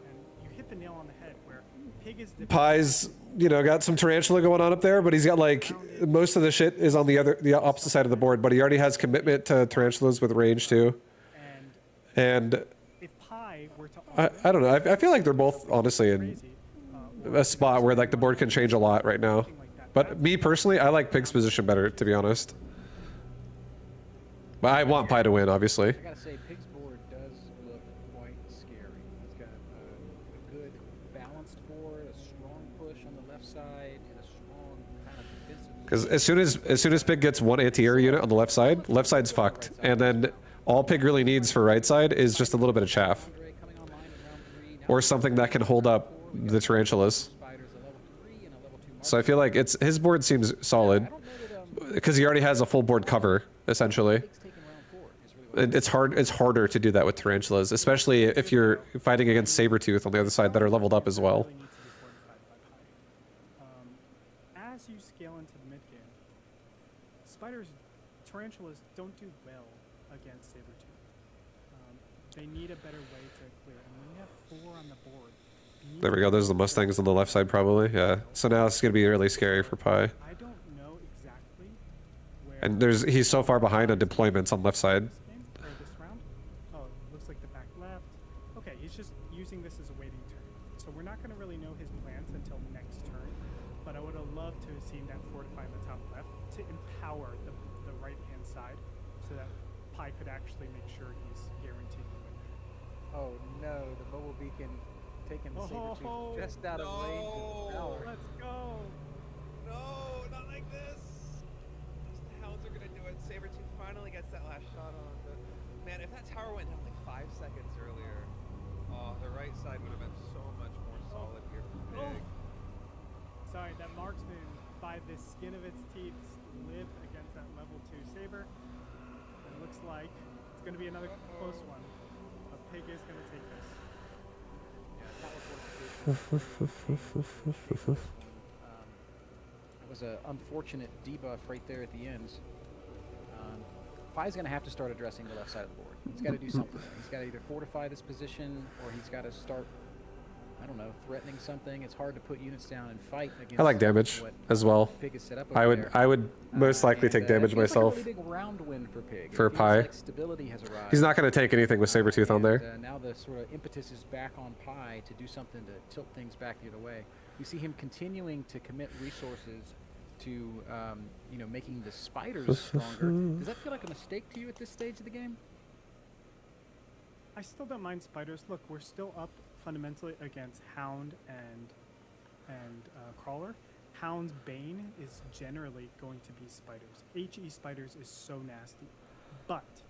and you hit the nail on the head where Pig is Pi's, got some tarantula going on up there, but he's got like most of the shit is on the opposite side of the board, but he already has commitment to tarantulas with range too. And if Pi were to I don't know. I feel like they're both honestly in a spot where like the board can change a lot right now. But me personally, I like Pig's position better, to be honest. But I want Pi to win, obviously. I gotta say, Pig's board does look quite scary. He's got a good balanced board, a strong push on the left side, and a strong kind of defensive. Because as soon as Pig gets one anti-air unit on the left side's fucked. And then all Pig really needs for right side is just a little bit of chaff. Or something that can hold up the tarantulas. So I feel like his board seems solid because he already has a full board cover essentially. It's harder to do that with tarantulas, especially if you're fighting against Sabertooth on the other side that are leveled up as well. As you scale into the mid game, tarantulas don't do well against Sabertooth. They need a better way to clear, and when you have 4 on the board. There we go. There's the Mustangs on the left side, probably. Yeah. So now it's gonna be really scary for Pi. I don't know exactly where. And he's so far behind on deployments on left side. This game, or this round? Oh, it looks like the back left. Okay, he's just using this as a waiting turn. So we're not gonna really know his plans until next turn. But I would have loved to have seen that fortify in the top left to empower the right hand side, so that Pi could actually make sure he's guaranteed to win. Oh no, the mobile beacon taking the Sabertooth just out of range of the tower. Let's go! No, not like this. The hounds are gonna do it. Sabertooth finally gets that last shot on. But man, if that tower went down like 5 seconds earlier, the right side would have been so much more solid here for Pig. Sorry, that marksman by the skin of its teeth lived against that level 2 saber. It looks like it's gonna be another close one. But Pig is gonna take this. That was an unfortunate debuff right there at the end. Pi's going to have to start addressing the left side of the board. He's got to do something. He's got to either fortify this position, or he's got to start, I don't know, threatening something. It's hard to put units down and fight against. I like damage as well. Pig is set up I over would most likely take damage myself. Like a really big round win for Pig. For It feels Pi. like stability has arrived. He's not going to take anything with Sabertooth on there. Now the sort of impetus is back on Pi to do something to tilt things back the other way. You see him continuing to commit resources to, making the spiders stronger. Does that feel like a mistake to you at this stage of the game? I still don't mind spiders. Look, we're still up fundamentally against Hound and Crawler. Hound's Bane is generally going to be spiders. HE spiders is so nasty. But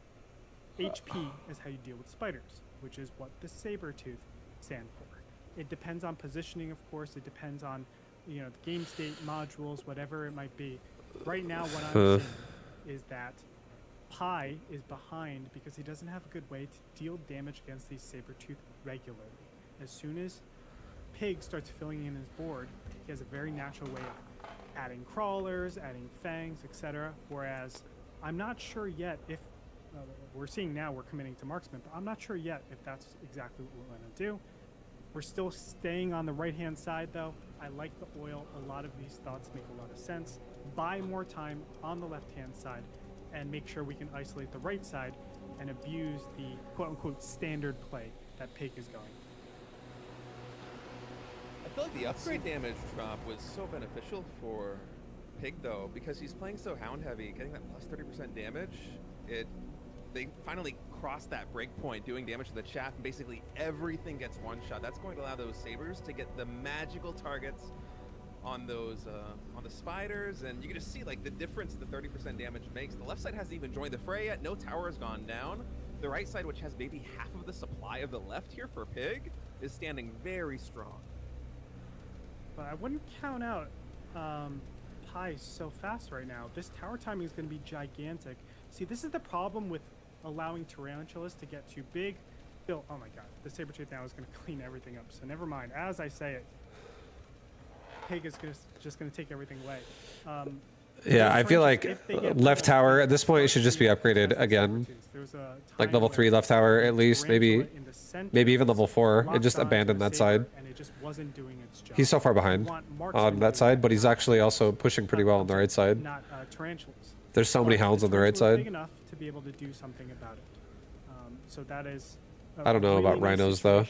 HP is how you deal with spiders, which is what the Sabertooth stand for. It depends on positioning, of course. It depends on, the game state, modules, whatever it might be. Right now, what I'm seeing is that Pi is behind because he doesn't have a good way to deal damage against these Sabertooth regularly. As soon as Pig starts filling in his board, he has a very natural way of adding crawlers, adding fangs, etc. Whereas I'm not sure yet if we're seeing now we're committing to marksman, but I'm not sure yet if that's exactly what we're going to do. We're still staying on the right-hand side, though. I like the oil. A lot of these thoughts make a lot of sense. Buy more time on the left-hand side and make sure we can isolate the right side and abuse the quote-unquote standard play that Pig is going. I feel like the upgrade damage drop was so beneficial for Pig, though, because he's playing so hound heavy. Getting that plus 30% damage, they finally crossed that break point, doing damage to the chaff, and basically everything gets one shot. That's going to allow those sabers to get the magical targets on those on the spiders, and you can just see like the difference the 30% damage makes. The left side hasn't even joined the fray yet. No tower has gone down. The right side, which has maybe half of the supply of the left here for Pig, is standing very strong. But I wouldn't count out Pi so fast right now. This tower timing is going to be gigantic. See, this is the problem with allowing tarantulas to get too big. Oh my god, the Sabertooth now is going to clean everything up. So never mind. As I say it, Pig is just going to take everything away. Yeah, I feel like left tower at this point should just be upgraded again. Like level 3 left tower at least, maybe even level 4, and just abandon that side. He's so far behind on that side, but he's actually also pushing pretty well on the right side. There's so many hounds on the right side. Big enough to be able to do something about it. So that is. I don't know about rhinos though.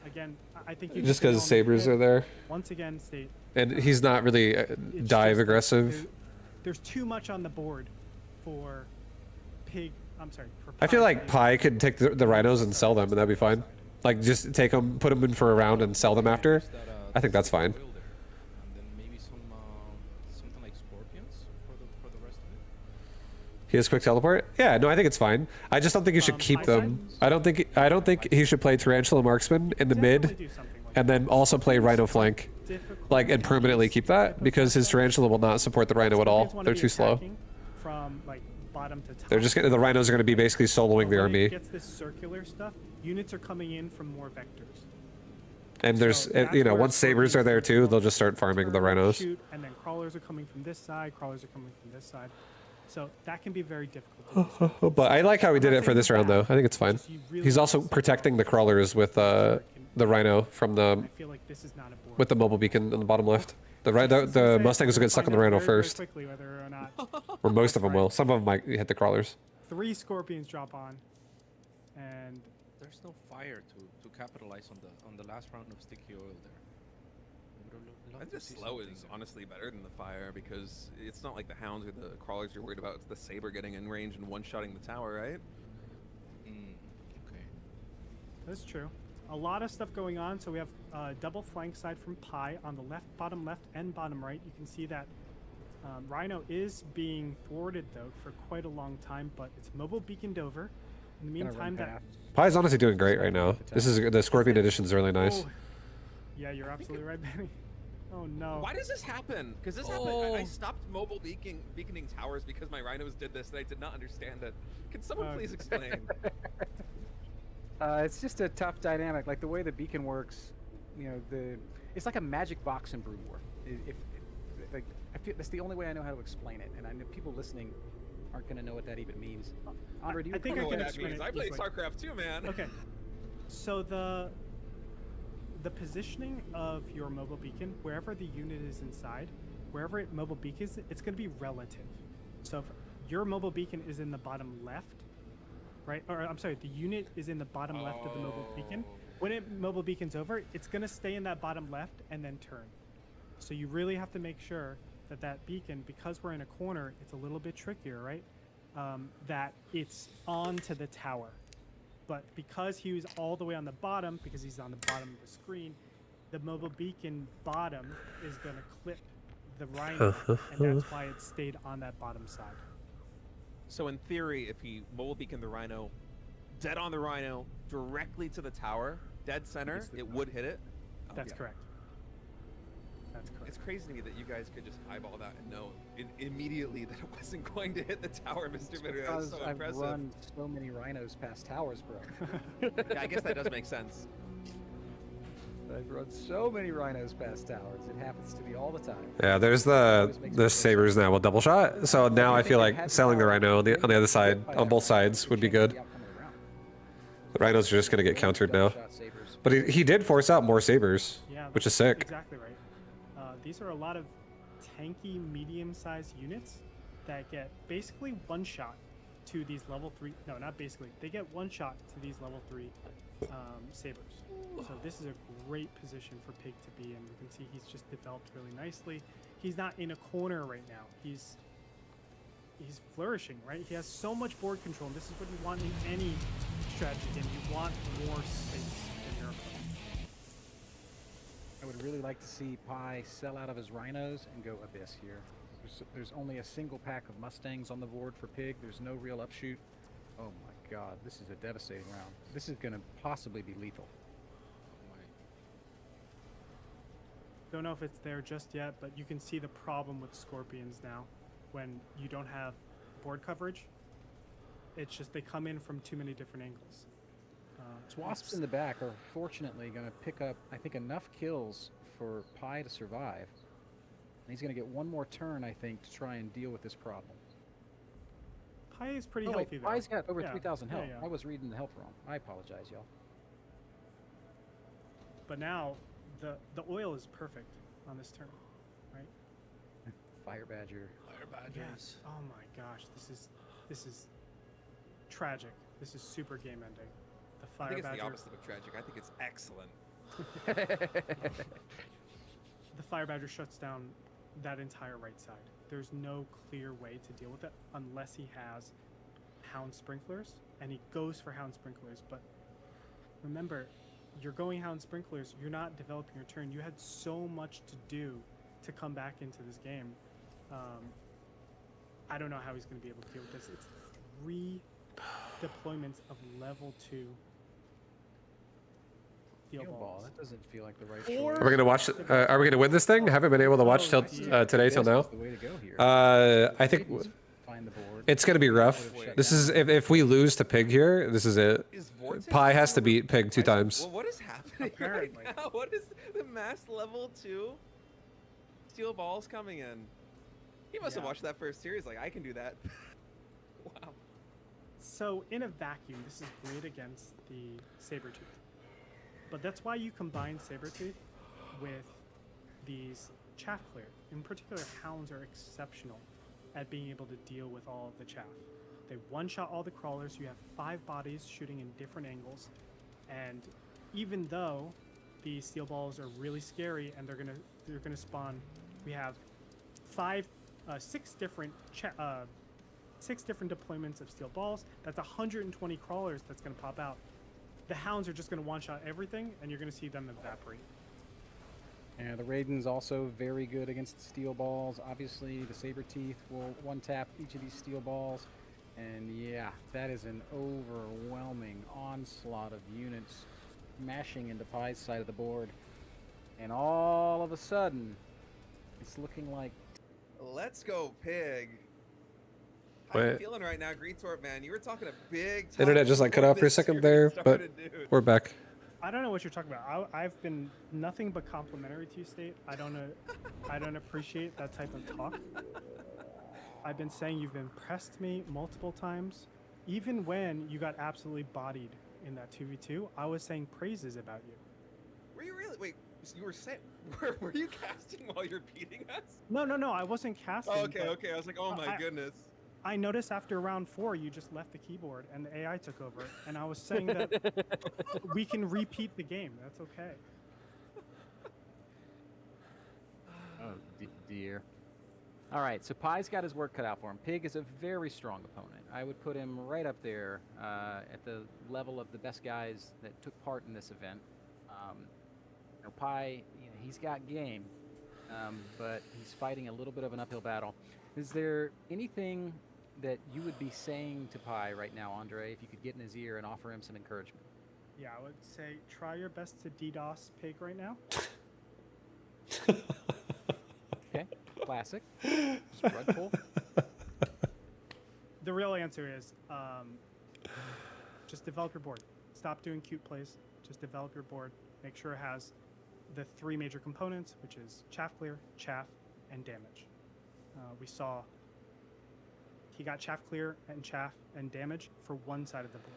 Again, I think just because sabers are there. Once again, State. And he's not really dive aggressive. There's too much on the board for Pig. I'm sorry. For I feel like Pi could take the rhinos and sell them, and that'd be fine. Like just take them, put them in for a round, and sell them after. I think that's fine. And then maybe something like scorpions for the rest of it. He has quick teleport. Yeah, no, I think it's fine. I just don't think you should keep them. I don't think he should play tarantula marksman in the mid, and then also play rhino flank, like and permanently keep that because his tarantula will not support the rhino at all. They're too slow. From like bottom to top. They're just the rhinos are going to be basically soloing the army. Gets this circular stuff. Units are coming in from more vectors. And there's once sabers are there too, they'll just start farming the rhinos. And then crawlers are coming from this side. Crawlers are coming from this side. So that can be very difficult. But I like how he did it for this round, though. I think it's fine. He's also protecting the crawlers with the rhino from the with the mobile beacon in the bottom left. The Mustangs will get stuck on the rhino first, or most of them will. Some of them might hit the crawlers. 3 scorpions drop on, and there's no fire to capitalize on the last round of sticky oil there. I think the slow is honestly better than the fire because it's not like the hounds or the crawlers you're worried about. It's the saber getting in range and one-shotting the tower, right? Okay. That's true. A lot of stuff going on. So we have double flank side from Pi on the left, bottom left, and bottom right. You can see that Rhino is being thwarted though for quite a long time, but it's mobile beaconed over. In the meantime, that Pi's honestly doing great right now. This is the Scorpion edition is really nice. Oh, yeah, you're absolutely right, Benny. Oh no. Why does this happen? Because this happened. I stopped mobile beaconing towers because my rhinos did this and I did not understand it. Can someone please explain? It's just a tough dynamic. Like the way the beacon works, it's like a magic box in Brood War. I feel that's the only way I know how to explain it, and I know people listening aren't going to know what that even means. Andre, do you I think I can explain it. I play StarCraft too, man. Okay. So the positioning of your mobile beacon, wherever the unit is inside, wherever mobile beacon is, it's going to be relative. So if your mobile beacon is in the bottom left, right? Or I'm sorry, the unit is in the bottom left of the mobile beacon. When mobile beacon's over, it's going to stay in that bottom left and then turn. So you really have to make sure that beacon, because we're in a corner, it's a little bit trickier, right? That it's onto the tower. But because he was all the way on the bottom, because he's on the bottom of the screen, the mobile beacon bottom is going to clip the rhino, and that's why it stayed on that bottom side. So in theory, if he mobile beaconed the rhino, dead on the rhino, directly to the tower, dead center, it would hit it? That's correct. That's correct. It's crazy to me that you guys could just eyeball that and know immediately that it wasn't going to hit the tower, Mr. Bitter. That is so impressive. I've run so many rhinos past towers, bro. Yeah, I guess that does make sense. I've run so many rhinos past towers. It happens to me all the time. Yeah, there's the sabers now with double shot. So now I feel like selling the rhino on the other side, on both sides, would be good. The rhinos are just gonna get countered now. But he did force out more sabers, Yeah, which is sick. Exactly right. These are a lot of tanky, medium-sized units that get basically one shot to these level 3. No, not basically. They get one shot to these level 3 sabers. So this is a great position for Pig to be in. You can see he's just developed really nicely. He's not in a corner right now. He's flourishing, right? He has so much board control, and this is what you want in any strategy game. You want more space in your opponent. I would really like to see Pi sell out of his rhinos and go Abyss here. There's only a single pack of Mustangs on the board for Pig. There's no real upshoot. Oh my god, this is a devastating round. This is going to possibly be lethal. Don't know if it's there just yet, but you can see the problem with Scorpions now. When you don't have board coverage, it's just they come in from too many different angles. Swasps in the back are fortunately going to pick up, I think, enough kills for Pi to survive. And he's going to get one more turn, I think, to try and deal with this problem. Pi is pretty Oh, healthy wait, though. Pi's got over Yeah, 3,000 health. yeah. I was reading the health wrong. I apologize, y'all. But now the oil is perfect on this turn, right? Fire Badger. Yes. Oh my gosh, this is tragic. This is super game ending. The I Fire think it's Badger. the opposite of tragic. I think it's excellent. The Fire Badger shuts down that entire right side. There's no clear way to deal with it unless he has Hound Sprinklers, and he goes for Hound Sprinklers. But remember, you're going Hound Sprinklers, you're not developing your turn. You had so much to do to come back into this game. I don't know how he's going to be able to deal with this. It's 3 deployments of level 2 steel Steel ball. balls. That doesn't feel like the right Or- choice. Are we gonna watch? Are we gonna win this thing? Haven't been able to watch till today till now. The way to go here. I think Find the board. it's gonna be rough. This is if we lose to Pig here, this is it. Is Vortex Pi has to still beat Pig 2 times. Well, what is happening Apparently. right now? What is the mass level 2 steel balls coming in? He must have Yeah. watched that first series. Like, I can do that. Wow. So in a vacuum, this is great against the Sabertooth. But that's why you combine Sabertooth with these Chaff Clear. In particular, Hounds are exceptional at being able to deal with all of the chaff. They one-shot all the crawlers. You have 5 bodies shooting in different angles. And even though the steel balls are really scary and they're gonna spawn, we have 6 different 6 different deployments of steel balls. That's 120 crawlers that's going to pop out. The Hounds are just going to one-shot everything, and you're going to see them evaporate. Yeah, the Raiden's also very good against the steel balls. Obviously, the Saberteeth will one-tap each of these steel balls. And yeah, that is an overwhelming onslaught of units mashing into Pi's side of the board. And all of a sudden, it's looking like... Let's go, Pig. How you Wait. feeling right now, Gretorp, man? You were talking a big time Internet just like cut before off for a this second series there, but started, dude. we're back. I don't know what you're talking about. I've been nothing but complimentary to you, State. I don't appreciate that type of talk. I've been saying you've impressed me multiple times. Even when you got absolutely bodied in that 2v2, I was saying praises about you. Were you really? Wait, so you were saying? Were you casting while you're beating us? No, I wasn't casting. Oh, okay, but okay. I was like, oh my goodness. I noticed after round 4 you just left the keyboard and the AI took over, and I was saying that we can repeat the game. That's okay. Oh, dear. All right, so Pi's got his work cut out for him. Pig is a very strong opponent. I would put him right up there at the level of the best guys that took part in this event. Pi, he's got game, but he's fighting a little bit of an uphill battle. Is there anything that you would be saying to Pi right now, Andre, if you could get in his ear and offer him some encouragement? Yeah, I would say try your best to DDoS Pig right now. Okay, classic. Just run full. The real answer is just develop your board. Stop doing cute plays. Just develop your board. Make sure it has the three major components, which is chaff clear, chaff, and damage. We saw he got chaff clear and chaff and damage for one side of the board.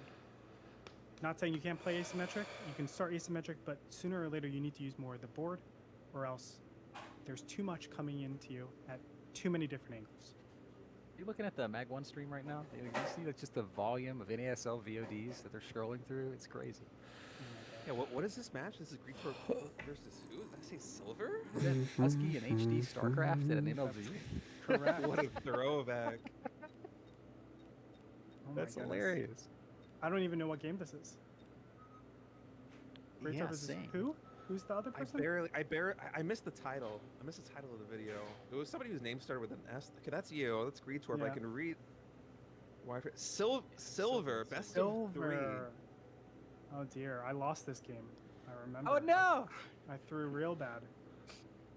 Not saying you can't play asymmetric, you can start asymmetric, but sooner or later you need to use more of the board, or else there's too much coming into you at too many different angles. Are you looking at the Mag 1 stream right now? You see like just the volume of NASL VODs that they're scrolling through? It's crazy. Yeah, what is this match? This is Gretorp versus who? Did I say Silver? Is that Husky and HD StarCraft at an MLG? Correct. What a throwback. Oh my That's goodness. hilarious. I don't even know what game this is. Gretorp Yeah, versus same. who? Who's the other person? I missed the title. I missed the title of the video. It was somebody whose name started with an S. Okay, that's you. That's Gretorp. I Yeah. can read. Silver, best of three. Silver. Oh dear, I lost this game. I remember. Oh no! I threw real bad.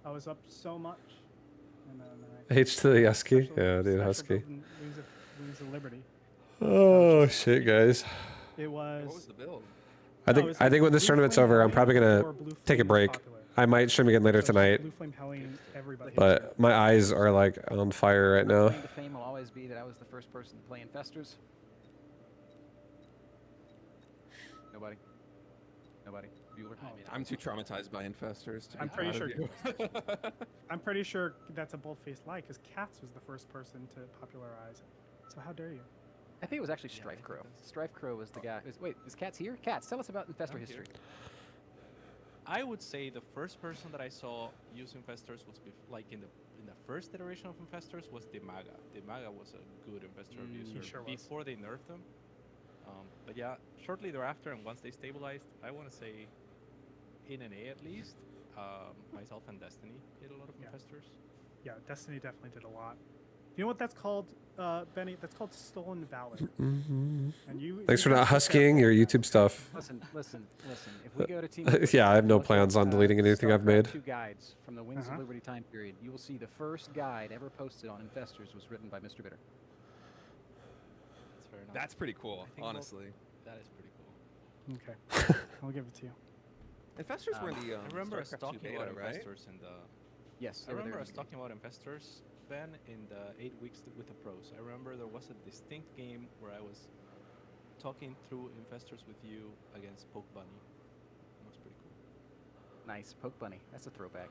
I was up so much, and then H to the Husky. special- Yeah, dude, special Husky. build and Wings of Liberty. Oh shit, guys. It What was was. the build? I No, it think was I think when this Blue tournament's Flame over, I'm Hellion probably gonna before Blue take a Flame was break. popular. I might stream again later So it was tonight, Blue Flame Hellion, everybody. but my eyes are like on fire right My now. claim to fame will always be that I was the first person to play Infestors. Nobody? Nobody? Bueller? I'm too traumatized by Infestors. I'm pretty sure. I'm pretty sure that's a bold-faced lie because Katz was the first person to popularize it. So how dare you? I think it was actually Strife Crow. Strife Crow was the guy. Wait, is Katz here? Katz, tell us about Infestor history. I would say the first person that I saw use Infestors was like in the first iteration of Infestors was Demaga. Demaga was a good Infestor user sure was. before they nerfed them. But yeah, shortly thereafter, and once they stabilized, I want to say in an A at least, myself and Destiny did a lot of Yeah. Infestors. Yeah, Destiny definitely did a lot. You know what that's called, Benny? That's called stolen valor. And you. Thanks for you not guys be huskying careful your with that. YouTube stuff. Listen. If we go to Team Yeah, I have no look at, plans on deleting anything I've StarCraft made. 2 guides from the Wings Uh-huh. of Liberty time period, you will see the first guide ever posted on Infestors was written by Mr. Bitter. That's fair enough. That's pretty cool, I think honestly. That is pretty cool. Okay, I'll give it to you. Infestors were in the I remember us StarCraft 2 talking beta, about right? Infestors in the. Yes, I they were remember there us in the talking about Infestors, Ben, in the 8 weeks with the pros. I remember there was a distinct game where I was talking through Infestors with you against Poke Bunny. That was pretty cool. Nice, Poke Bunny. That's a throwback.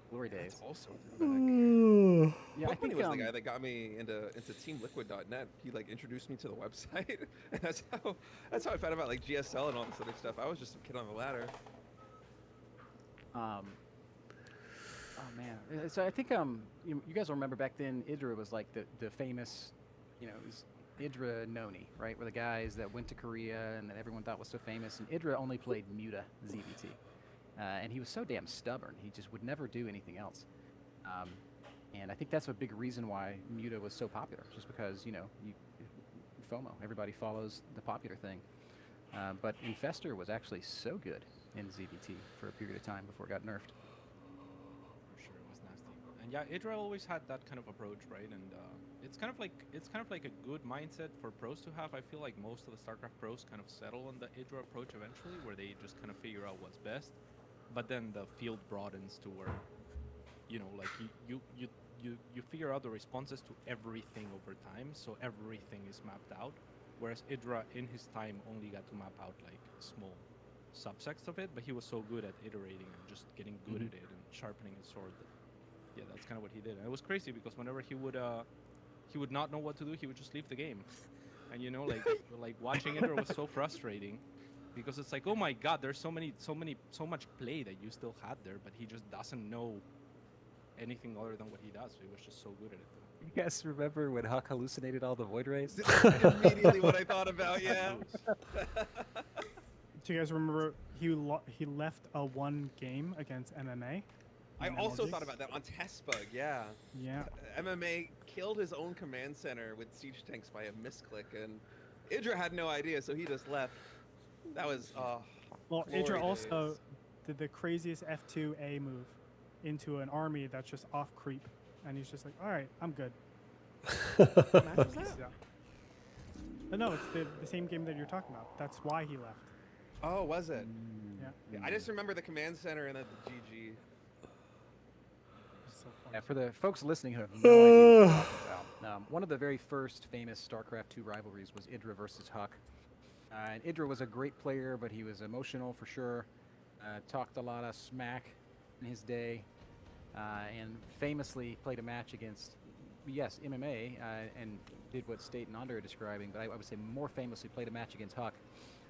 Glory days. That's also a throwback. Yeah, I Poke Bunny think was the guy that got me into TeamLiquid.net. He like introduced me to the website, and that's how I found out like GSL and all this other stuff. I was just some kid on the ladder. Oh man. So I think you guys will remember back then Idra was like the famous, it was Idra Noni, right? Were the guys that went to Korea and that everyone thought was so famous. And Idra only played Muta ZBT, and he was so damn stubborn. He just would never do anything else. And I think that's a big reason why Muta was so popular, just because FOMO. Everybody follows the popular thing. But Infestor was actually so good in ZBT for a period of time before it got nerfed. For sure, it was nasty. And yeah, Idra always had that kind of approach, right? And it's kind of like a good mindset for pros to have. I feel like most of the StarCraft pros kind of settle on the Idra approach eventually, where they just kind of figure out what's best. But then the field broadens to where, like you figure out the responses to everything over time, so everything is mapped out. Whereas Idra, in his time, only got to map out like small subsects of it, but he was so good at iterating and just getting good at it and sharpening his sword. That, that's kind of what he did. And it was crazy because whenever he would not know what to do, he would just leave the game. And like watching Idra was so frustrating because it's like, oh my god, there's so much play that you still had there, but he just doesn't know anything other than what he does. So he was just so good at it. You guys remember when Huck hallucinated all the Void Rays? Immediately what I thought about, yeah. Do you guys remember he left a one game against MMA? I in also MLG? thought about that on Testbug, yeah. Yeah. MMA killed his own command center with siege tanks by a misclick, and Idra had no idea, so he just left. That was, Well, glory Idra also days. did the craziest F2A move into an army that's just off creep, and he's just like, all right, I'm good. what match was that? Yeah. But no, it's the same game that you're talking about. That's why he left. Oh, was it? Yeah. Yeah, I just remember the command center and then the GG. Yeah, for the folks listening who have no idea what we're talking about, one of the very first famous StarCraft 2 rivalries was Idra versus Huck. And Idra was a great player, but he was emotional for sure. Talked a lot of smack in his day, and famously played a match against, yes, MMA, and did what State and Andre are describing, but I would say more famously played a match against Huck,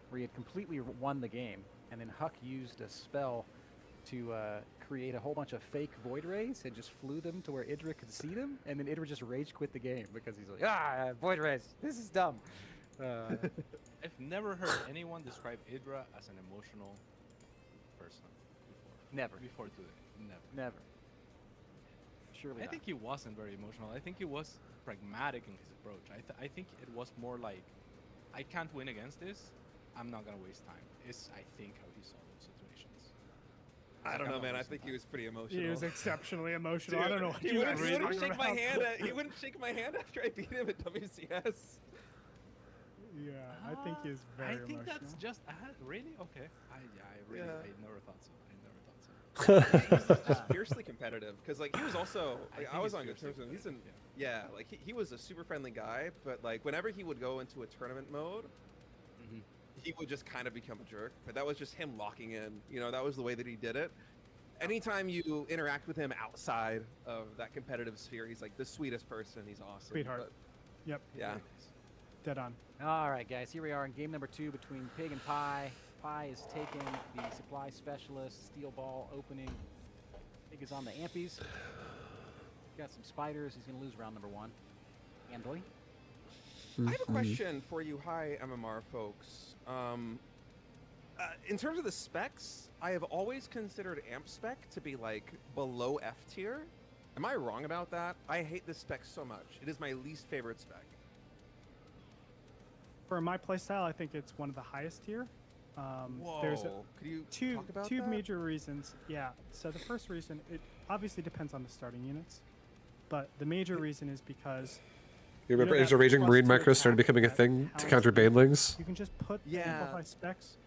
where he had completely won the game, and then Huck used a spell to create a whole bunch of fake void rays and just flew them to where Idra could see them, and then Idra just rage quit the game because he's like, void rays, this is dumb. I've never heard anyone describe Idra as an emotional person Never. before today. Never. Surely I not. think he wasn't very emotional. I think he was pragmatic in his approach. I think it was more like, I can't win against this. I'm not gonna waste time. Is I think how he saw those situations. I don't know, man. I think he was pretty emotional. He was exceptionally emotional. Dude, I don't know what he you wouldn't, guys he are wouldn't talking shake my about. hand. He wouldn't shake my hand after I beat him at WCS. Yeah, I think he's very I emotional. think that's just really okay. I Yeah. never thought so. He's just fiercely competitive because like he was also like, I think was he's on good fiercely terms with him. He's in competitive, like he was a super friendly guy, but like whenever he would go into a tournament mode, he would just kind of become a jerk. But that was just him locking in. You know, that was the way that he did it. Anytime you interact with him outside of that competitive sphere, he's like the sweetest person. He's awesome. Sweetheart. But, Yep, yeah. dead on. All right, guys, here we are in game number 2 between Pig and Pie. Pie is taking the supply specialist, steel ball opening. Pig is on the ampies. Got some spiders. He's going to lose round number 1. Handily. I have a question for you, hi MMR folks. In terms of the specs, I have always considered amp spec to be like below F tier. Am I wrong about that? I hate this spec so much. It is my least favorite spec. For my playstyle, I think it's one of the highest tier. Whoa. There's Could you two talk about two that? major reasons. Yeah. So the first reason, it obviously depends on the starting units, but the major reason is because You remember, know is that a Raging plus Marine two macro started attack becoming a that thing to Hounds counter do, banelings? you can just put Yeah. amplify specs.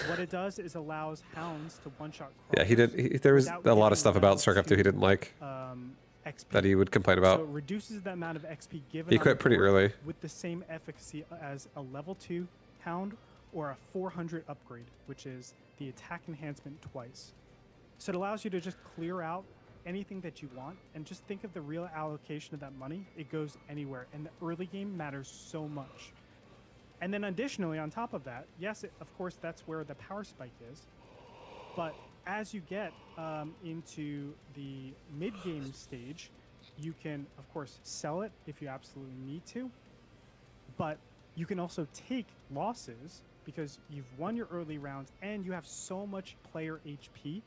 What it does is allows Hounds to one-shot. Yeah, he did. There was without a lot of giving stuff about level StarCraft 2 he 2, didn't like XP. that he would complain So about. it reduces the amount of XP given. He on quit the pretty board early. with the same efficacy as a level 2 Hound or a 400 upgrade, which is the attack enhancement twice. So it allows you to just clear out anything that you want and just think of the real allocation of that money. It goes anywhere, and the early game matters so much. And then additionally, on top of that, yes, of course, that's where the power spike is. But as you get into the mid-game stage, you can, of course, sell it if you absolutely need to. But you can also take losses because you've won your early rounds and you have so much player HP.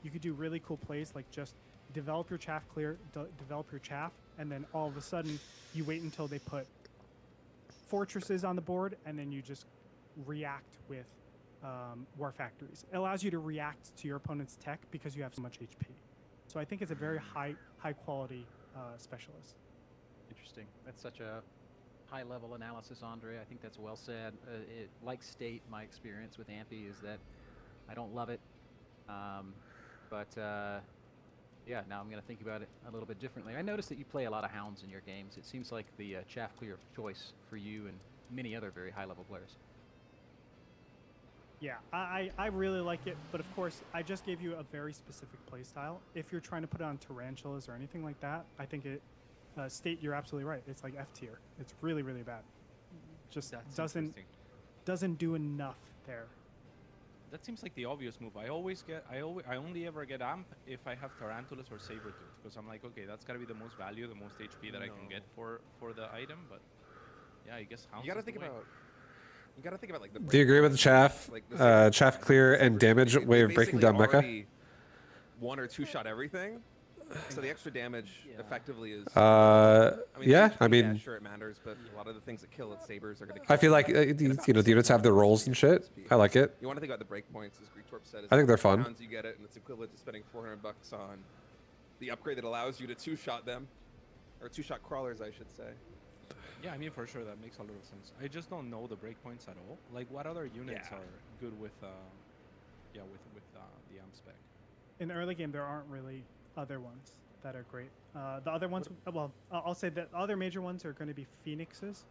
You could do really cool plays like just develop your chaff develop your chaff, and then all of a sudden you wait until they put fortresses on the board, and then you just react with war factories. It allows you to react to your opponent's tech because you have so much HP. So I think it's a very high quality specialist. Interesting. That's such a high level analysis, Andre. I think that's well said. Like State, my experience with Ampy is that I don't love it. Yeah, now I'm going to think about it a little bit differently. I noticed that you play a lot of Hounds in your games. It seems like the chaff clear of choice for you and many other very high level players. Yeah, I really like it, but of course, I just gave you a very specific playstyle. If you're trying to put it on tarantulas or anything like that, I think it, State, you're absolutely right. It's like F tier. It's really, really bad. Just That's doesn't do enough there. That seems like the obvious move. I only ever get amp if I have tarantulas or sabertooth, because I'm like, okay, that's gotta be the most value, the most HP that I can get for the item. But yeah, I guess Hounds You gotta is the think way. about. You gotta think about like the. Do you agree with the chaff? Like, the Chaff clear and damage way of breaking down mecha? already 1 or 2 shot everything. So the extra damage effectively is. Yeah, HP, I mean, sure it matters, but a lot of the things that kill its sabers are gonna. I feel like the units have their roles and shit. I like it. You want to think about the breakpoints, as Gretorp said. I think they're fun. Pounds you get it, and it's equivalent to spending $400 on the upgrade that allows you to 2-shot them, or 2-shot crawlers, I should say. Yeah, I mean, for sure, that makes a lot of sense. I just don't know the breakpoints at all. Like, what other units Yeah. are good with with the spec. In the early game, there aren't really other ones that are great. The other ones, well, I'll say that the other major ones are going to be Phoenixes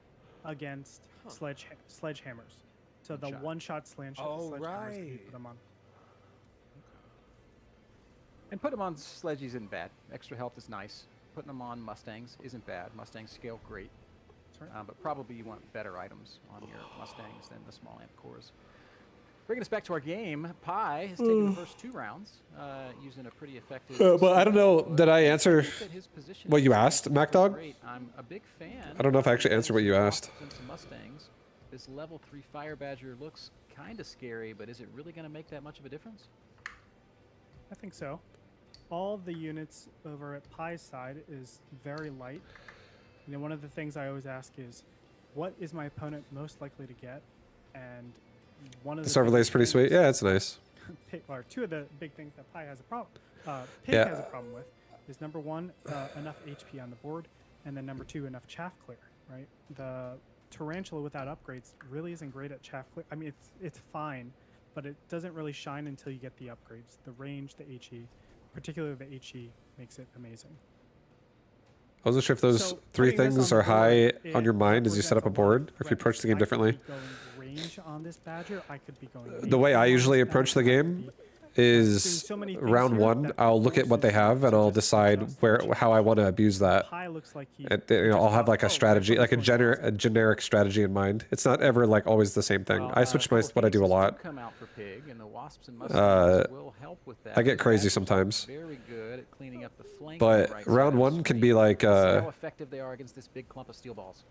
against sledgehammers. So the one-shot sledgehammers can you put them on. And put them on sledges isn't bad. Extra health is nice. Putting them on Mustangs isn't bad. Mustangs scale great. That's right. But probably you want better items on your Mustangs than the small amp cores. Bringing us back to our game, Pi has taken the first 2 rounds using a pretty effective... Well, I don't know. Did I answer his position what you is asked, MacDog? great. I'm a big fan. I don't know if I actually answered what you asked. Some Mustangs. This level 3 Fire Badger looks kind of scary, but is it really going to make that much of a difference? I think so. All the units over at Pi's side is very light. You know, one of the things I always ask is, what is my opponent most likely to get? And one of This overlay is pretty sweet. Yeah, it's nice. Or 2 of the big things that Pi has a problem, Pig Yeah. has a problem with, is number 1, enough HP on the board, and then number 2, enough chaff clear. Right? The Tarantula without upgrades really isn't great at chaff clear. I mean, it's fine, but it doesn't really shine until you get the upgrades. The range, the HE, particularly the HE, makes it amazing. I wasn't sure if those So 3 putting this things on are the board, high it on your mind as you set up a represents a lot of board, or if you approach the game threats. differently. I could be going range on this Badger. I could be going The way I range on usually this approach the Badger. I could game be is doing so many things round here 1. that I'll look at what they forces you have and to I'll just decide adjust how I want to abuse that. Pi looks like he And, you know, just I'll have thought, like a "Oh, strategy, Reppin's like a going awesome." generic strategy in mind. It's not ever like always the same thing. I switch what I do a lot. Come out for Pig, and the Wasps and Mustangs will help with that. I get crazy Badgers are sometimes. Very good at cleaning up the flank. But right round side of 1 the can screen. be like See how effective they are against this big clump of steel balls.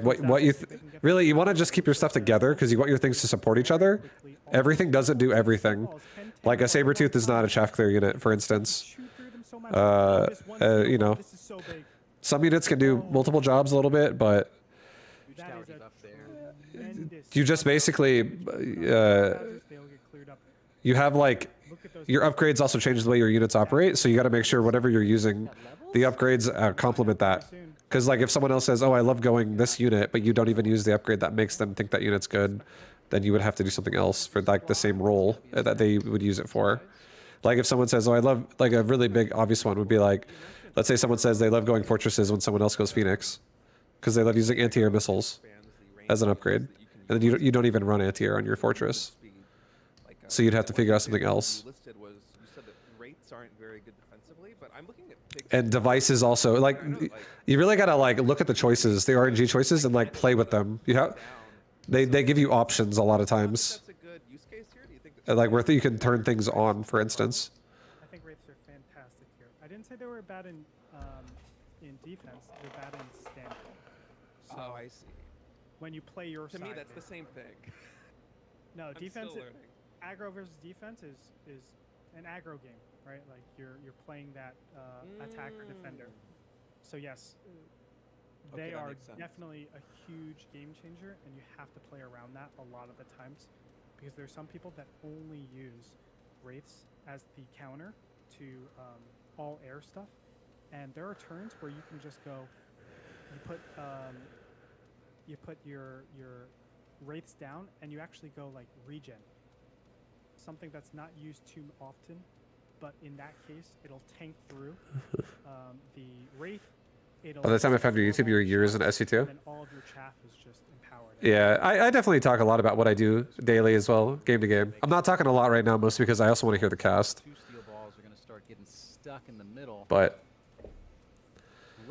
what you really you want to just keep your stuff together because you want your things to support each other. Everything doesn't do everything. Like a Sabretooth is not a chaff clear unit, for instance. You know, some units can do multiple jobs a little bit, but Huge tower debuff there. you just basically you have like your upgrades also change the way your units operate, so you got to make sure whatever you're using, the upgrades complement that. Because like if someone else says, "Oh, I love going this unit," but you don't even use the upgrade that makes them think that unit's good, then you would have to do something else for like the same role that they would use it for. Like if someone says, "Oh, I love," like a really big obvious one would be like, let's say someone says they love going fortresses when someone else goes Phoenix, because they love using anti-air missiles as an upgrade, and then you don't even run anti-air on your fortress. So you'd have to figure out something else. You said that rates aren't very good defensively, but I'm looking at Pig And devices also, like you really gotta like look at the choices, the RNG choices, and like play with them. You have they give you options a lot of times, That's a good use case here. Do you think that like where you can turn things on, for instance. I think Wraiths are fantastic here. I didn't say they were bad in defense. They're bad in standing. So Oh, I see. when you play your To side, me, that's the same thing. no I'm defense. still learning. Aggro versus defense is an aggro game, right? Like you're playing that attacker defender. So yes, Okay, they that are makes sense. definitely a huge game changer, and you have to play around that a lot of the times, because there's some people that only use wraiths as the counter to all air stuff, and there are turns where you can just go, you put your wraiths down, and you actually go like regen. Something that's not used too often, but in that case, it'll tank through the wraith. It'll By the time I found your YouTube, you were years in SC2. and then all of your chaff is just empowered. Yeah, I definitely talk a lot about what I do daily as well, game to game. I'm not talking a lot right now, mostly because I also want to hear the cast. 2 steel balls are going to start getting stuck in the middle. But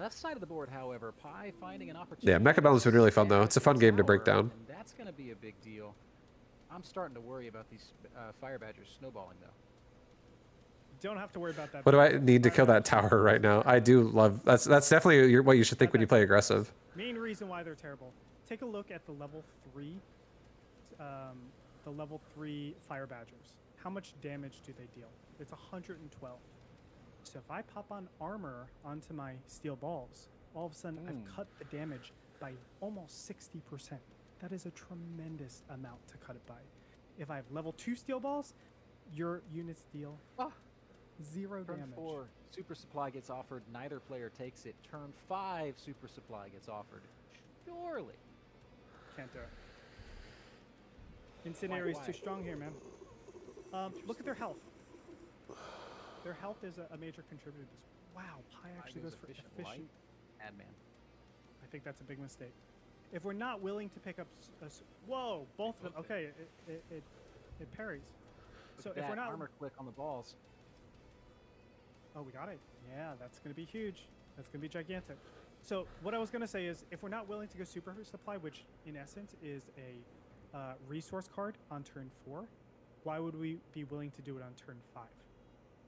Left side of the board, however, Pi finding an opportunity. yeah, Mecha Battle's been really fun though. It's a fun game to break tower, down. And that's going to be a big deal. I'm starting to worry about these Fire Badgers snowballing, though. Don't have to worry about that. What do I need to kill that tower right now? I do love that's definitely what you should think when you play aggressive. Main reason why they're terrible. Take a look at the level 3, Fire Badgers. How much damage do they deal? It's 112. So if I pop on armor onto my steel balls, all of a sudden I've cut the damage by almost 60%. That is a tremendous amount to cut it by. If I have level 2 steel balls, your units deal 0 Turn damage. 4, super supply gets offered. Neither player takes it. Turn 5, super supply gets offered. Surely. Can't do it. Incendiary is too strong here, man. Look at their health. Their health is a major contributor to this. Wow, Pi actually goes for efficient. Light. Adman. I think that's a big mistake. If we're not willing to pick up, whoa, both of them. Okay, it parries. So if we're not armor click on the balls. Oh, we got it. Yeah, that's going to be huge. That's going to be gigantic. So what I was going to say is if we're not willing to go super supply, which in essence is a resource card on turn 4, why would we be willing to do it on turn 5?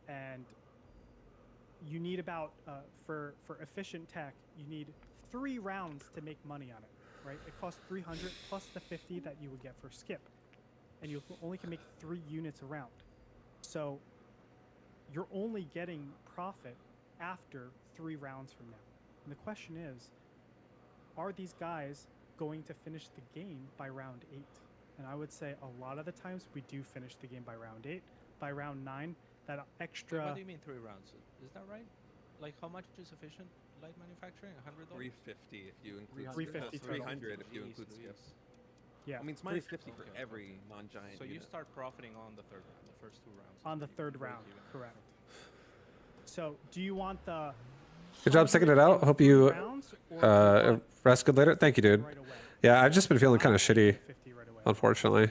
And you need about, for efficient tech, you need 3 rounds to make money on it, right? It costs 300 plus the 50 that you would get for skip. And you only can make 3 units a round. So you're only getting profit after 3 rounds from now. And the question is, are these guys going to finish the game by round 8? And I would say a lot of the times we do finish the game by round 8. By round 9, that extra... Wait, what do you mean 3 rounds? Is that right? Like how much is efficient light manufacturing? $100? 350 if you include 350 skip. 300 if you include skip. Yeah. I mean, it's minus 50 for Okay. every non-giant So you unit. start profiting on the third round, the first 2 rounds. On the You 3rd break round, even. correct. So do you want the... Good job sticking it out. Hope you rounds, or do you want rest good later. Thank you, dude. right away? Yeah, I've just been feeling kind of shitty, 50 right away. unfortunately.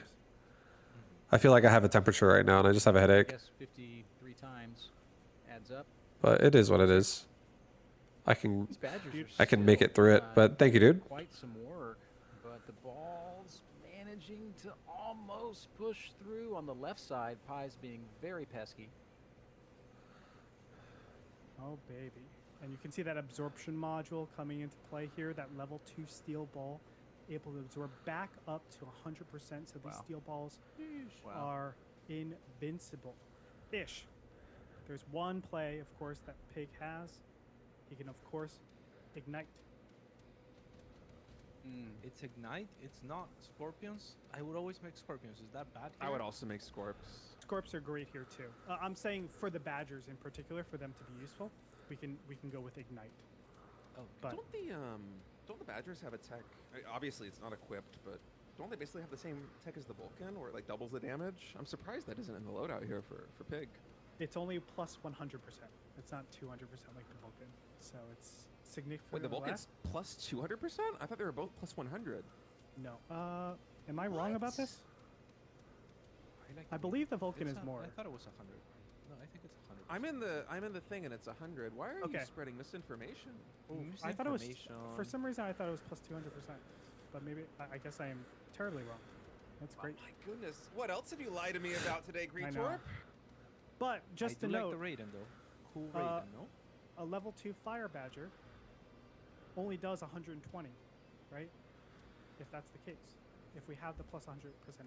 I feel like I have a temperature right now and I just have a I headache. guess 53 times adds up. But it is what it is. I can These Badgers are I can make still, it through it. But thank you, dude. Quite some work, but the ball's managing to almost push through on the left side. Pi's being very pesky. Oh, baby. And you can see that absorption module coming into play here, that level 2 steel ball, able to absorb back up to 100%. So these Wow. steel balls Wow. are invincible. Ish. There's one play, of course, that Pig has. He can, of course, ignite. It's Ignite, it's not Scorpions. I would always make Scorpions. Is that bad? I here? would also make Scorps. Scorps are great here too. I'm saying for the Badgers in particular, for them to be useful, we can go with ignite. Oh, But Don't the Badgers have a tech? Obviously, it's not equipped, but don't they basically have the same tech as the Vulcan, where it like doubles the damage? I'm surprised that isn't in the loadout here for Pig. it's only plus 100%. It's not 200% like the Vulcan. So it's significantly Wait, the less. Vulcan's plus 200%? I thought they were both plus 100. No. Am I wrong about this? I believe the Vulcan is more. I thought it was 100. No, I think it's 100. I'm in the thing and it's 100. Why are Okay. you spreading misinformation? I thought it was. Misinformation. For some reason, I thought it was plus 200%. But maybe I guess I am terribly wrong. That's great. Oh my goodness. What else have you lied to me about today, I know. Gretorp? But just I to do note, like the Raiden though. Cool uh, Raiden, no? a level 2 Fire Badger only does 120, right? If that's the case. If we have the plus 100%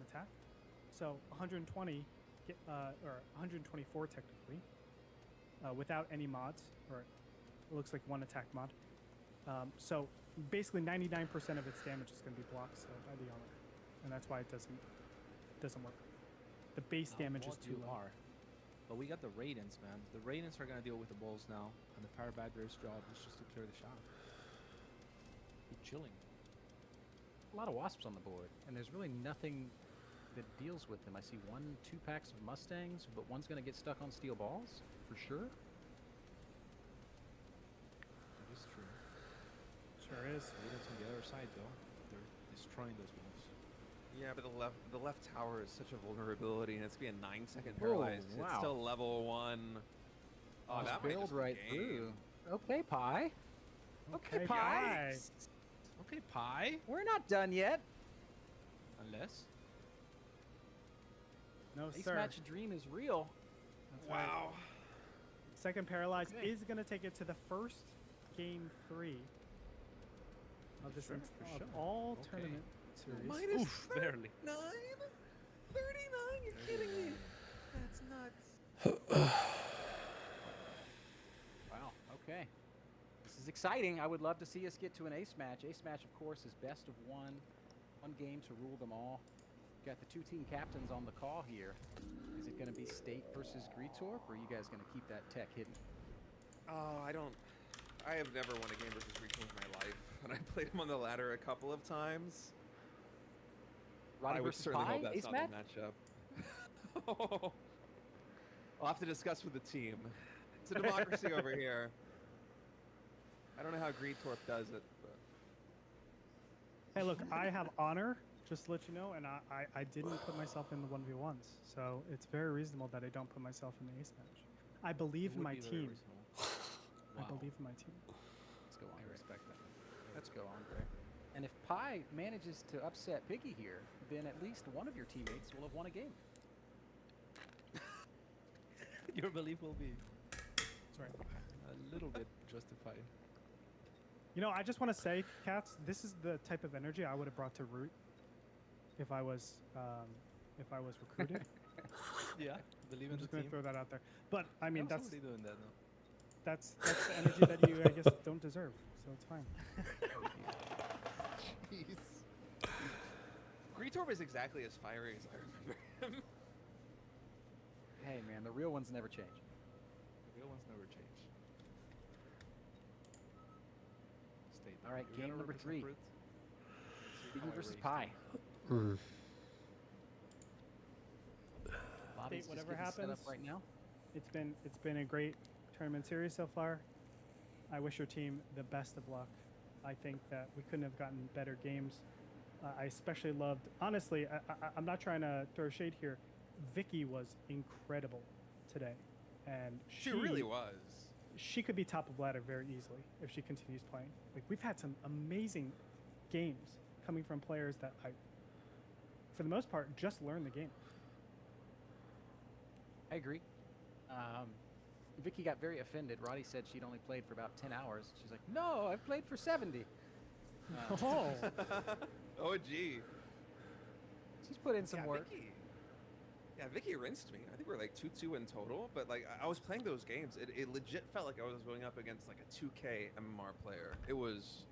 attack. So 120, or 124 technically, without any mods, or it looks like 1 attack mod. So basically 99% of its damage is going to be blocked still by the armor. And that's why it doesn't work. The base damage is too low. But we got the Raidens, man. The Raidens are gonna deal with the balls now, and the Fire Badger's job is just to clear the shot. Keep chilling. A lot of wasps on the board, and there's really nothing that deals with them. I see 2 packs of Mustangs, but one's going to get stuck on steel balls, for sure. That is true. Sure is. Raidens on the other side, though. They're destroying those balls. Yeah, but the left tower is such a vulnerability, and it's gonna be a 9-second Whoa, paralyzed. It's wow. still level 1. Oh, Just that might bailed just be right game. through. Okay, Pi. Okay, Pi. Okay, Pi. We're not done yet. Unless. No, Ace sir. Match Dream is real. That's right. Wow. Second paralyzed Okay. is going to take it to the first game 3 of this Sure, of sure. all Okay. tournament series. Minus Oof, barely. 39? 39? You're kidding me. That's nuts. Wow. Okay. This is exciting. I would love to see us get to an ace match. Ace match, of course, is best of one. One game to rule them all. Got the 2 team captains on the call here. Is it going to be State versus Gretorp, or are you guys going to keep that tech hidden? Oh, I have never won a game versus Rico in my life, and I played him on the ladder a couple of times. Roddy I would versus certainly Pi, hope that's ace not match? the matchup. I'll have to discuss with the team. It's a democracy over here. I don't know how Gretorp does it, but Hey, look, I have honor, just to let you know, and I didn't put myself in the 1v1s, so it's very reasonable that I don't put myself in the ace match. I believe in my team. I believe in my team. Let's go on. I respect that. Let's go on, Greg. And if Pi manages to upset Piggy here, then at least one of your teammates will have won a game. Your belief will be Sorry. a little bit justified. You know, I just want to say, Cats, this is the type of energy I would have brought to Root if I was recruited. Yeah, believe in I'm the just gonna team. throw that out there. But I mean, I'm that's already doing that now. that's the energy that you, I guess, don't deserve. So it's fine. Gretorp is exactly as fiery as I remember him. Hey, man, the real ones never change. The real ones never change. State. All right, You're game gonna number represent 3. Root? Let's see Piggy how I versus raise Pi. them. Bobby's just whatever getting set up happens, right now. It's been a great tournament series so far. I wish your team the best of luck. I think that we couldn't have gotten better games. I especially loved, honestly, I'm not trying to throw shade here. Vicky was incredible today, and She really was. She could be top of ladder very easily if she continues playing. Like, we've had some amazing games coming from players that for the most part, just learned the game. I agree. Vicky got very offended. Roddy said she'd only played for about 10 hours. She's like, no, I've played for 70. Oh, Oh, gee. She's put in some Yeah, work. Vicky. Yeah, Vicky rinsed me. I think we're like 2-2 in total, but like I was playing those games. It legit felt like I was going up against like a 2K MMR player. It was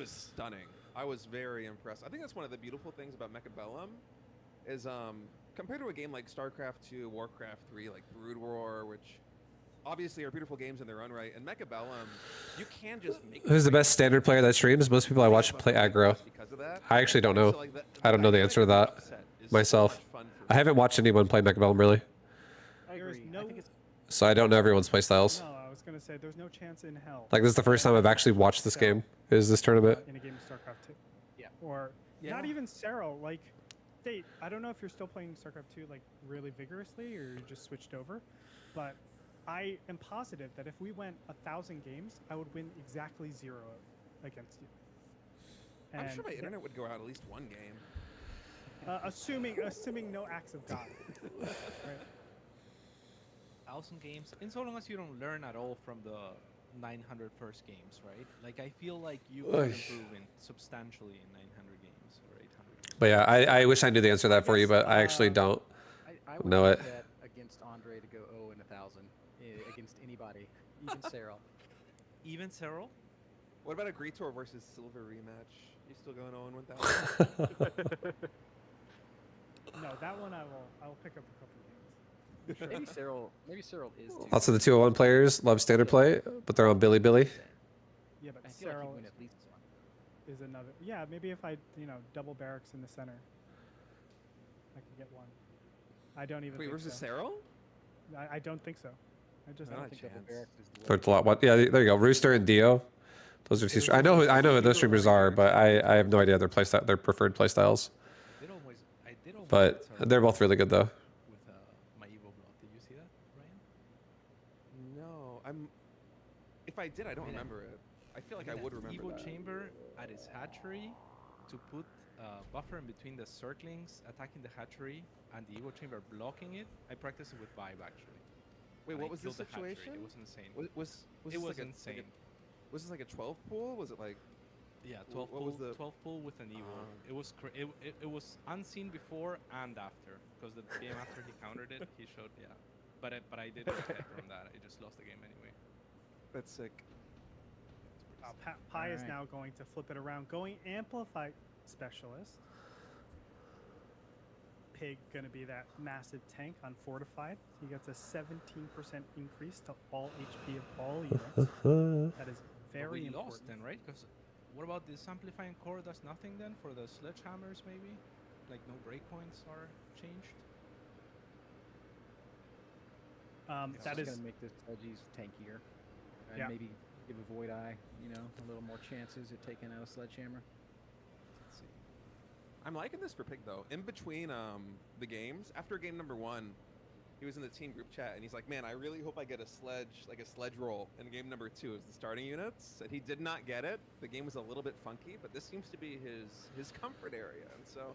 stunning. I was very impressed. I think that's one of the beautiful things about Mechabellum is compared to a game like StarCraft 2, Warcraft 3, like Brood War, which obviously are beautiful games in their own right, and Mechabellum, you can just make Who's the best standard player that streams? Most people I watch play aggro. because of that. I actually don't know. So, like, I don't know the answer to that upset is myself. so much fun for I me. haven't watched anyone play Mechabellum really, I There is agree. I no- think it's so I don't know everyone's playstyles. no, I was gonna say there's no chance in hell. Like, this is the first time I've actually watched this game. Is this tournament? In a game of StarCraft 2. Yeah. Or not Yeah. even Cyril. Like, State, I don't know if you're still playing StarCraft 2 like really vigorously or you just switched over, but I am positive that if we went 1,000 games, I would win exactly 0 against you. I'm sure And my that- internet would go out at least one game. assuming no acts of God. Right. 1,000 games, in so long as you don't learn at all from the 900 first games, right? Like, I feel like you are Oy. improving substantially in 900 games or 800 games. But yeah, I wish I knew the answer to that for you, but I actually don't. I would know not it. bet against Andre to go 0 in 1,000 against anybody, even Cyril. Even Cyril? What about a Gretor versus Silver rematch? You still going 0 in 1,000? No, that one I will pick up a couple games. Sure. Maybe Cyril is too. Lots of the 201 players love standard play, but they're on Billy Billy. Yeah, but I feel like Cyril he'd win at least one. is another. Yeah, maybe if I double barracks in the center, I could get one. I don't even. Wait, think versus so. Cyril? I don't think so. I just Not don't a think Double chance. barracks is the So it's a lot. What? Yeah, there you go. Rooster and Dio. Those are two. I know who those streamers are, but I have no idea their playstyle, their preferred playstyles. I did almost But get Cyril they're both really good though. with my Evo block. Did you see that, Ryan? No, If I did, I don't mean, remember it. I feel like I Even would at remember Evo that. chamber at his hatchery to put buffer in between the circlings, attacking the hatchery, and the Evo chamber blocking it. I practiced it with Vibe actually. Wait, and what I was the killed the hatchery. situation? It was insane. Was It this was like insane. Was this like a 12 pool? Was it like? Yeah, Wh- 12 what pool, was the- 12 pool with an Evo. It was it was unseen before and after, because the game after he countered it, he showed But I didn't get from that. I just lost the game anyway. That's sick. Pi is Alright. now going to flip it around, going amplify specialist. Pig gonna be that massive tank on fortified. He gets a 17% increase to all HP of all units. That is But very we important. lost then, right? Because what about this amplifying core does nothing then for the sledgehammers maybe? Like no breakpoints are changed? It's That just is gonna make the Sledgies tankier, and Yeah. maybe give a Void Eye, you know, a little more chances at taking out a Sledgehammer. Let's see. I'm liking this for Pig though. In between the games, after game number 1, he was in the team group chat and he's like, "Man, I really hope I get a sledge roll in game number 2 as the starting units." And he did not get it. The game was a little bit funky, but this seems to be his comfort area. And so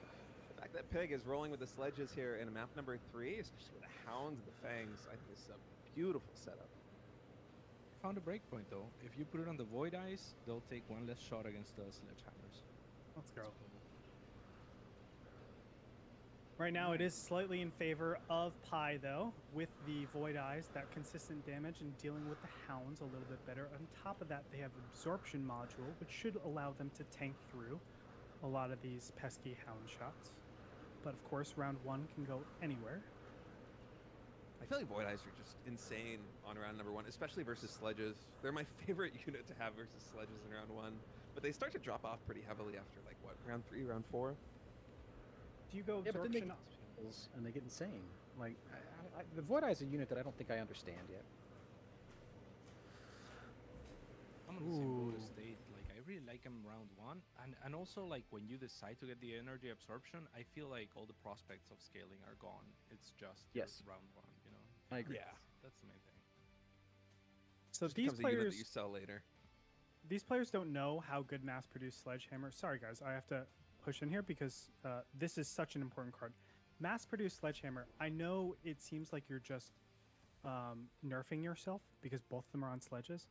the fact that Pig is rolling with the sledges here in map number 3, especially with the hounds and the fangs, I think this is a beautiful setup. Found a breakpoint though. If you put it on the Void Eyes, they'll take one less shot against the Sledgehammers. Let's go. Right now, it is slightly in favor of Pi, though, with the Void Eyes, that consistent damage, and dealing with the Hounds a little bit better. On top of that, they have Absorption Module, which should allow them to tank through a lot of these pesky Hound shots. But of course, round 1 can go anywhere. I feel like Void Eyes are just insane on round number 1, especially versus sledges. They're my favorite unit to have versus sledges in round 1, but they start to drop off pretty heavily after like what, round 3, round 4. Do you go Yeah, but then they Absorption? get spells and they get insane. Like the Void Eye is a unit that I don't think I understand yet. I'm on the same boat Ooh. as State. Like I really like him round 1, and also like when you decide to get the energy absorption, I feel like all the prospects of scaling are gone. It's just your Yes. round 1. You know. I agree. Yeah. That's the main thing. So Just these becomes a unit that players, you sell later. these players don't know how good mass-produced Sledgehammer. Sorry, guys, I have to push in here because this is such an important card. Mass-produced Sledgehammer. I know it seems like you're just nerfing yourself because both of them are on sledges,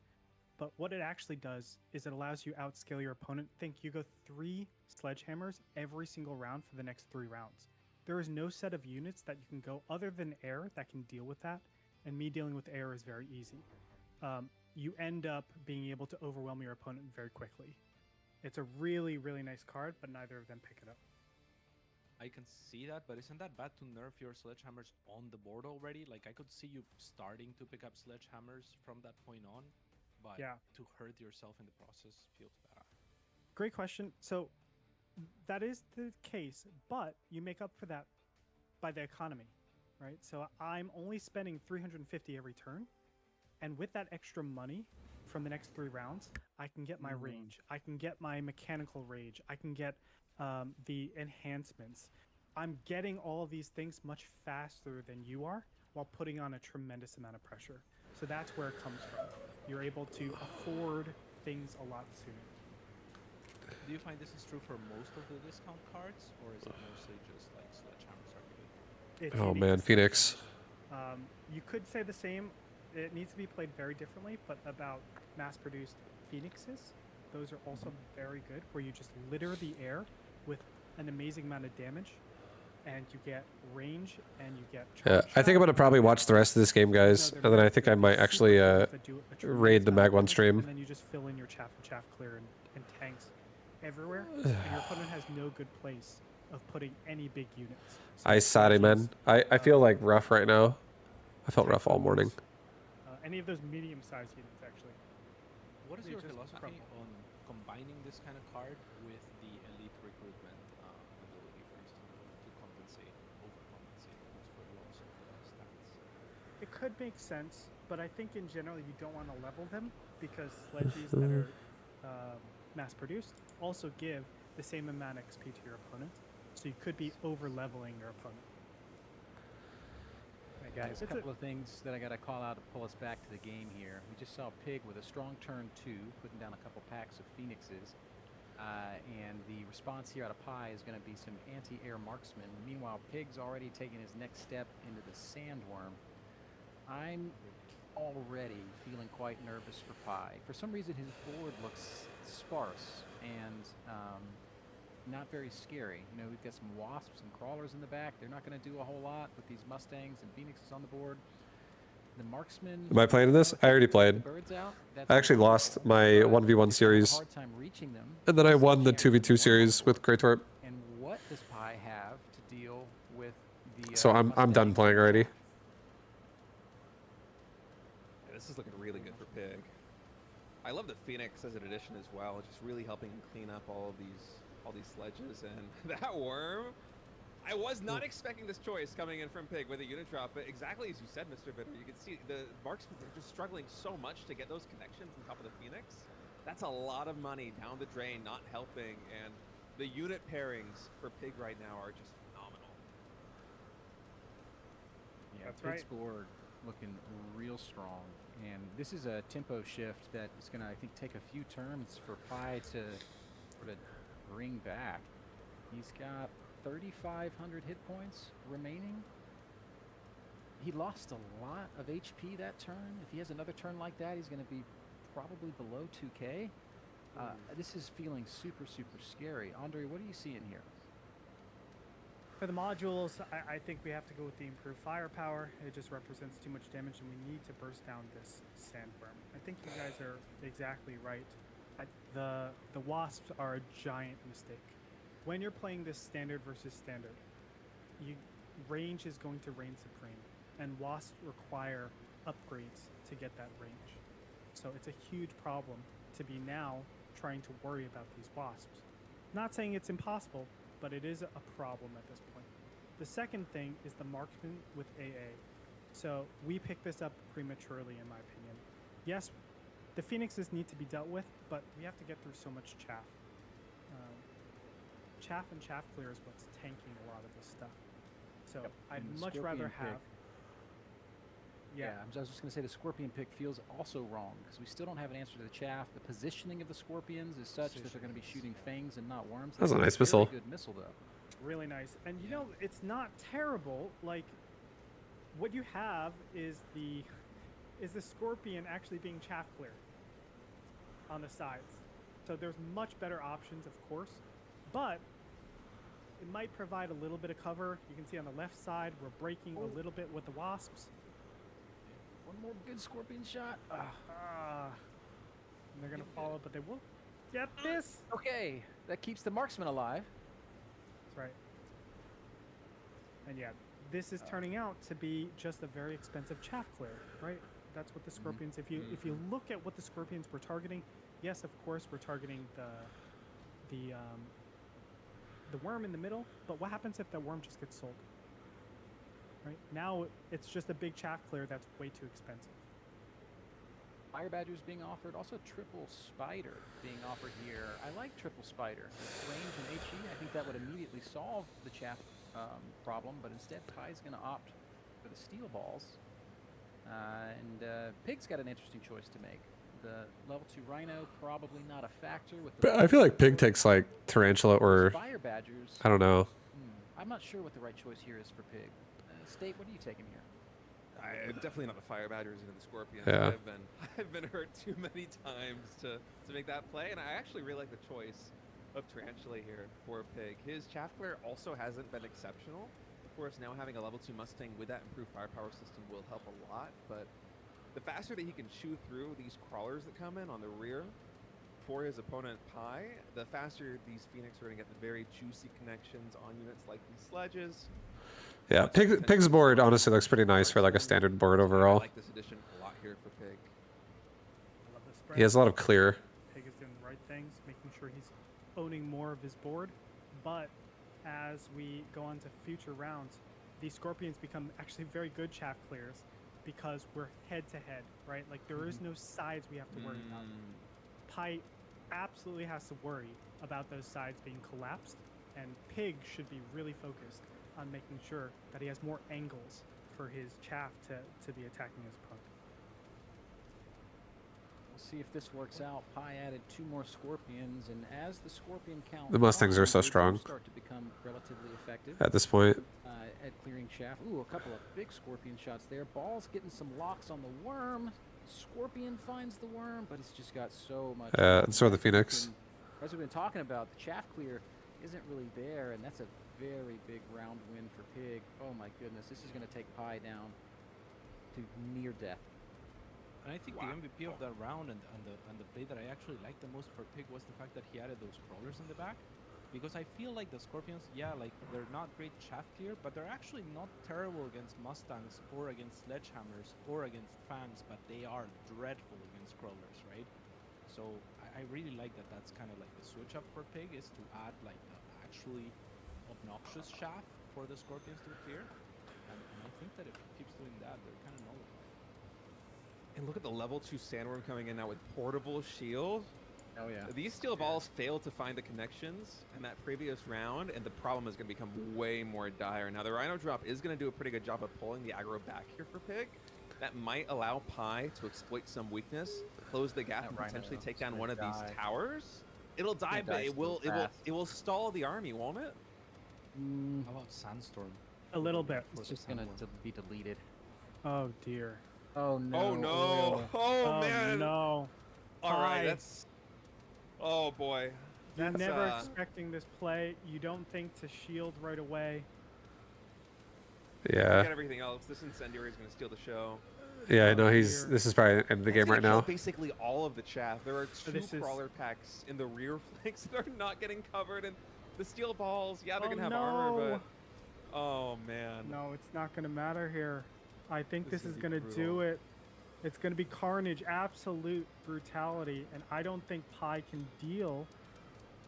but what it actually does is it allows you outscale your opponent. Think you go 3 Sledgehammers every single round for the next 3 rounds. There is no set of units that you can go other than air that can deal with that, and me dealing with air is very easy. You end up being able to overwhelm your opponent very quickly. It's a really, really nice card, but neither of them pick it up. I can see that, but isn't that bad to nerf your Sledgehammers on the board already? Like I could see you starting to pick up Sledgehammers from that point on, but Yeah. to hurt yourself in the process feels bad. Great question. So that is the case, but you make up for that by the economy, right? So I'm only spending 350 every turn, and with that extra money from the next 3 rounds, I can get my range, I can get my mechanical rage, I can get the enhancements. I'm getting all of these things much faster than you are while putting on a tremendous amount of pressure. So that's where it comes from. You're able to afford things a lot sooner. Do you find this is true for most of the discount cards, or is it mostly just like Sledgehammers are good? It's Oh unique man, to Phoenix. You could say the same. It needs to be played very differently, but about mass-produced Phoenixes, those are also very good, where you just litter the air with an amazing amount of damage, and you get range, and you get Yeah, charge I think I'm gonna shot. probably watch the rest of this game, guys, No, and they're then I really think good. I might Super actually cards that do a tremendous raid the amount of Mag 1 damage, stream. And then you just fill in your chaff and chaff clear and tanks everywhere, and your opponent has no good place of putting any big units. So I sorry, man. sledges, I feel like rough right now. I felt rough all morning. any of those medium-sized units, actually. What is They your just philosophy crumble. on combining this kind of card with the elite recruitment ability, for example, to compensate, overcompensate for the loss of the stats? It could make sense, but I think in general you don't want to level them because sledges that are mass-produced also give the same amount of XP to your opponent, so you could be over-leveling your opponent. Right, guys, a It's a- couple of things that I got to call out to pull us back to the game here. We just saw Pig with a strong turn 2, putting down a couple packs of Phoenixes. And the response here out of Pi is going to be some anti-air marksmen. Meanwhile, Pig's already taken his next step into the Sandworm. I'm already feeling quite nervous for Pi. For some reason, his board looks sparse and not very scary. You know, we've got some wasps and crawlers in the back. They're not going to do a whole lot with these Mustangs and Phoenixes on the board. The marksman. Am I playing this? I already played. Birds out. That's I actually lost my 1v1 series, hard time reaching them. and then I won the Can't 2v2 series with Gretorp. And what does Pi have to deal with the? So I'm done Mustangs? playing already. Yeah, this is looking really good for Pig. I love the Phoenix as an addition as well, just really helping him clean up all these sledges. And that worm, I was not expecting this choice coming in from Pig with a unit drop, but exactly as you said, Mr. Bitter, you can see the marksmen are just struggling so much to get those connections on top of the Phoenix. That's a lot of money down the drain, not helping, and the unit pairings for Pig right now are just phenomenal. Yeah, That's Pig's right. board looking real strong, and this is a tempo shift that is going to, I think, take a few turns for Pi to sort of bring back. He's got 3,500 hit points remaining. He lost a lot of HP that turn. If he has another turn like that, he's going to be probably below 2K. This is feeling super, super scary. Andre, what are you seeing here? For the modules, I think we have to go with the improved firepower. It just represents too much damage, and we need to burst down this sandworm. I think you guys are exactly right. The wasps are a giant mistake. When you're playing this standard versus standard, range is going to reign supreme, and wasps require upgrades to get that range. So it's a huge problem to be now trying to worry about these wasps. Not saying it's impossible, but it is a problem at this point. The second thing is the marksman with AA. So we picked this up prematurely, in my opinion. Yes, the Phoenixes need to be dealt with, but we have to get through so much chaff. Chaff and chaff clear is what's tanking a lot of this stuff. So I'd And the much Scorpion rather pick. have. Yeah. I was just going to say the Scorpion pick feels also wrong because we still don't have an answer to the chaff. The positioning of the Scorpions is such that they're going to be shooting fangs and not worms. That's a It's nice very missile. Good missile though. Really nice. And you know, it's not terrible. Like, what you have is the Scorpion actually being chaff clear on the sides. So there's much better options, of course, but it might provide a little bit of cover. You can see on the left side, we're breaking a little bit with the wasps. One more good Scorpion shot. And they're gonna follow, but they will get this. Okay, that keeps the marksman alive. That's right. And yeah, this is turning out to be just a very expensive chaff clear, right? That's what the Scorpions. If you look at what the Scorpions were targeting, yes, of course we're targeting the worm in the middle. But what happens if that worm just gets sold? Right now, it's just a big chaff clear that's way too expensive. Fire Badger's being offered. Also, Triple Spider being offered here. I like Triple Spider. Range and HE, I think that would immediately solve the chaff problem, but instead Pie's going to opt for the steel balls. Pig's got an interesting choice to make. The level 2 Rhino, probably not a factor. With the But I feel like Pig takes like Tarantula or Fire Badgers. I don't know. I'm not sure what the right choice here is for Pig. State, what are you taking here? Definitely not the Fire Badgers into the Scorpions. Yeah. I've been hurt too many times to make that play, and I actually really like the choice of Tarantula here for Pig. His chaff clear also hasn't been exceptional. Of course, now having a level 2 Mustang with that improved firepower system will help a lot, but the faster that he can chew through these crawlers that come in on the rear for his opponent Pi, the faster these Phoenix are going to get the very juicy connections on units like these sledges. Yeah, Pig's board honestly looks pretty nice for like a standard board I overall. like this addition a lot here for Pig. I love this spread. He has a lot of clear. Pig is doing the right things, making sure he's owning more of his board. But as we go on to future rounds, these Scorpions become actually very good chaff clears because we're head to head, right? Like there is no sides we have to worry about. Pi absolutely has to worry about those sides being collapsed, and Pig should be really focused on making sure that he has more angles for his chaff to be attacking his opponent. We'll see if this works out. Pi added 2 more Scorpions, and as the Scorpion count, The Mustangs are so climbs, they do strong. start to become relatively effective At this point, at clearing chaff. Ooh, a couple of big Scorpion shots there. Ball's getting some locks on the worm. Scorpion finds the worm, but it's just got so much. and so the Phoenix. As we've been talking about, the chaff clear isn't really there, and that's a very big round win for Pig. Oh my goodness, this is going to take Pi down to near death. And I think the MVP of that round and the play that I actually liked the most for Pig was the fact that he added those crawlers in the back. Because I feel like the Scorpions, like they're not great chaff clear, but they're actually not terrible against Mustangs or against Sledgehammers or against Fangs, but they are dreadful against crawlers, right? So I really like that. That's kind of like the switch up for Pig is to add like the actually obnoxious chaff for the Scorpions to clear. And I think that if he keeps doing that, they're kind of nullified. And look at the level 2 Sandworm coming in now with portable shield. Oh yeah. These steel balls failed to find the connections in that previous round, and the problem is going to become way more dire. Now, the Rhino drop is going to do a pretty good job of pulling the aggro back here for Pig. That might allow Pi to exploit some weakness, close the gap, That and Rhino potentially take is down gonna one of these die. towers. It'll die, Gonna but die it so will fast. stall the army, won't it? How about Sandstorm? A little bit. It's just gonna be deleted. Oh dear. Oh no. Oh no! oil. Oh man! no. All right, Pi. that's. Oh boy. You're That's, never expecting this play. You don't think to shield right away. Yeah. Forget everything else. This incendiary is going to steal the show. Yeah, I know Oh, he's. dear. This is probably the end of the That's game right gonna kill now. Basically, all of the chaff. There are two this is- crawler packs in the rear flanks that are not getting covered, and the steel balls. Yeah, they're Oh, gonna have no. armor, but oh man. No, it's not going to matter here. I think This this is is gonna going be to do brutal. it. It's going to be carnage, absolute brutality, and I don't think Pi can deal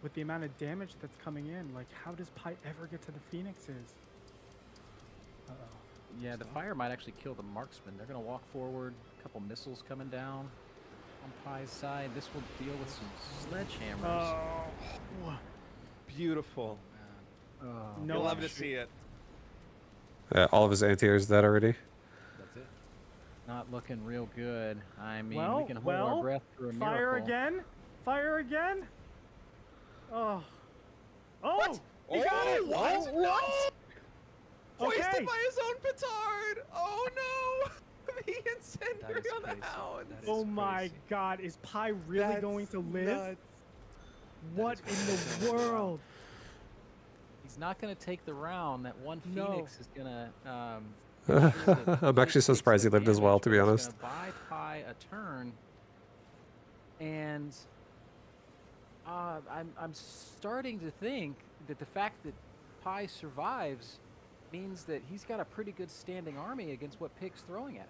with the amount of damage that's coming in. Like, how does Pi ever get to the Phoenixes? Uh-oh. Yeah, the fire might actually kill the marksman. They're gonna walk forward. A couple missiles coming down on Pi's side. This will deal with some sledgehammers. Oh, Beautiful. Oh, no, You'll love I'm to sure- see it. All of his anti-airs dead already. That's it. not looking real good. I mean, Well, we can hold our well, breath through a Fire miracle. again? Fire again? Oh. Oh! What? He got it! What? What? Okay. Hoisted by his own petard. Oh no! The That incendiary is on the crazy. hound. That is Oh my crazy. god, is Pi really going to live? Nuts. What in the world? He's not gonna take the round. That one No. Phoenix is gonna. I'm actually so surprised he lived as well, to be honest. It's gonna buy Pi a turn, and I'm starting to think that the fact that Pi survives means that he's got a pretty good standing army against what Pig's throwing at him.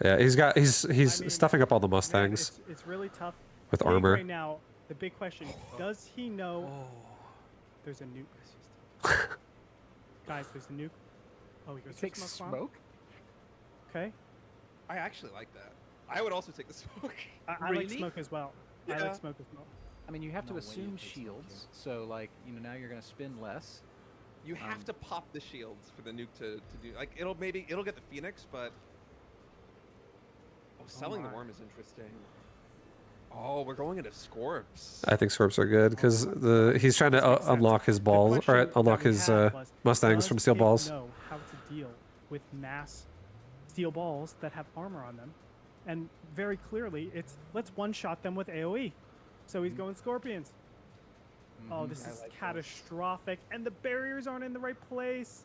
Yeah, he's I mean, stuffing up all the Man, Mustangs it's really tough. with Pig armor. Right now, the big question, does he know there's a nuke? Guys, there's a nuke. Oh, he goes Take for smoke bomb? smoke. Okay. I actually like that. I would also take the smoke. I like Really? smoke as well. I Yeah. like smoke as well. I mean, you have to No way you assume take smoke shields. So, like, you know, now you're gonna spend less. You have to pop the shields for the nuke to do. Like it'll get the Phoenix, but selling the my. worm is interesting. Oh, we're going into Scorps. I think Scorps are good because he's trying to Makes sense. unlock his The balls question or that unlock we his had was, Mustangs does from steel it balls. know how to deal with mass steel balls that have armor on them, and very clearly, it's let's one-shot them with AOE. So he's going Scorpions. Oh, this I is like this. catastrophic, and the barriers aren't in the right place.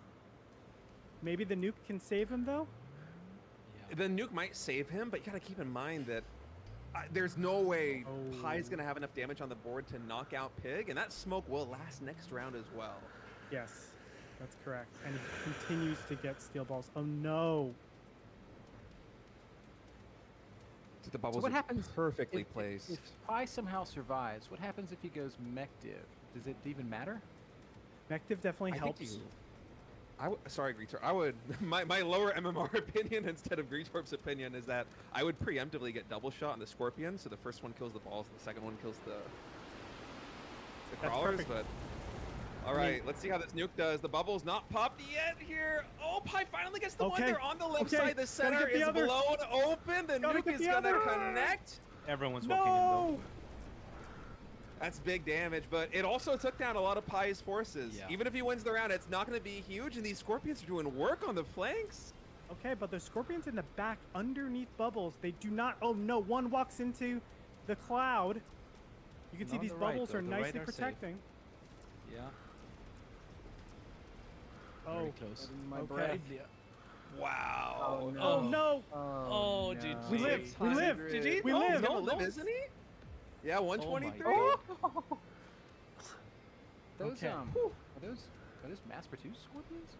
Maybe the nuke can save him though. The nuke might save him, but you gotta keep in mind that there's no way Pi's gonna have enough damage on the board to knock out Pig, and that smoke will last next round as well. Yes, that's correct. And he continues to get steel balls. Oh no! So the bubbles what are happens perfectly if, placed. If Pi somehow survives, what happens if he goes mech div? Does it even matter? Mective definitely I think helps. sorry, Gretorp. I would my lower MMR opinion instead of Gretorp's opinion is that I would preemptively get double shot on the Scorpion, so the first one kills the balls, and the second one kills the That's crawlers. perfect. But all right, let's see how this nuke does. The bubble's not popped yet here. Oh, Pi finally gets the one. Okay, They're on the left okay, side. The gotta center get the is other. blown open. The Gotta nuke get is the gonna other. connect. Everyone's walking in though. No! That's big damage, but it also took down a lot of Pi's forces. Yeah. Even if he wins the round, it's not going to be huge, and these Scorpions are doing work on the flanks. Okay, but the Scorpions in the back underneath bubbles, they do not. Oh no! One walks into the cloud. You can see Not on these the right, bubbles though. are The right nicely are safe. protecting. Yeah. Oh, Very close. My okay. breath. Wow. Oh, no. Oh no! Oh, no. GG. We live. We live. GG? We Oh, live. he's gonna live, isn't he? Yeah, 123. Those Okay. are those mass produced Scorpions?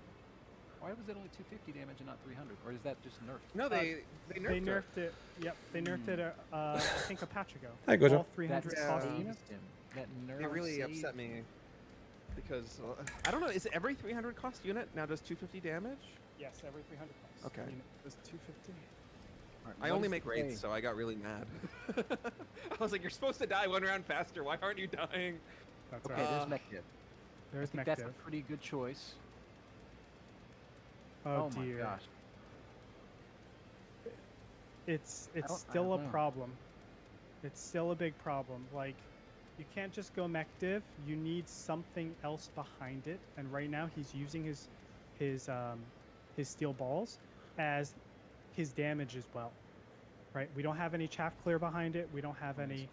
Why was it only 250 damage and not 300? Or is that just nerfed? No, they They nerfed, her. nerfed it. Yep, they nerfed it. I think a patch ago. Hey, Gojo. All 300 That cost saved units. him. That nerf It really saved upset me. Because I don't know. Is every 300 cost unit now does 250 damage? Yes, every 300 costs. Okay. I mean, it was 250. I only make wraiths, so I got really mad. I was like, "You're supposed to die one round faster. Why aren't you dying?" That's Okay, right. there's mech div. I There's think that's a Mech Div. pretty good choice. Oh, my dear. gosh. It's don't- I still a don't know. problem. It's still a big problem. Like, you can't just go mech div. You need something else behind it. And right now, he's using his steel balls as his damage as well. Right? We don't have any chaff clear behind it. We don't have any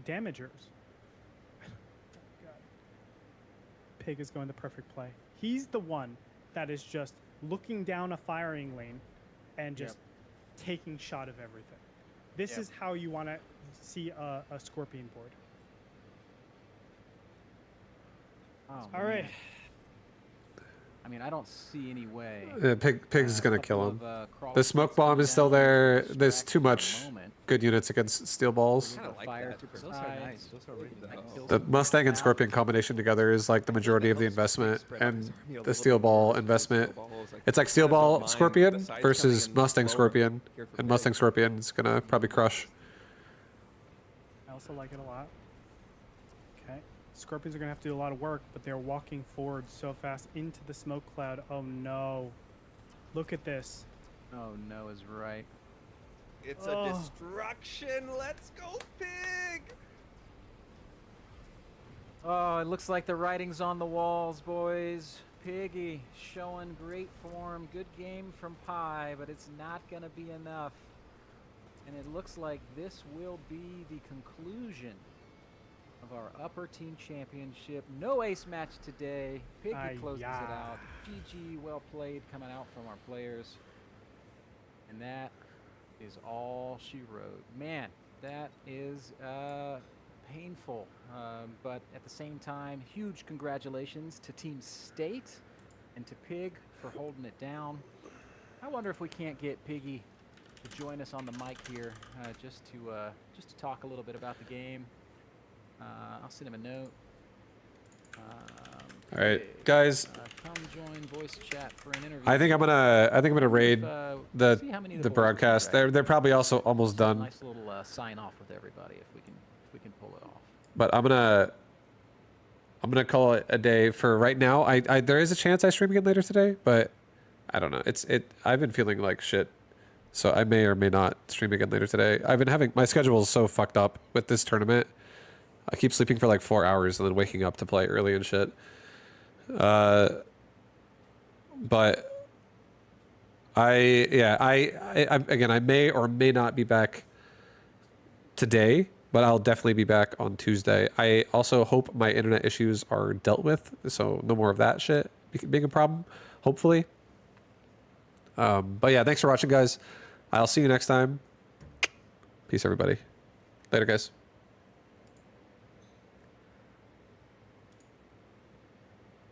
damagers. God. Pig is going the perfect play. He's the one that is just looking down a firing lane and just taking shot of everything. This is how you want to see a scorpion board. Oh, All right. man. I mean, I don't see any way. Pig's is A gonna couple kill of, him. crawler The smoke kits bomb coming is still down there. to There's too distract much for the moment. good units against steel balls. Kinda like Fire that. to Those are provide. nice. Those are really That nice. kills The them Mustang and out. Scorpion combination together is like the majority of the investment, and the steel ball investment. It's like steel ball Scorpion versus Mustang Scorpion, and Mustang Scorpion is gonna probably crush. I also like it a lot. Okay. Scorpions are going to have to do a lot of work, but they're walking forward so fast into the smoke cloud. Oh, no. Look at this. Oh, no is right. It's Oh. a destruction. Let's go, pig. Oh, it looks like the writing's on the walls, boys. Piggy showing great form. Good game from Pi, but it's not going to be enough. And it looks like this will be the conclusion of our upper team championship. No ace match today. Piggy closes it out. GG, well played coming out from our players. And that is all she wrote. Man, that is painful. But at the same time, huge congratulations to Team State and to Pig for holding it down. I wonder if we can't get Piggy to join us on the mic here, just to talk a little bit about the game. I'll send him a note. All right, guys. Come join voice chat for an interview. I think I'm gonna raid See how many of the boys we can broadcast. drag. They're probably also almost Just a done. Nice little sign off with everybody if we can pull it off. But I'm gonna call it a day for right now. I there is a chance I stream again later today, but I don't know. I've been feeling like shit, so I may or may not stream again later today. I've been having my schedule is so fucked up with this tournament. I keep sleeping for like 4 hours and then waking up to play early and shit. But I may or may not be back today, but I'll definitely be back on Tuesday. I also hope my internet issues are dealt with, so no more of that shit being a problem, hopefully. But yeah, thanks for watching, guys. I'll see you next time. Peace, everybody. Later, guys.